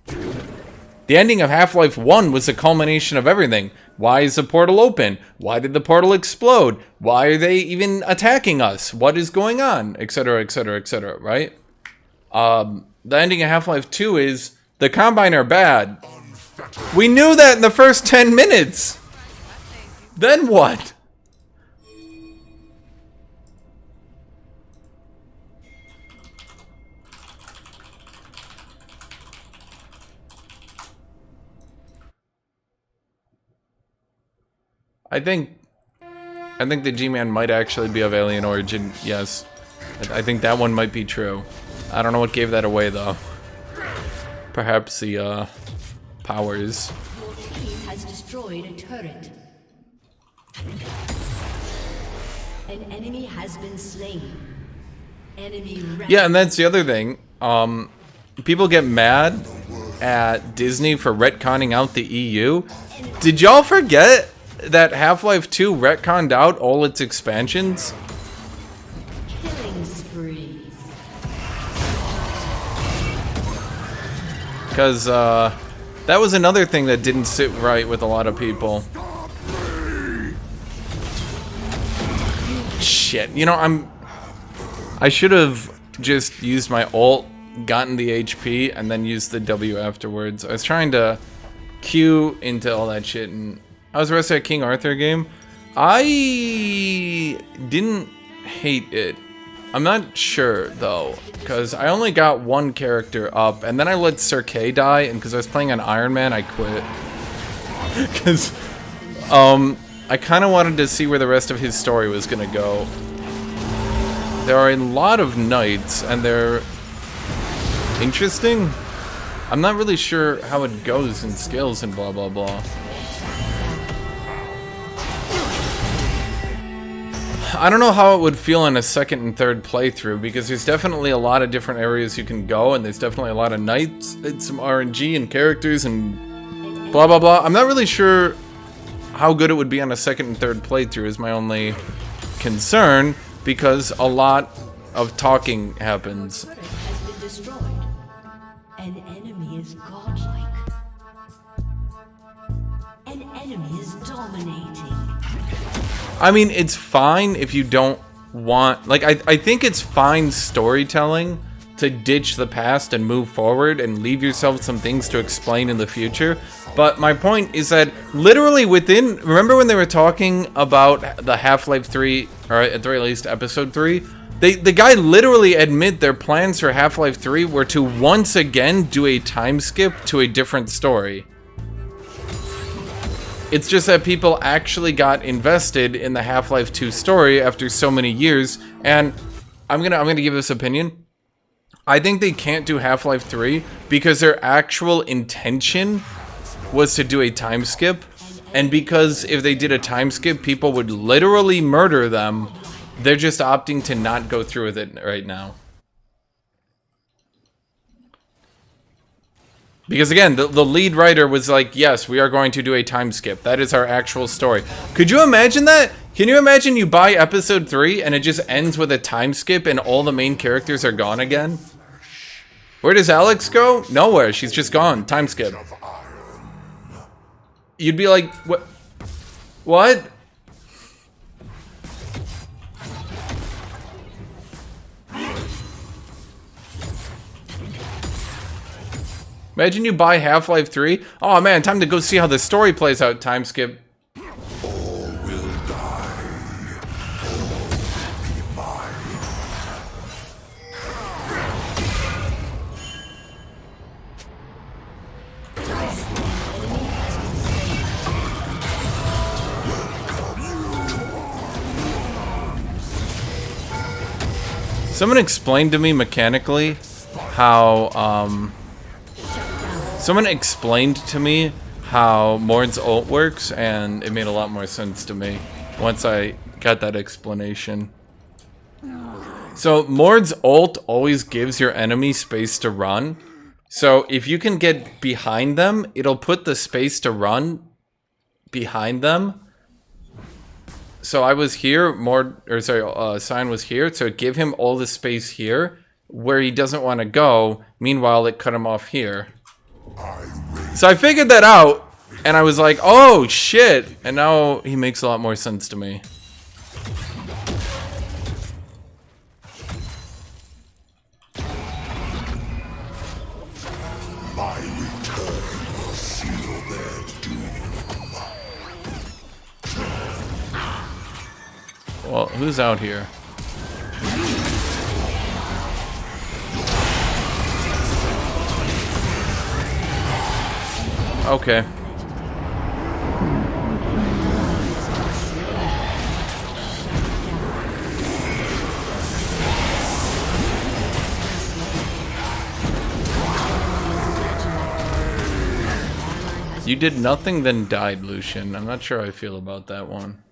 The ending of Half-Life 1 was the culmination of everything. Why is the portal open? Why did the portal explode? Why are they even attacking us? What is going on? Etc, etc, etc, right? The ending of Half-Life 2 is, the Combine are bad. We knew that in the first 10 minutes! Then what? I think the G-Man might actually be of alien origin, yes. I think that one might be true. I don't know what gave that away, though. Perhaps the, powers. Your team has destroyed a turret. An enemy has been slain. Enemy yeah, and that's the other thing. People get mad at Disney for retconning out the EU. Did y'all forget that Half-Life 2 retconned out all its expansions? Killing spree. Because, that was another thing that didn't sit right with a lot of people. Shit, you know, I should have just used my ult, gotten the HP, and then used the W afterwards. I was trying to Q into all that shit, and I was resting at King Arthur game. I didn't hate it. I'm not sure though, because I only got one character up, and then I let Sir Kay die, and because I was playing on Iron Man, I quit. Because, I kind of wanted to see where the rest of his story was gonna go. There are a lot of knights, and they're interesting. I'm not really sure how it goes in skills and blah blah blah. I don't know how it would feel in a second and third playthrough, because there's definitely a lot of different areas you can go, and there's definitely a lot of knights and some RNG and characters and blah blah blah. I'm not really sure how good it would be on a second and third playthrough is my only concern, because a lot of talking happens. Turret has been destroyed. An enemy is godlike. An enemy is dominating. I mean, it's fine if you don't want... Like, I think it's fine storytelling to ditch the past and move forward and leave yourself some things to explain in the future. But my point is that literally within... Remember when they were talking about the Half-Life 3, or at the very least Episode 3? The guy literally admit their plans for Half-Life 3 were to once again do a time skip to a different story. It's just that people actually got invested in the Half-Life 2 story after so many years, and I'm gonna give this opinion. I think they can't do Half-Life 3 because their actual intention was to do a time skip, and because if they did a time skip, people would literally murder them. They're just opting to not go through with it right now. Because again, the lead writer was like, yes, we are going to do a time skip. That is our actual story. Could you imagine that? Can you imagine you buy Episode 3 and it just ends with a time skip and all the main characters are gone again? Where does Alex go? Nowhere. She's just gone. Time skip. You'd be like, what? What? Imagine you buy Half-Life 3. Oh man, time to go see how the story plays out. Time skip. All will die. All be mine. Someone explained to me mechanically how, someone explained to me how Mord's ult works, and it made a lot more sense to me once I got that explanation. So Mord's ult always gives your enemy space to run. So if you can get behind them, it'll put the space to run behind them. So I was here, Sign was here, so it gave him all the space here where he doesn't want to go. Meanwhile, it cut him off here. So I figured that out, and I was like, oh shit, and now he makes a lot more sense to me. My return will seal their doom. Well, who's out here? Okay. You did nothing, then died, Lucian. I'm not sure how I feel about that one.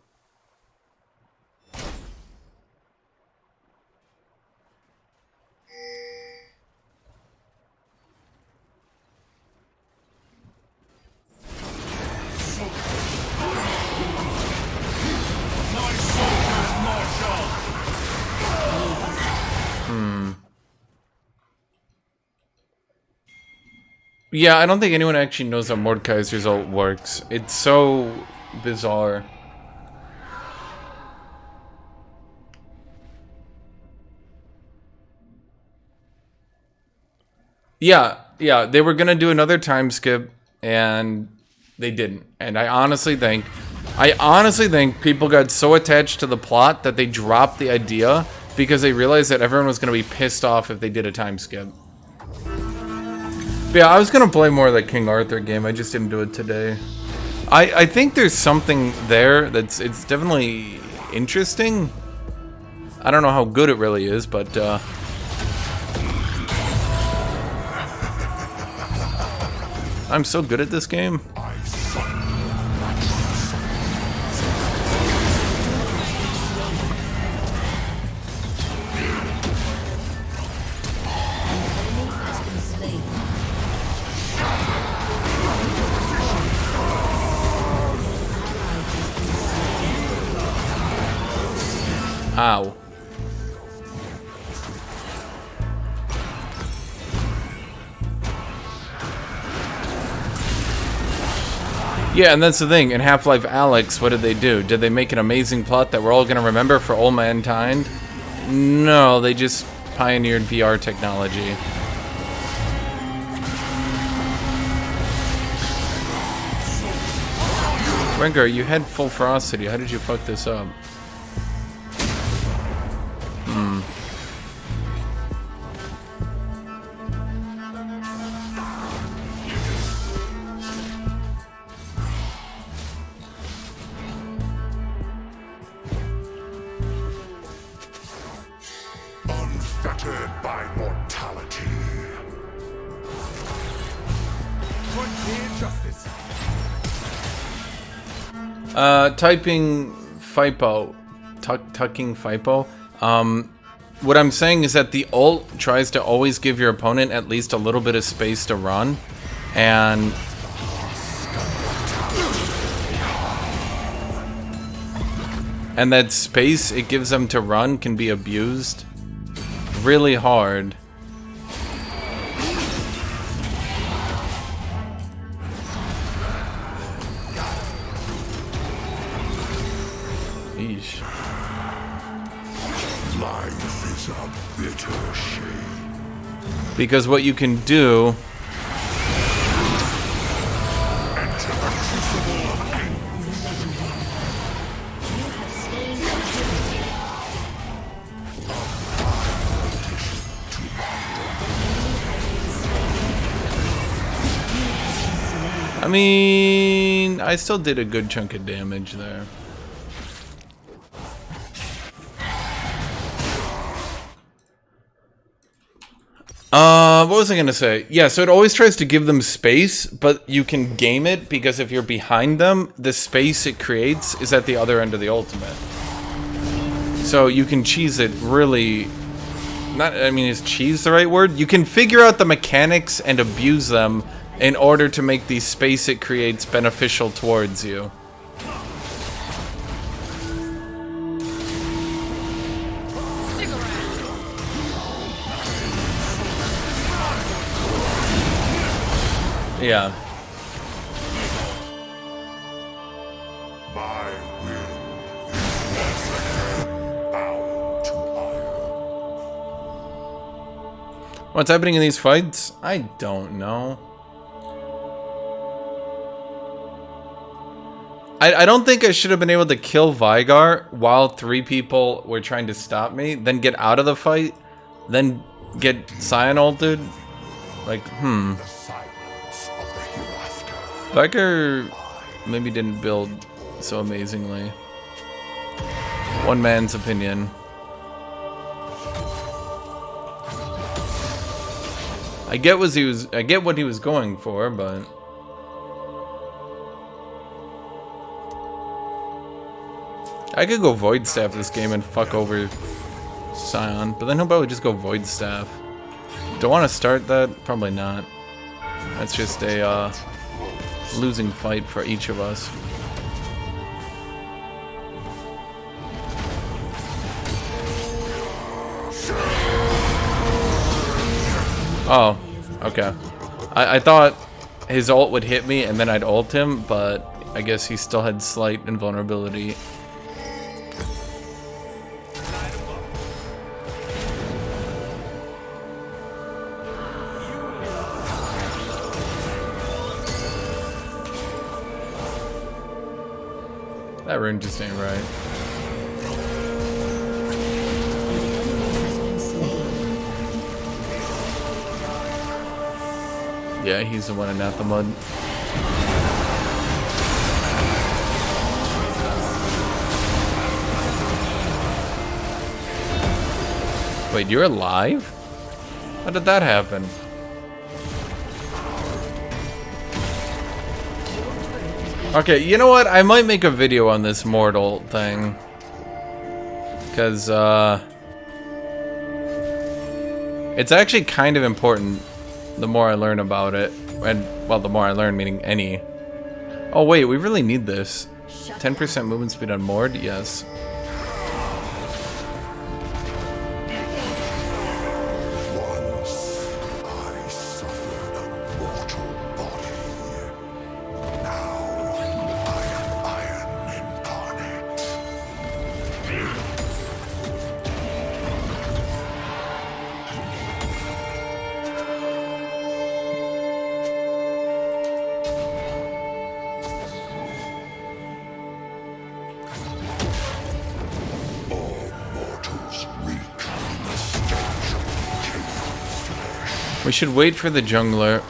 Yeah, I don't think anyone actually knows how Mordekaiser's ult works. It's so bizarre. Yeah, they were gonna do another time skip, and they didn't. And I honestly think people got so attached to the plot that they dropped the idea because they realized that everyone was gonna be pissed off if they did a time skip. But yeah, I was gonna play more of that King Arthur game. I just didn't do it today. I think there's something there that's it's definitely interesting. I don't know how good it really is, but I'm so good at this game. Ow. Yeah, and that's the thing. In Half-Life Alyx, what did they do? Did they make an amazing plot that we're all going to remember for all mankind? No, they just pioneered VR technology. Rengar, you had full ferocity. How did you fuck this up? Unfettered by mortality. Typing FIPO, tucking FIPO. What I'm saying is that the ult tries to always give your opponent at least a little bit of space to run, and that space it gives them to run can be abused really hard. Eesh. Life is a bitter shame. Because what you can do I mean, I still did a good chunk of damage there. What was I gonna say? Yeah, so it always tries to give them space, but you can game it because if you're behind them, the space it creates is at the other end of the ultimate. So you can cheese it really... I mean, is cheese the right word? You can figure out the mechanics and abuse them in order to make the space it creates beneficial towards you. Yeah. My will is bound to iron. What's happening in these fights? I don't know. I don't think I should have been able to kill Vigar while 3 people were trying to stop me, then get out of the fight, then get Scion ulted. Like, The silence of the hereafter. Vigar maybe didn't build so amazingly. One man's opinion. I get what he was going for, but I could go Void Staff this game and fuck over Scion, but then he'll probably just go Void Staff. Do I want to start that? Probably not. That's just a losing fight for each of us. Oh, okay. I thought his ult would hit me and then I'd ult him, but I guess he still had slight invulnerability. That rune just ain't right. Yeah, he's the one in Anathema. Wait, you're alive? How did that happen? Okay, you know what? I might make a video on this mortal thing. Because, it's actually kind of important the more I learn about it. And, well, the more I learn, meaning any. Oh, wait, we really need this. 10% movement speed on Mord? Yes. Once I suffered a mortal body. Now We should wait for the jungler.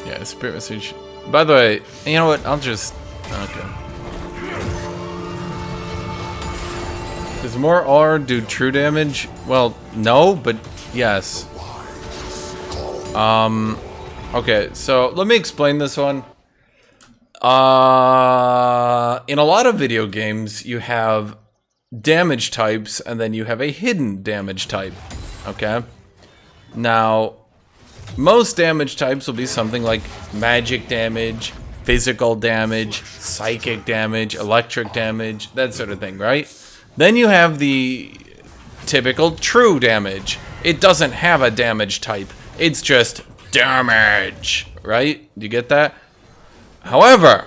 Yeah, spirit message. By the way, you know what? I'll just... Okay. Does more R do true damage? Well, no, but yes. Okay, so let me explain this one. In a lot of video games, you have damage types, and then you have a hidden damage type. Okay? Now, most damage types will be something like magic damage, physical damage, psychic damage, electric damage, that sort of thing, right? Then you have the typical true damage. It doesn't have a damage type. It's just damage, right? Do you get that? However,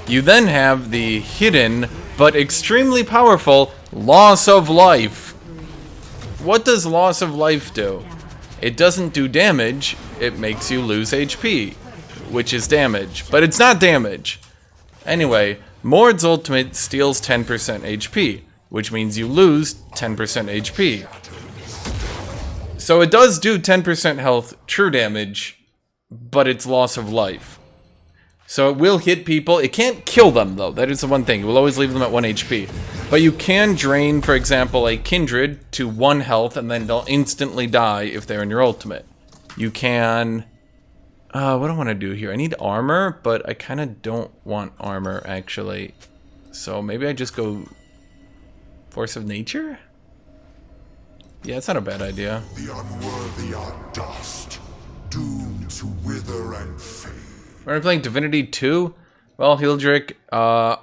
you then have the hidden but extremely powerful loss of life. What does loss of life do? It doesn't do damage, it makes you lose HP, which is damage, but it's not damage. Anyway, Mord's ultimate steals 10% HP, which means you lose 10% HP. So it does do 10% health true damage, but it's loss of life. So it will hit people. It can't kill them, though. That is the one thing. It will always leave them at 1 HP. But you can drain, for example, a Kindred to 1 health, and then they'll instantly die if they're in your ultimate. You can... what do I want to do here? I need armor, but I kind of don't want armor, actually. So maybe I just go... Force of Nature? Yeah, it's not a bad idea. The unworthy are dust, doomed to wither and fade. We're playing Divinity 2. Well, Hildrick,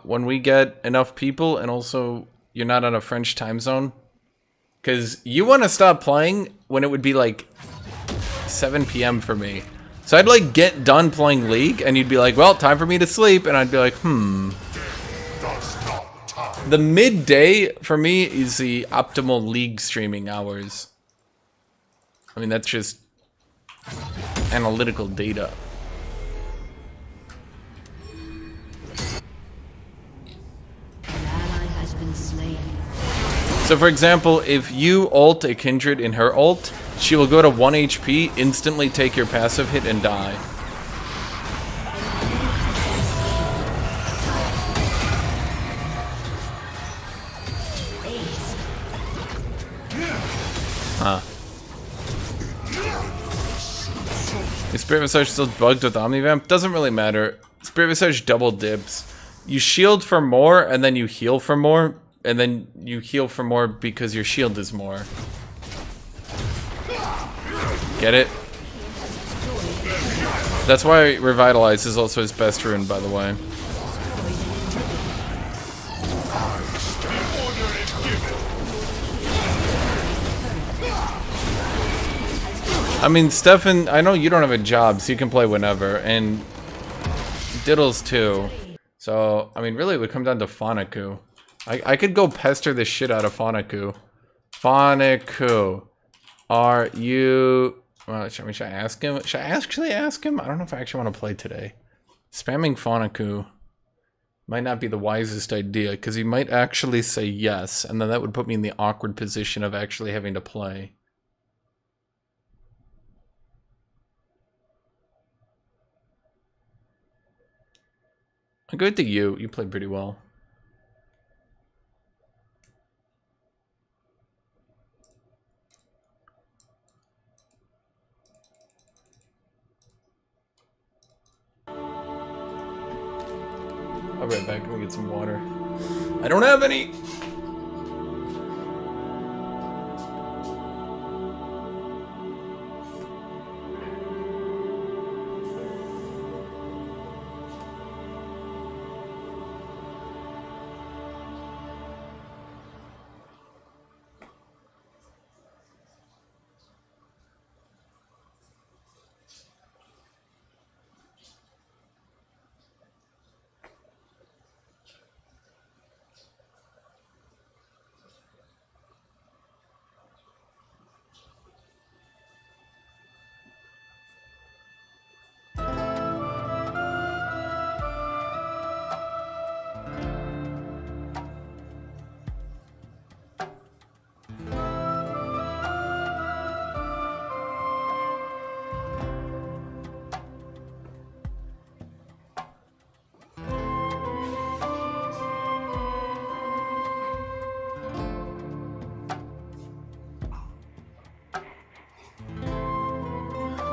when we get enough people, and also you're not on a French time zone, because you want to stop playing when it would be like 7 p.m. for me. So I'd like get done playing League, and you'd be like, well, time for me to sleep, and I'd be like, The midday, for me, is the optimal League streaming hours. I mean, that's just analytical data. So for example, if you ult a Kindred in her ult, she will go to 1 HP, instantly take your passive hit, and die. Huh. Is Spirit Visage still bugged with Omnivamp? Doesn't really matter. Spirit Visage double dips. You shield for more, and then you heal for more. And then you heal for more because your shield is more. Get it? That's why Revitalize is also his best rune, by the way. I mean, Stefan, I know you don't have a job, so you can play whenever. And Diddles too. So, I mean, really it would come down to Fanaku. I could go pester the shit out of Fanaku. Fanaku, are you... Well, should I ask him? Should I actually ask him? I don't know if I actually want to play today. Spamming Fanaku might not be the wisest idea, because he might actually say yes, and then that would put me in the awkward position of actually having to play. I'll go to you. You played pretty well. I'll be right back. I'm gonna get some water. I don't have any!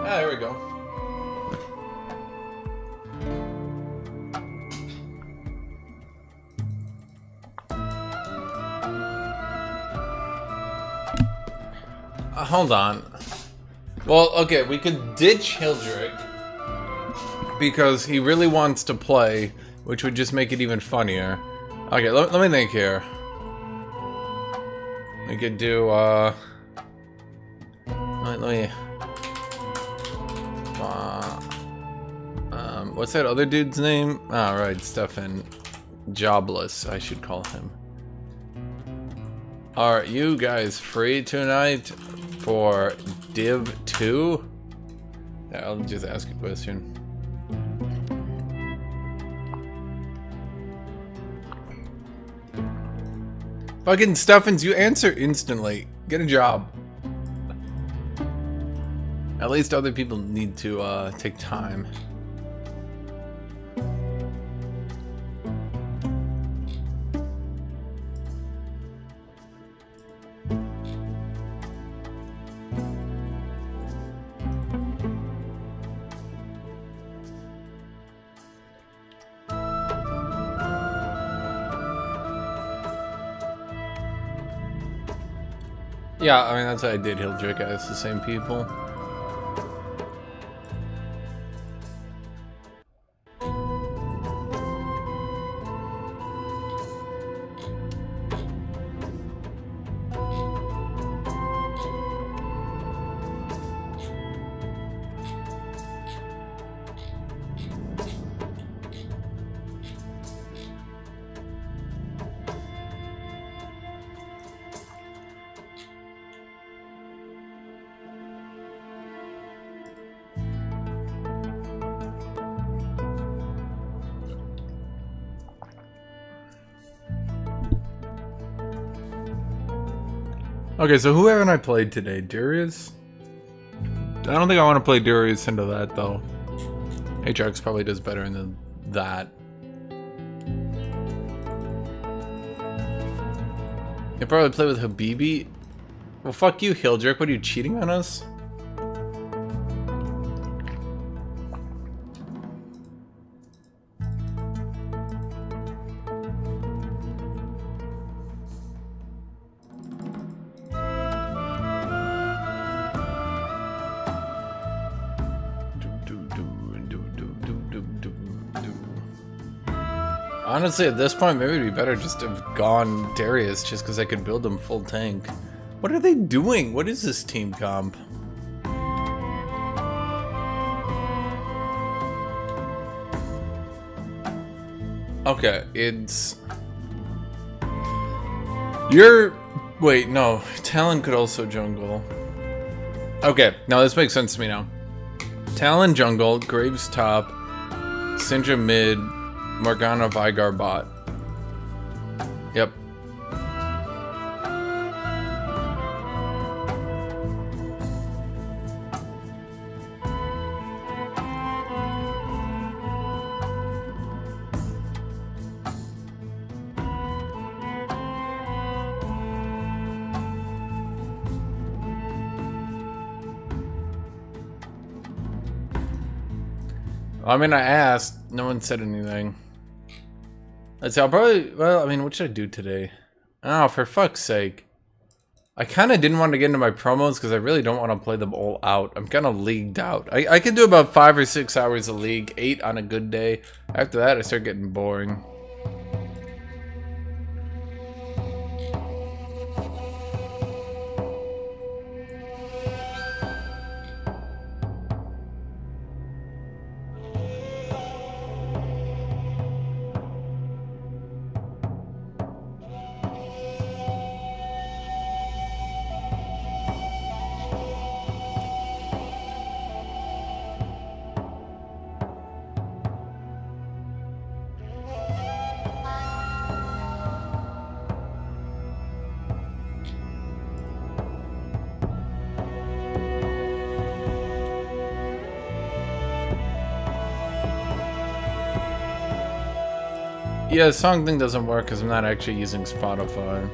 Ah, there we go. Hold on. Well, okay, we could ditch Hildrick because he really wants to play, which would just make it even funnier. Okay, let me think here. We could do, let me... what's that other dude's name? Oh, right, Stefan. Jobless, I should call him. Are you guys free tonight for Div 2? Yeah, I'll just ask a question. Fucking Stuffins, you answer instantly. Get a job. At least other people need to take time. Yeah, I mean, that's what I did. Hildrick, I asked the same people. Okay, so who haven't I played today? Darius? I don't think I want to play Darius into that, though. AATROX probably does better than that. You probably play with Habibi? Well, fuck you, Hildrick. What are you, cheating on us? Honestly, at this point, maybe it'd be better just to have gone Darius, just because I could build him full tank. What are they doing? What is this team comp? Okay, it's... Wait, no. Talon could also jungle. Okay, now this makes sense to me now. Talon jungle, Graves top, Syndra mid, Morgana Vygar bot. Yep. I mean, I asked. No one said anything. Let's see, I'll probably... Well, I mean, what should I do today? Oh, for fuck's sake. I kind of didn't want to get into my promos because I really don't want to play them all out. I'm kind of leagued out. I can do about 5 or 6 hours of League, 8 on a good day. After that, I start getting boring. Yeah, the song thing doesn't work because I'm not actually using Spotify.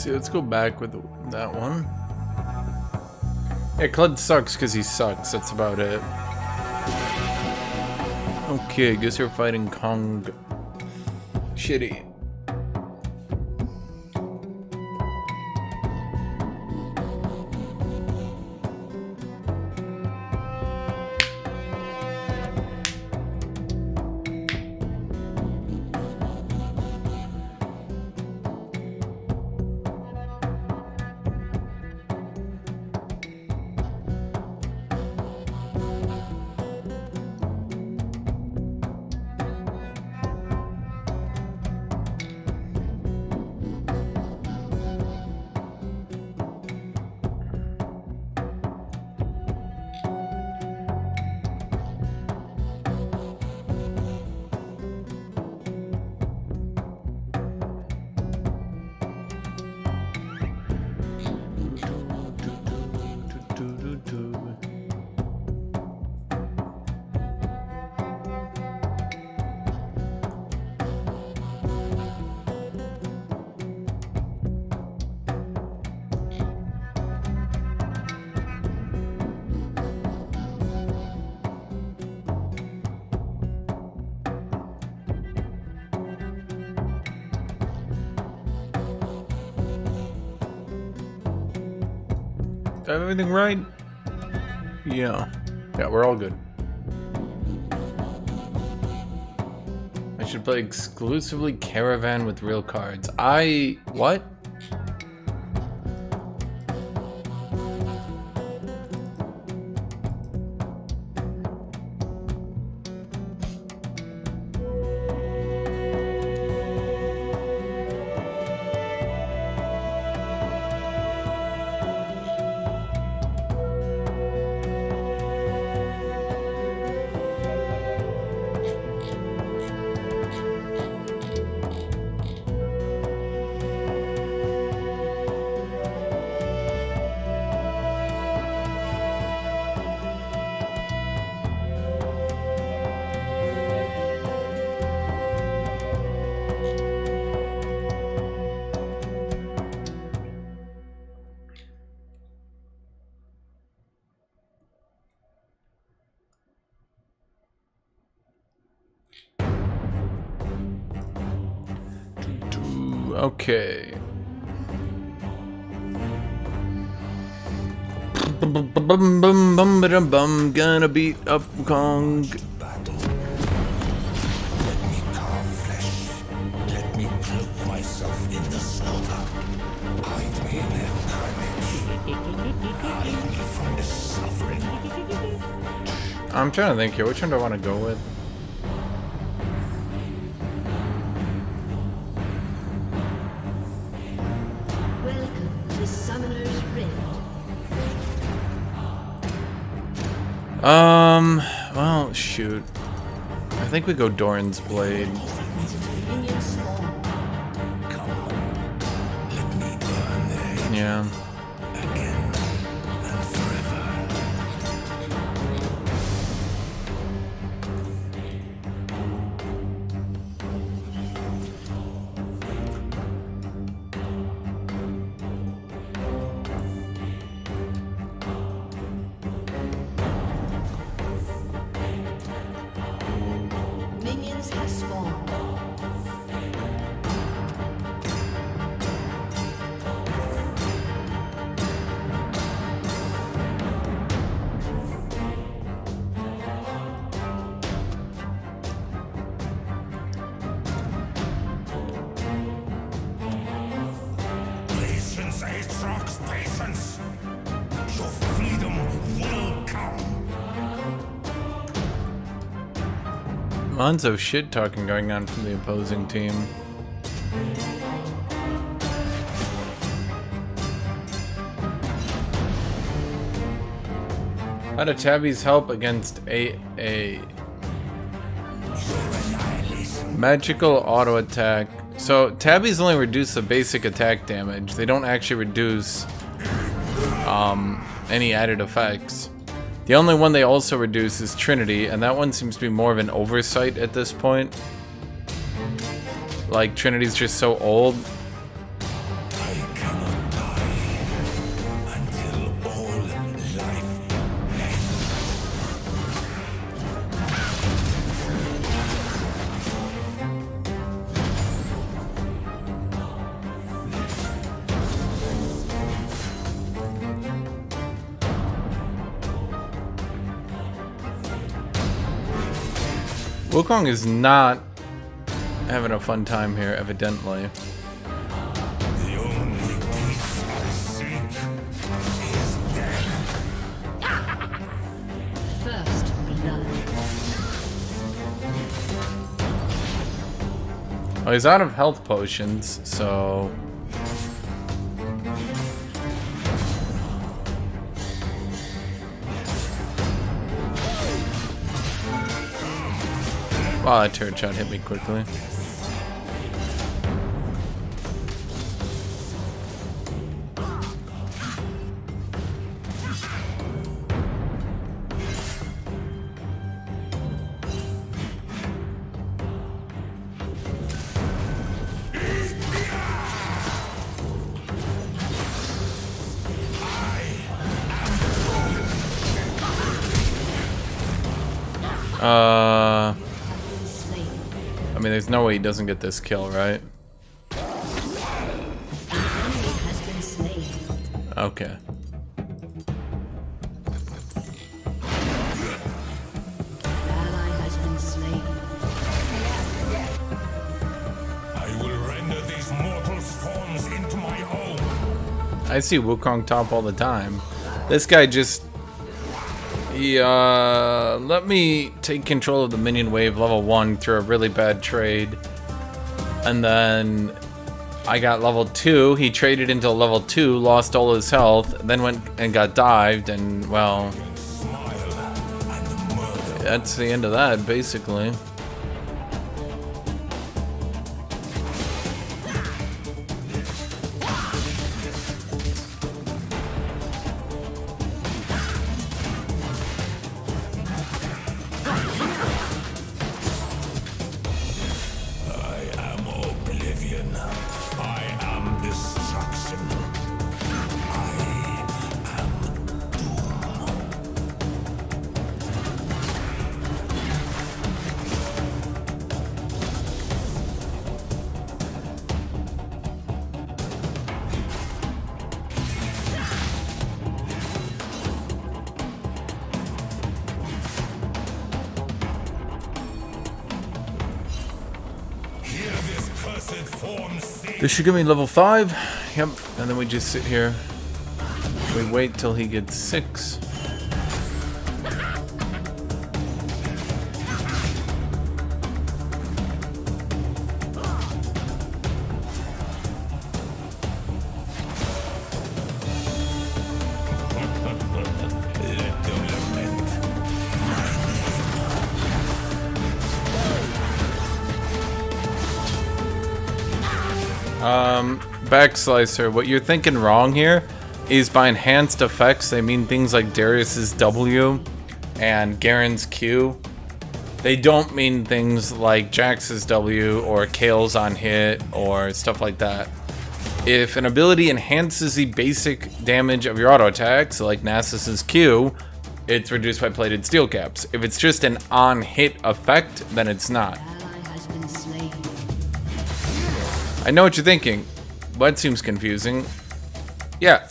see, let's go back with that one. Yeah, Kled sucks because he sucks. That's about it. Okay, I guess we're fighting Kong. Shitty. Do I have everything right? Yeah. Yeah, we're all good. I should play exclusively Caravan with real cards. What? Okay. Gonna beat up Kong. Battle. Let me carve flesh. Let me cloak myself in the slaughter. Hide me in their carnage. Hide me from the suffering. I'm trying to think here. Which one do I want to go with? Welcome to Summoner's Rift. Well, shoot. I think we go Doran's Blade. Minion spawn. Let me burn there Yeah. again and forever. Minions have spawned. Patience, AATROX, patience. Your freedom will come. Lots of shit talking going on from the opposing team. How do tabbies help against AA? Magical auto attack. So tabbies only reduce the basic attack damage. They don't actually reduce any added effects. The only one they also reduce is Trinity, and that one seems to be more of an oversight at this point. Like, Trinity's just so old. I cannot Wukong is not having a fun time here, evidently. The only peace I seek is death. First blood. Oh, he's out of health potions, so... Wow, that turret shot hit me quickly. I mean, there's no way he doesn't get this kill, right? Okay. I will render these mortals' forms into my own. I see Wukong top all the time. This guy just... let me take control of the minion wave level 1 through a really bad trade. And then I got level 2. He traded into level 2, lost all his health, then went and got dived, and well... that's the end of that, basically. This should give me level 5. Yep. And then we just sit here. We wait till he gets 6. Backslicer, what you're thinking wrong here is by enhanced effects, they mean things like Darius's W and Garen's Q. They don't mean things like Jax's W or Kale's on hit or stuff like that. If an ability enhances the basic damage of your auto attacks, like Nasus's Q, it's reduced by plated steel caps. If it's just an on-hit effect, then it's not. I know what you're thinking. That seems confusing. Yeah.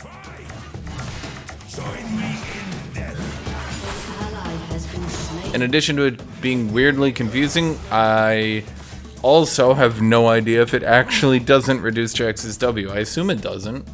In addition to it being weirdly confusing, I also have no idea if it actually doesn't reduce Jax's W. I assume it doesn't.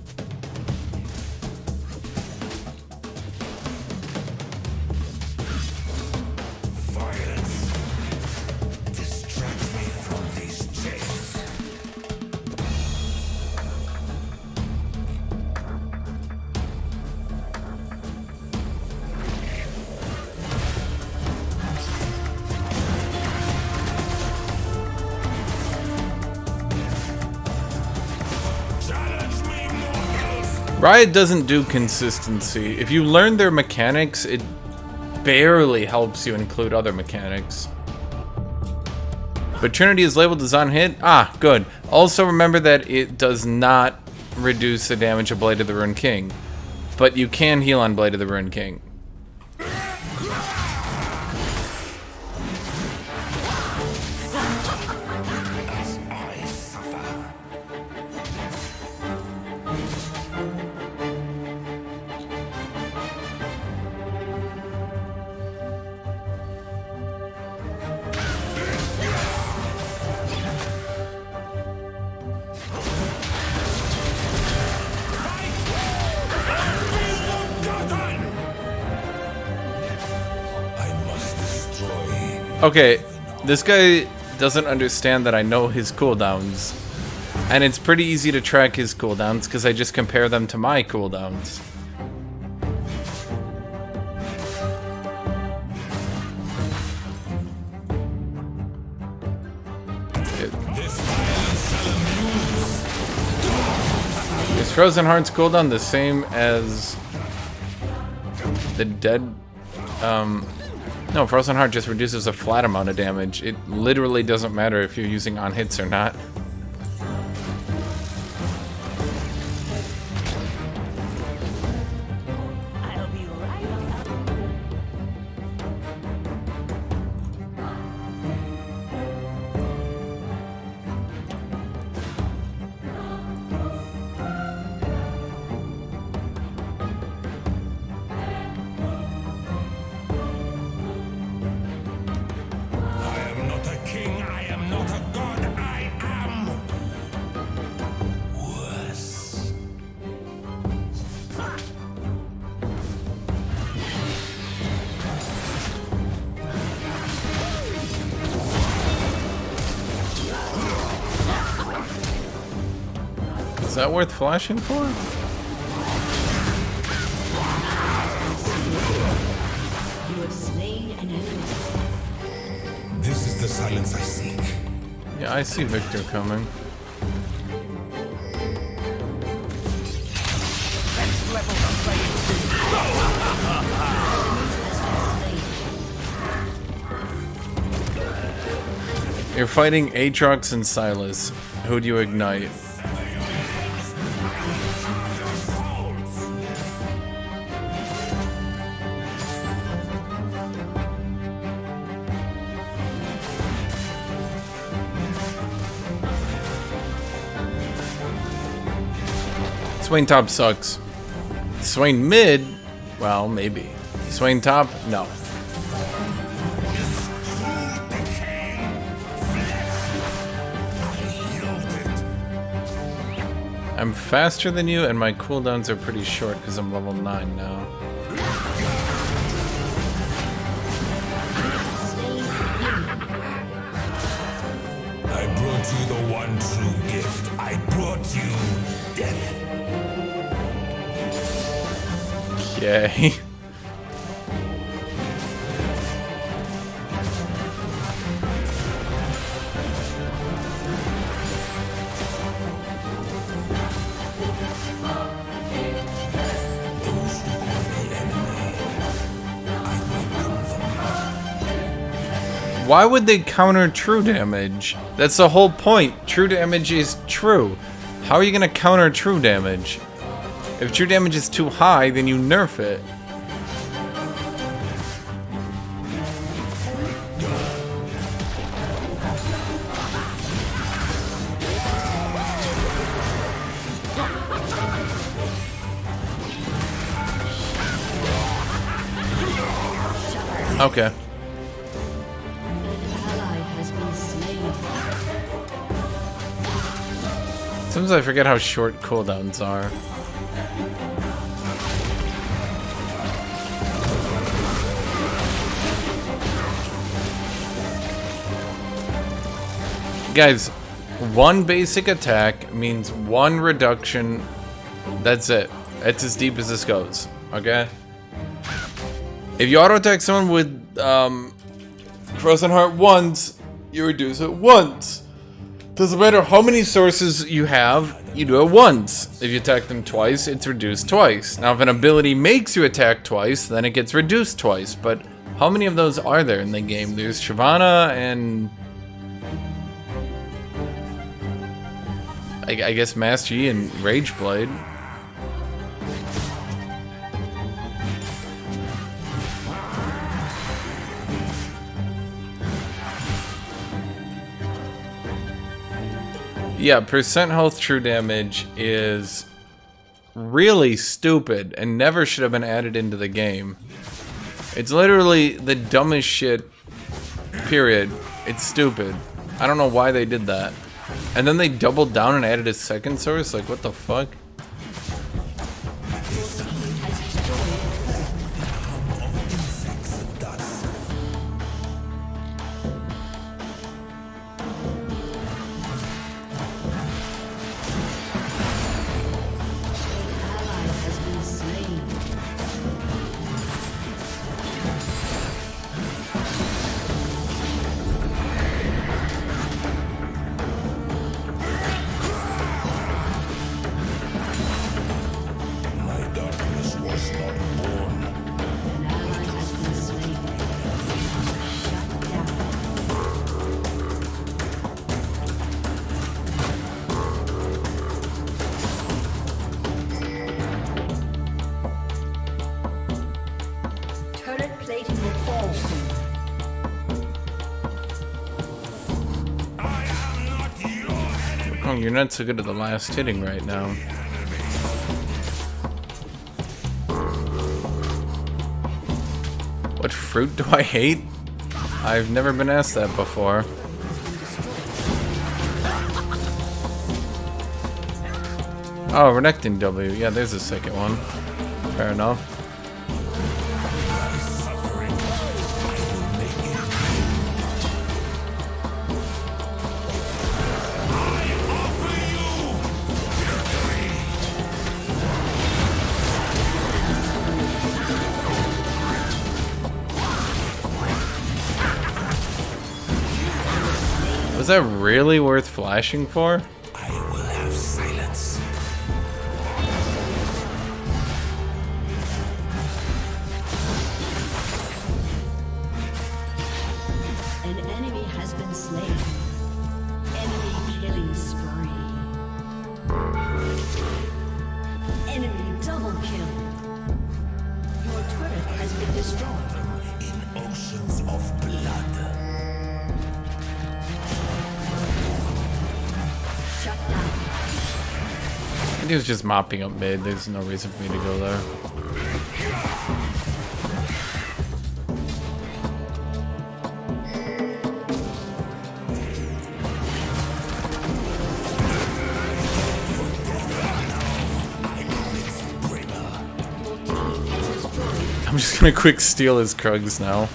Riot doesn't do consistency. If you learn their mechanics, it barely helps you include other mechanics. But Trinity is labeled as on hit? Ah, good. Also remember that it does not reduce the damage of Blade of the Ruined King. But you can heal on Blade of the Ruined King. Okay, this guy doesn't understand that I know his cooldowns. And it's pretty easy to track his cooldowns because I just compare them to my cooldowns. Is Frozen Heart's cooldown the same as the dead? No, Frozen Heart just reduces a flat amount of damage. It literally doesn't matter if you're using on hits or not. I'll be right I am not a king, I am not a god, I am worse. Is that worth flashing for? You have slain an enemy. This is the silence I seek. Yeah, I see Victor coming. You're fighting AATROX and Silas. Who do you ignite? Swain top sucks. Swain mid? Well, maybe. Swain top? No. I'm faster than you, and my cooldowns are pretty short because I'm level 9 now. I brought you the one true gift. I brought you death. Yay. Why would they counter true damage? That's the whole point. True damage is true. How are you gonna counter true damage? If true damage is too high, then you nerf it. Okay. Sometimes I forget how short cooldowns are. Guys, one basic attack means one reduction. That's it. That's as deep as this goes. Okay? If you auto attack someone with Frozen Heart once, you reduce it once. Doesn't matter how many sources you have, you do it once. If you attack them twice, it's reduced twice. Now, if an ability makes you attack twice, then it gets reduced twice. But how many of those are there in the game? There's Shyvana and I guess Master Yi and Rageblade. Yeah, percent health true damage is really stupid and never should have been added into the game. It's literally the dumbest shit, period. It's stupid. I don't know why they did that. And then they doubled down and added a second source? Like, what the fuck? Oh, you're not so good at the last hitting right now. What fruit do I hate? I've never been asked that before. Oh, Renekton W. Yeah, there's a second one. Fair enough. Was that really worth flashing for? I will have silence. An enemy has been slain. Enemy killing spree. Enemy double kill. Your turret has been destroyed. In oceans of blood. Shut down. He was just mopping up mid. There's no reason for me to go there. I'm just gonna quick steal his Krugs now.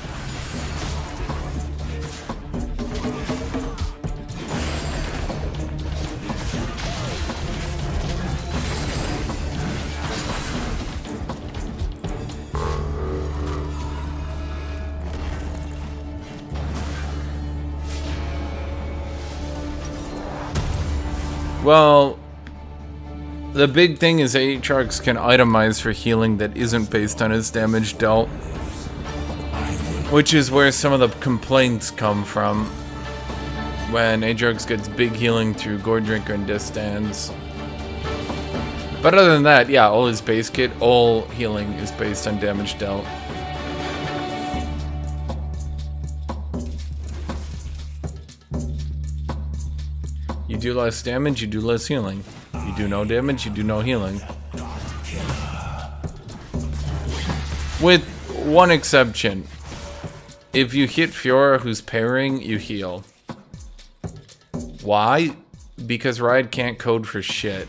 Well, the big thing is AATROX can itemize for healing that isn't based on his damage dealt. Which is where some of the complaints come from. When AATROX gets big healing through Gore Drinker and Distance. But other than that, yeah, all his base kit, all healing is based on damage dealt. You do less damage, you do less healing. You do no damage, you do no healing. With one exception. If you hit Fiora who's parrying, you heal. Why? Because Riot can't code for shit.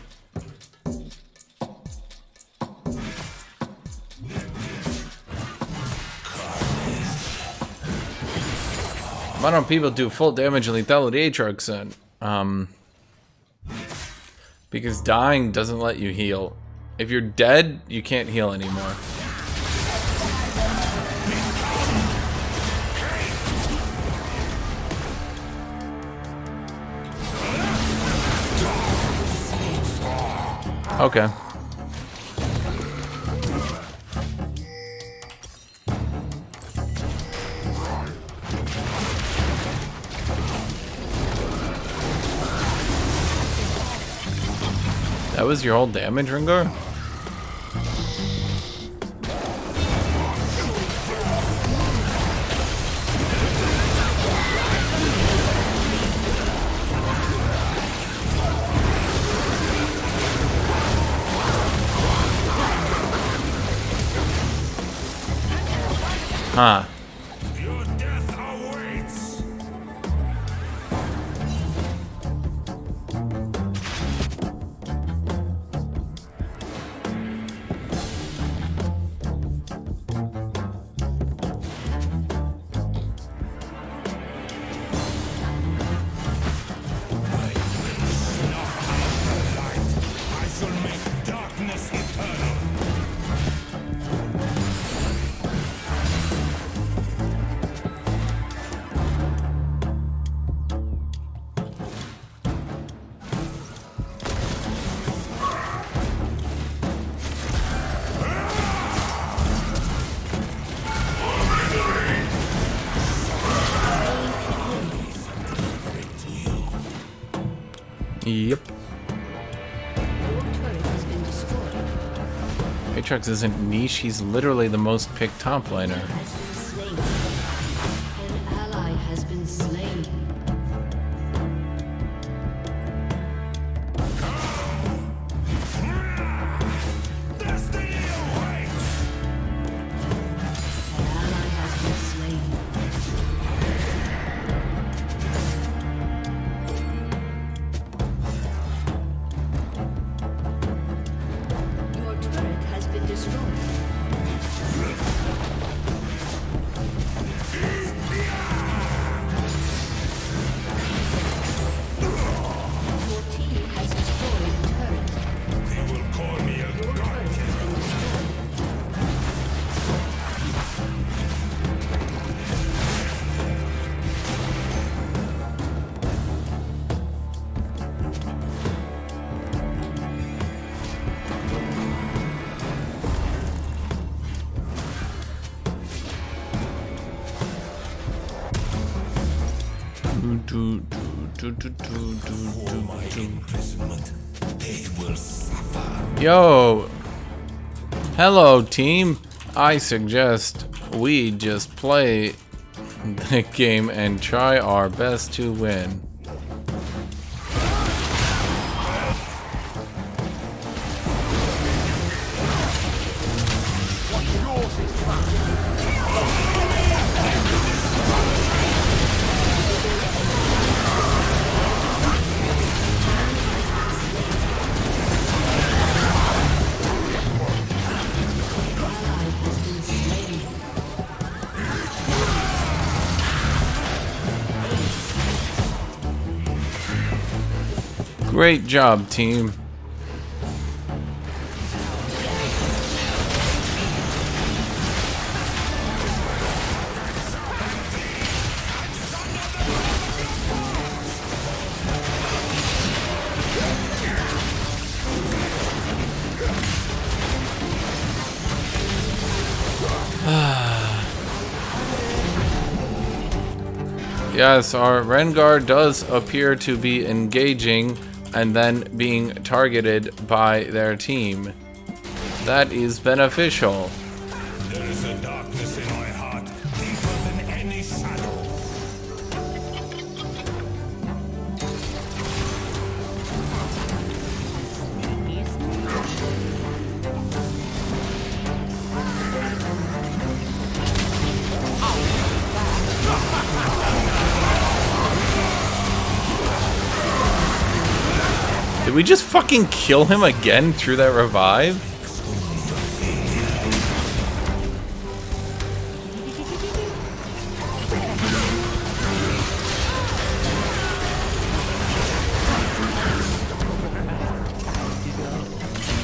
Why don't people do full damage and lethality AATROX then? Because dying doesn't let you heal. If you're dead, you can't heal anymore. Okay. That was your whole damage, Ringar? Huh. Your death awaits. I shall make darkness eternal. Yep. Your turret has been destroyed. AATROX isn't niche, he's literally the most picked top laner. Has been slain. An ally has been slain. Yo, hello team. I suggest we just play the game and try our best to win. Great job, team. Yes, our Rengar does appear to be engaging and then being targeted by their team. That is beneficial. There is a darkness in my heart, deeper than any shadow. Did we just fucking kill him again through that revive?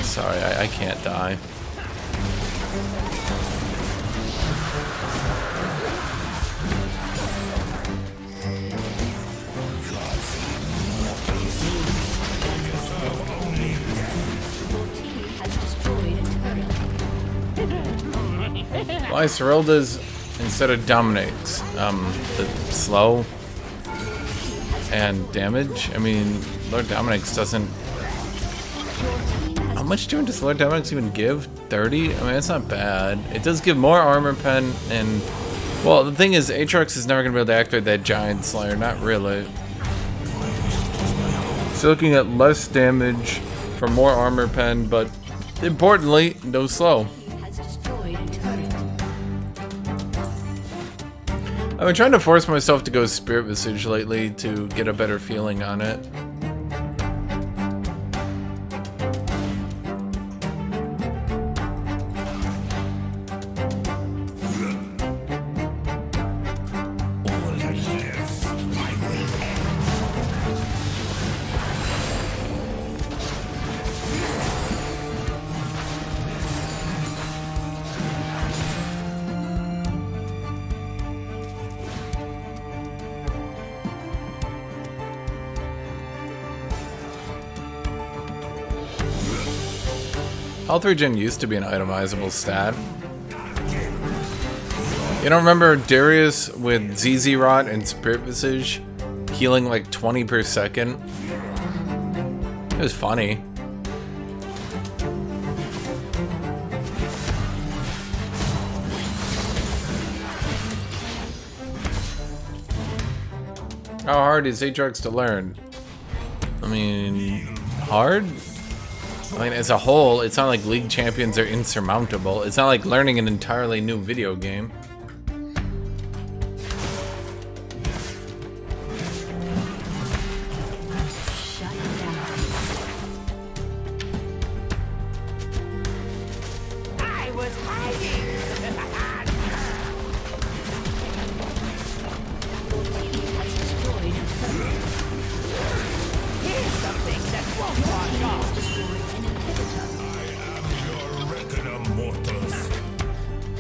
Sorry, I can't die. Why Serilda's instead of Dominic's? The slow and damage? I mean, Lord Dominic's doesn't... How much damage does Lord Dominic's even give? 30? I mean, it's not bad. It does give more armor pen and... Well, the thing is, AATROX is never going to be able to activate that Giant Slayer. Not really. So looking at less damage for more armor pen, but importantly, no slow. I've been trying to force myself to go Spirit Visage lately to get a better feeling on it. Health regen used to be an itemizable stat. You don't remember Darius with ZZ Rot and Spirit Visage healing like 20 per second? It was funny. How hard is AATROX to learn? I mean, hard? I mean, as a whole, it's not like League Champions are insurmountable. It's not like learning an entirely new video game.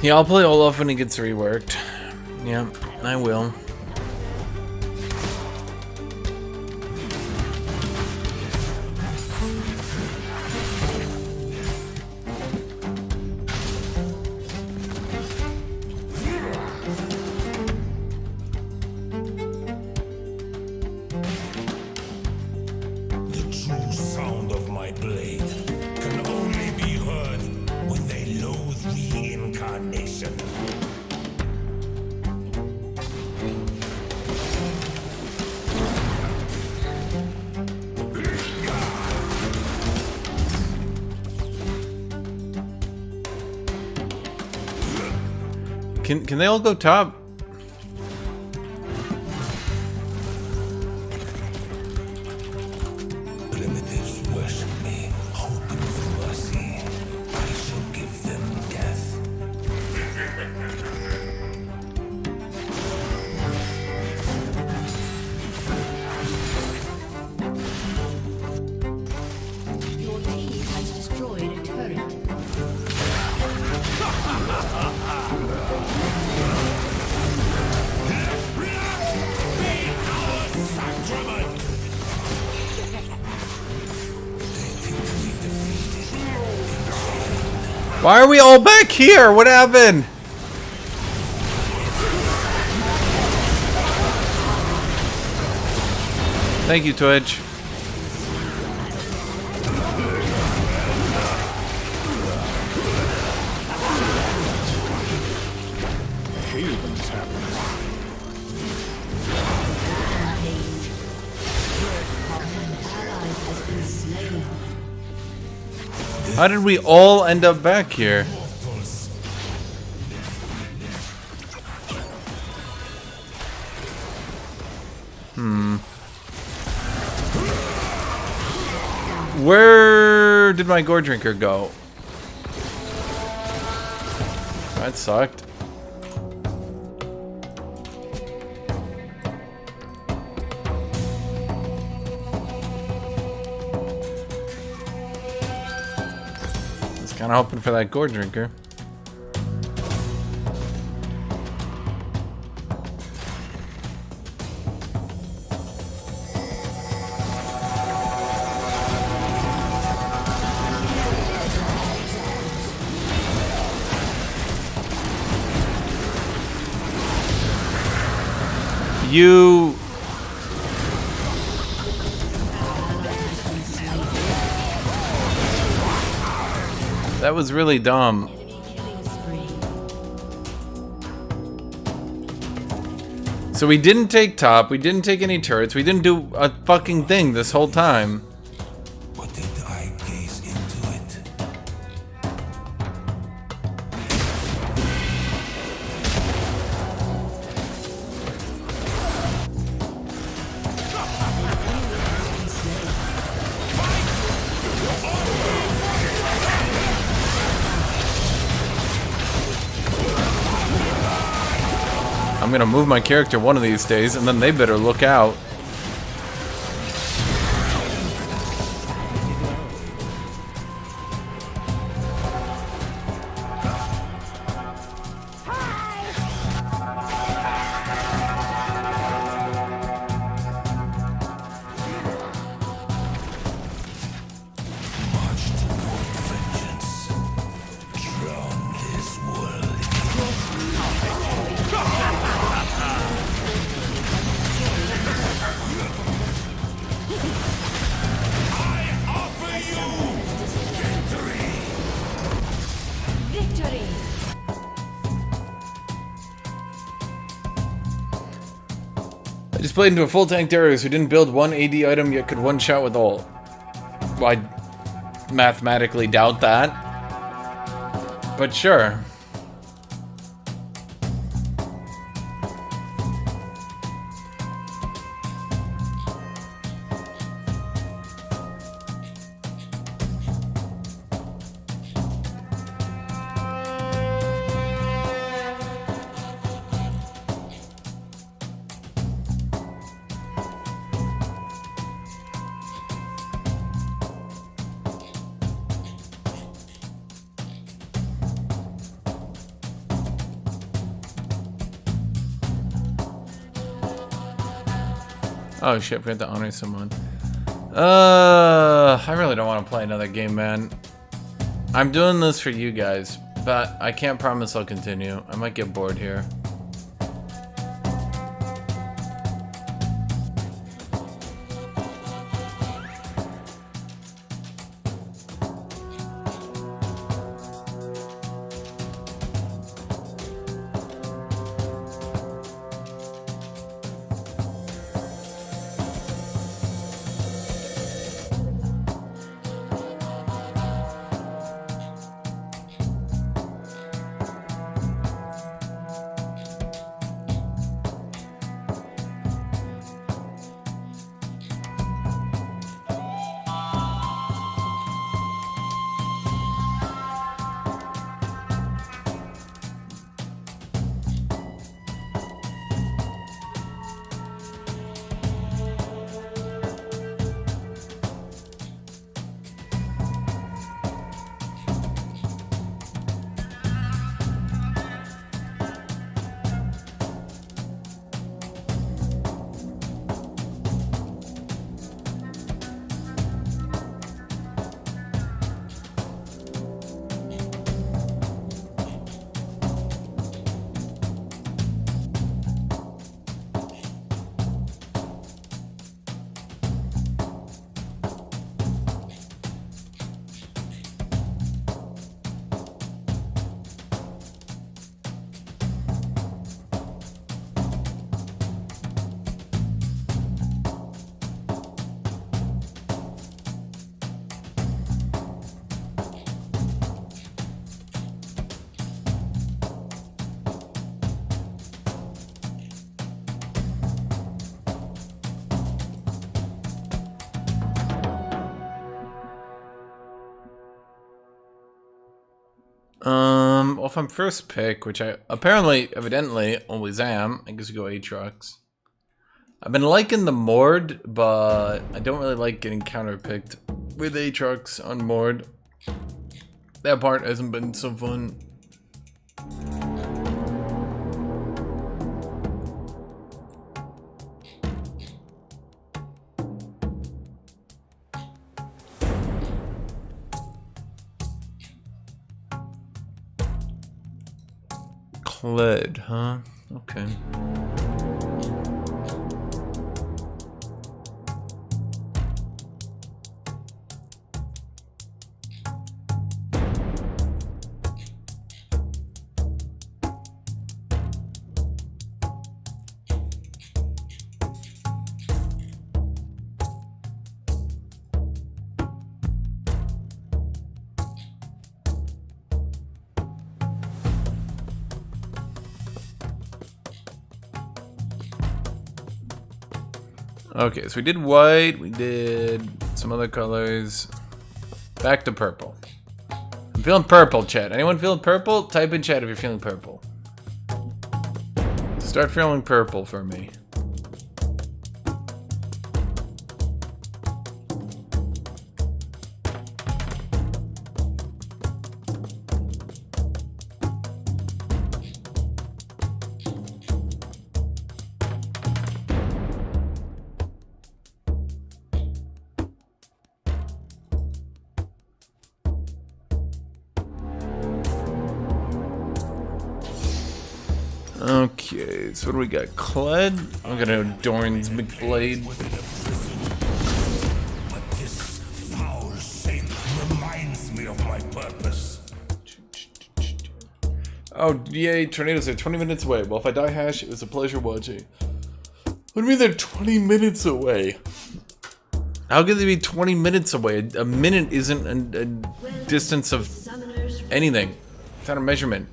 Yeah, I'll play Olaf when he gets reworked. Yeah, I will. Can they all go top? Primitives worship me, hoping for mercy. I shall give them death. Your team has destroyed a turret. Why are we all back here? What happened? Thank you, Twitch. How did we all end up back here? Where did my gore drinker go? That sucked. Kind of hoping for that gore drinker. You... That was really dumb. So we didn't take top, we didn't take any turrets, we didn't do a fucking thing this whole time. What did I gaze into it? I'm gonna move my character one of these days, and then they better look out. March toward vengeance. Drown this world. Victory! I just played into a full tank Darius who didn't build one AD item yet could one shot with ult. Well, I mathematically doubt that. But sure. Oh shit, we have to honor someone. I really don't want to play another game, man. I'm doing this for you guys, but I can't promise I'll continue. I might get bored here. Well, if I'm first pick, which I evidently always am, I guess we go AATROX. I've been liking the Mord, but I don't really like getting counterpicked with AATROX on Mord. That part hasn't been so fun. Kled, huh? Okay. Okay, so we did white, we did some other colors. Back to purple. I'm feeling purple, chat. Anyone feeling purple? Type in chat if you're feeling purple. Start feeling purple for me. Okay, so what do we got? Kled? I'm gonna Dorn's McBlade. But this foul saint reminds me of my purpose. Oh, yay, tornadoes are 20 minutes away. Well, if I die, Hash, it was a pleasure watching. What do you mean they're 20 minutes away? How could they be 20 minutes away? A minute isn't a distance of anything. It's not a measurement.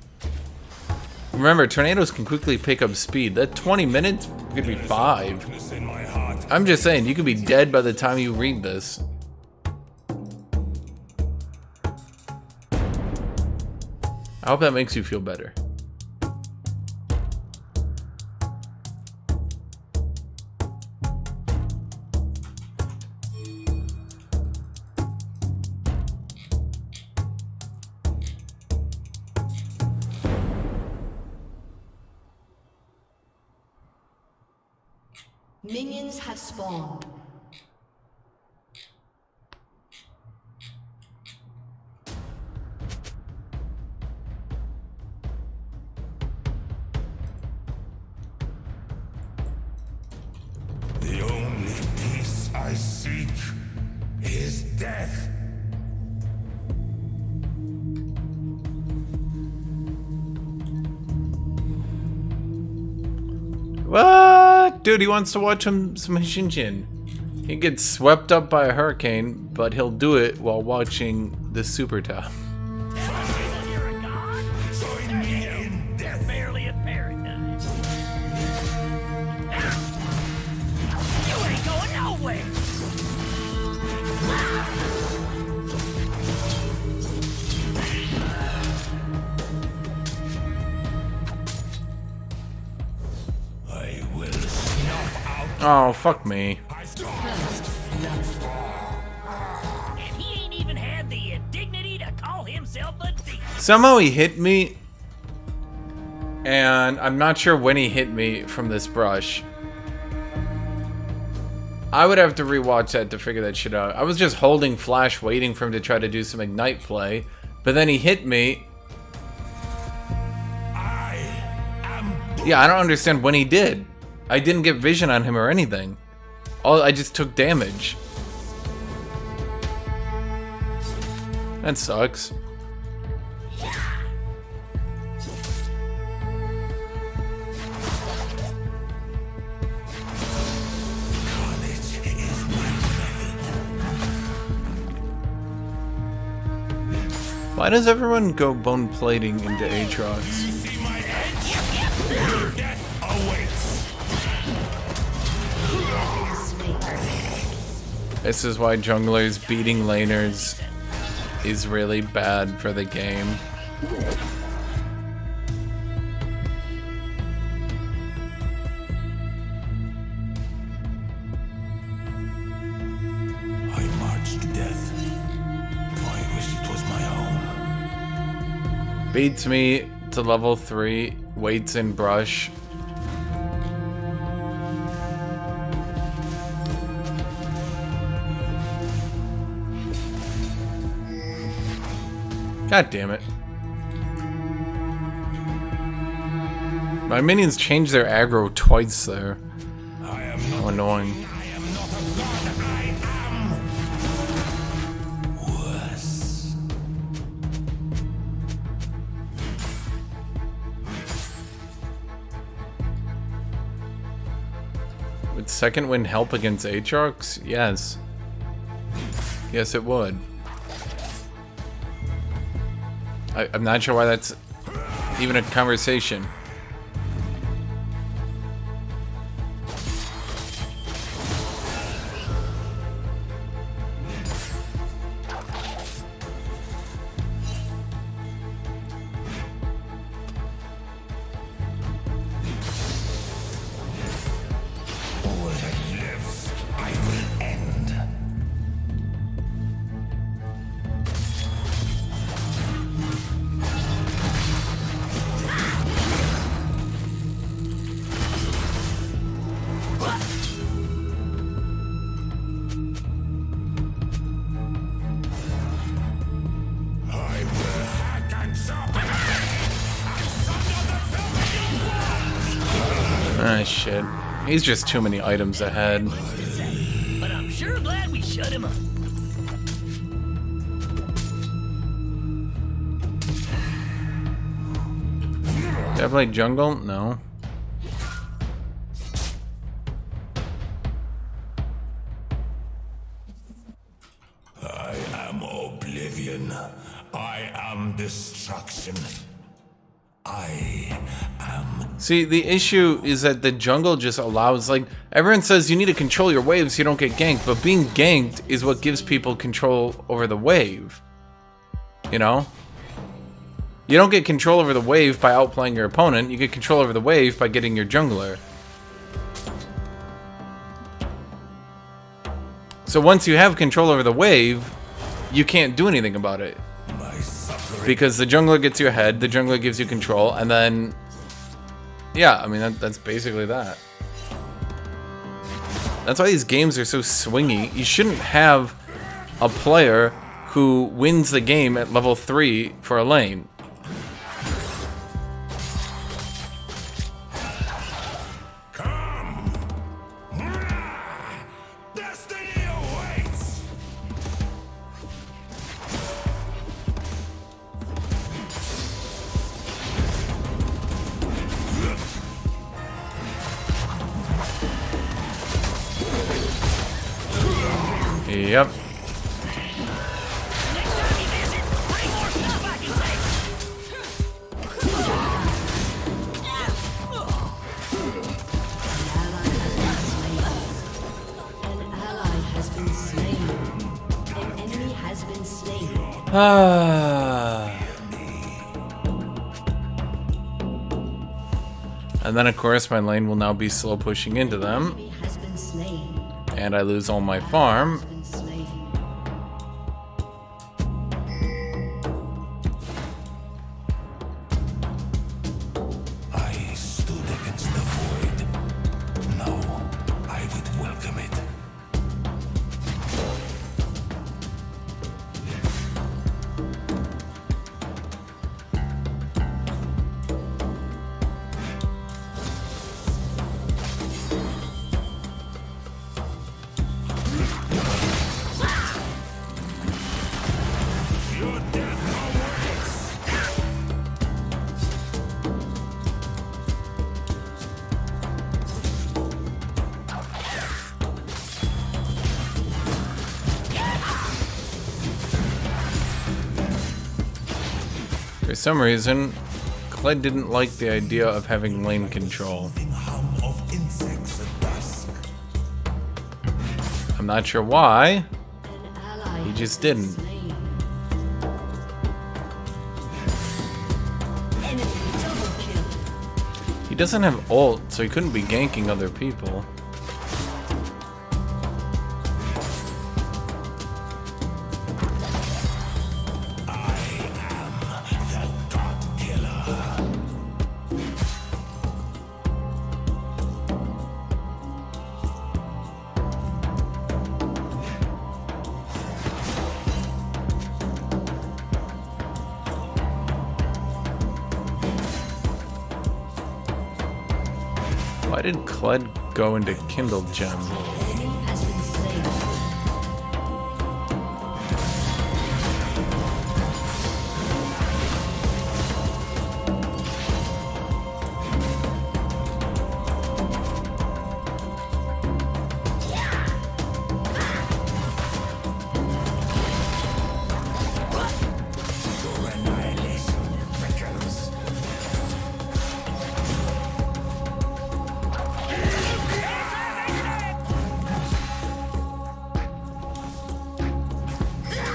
Remember, tornadoes can quickly pick up speed. That 20 minutes could be 5. I'm just saying, you could be dead by the time you read this. I hope that makes you feel better. Minions have spawned. The only peace I seek is death. What? Dude, he wants to watch some Hashinshin. He gets swept up by a hurricane, but he'll do it while watching the Super Top. Join me in death. Barely a paradise. You ain't going nowhere. I will snuff out. Oh, fuck me. And he ain't even had the dignity to call himself a thief. Somehow he hit me, and I'm not sure when he hit me from this brush. I would have to rewatch that to figure that shit out. I was just holding flash waiting for him to try to do some ignite play, but then he hit me. Yeah, I don't understand when he did. I didn't get vision on him or anything. I just took damage. That sucks. Why does everyone go bone plating into AATROX? This is why junglers beating laners is really bad for the game. I marched to death. I wish it was my own. Beats me to level 3, waits in brush. God damn it. My minions changed their aggro twice there. How annoying. I am not a god. I am worse. Would second wind help against AATROX? Yes. Yes, it would. I'm not sure why that's even a conversation. All that lives, I will end. I will hack and chop Ah, shit. He's just too many items ahead. But I'm sure glad we shut him up. Did I play jungle? No. I am oblivion. I am destruction. I am. See, the issue is that the jungle just allows, like, everyone says you need to control your waves so you don't get ganked, but being ganked is what gives people control over the wave. You know? You don't get control over the wave by outplaying your opponent, you get control over the wave by getting your jungler. So once you have control over the wave, you can't do anything about it. Because the jungler gets you ahead, the jungler gives you control, and then... yeah, I mean, that's basically that. That's why these games are so swingy. You shouldn't have a player who wins the game at level 3 for a lane. Destiny awaits. Yep. Next time you visit, bring more stuff I can take. An ally has been slain. An enemy has been slain. And then, of course, my lane will now be slow pushing into them. Enemy has been slain. And I lose all my farm. Been slain. I stood against the void. Now I would welcome it. Your death awaits. For some reason, Clyde didn't like the idea of having lane control. Hum of insects at dusk. I'm not sure why. An ally He has just been didn't. slain. doesn't have ult, so he couldn't be ganking other people. Why did Kled go into Kindle Gem?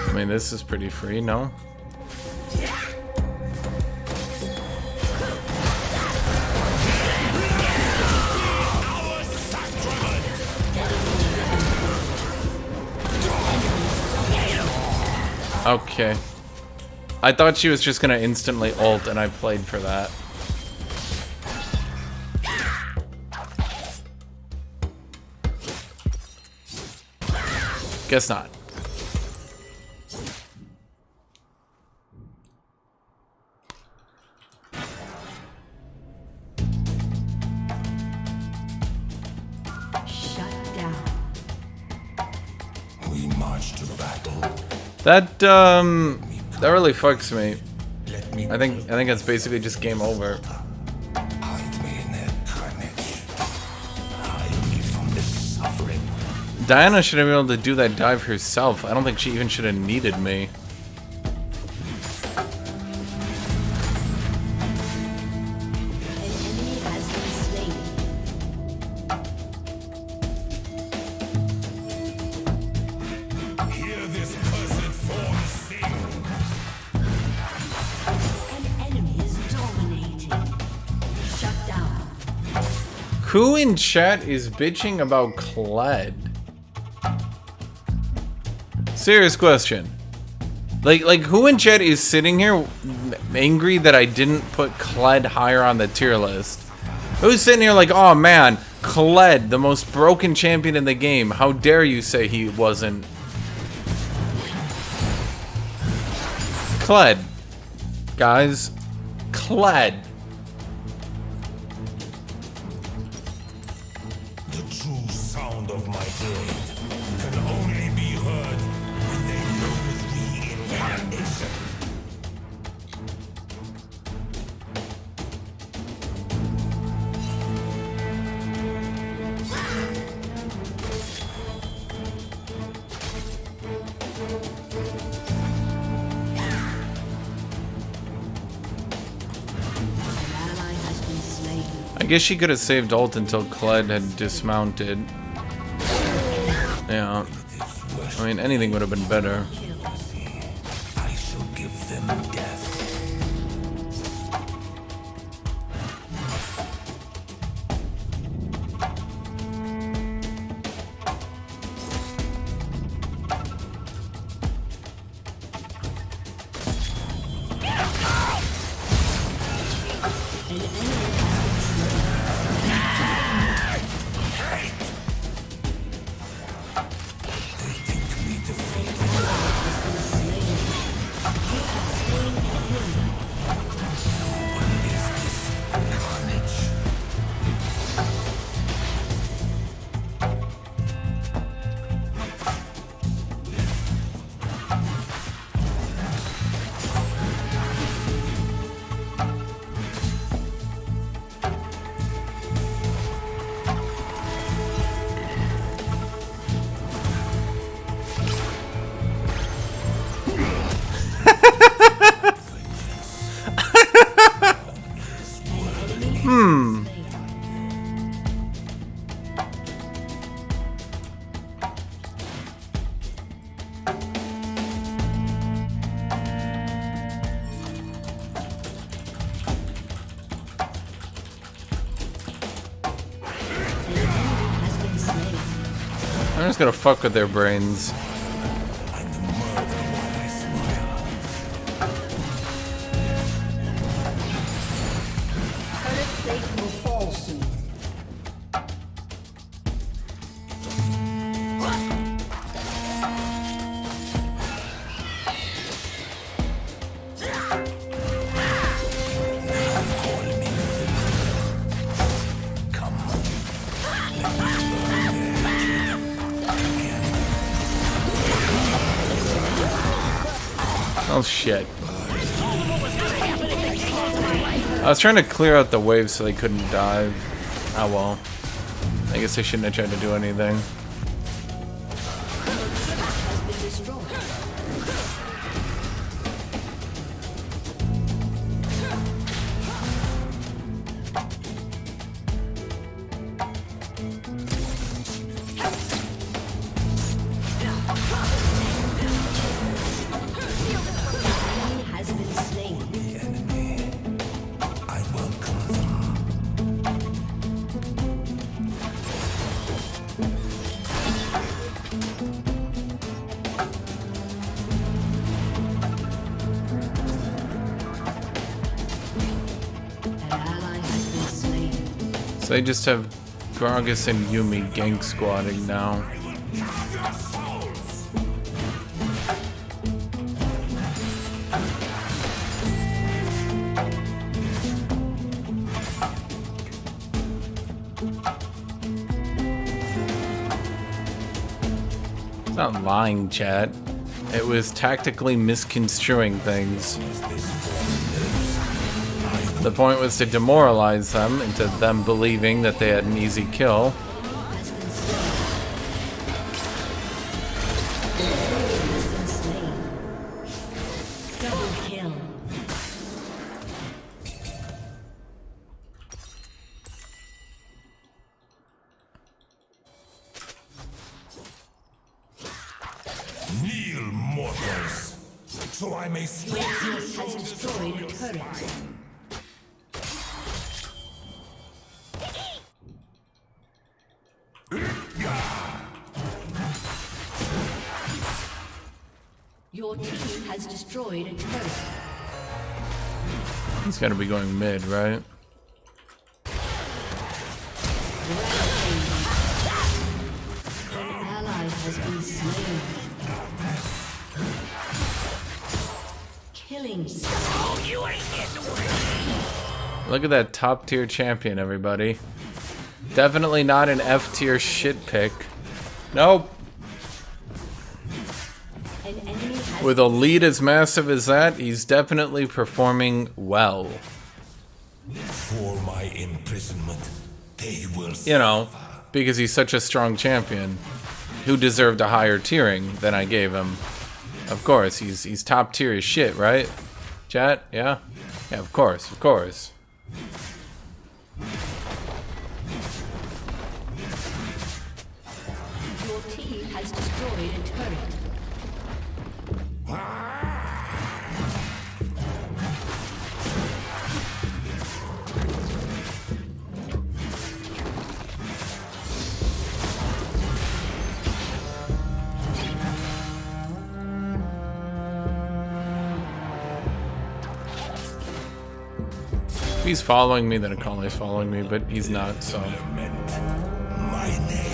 I mean, this is pretty free, no? Okay. I thought she was just gonna instantly ult, and I played for that. Guess not. That really fucks me. I think it's basically just game over. Diana should have been able to do that dive herself. I don't think she even should have needed me. Who in chat is bitching about Kled? Serious question. Like who in chat is sitting here angry that I didn't put Kled higher on the tier list? Who's sitting here like, oh man, Kled, the most broken champion in the game. How dare you say he wasn't? Kled. Guys. Kled. I guess she could have saved ult until Kled had dismounted. Yeah. I mean, anything would have been better. I shall give them death. I'm just gonna fuck with their brains. Turret plate will fall soon. Oh shit. I was trying to clear out the waves so they couldn't dive. Oh well. I guess I shouldn't have tried to do anything. Has been slain. I welcome them. An ally has been slain. So they just have Gragas and Yumi gank squatting now. It's not lying, chat. It was tactically misconstruing things. The point was to demoralize them into them believing that they had an easy kill. Double kill. Kneel, mortals, so I may split your Has destroyed a turret. Your team has destroyed a turret. He's gotta be going mid, right? An ally has been slain. Killing. Oh, you ain't getting away. Look at that top tier champion, everybody. Definitely not an F tier shit pick. Nope. An enemy has With a lead as massive as that, he's definitely performing well. For my imprisonment, they will You know, because he's such a strong champion who deserved a higher tiering than I gave him. Of course, he's top tier as shit, right? Chat? Yeah? Yeah, of course, of course. Your team has destroyed a turret. If he's following me, then Akali's following me, but he's not, so. my name.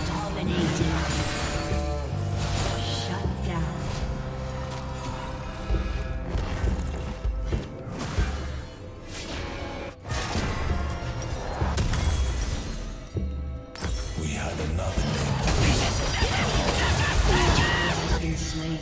Dominating. Shut down. We had another name. Has been slain.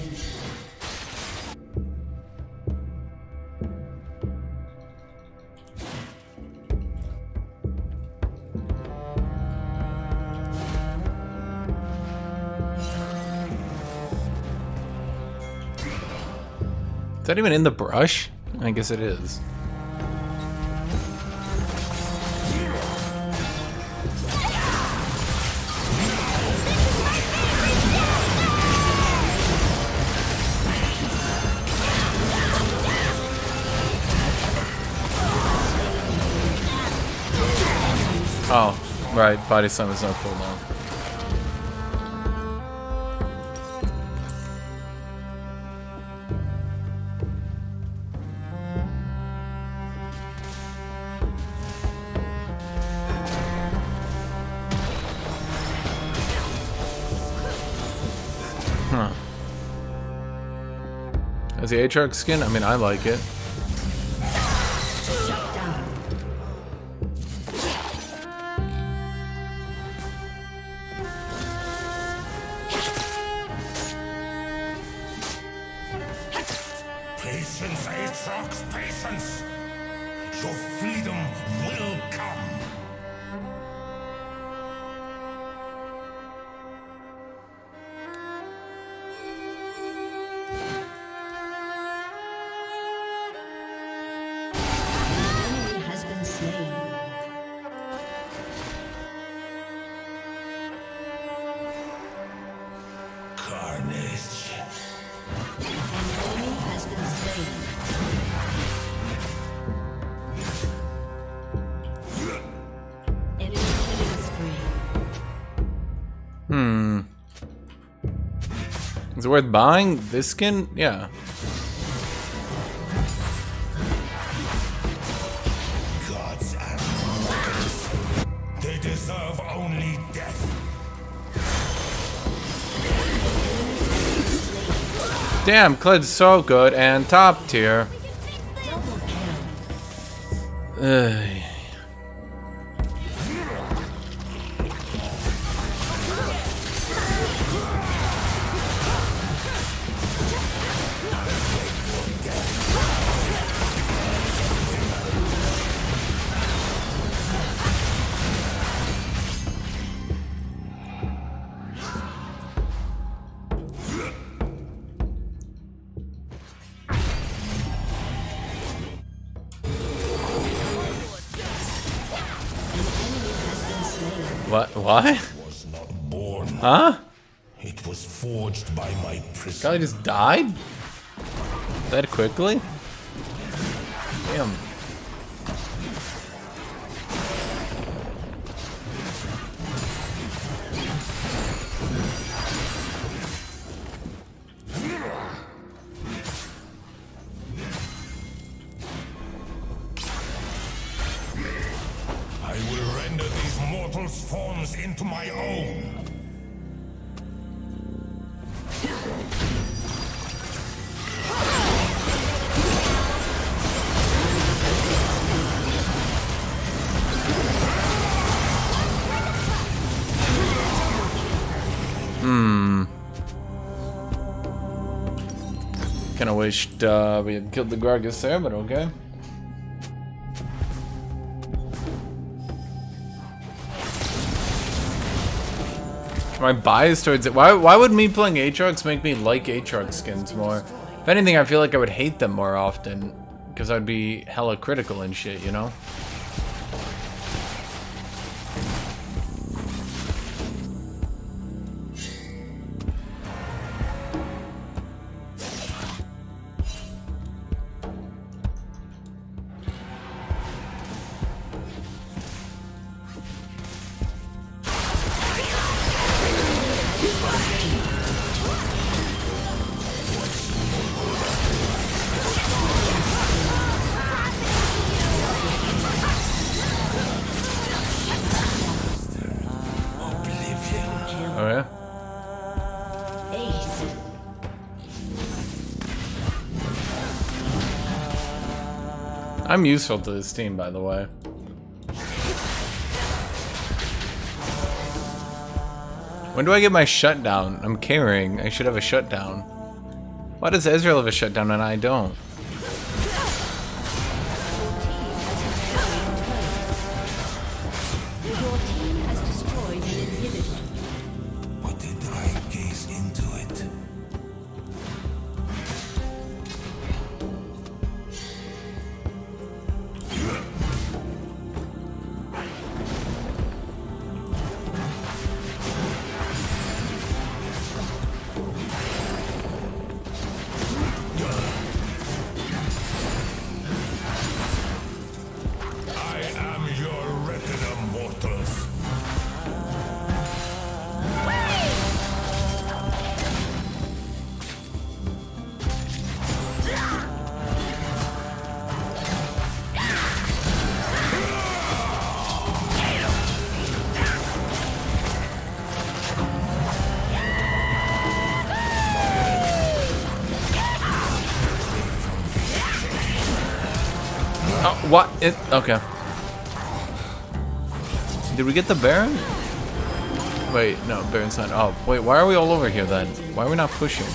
Is that even in the brush? I guess it is. Oh, right. Body slam is no cooldown. Huh. As the AATROX skin, I mean, I like it. Patience, AATROX, patience! Your freedom will come! Enemy has been slain. Carnage. Enemy has been slain. Enemy killing spree. Is it worth buying this skin? Yeah. Gods and mortals. They deserve only death. Damn, Cled's so good and top tier. Ugh. What? Why? Was not born. Huh? It was forged by my prison. Guy just died? That quickly? Damn. I will render these mortals' forms into my own. Kinda wished we had killed the Gragas there, but okay. Am I biased towards it? Why would me playing AATROX make me like AATROX skins more? If anything, I feel like I would hate them more often, because I'd be hella critical and shit, you know? Oh yeah? Ace. I'm useful to this team, by the way. When do I get my shutdown? I'm carrying. I should have a shutdown. Why does Ezreal have a shutdown and I don't? Your team has destroyed an inhibitor. What did I gaze into it? What? Okay. Did we get the Baron? Wait, no, Baron's not. Oh, wait, why are we all over here then? Why are we not pushing?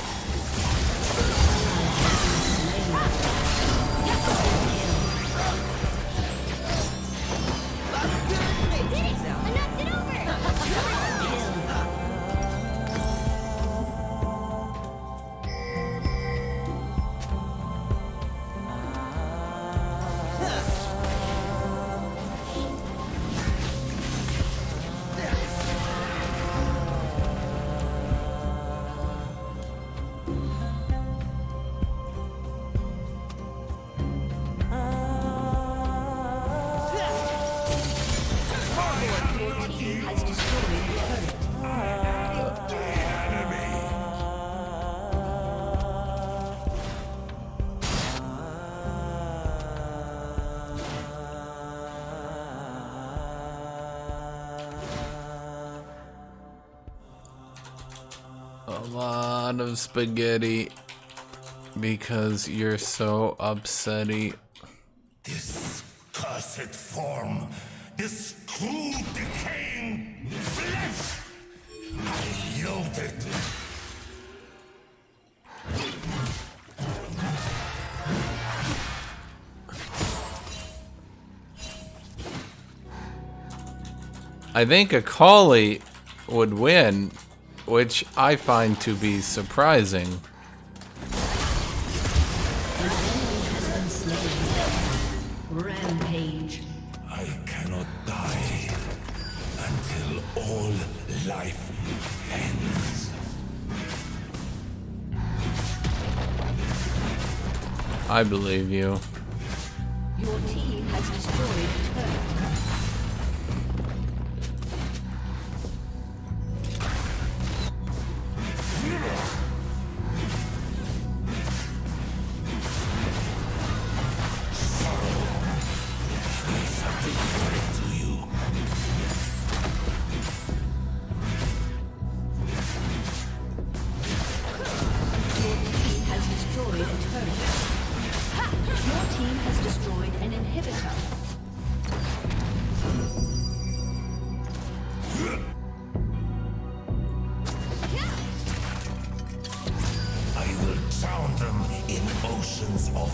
A lot of spaghetti because you're so upsetty. This cursed form, this crude decaying flesh, I loathe it. I think a collie would win, which I find to be surprising. Rampage. I cannot die until all life ends. I believe you. Your team has destroyed a turret.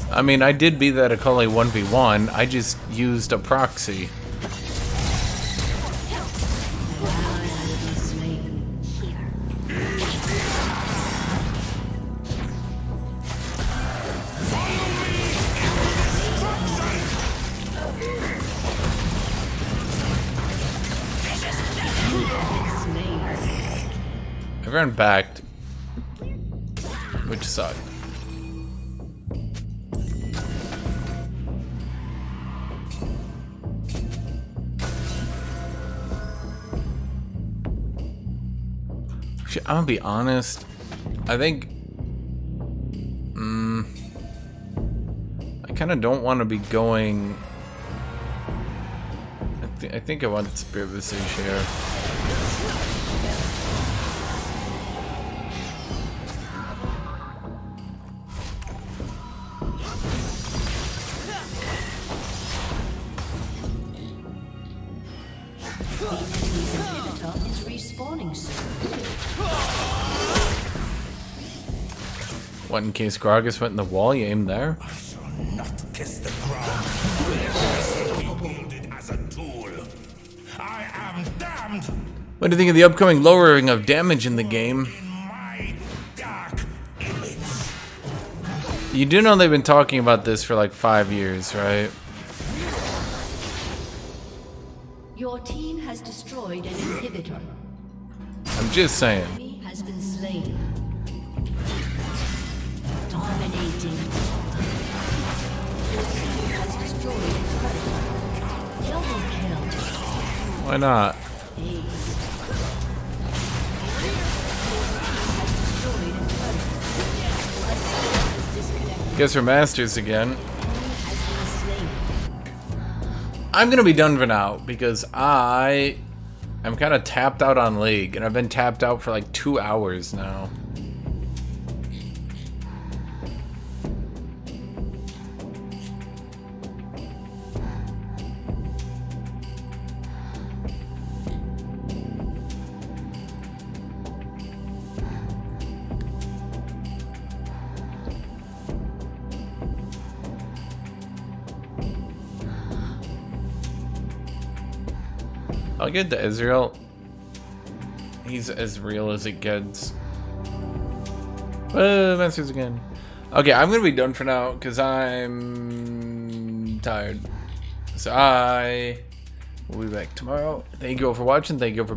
I mean, I did beat that Akali 1v1, I just used a proxy. Everyone backed, which sucked. I'm gonna be honest. I think I kind of don't want to be going. I think I want Spirit Visage here. What, in case Gragas went in the wall, you aimed there? I shall not kiss the ground. I shall be wielded as a tool. I am damned. What do you think of the upcoming lowering of damage in the game? In my dark image. You do know they've been talking about this for like 5 years, right? Your team has destroyed an inhibitor. I'm just saying. Enemy has been slain. Dominating. Your team has destroyed a turret. Double kill. Why not? Ace. Has destroyed a turret. A summoner has disconnected. Guess we're masters again. Has been slain. I'm gonna be done for now because I'm kind of tapped out on League, and I've been tapped out for like 2 hours now. I'll get to Ezreal. He's as real as it gets. Messages again. Okay, I'm gonna be done for now because I'm tired. So I will be back tomorrow. Thank you all for watching. Thank you all for